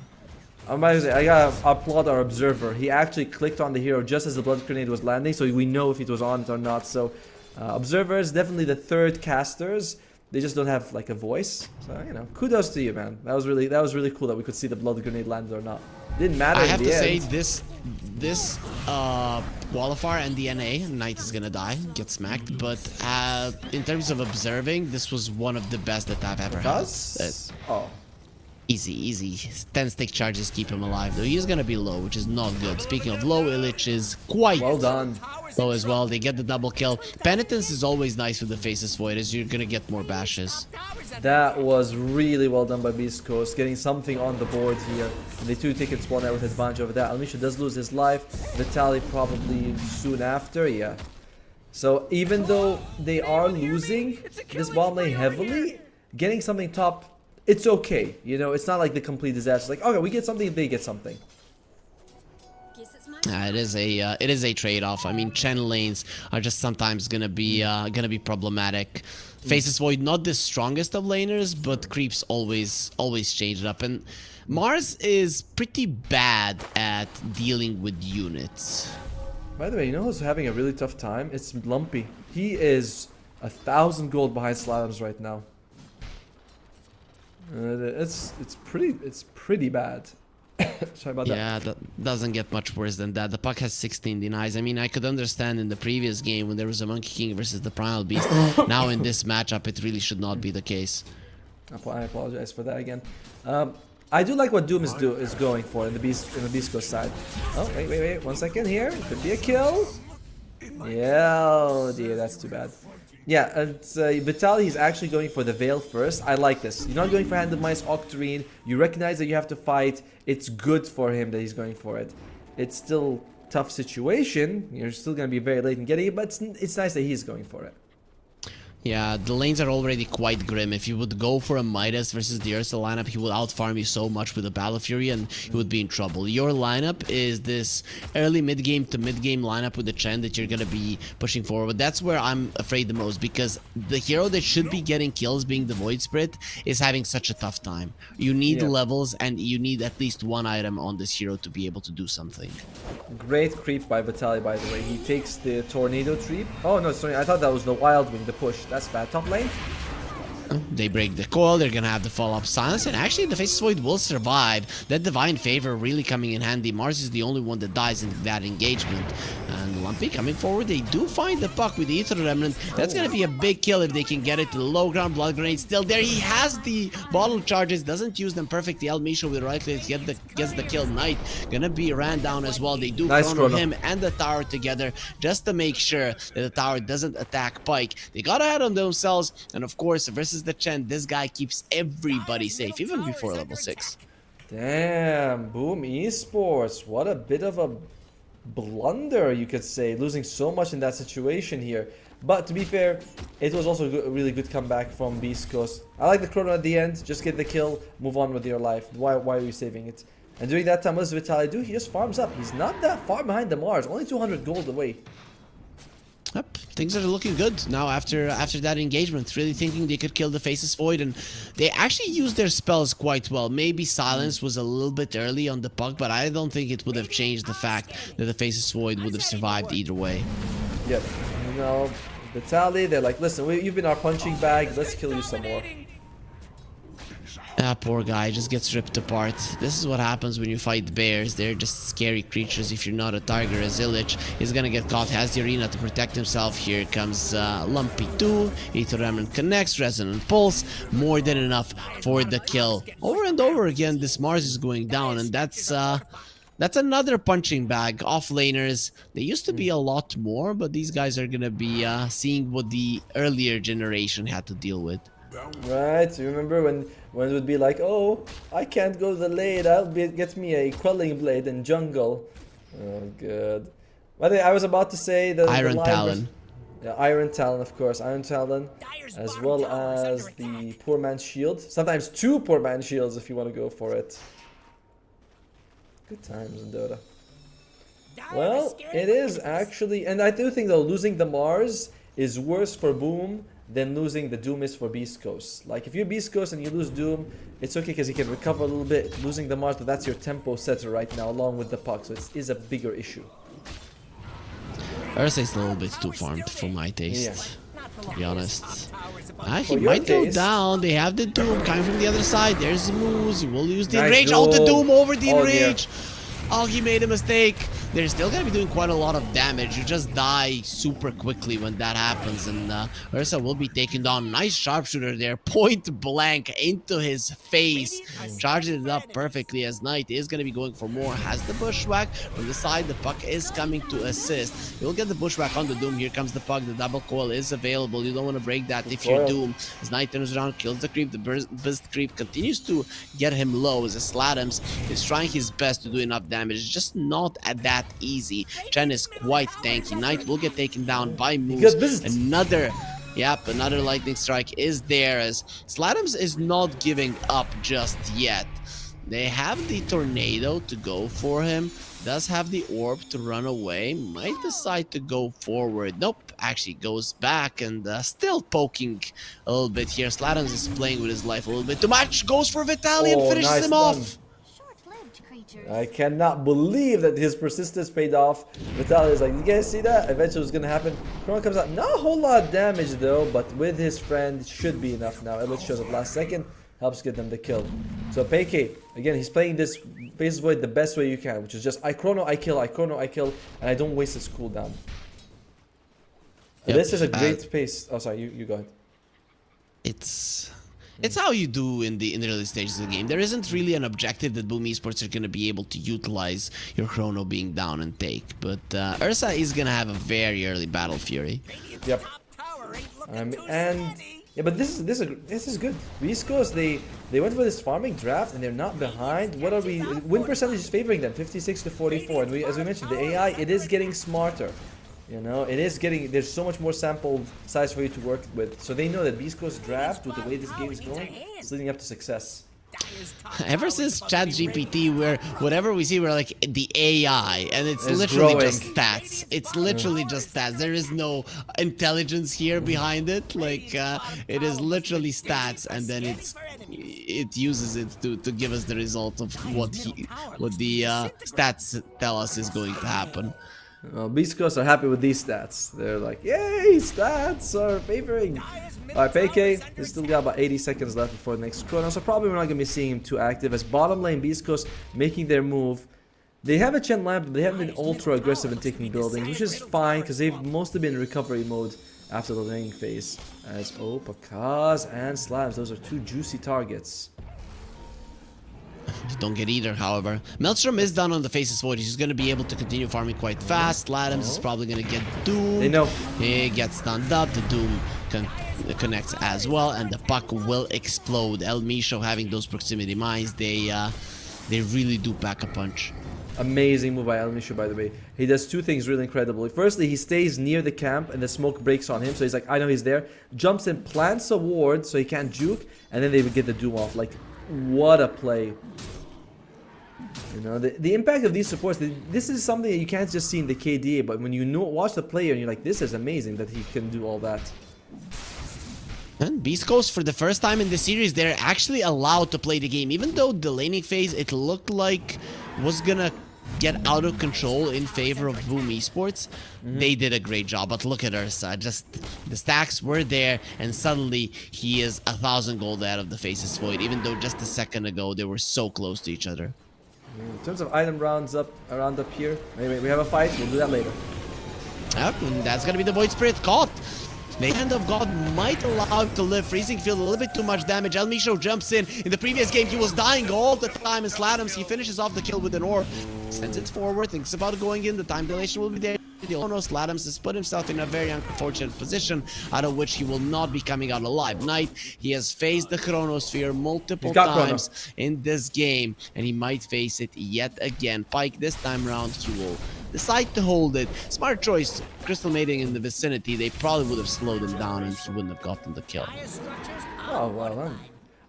I gotta applaud our observer. He actually clicked on the hero just as the blood grenade was landing, so we know if it was on it or not. So, observers, definitely the third casters. They just don't have like a voice. So you know, kudos to you, man. That was really cool that we could see the blood grenade landed or not. Didn't matter. I have to say this Qualifier and the NA, Knight is gonna die, get smacked. But in terms of observing, this was one of the best that I've ever had. Oh. Easy. 10 stick charges keep him alive, though. He's gonna be low, which is not good. Speaking of low, Illich is quite Well done. low as well. They get the double kill. Penitence is always nice with the Faceless Void, as you're gonna get more bashes. That was really well done by Beastcoast, getting something on the board here. And they do take it spawn out with advantage over that. Almisha does lose his life. Vitaly probably soon after, yeah. So even though they are losing this bottom lane heavily, getting something top, it's okay. You know, it's not like the complete disaster. It's like, okay, we get something, they get something. It is a trade-off. I mean, Chen lanes are just sometimes gonna be problematic. Faceless Void, not the strongest of laners, but creeps always change it up. And Mars is pretty bad at dealing with units. By the way, you know who's having a really tough time? It's Lumpy. He is 1,000 gold behind Slams right now. It's pretty bad. Sorry about that. Yeah, that doesn't get much worse than that. The Puck has 16 denies. I mean, I could understand in the previous game when there was a Monkey King versus the Primal Beast. Now in this matchup, it really should not be the case. I apologize for that again. I do like what Doom is going for in the Beastcoast side. Oh, wait, 1 second here. Could be a kill. Yeah, oh dear, that's too bad. Yeah, and Vitaly is actually going for the Veil first. I like this. You're not going for Hand of Mice, Octarine. You recognize that you have to fight. It's good for him that he's going for it. It's still a tough situation. You're still going to be very late in getting it, but it's nice that he's going for it. Yeah, the lanes are already quite grim. If you would go for a Midas versus the Ursa lineup, he would outfarm you so much with a Battle Fury and you would be in trouble. Your lineup is this early mid-game to mid-game lineup with the Chen that you're going to be pushing forward. That's where I'm afraid the most, because the hero that should be getting kills, being the Void Spirit, is having such a tough time. You need Yeah. levels and you need at least one item on this hero to be able to do something. Great creep by Vitaly, by the way. He takes the tornado creep. Oh no, sorry, I thought that was the wild wing, the push. That's bad. Top lane. They break the coil, they're gonna have the follow-up silence, and actually the Faceless Void will survive. That Divine Favor really coming in handy. Mars is the only one that dies in that engagement. And Lumpy coming forward, they do find the puck with the Ether Remnant. That's gonna be a big kill if they can get it to the low ground. Blood Grenade still there. He has the bottle charges, doesn't use them perfectly. El Misha with the right click gets the kill. Knight gonna be ran down as well. They do Nice chrono chrono. him and the tower together just to make sure that the tower doesn't attack Pike. They got ahead on themselves, and of course versus the Chen, this guy keeps everybody safe even before level 6. Damn, Boom Esports. What a bit of a blunder, you could say, losing so much in that situation here. But to be fair, it was also a really good comeback from Beastcoast. I like the chrono at the end. Just get the kill, move on with your life. Why are you saving it? And during that time, what does Vitaly do? He just farms up. He's not that far behind the Mars. Only 200 gold away. Yep, things are looking good now after that engagement. Really thinking they could kill the Faceless Void, and they actually used their spells quite well. Maybe Silence was a little bit early on the puck, but I don't think it would have changed the fact that the Faceless Void would have survived either way. Yep. You know, Vitaly, they're like, listen, you've been our punching bag. Let's kill you some more. Ah, poor guy, just gets ripped apart. This is what happens when you fight bears. They're just scary creatures. If you're not a tiger, a Illich is gonna get caught. Has the arena to protect himself. Here comes Lumpy 2. Ether Remnant connects. Resonant Pulse. More than enough for the kill. Over and over again, this Mars is going down, and that's another punching bag. Off-laners, they used to be a lot more, but these guys are gonna be seeing what the earlier generation had to deal with. Right, you remember when it would be like, oh, I can't go to the lane, get me a quelling blade in jungle. Oh, good. By the way, I was about to say the Iron line Talon. Yeah, Iron Talon, of course, Iron Talon, as well as the Poor Man's Shield. Sometimes 2 Poor Man's Shields if you want to go for it. Good times in Dota. Well, it is actually, and I do think though, losing the Mars is worse for Boom than losing the Doom is for Beastcoast. Like, if you're Beastcoast and you lose Doom, it's okay because you can recover a little bit. Losing the Mars, but that's your tempo setter right now, along with the puck, so it is a bigger issue. Ursa is a little bit too farmed for my taste, to be honest. He For your might go taste. down. They have the Doom coming from the other side. There's the moves. He will use the Nice enrage. Oh, the Doom. Doom over the Oh, dear. enrage. Oh, he made a mistake. They're still gonna be doing quite a lot of damage. You just die super quickly when that happens, and Ursa will be taken down. Nice sharpshooter there, point blank into his face. Charges it up perfectly as Knight is gonna be going for more. Has the bushwhack from the side. The puck is coming to assist. You'll get the bushwhack on the Doom. Here comes the puck. The double coil is available. You don't want to break that if you're Doom. As Knight turns around, kills the creep. The burst creep continues to get him low. As Slatams is trying his best to do enough damage. It's just not at that easy. Chen is quite tanky. Knight will get taken down by moves. Another lightning strike is there, as Slatams is not giving up just yet. They have the tornado to go for him. Does have the orb to run away. Might decide to go forward. Nope, actually goes back and still poking a little bit here. Slatams is playing with his life a little bit too much. Goes for Vitaly and finishes nice him done. off. I cannot believe that his persistence paid off. Vitaly is like, you guys see that? Eventually it's gonna happen. Chrono comes out, not a whole lot of damage though, but with his friend, should be enough now. Elliot shows up last second, helps get them the kill. So Peike, again, he's playing this Faceless Void the best way you can, which is just I chrono, I kill, I chrono, I kill, and I don't waste his cooldown. Yep. This is a great pace. Oh, sorry, you go ahead. It's how you do in the early stages of the game. There isn't really an objective that Boom Esports are going to be able to utilize your chrono being down and take. But Ursa is going to have a very early Battle Fury. Yep. Yeah, but this is good. Beastcoast, they went for this farming draft and they're not behind. What are we? Win percentage is favoring them, 56 to 44. And as we mentioned, the AI, it is getting smarter. You know, it is getting, there's so much more sample size for you to work with. So they know that Beastcoast draft, with the way this game is going, is leading up to success. Dyer's top Ever tower is since about to be ready. ChatGPT, where whatever we see, we're like the AI, and it's It's literally growing. just stats. It's literally just stats. There is no intelligence here behind it. Like it is literally stats, and then it uses it to give us the result of what the stats tell us is going to happen. Beastcoast are happy with these stats. They're like, yay, stats are favoring. Alright, PK, he's still got about 80 seconds left before the next chrono, so probably we're not going to be seeing him too active. As bottom lane, Beastcoast making their move. They have a Chen Lamp, but they haven't been ultra aggressive in taking buildings, which is fine, because they've mostly been in recovery mode after the laning phase. As Pakaz and Slams, those are two juicy targets. You don't get either, however. Maelstrom is down on the Faceless Void. He's going to be able to continue farming quite fast. Ladams is probably going to get doomed. They know. He gets stunned up. The Doom connects as well, and the puck will explode. El Misho having those proximity mines, they really do pack a punch. Amazing move by El Misho, by the way. He does two things really incredible. Firstly, he stays near the camp and the smoke breaks on him, so he's like, I know he's there. Jumps in, plants a ward so he can't juke, and then they would get the Doom off. Like, what a play. You know, the impact of these supports, this is something that you can't just see in the KDA, but when you watch the player and you're like, this is amazing that he can do all that. And Beastcoast, for the first time in the series, they're actually allowed to play the game. Even though the laning phase, it looked like was gonna get out of control in favor of Boom Esports, they did a great job. But look at Ursa, just the stacks were there, and suddenly he is 1,000 gold out of the Faceless Void, even though just a second ago they were so close to each other. In terms of item rounds around up here, anyway, we have a fight, we'll do that later. Yep, and that's gonna be the Void Spirit caught. The Hand of God might allow him to live. Freezing Field, a little bit too much damage. El Misho jumps in. In the previous game, he was dying all the time. And Slatams, he finishes off the kill with an orb. Sends it forward, thinks about going in. The time dilation will be there. Slatams has put himself in a very unfortunate position, out of which he will not be coming out alive. Knight, he has faced the Chronosphere multiple times in this game, and he might face it yet again. Pyke, this time round, he will decide to hold it. Smart choice. Crystal Mating in the vicinity, they probably would have slowed him down and he wouldn't have gotten the kill. Oh, well done.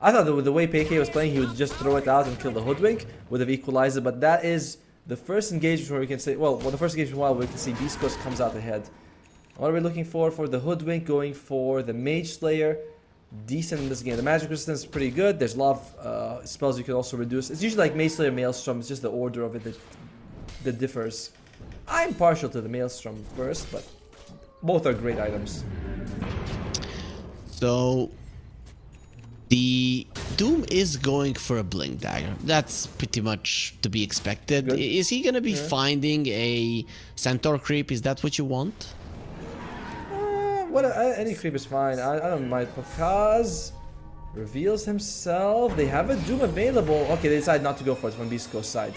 I thought that with the way PK was playing, he would just throw it out and kill the Hoodwink, would have equalized it, but that is the first engagement where we can say, well, the first engagement while we can see Beastcoast comes out ahead. What are we looking for? For the Hoodwink, going for the Mage Slayer. Decent in this game. The magic resistance is pretty good. There's a lot of spells you can also reduce. It's usually like Mage Slayer, Maelstrom. It's just the order of it that differs. I'm partial to the Maelstrom first, but both are great items. So the Doom is going for a Blink Dagger. That's pretty much to be expected. Good. Is he gonna be finding a Centaur creep? Is that what you want? Any creep is fine. I don't mind. Pakaz reveals himself. They have a Doom available. Okay, they decide not to go for it from Beastcoast side.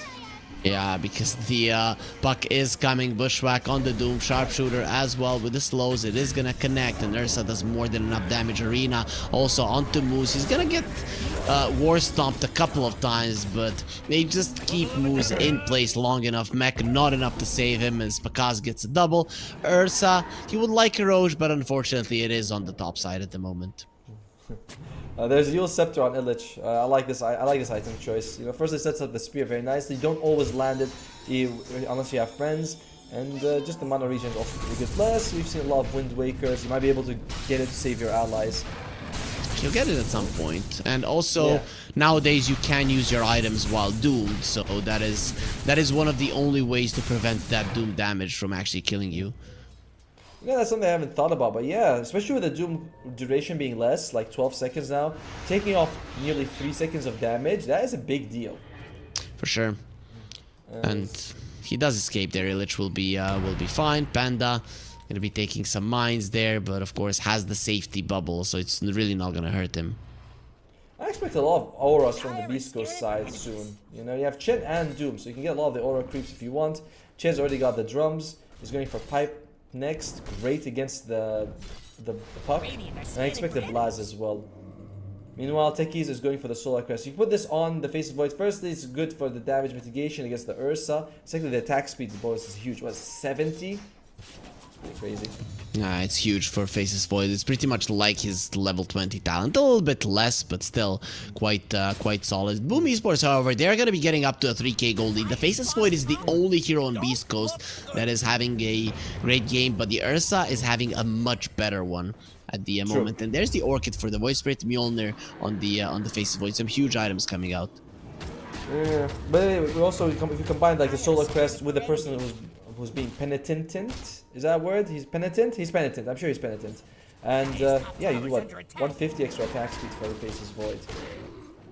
Yeah, because the puck is coming. Bushwhack on the Doom. Sharpshooter as well with the slows. It is gonna connect, and Ursa does more than enough damage. Arena also onto Moose. He's gonna get war stomped a couple of times, but they just keep Moose in place long enough. Mech not enough to save him as Pakaz gets a double. Ursa, he would like a Roche, but unfortunately it is on the top side at the moment. There's Yule Scepter on Illich. I like this item choice. You know, first it sets up the spear very nicely. You don't always land it unless you have friends, and just the mana regen is also pretty good. Plus, we've seen a lot of Wind Wakers. You might be able to get it to save your allies. You'll get it at some point, and also nowadays you can use your items while doomed, so that is one of the only ways to prevent that doom damage from actually killing you. Yeah, that's something I haven't thought about, but yeah, especially with the Doom duration being less, like 12 seconds now, taking off nearly 3 seconds of damage, that is a big deal. For sure. And he does escape there. Illich will be fine. Panda gonna be taking some mines there, but of course has the safety bubble, so it's really not gonna hurt him. I expect a lot of auras from the Beastcoast side soon. You know, you have Chen and Doom, so you can get a lot of the aura creeps if you want. Chen's already got the drums. He's going for pipe next. Great against the puck. And I expect the Blaz as well. Meanwhile, Techies is going for the Solar Crest. You put this on the Face of Void. Firstly, it's good for the damage mitigation against the Ursa. Secondly, the attack speed bonus is huge. What, 70? Crazy. Nah, it's huge for Faces Void. It's pretty much like his level 20 talent. A little bit less, but still quite solid. Boom Esports, however, they're going to be getting up to a 3k gold lead. The Faces Void is the only hero on Beastcoast that is having a great game, but the Ursa is having a much better one at the moment. And there's the Orchid for the Void Spirit Mjolnir on the Faces Void. Some huge items coming out. Yeah, but anyway, we also if you combine like the Solar Crest with the person who's being penitent, is that a word? He's penitent. He's penitent. I'm sure he's penitent. And yeah, you do what? 150 extra attack speed for the Faces Void.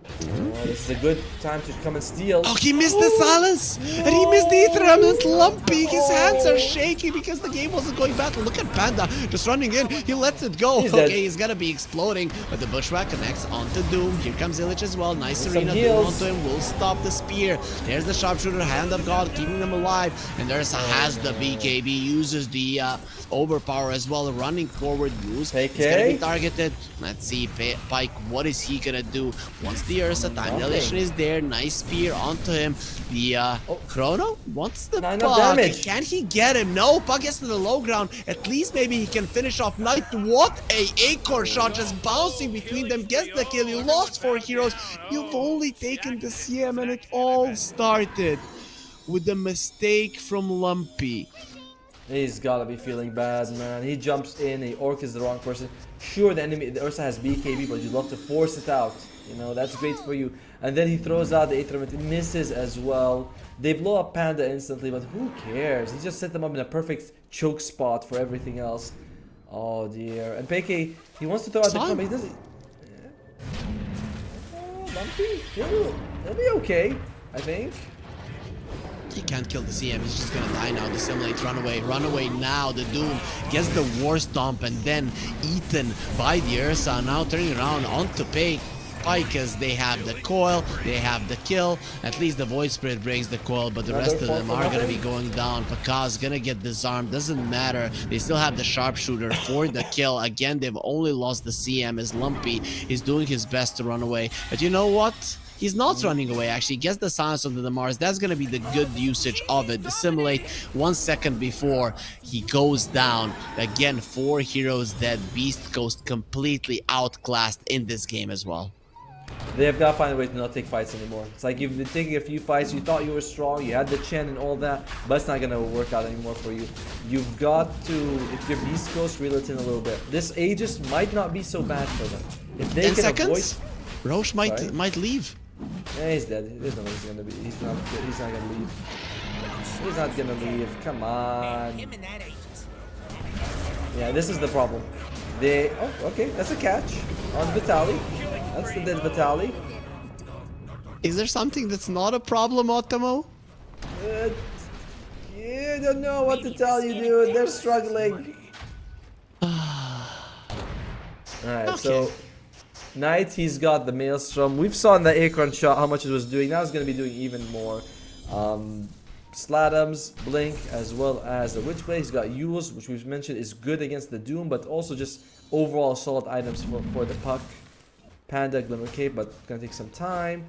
Oh, this is a good time to come and steal. Oh, he missed the silence! And he missed the Ether Element. Lumpy, his hands are shaking because the game wasn't going bad. Look at Panda just running in. He lets it go. He's Okay, dead. he's gonna be exploding. But the Bushwhack connects onto Doom. Here comes Illich as well. Nice Some Serena Doom heals. onto him. Will stop the spear. There's the Sharpshooter, Hand of God, keeping them alive. And there's has the BKB. Uses the overpower as well. Running forward. He's gonna be targeted. Let's see, Pike, what is he gonna do? Once the Ursa time dilation is there, nice spear onto him. The Chrono wants the 9 of Puck. damage. Can he get him? No, Puck gets to the low ground. At least maybe he can finish off Knight. What a Acorn shot, just bouncing between them. Gets the kill. You lost 4 heroes. You've only taken the CM, and it all started with a mistake from Lumpy. He's gotta be feeling bad, man. He jumps in, the Orc is the wrong person. Sure, the Ursa has BKB, but you love to force it out. You know, that's great for you. And then he throws out the Aether Element, it misses as well. They blow up Panda instantly, but who cares? He just set them up in a perfect choke spot for everything else. Oh dear. And Peke, he wants to throw out the Chrome, but he doesn't. Oh, Lumpy? He'll be okay, I think. He can't kill the CM, he's just gonna die now. The Simulate, run away now. The Doom gets the War Stomp and then eaten by the Ursa. Now turning around onto Pike as they have the coil, they have the kill. At least the Void Spirit breaks the coil, but the rest of them are gonna be going down. Pakaz gonna get disarmed, doesn't matter. They still have the Sharpshooter for the kill. Again, they've only lost the CM as Lumpy is doing his best to run away. But you know what? He's not running away, actually. Gets the silence onto the Mars. That's going to be the good usage of it. Dissimulate 1 second before he goes down. Again, 4 heroes dead. Beastcoast completely outclassed in this game as well. They have got to find a way to not take fights anymore. It's like you've been taking a few fights, you thought you were strong, you had the Chen and all that, but it's not going to work out anymore for you. You've got to, if you're Beastcoast, reel it in a little bit. This Aegis might not be so bad for them. If they 10 can seconds? avoid... Roche might leave. Yeah, he's dead. There's no way he's gonna be. He's not gonna leave. He's not gonna leave. Come on. Him and that Aegis. Yeah, this is the problem. They. Oh, okay. That's a catch on Vitali. That's the dead Vitali. Is there something that's not a problem, Otomo? Yeah, I don't know what to tell you, dude. They're struggling. Alright, so Knight, he's got the Maelstrom. We've saw in the Acorn shot how much it was doing. Now it's going to be doing even more. Slatums, Blink, as well as the Witchblade. He's got Yules, which we've mentioned is good against the Doom, but also just overall solid items for the Puck. Panda, Glimmer Cape, but it's going to take some time.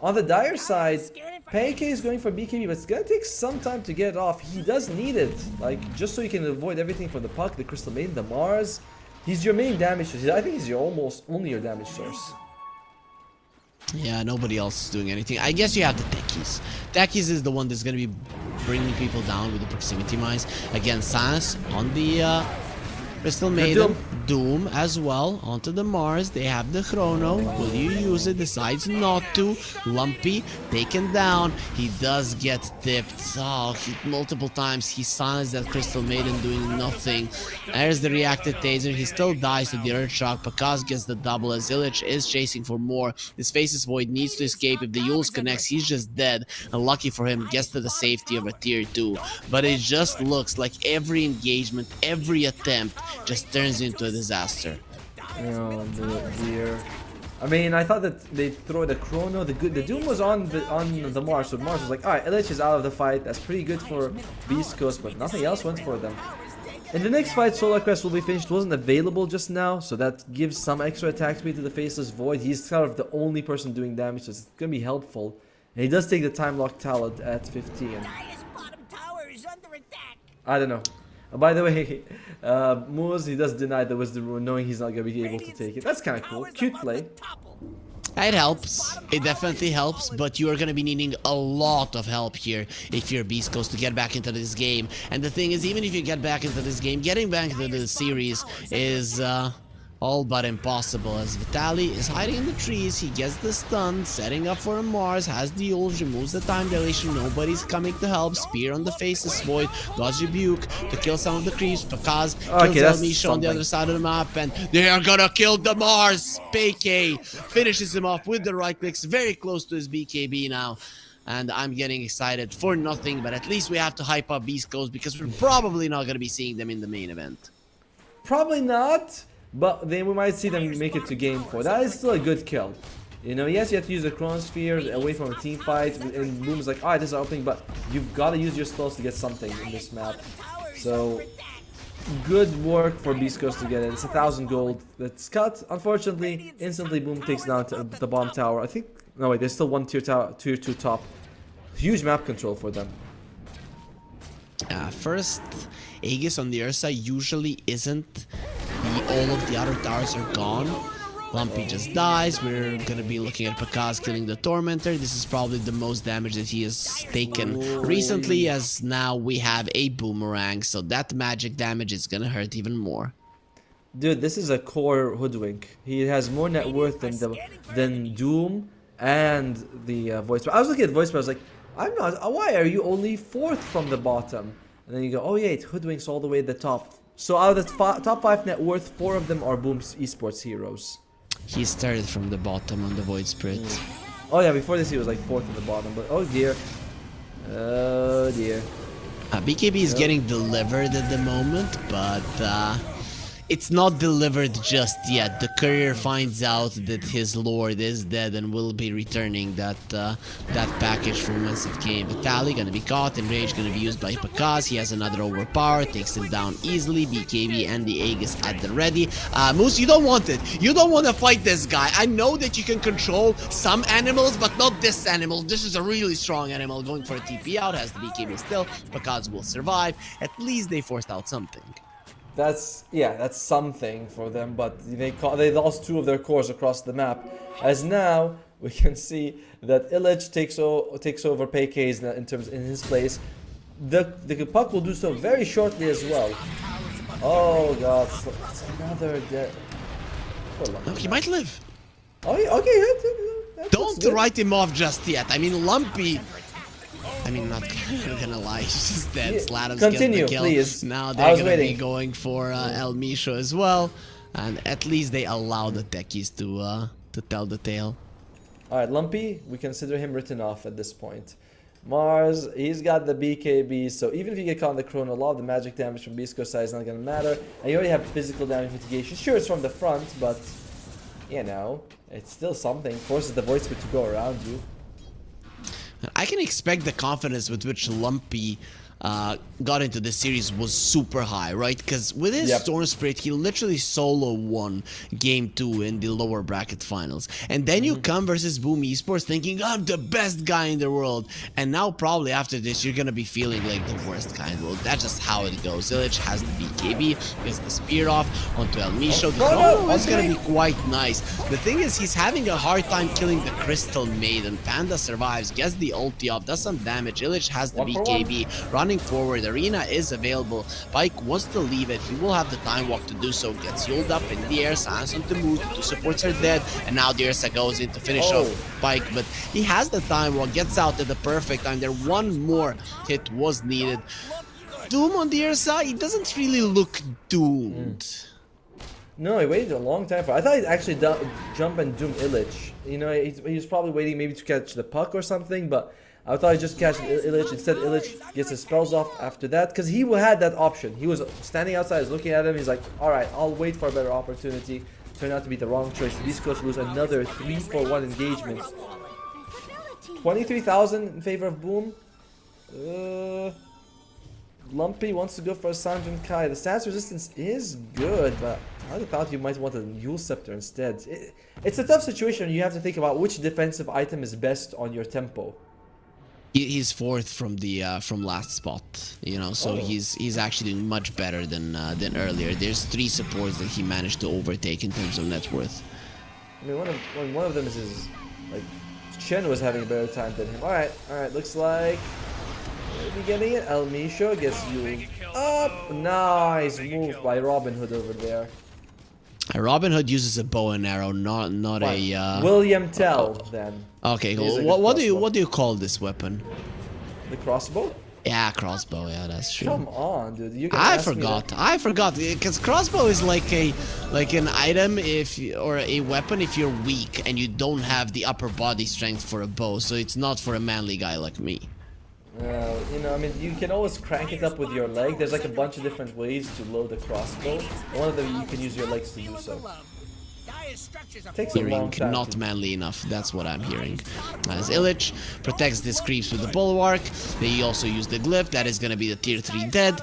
On the Dire side, Pancake is going for BKB, but it's going to take some time to get it off. He does need it, like, just so he can avoid everything for the Puck, the Crystal Maiden, the Mars. He's your main damage source. I think he's your almost only your damage source. Yeah, nobody else is doing anything. I guess you have the Techies. Techies is the one that's going to be bringing people down with the proximity mines. Again, Sans on the Crystal Maiden. Doom as well onto the Mars. They have the Chrono. Will you use it? Decides not to. Lumpy taken down. He does get tipped. Oh, multiple times he silenced that Crystal Maiden doing nothing. There's the reactive taser. He still dies to the Earth Shock. Pakaz gets the double as Illich is chasing for more. His Faces Void needs to escape. If the Yules connects, he's just dead. And lucky for him, gets to the safety of a tier 2. But it just looks like every engagement, every attempt just turns into a disaster. Oh dear. I mean, I thought that they'd throw the Chrono. The Doom was on the Mars, so Mars was like, alright, Illich is out of the fight. That's pretty good for Beastcoast, but nothing else went for them. In the next fight, Solar Crest will be finished. Wasn't available just now, so that gives some extra attack speed to the Faceless Void. He's kind of the only person doing damage, so it's gonna be helpful. And he does take the Time Lock talent at 15. Dire's bottom tower is under attack. I don't know. By the way, Moose, he does deny there was the rune, knowing he's not going to be able to take it. That's kind of cool. Cute play. It helps. It definitely helps, but you are going to be needing a lot of help here if you're Beastcoast to get back into this game. And the thing is, even if you get back into this game, getting back into the series is all but impossible, as Vitaly is hiding in the trees. He gets the stun, setting up for a Mars, has the ult, removes the time dilation, nobody's coming to help. Spear on the faces, Void, God's Rebuke to kill some of the creeps. Pakaz kills Elmisha on the other side of the map, and they are gonna kill the Mars. PK finishes him off with the right clicks, very close to his BKB now. And I'm getting excited for nothing, but at least we have to hype up Beastcoast because we're probably not gonna be seeing them in the main event. Probably not. But then we might see them make it to game 4. That is still a good kill. You know, yes, you have to use the Chronosphere away from a team fight, and Boom's like, alright, this is opening, but you've got to use your spells to get something in this map. So, good work for Beastcoast to get it. It's 1,000 gold that's cut. Unfortunately, instantly Boom takes down the bomb tower. I think, no wait, there's still one tier 2 top. Huge map control for them. First, Aegis on the Ursa usually isn't. All of the other towers are gone. Lumpy just dies. We're gonna be looking at Pakaz killing the Tormentor. This is probably the most damage that he has taken recently, as now we have a Boomerang, so that magic damage is gonna hurt even more. Dude, this is a core Hoodwink. He has more net worth than Doom and the Voice. I was looking at Voice, but I was like, I'm not. Why are you only 4th from the bottom? And then you go, oh yeah, it Hoodwinks all the way at the top. So out of the top 5 net worth, 4 of them are Boom's Esports heroes. He started from the bottom on the Void Spirit. Oh yeah, before this he was like 4th at the bottom, but oh dear. Oh dear. BKB is getting delivered at the moment, but it's not delivered just yet. The courier finds out that his lord is dead and will be returning that package from whence it came. Vitaly gonna be caught, Enrage gonna be used by Pakaz. He has another overpower, takes him down easily. BKB and the Aegis at the ready. Moose, you don't want it. You don't want to fight this guy. I know that you can control some animals, but not this animal. This is a really strong animal. Going for a TP out, has the BKB still. Pakaz will survive. At least they forced out something. That's something for them, but they lost 2 of their cores across the map. As now we can see that Illich takes over PK's in his place. The puck will do so very shortly as well. Oh god, it's another death. No, he might live. Oh, okay. Don't write him off just yet. I mean, Lumpy. I mean, not gonna lie, he's just dead. Slatom's Continue, getting the kill. please. Now they're gonna be going for El Misho as well, and at least they allow the techies to tell the tale. All right, Lumpy, we consider him written off at this point. Mars, he's got the BKB, so even if you get caught in the Chrono, a lot of the magic damage from Beastcoast side is not gonna matter. And you already have physical damage mitigation. Sure, it's from the front, but you know, it's still something. Forces the Void Spirit to go around you. I can expect the confidence with which Lumpy got into this series was super high, right? Because with his Storm Spirit, he literally solo won Game 2 in the lower bracket finals. And then you come versus Boom Esports thinking, I'm the best guy in the world. And now probably after this, you're going to be feeling like the worst guy in the world. That's just how it goes. Illich has the BKB, gets the spear off onto El Misho. The is going to be quite nice. The thing is, he's having a hard time killing the Crystal Maiden. Panda survives, gets the ulti off, does some damage. Illich has the BKB, running forward. Arena is available. Pike wants to leave it. He will have the time walk to do so. Gets yelled up in the air. Silence on the move. The 2 supports are dead. And now the Ursa goes in to finish off Pike. But he has the time walk. Gets out at the perfect time. There one more hit was needed. Doom on the Ursa, he doesn't really look doomed. No, he waited a long time for. I thought he'd actually jump and doom Illich. You know, he was probably waiting maybe to catch the puck or something, but I thought he'd just catch Illich. Instead, Illich gets his spells off after that, because he had that option. He was standing outside, he's looking at him, he's like, alright, I'll wait for a better opportunity. Turned out to be the wrong choice. Beastcoast lose another 3-for-1 engagement. 23,000 in favor of Boom. Lumpy wants to go for a Sanjin Kai. The stats resistance is good, but I thought you might want a Yule Scepter instead. It's a tough situation. You have to think about which defensive item is best on your tempo. He's fourth from the from last spot, you know, so he's actually doing much better than earlier. There's 3 supports that he managed to overtake in terms of net worth. I mean, one of them is his, like, Chen was having a better time than him. All right, looks like maybe getting it. El Misho gets you up. Nice move by Robin Hood over there. Robin Hood uses a bow and arrow, not a. William Tell then. Okay, cool. Using a What crossbow. do you call this weapon? The crossbow? Yeah, crossbow. Yeah, that's true. Come on, dude. You can I ask me that. forgot because crossbow is like an item or a weapon if you're weak and you don't have the upper body strength for a bow, so it's not for a manly guy like me. You know, I mean, you can always crank it up with your leg. There's like a bunch of different ways to load a crossbow. One of them, you can use your legs to do so. Takes a long Hearing time. not manly enough, that's what I'm hearing. As Illich protects these creeps with the bulwark, they also use the glyph, that is gonna be the tier 3 dead.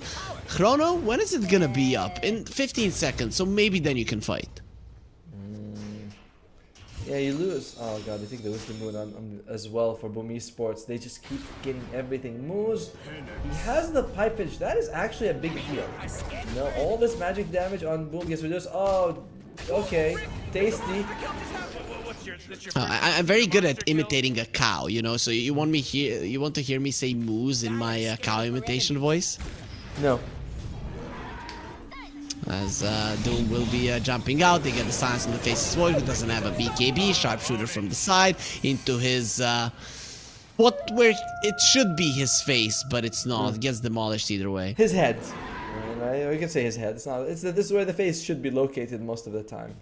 Chrono, when is it gonna be up? In 15 seconds, so maybe then you can fight. Yeah, you lose. Oh god, I think there was the mood on as well for Boom Esports. They just keep getting everything. Moose, he has the pipage. That is actually a big deal. You know, all this magic damage on Boom gets reduced. Oh, okay, tasty. I'm very good at imitating a cow, you know. So you want to hear me say moose in my cow imitation voice? No. As Doom will be jumping out, they get the silence in the face of Void, who doesn't have a BKB, sharpshooter from the side, into his, where it should be his face, but it's not, it gets demolished either way. His head. We can say his head. It's not. This is where the face should be located most of the time.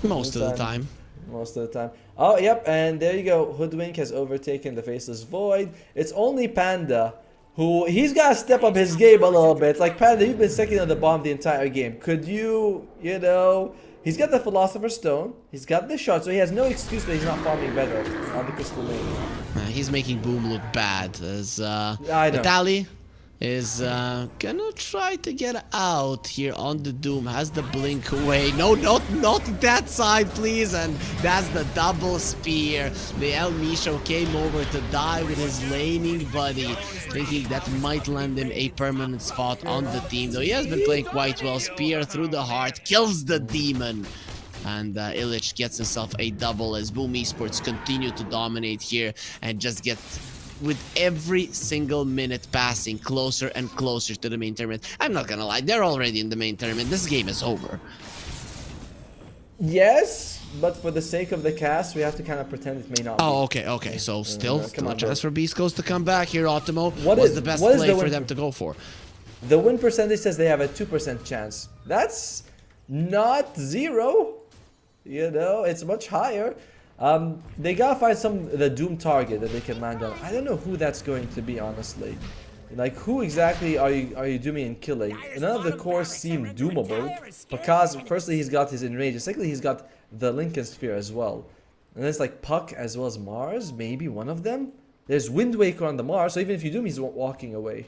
Most of the time. Most of the time. Oh, yep, and there you go. Hoodwink has overtaken the Faceless Void. It's only Panda who, he's got to step up his game a little bit. Like, Panda, you've been second on the bomb the entire game. Could you know, he's got the Philosopher's Stone. He's got the shot, so he has no excuse that he's not farming better on the Crystal Lane. He's making Boom look bad, as I know. Vitaly is gonna try to get out here on the Doom, has the blink away. No, not that side, please. And that's the double spear. The El Misho came over to die with his laning buddy, thinking that might land him a permanent spot on the team, though he has been playing quite well. Spear through the heart, kills the demon. And Illich gets himself a double as Boom Esports continue to dominate here and just get, with every single minute passing, closer and closer to the main tournament. I'm not gonna lie, they're already in the main tournament. This game is over. Yes, but for the sake of the cast, we have to kind of pretend it may not be. Oh, okay. So still a chance for Beastcoast to come back here. Optimo What was is- the best what is play the for win- them to go for. The win percentage says they have a 2% chance. That's not 0. You know, it's much higher. They gotta find the Doom target that they can land on. I don't know who that's going to be, honestly. Like, who exactly are you dooming and killing? None of the cores seem doomable, because firstly he's got his enrage, and secondly he's got the Lincoln Sphere as well. And there's like Puck as well as Mars, maybe one of them. There's Wind Waker on the Mars, so even if you doom, he's walking away.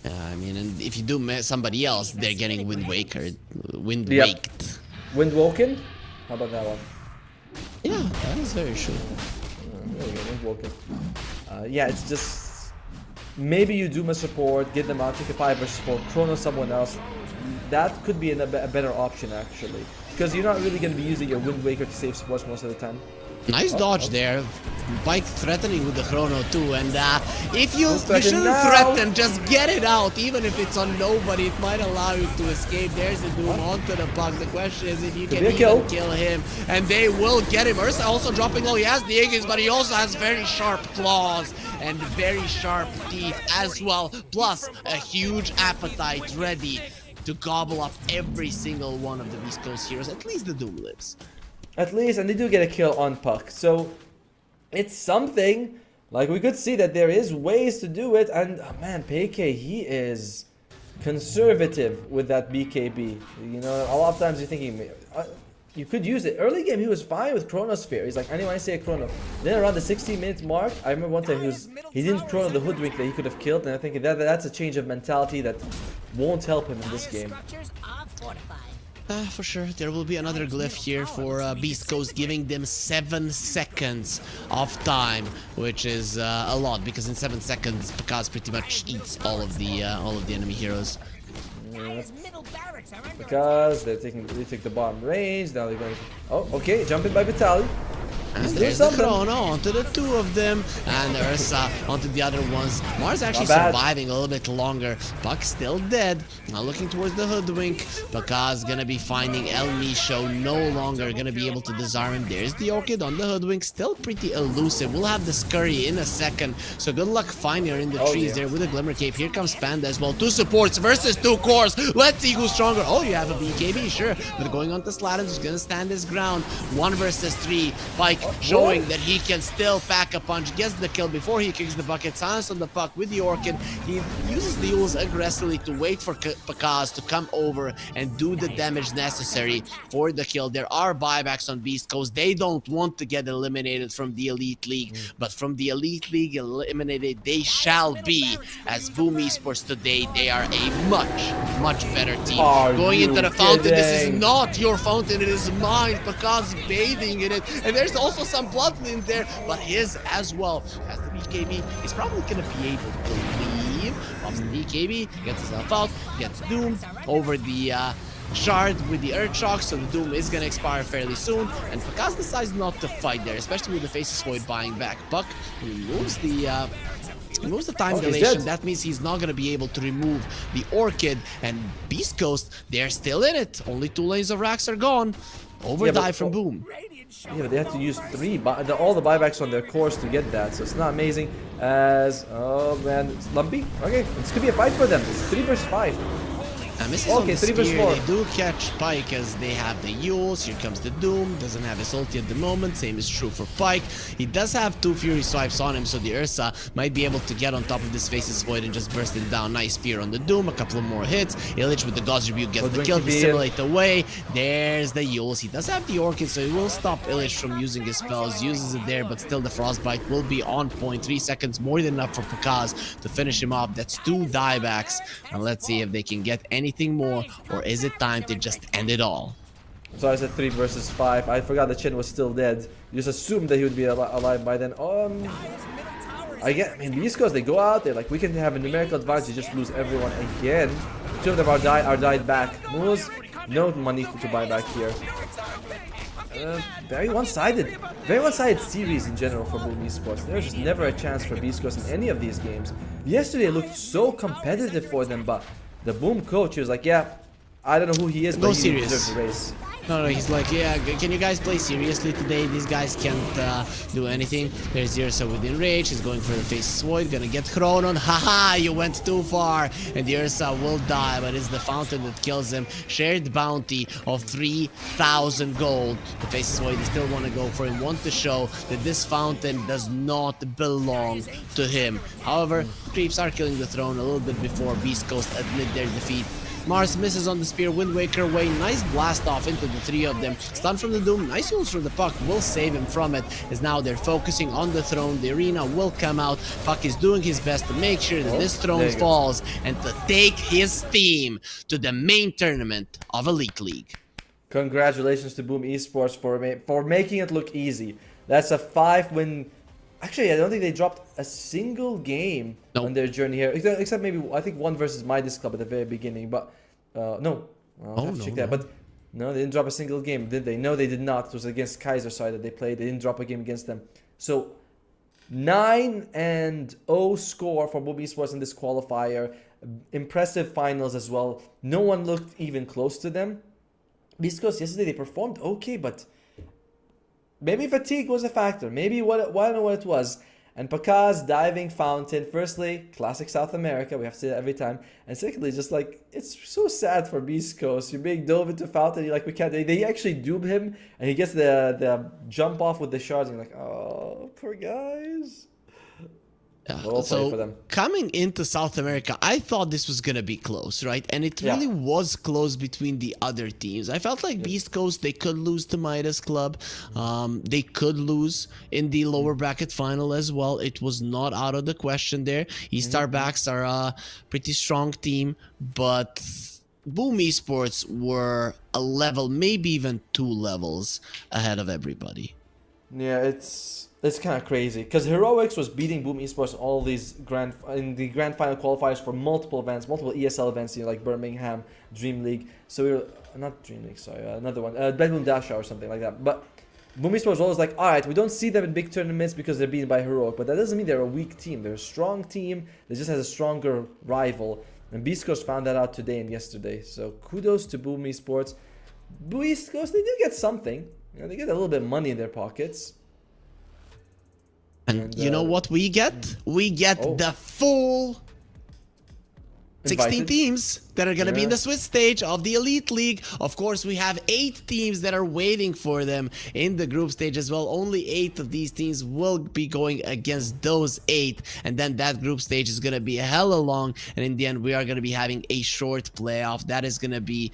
I mean, and if you do somebody else, they're getting Wind Waked. Wind Woken? How about that one? Yeah, that is very true. There you go, Wind Woken. Yeah, it's just, maybe you doom a support, get them out, take a 5 versus 4, chrono someone else. That could be a better option, actually, because you're not really going to be using your Wind Waker to save supports most of the time. Nice dodge there. Bike threatening with the chrono too, and if you shouldn't now. threaten, just get it out. Even if it's on nobody, it might allow you to escape. There's the Doom onto the Puck. The question is if you can even kill him, and they will get him. Ursa also dropping low. He has the Aegis, but he also has very sharp claws and very sharp teeth as well. Plus a huge appetite ready to gobble up every single one of the Beastcoast heroes. At least the Doom lives. At least, and they do get a kill on Puck. So, it's something. Like, we could see that there is ways to do it. And, oh man, PK, he is conservative with that BKB. You know, a lot of times you're thinking, you could use it. Early game, he was fine with Chronosphere. He's like, anyone I say a Chrono. Then around the 60-minute mark, I remember one time he didn't Chrono the Hoodwink that he could have killed. And I think that's a change of mentality that won't help him in this game. For sure, there will be another glyph here for Beastcoast, giving them 7 seconds of time, which is a lot because in 7 seconds, Pakaz pretty much eats all of the enemy heroes. Dyer's middle barracks are under Because they take the bottom range. Now they're going to... Oh, okay, jumping by Vitaly. And He's doing there's the something. Chrono onto the 2 of them, and Ursa onto the other ones. Mars actually Not bad. surviving a little bit longer. Puck still dead. Now looking towards the Hoodwink. Pakaz gonna be finding El Nisho, no longer gonna be able to disarm him. There's the Orchid on the Hoodwink, still pretty elusive. We'll have the Scurry in a second, so good luck finding her in the trees yeah. there with a Glimmer Cape. Here comes Panda as well. 2 supports versus 2 cores. Let's see who's stronger. Oh, you have a BKB, sure. But going on to Slattern, who's gonna stand his ground. 1 versus 3. Pike showing that he can still pack a punch, gets the kill before he kicks the bucket, silence on the puck with the Orchid. He uses the Uls aggressively to wait for Pakaz to come over and do the damage necessary for the kill. There are buybacks on Beast Coast. They don't want to get eliminated from the Elite League, but from the Elite League eliminated they shall be, as Boom Esports today, they are a much better team. Are Going into you the fountain, this is kidding? not your fountain, it is mine. Pakaz bathing in it, and there's also some blood in there, but his as well. As the BKB, he's probably gonna be able to leave. Pops the BKB, gets himself out, gets doomed over the shard with the Earth Shock, so the Doom is gonna expire fairly soon, and Pakaz decides not to fight there, especially with the Faceless Void buying back. Puck removes the time Oh, he's dilation. dead. That means he's not gonna be able to remove the Orchid, and Beast Coast, they're still in it. Only 2 lanes of racks are gone. Overdive from Boom. Radiant show. Yeah, but they have to use 3 all the buybacks on their cores to get that, so it's not amazing. As oh man, it's lumpy. Okay, this could be a fight for them. It's 3 versus 5. And this is on Okay, the 3 versus spear. 4. They do catch Pike as they have the Yules. Here comes the Doom. Doesn't have his ulti at the moment. Same is true for Pike. He does have 2 Fury Swipes on him, so the Ursa might be able to get on top of this Faceless Void and just burst it down. Nice spear on the Doom. A couple of more hits. Illich with the God's Rebuke gets the Hoodwink kill. to be in. Dissimulate away. There's the Yules. He does have the Orchid, so he will stop Illich from using his spells. Uses it there, but still the Frostbite will be on point. 3 seconds, more than enough for Pakaz to finish him off. That's 2 diebacks. And let's see if they can get anything more. Or is it time to just end it all? So I said 3 versus 5. I forgot that Chin was still dead. You just assumed that he would be alive by then. Dyer's middle tower is I mean, Beast Coast, they go out there like we can have a numerical advantage. You just lose everyone again. 2 of them are died back. Moose, no money to buy back here. Very one-sided. Very one-sided series in general for Boom Esports. There's just never a chance for Beast Coast in any of these games. Yesterday it looked so competitive for them, but the Boom coach, he was like, yeah, I don't know who he is, but Go he serious. deserves the race. No, he's like, yeah, can you guys play seriously today? These guys can't do anything. There's Ursa within rage. He's going for the Faceless Void. Gonna get Chronon. Haha, you went too far. And the Ursa will die, but it's the fountain that kills him. Shared bounty of 3,000 gold. The Faceless Void, they still want to go for him. Want to show that this fountain does not belong to him. However, creeps are killing the throne a little bit before Beast Coast admit their defeat. Mars misses on the spear, Wind Waker away, nice blast off into the 3 of them. Stun from the Doom, nice use from the Puck, will save him from it, as now they're focusing on the throne. The arena will come out. Puck is doing his best to make sure that this there throne you go. falls and to take his team to the main tournament of Elite League. Congratulations to Boom Esports for making it look easy. That's a 5-win. Actually, I don't think they dropped a single game Nope. on their journey here, except maybe I think 1 versus Midas Club at the very beginning. But no, I'll have to check that. But no, they didn't drop a single game, did they? No, they did not. It was against Kaiser side that they played. They didn't drop a game against them. So 9-0 score for Boom Esports in this qualifier. Impressive finals as well. No one looked even close to them. Beast Coast yesterday they performed okay, but maybe fatigue was a factor. Maybe I don't know what it was. And Pakaz diving fountain. Firstly, classic South America. We have to say that every time. And secondly, just like it's so sad for Beast Coast. You're being dove into fountain. You're like, we can't. They actually doom him, and he gets the jump off with the shards. And you're like, oh, poor guys. Well played for them. Coming into South America, I thought this was gonna be close, right? And it Yeah. really was close between the other teams. I felt like Beast Coast, they could lose to Midas Club. They could lose in the lower bracket final as well. It was not out of the question there. East Star Backs are a pretty strong team, but Boom Esports were a level, maybe even 2 levels ahead of everybody. Yeah, it's kind of crazy because Heroics was beating Boom Esports in all these in the grand final qualifiers for multiple events, multiple ESL events, like Birmingham, Dream League. So we were not Dream League, sorry, another one, Bedroom Dasha or something like that. But Boom Esports was always like, all right, we don't see them in big tournaments because they're beaten by Heroic, but that doesn't mean they're a weak team. They're a strong team. They just has a stronger rival. And Beastcoast found that out today and yesterday. So kudos to Boom Esports. Beastcoast, they did get something. They get a little bit of money in their pockets. And you know what we get? We get the full 16 Invited. teams that are going to be in Yeah. the Swiss stage of the Elite League. Of course, we have 8 teams that are waiting for them in the group stage as well. Only 8 of these teams will be going against those 8. And then that group stage is going to be hella long. And in the end, we are going to be having a short playoff. That is going to be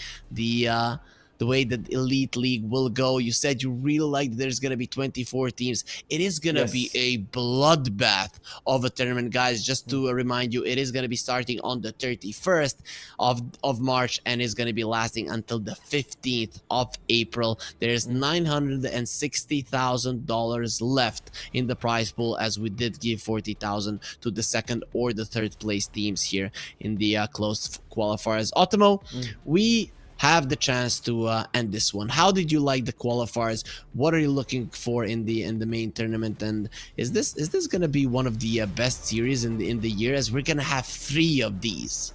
the way that Elite League will go. You said you really like that there's going to be 24 teams. It is going to be a bloodbath of a tournament, guys. Just to remind you, it is going to be starting on the 31st of March and is going to be lasting until the 15th of April. There's $960,000 left in the prize pool, as we did give 40,000 to the second or the third place teams here in the closed qualifiers. Otomo, we have the chance to end this one. How did you like the qualifiers? What are you looking for in the main tournament? And is this gonna be one of the best series in the year, as we're gonna have 3 of these?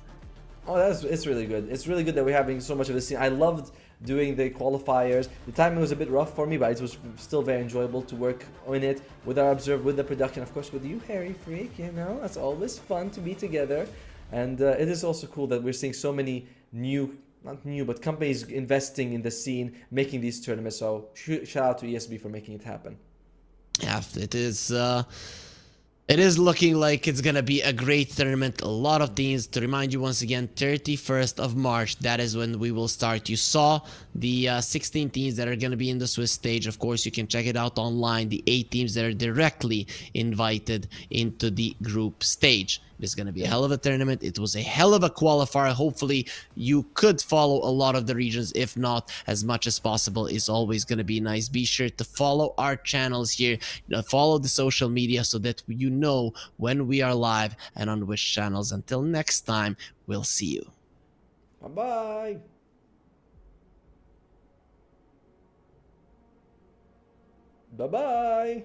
Oh, it's really good. It's really good that we're having so much of this scene. I loved doing the qualifiers. The timing was a bit rough for me, but it was still very enjoyable to work on it with our observer, with the production, of course, with you, Harry Freak. It's always fun to be together, and it is also cool that we're seeing so many not new, but companies investing in the scene, making these tournaments. So shout out to ESB for making it happen. Yeah, it is. It is looking like it's gonna be a great tournament. A lot of teams. To remind you once again, 31st of March, that is when we will start. You saw the 16 teams that are gonna be in the Swiss stage. Of course, you can check it out online. The 8 teams that are directly invited into the group stage. It's going to be a hell of a tournament. It was a hell of a qualifier. Hopefully, you could follow a lot of the regions. If not, as much as possible is always going to be nice. Be sure to follow our channels here. Follow the social media so that you know when we are live and on which channels. Until next time, we'll see you. Bye-bye. Bye-bye.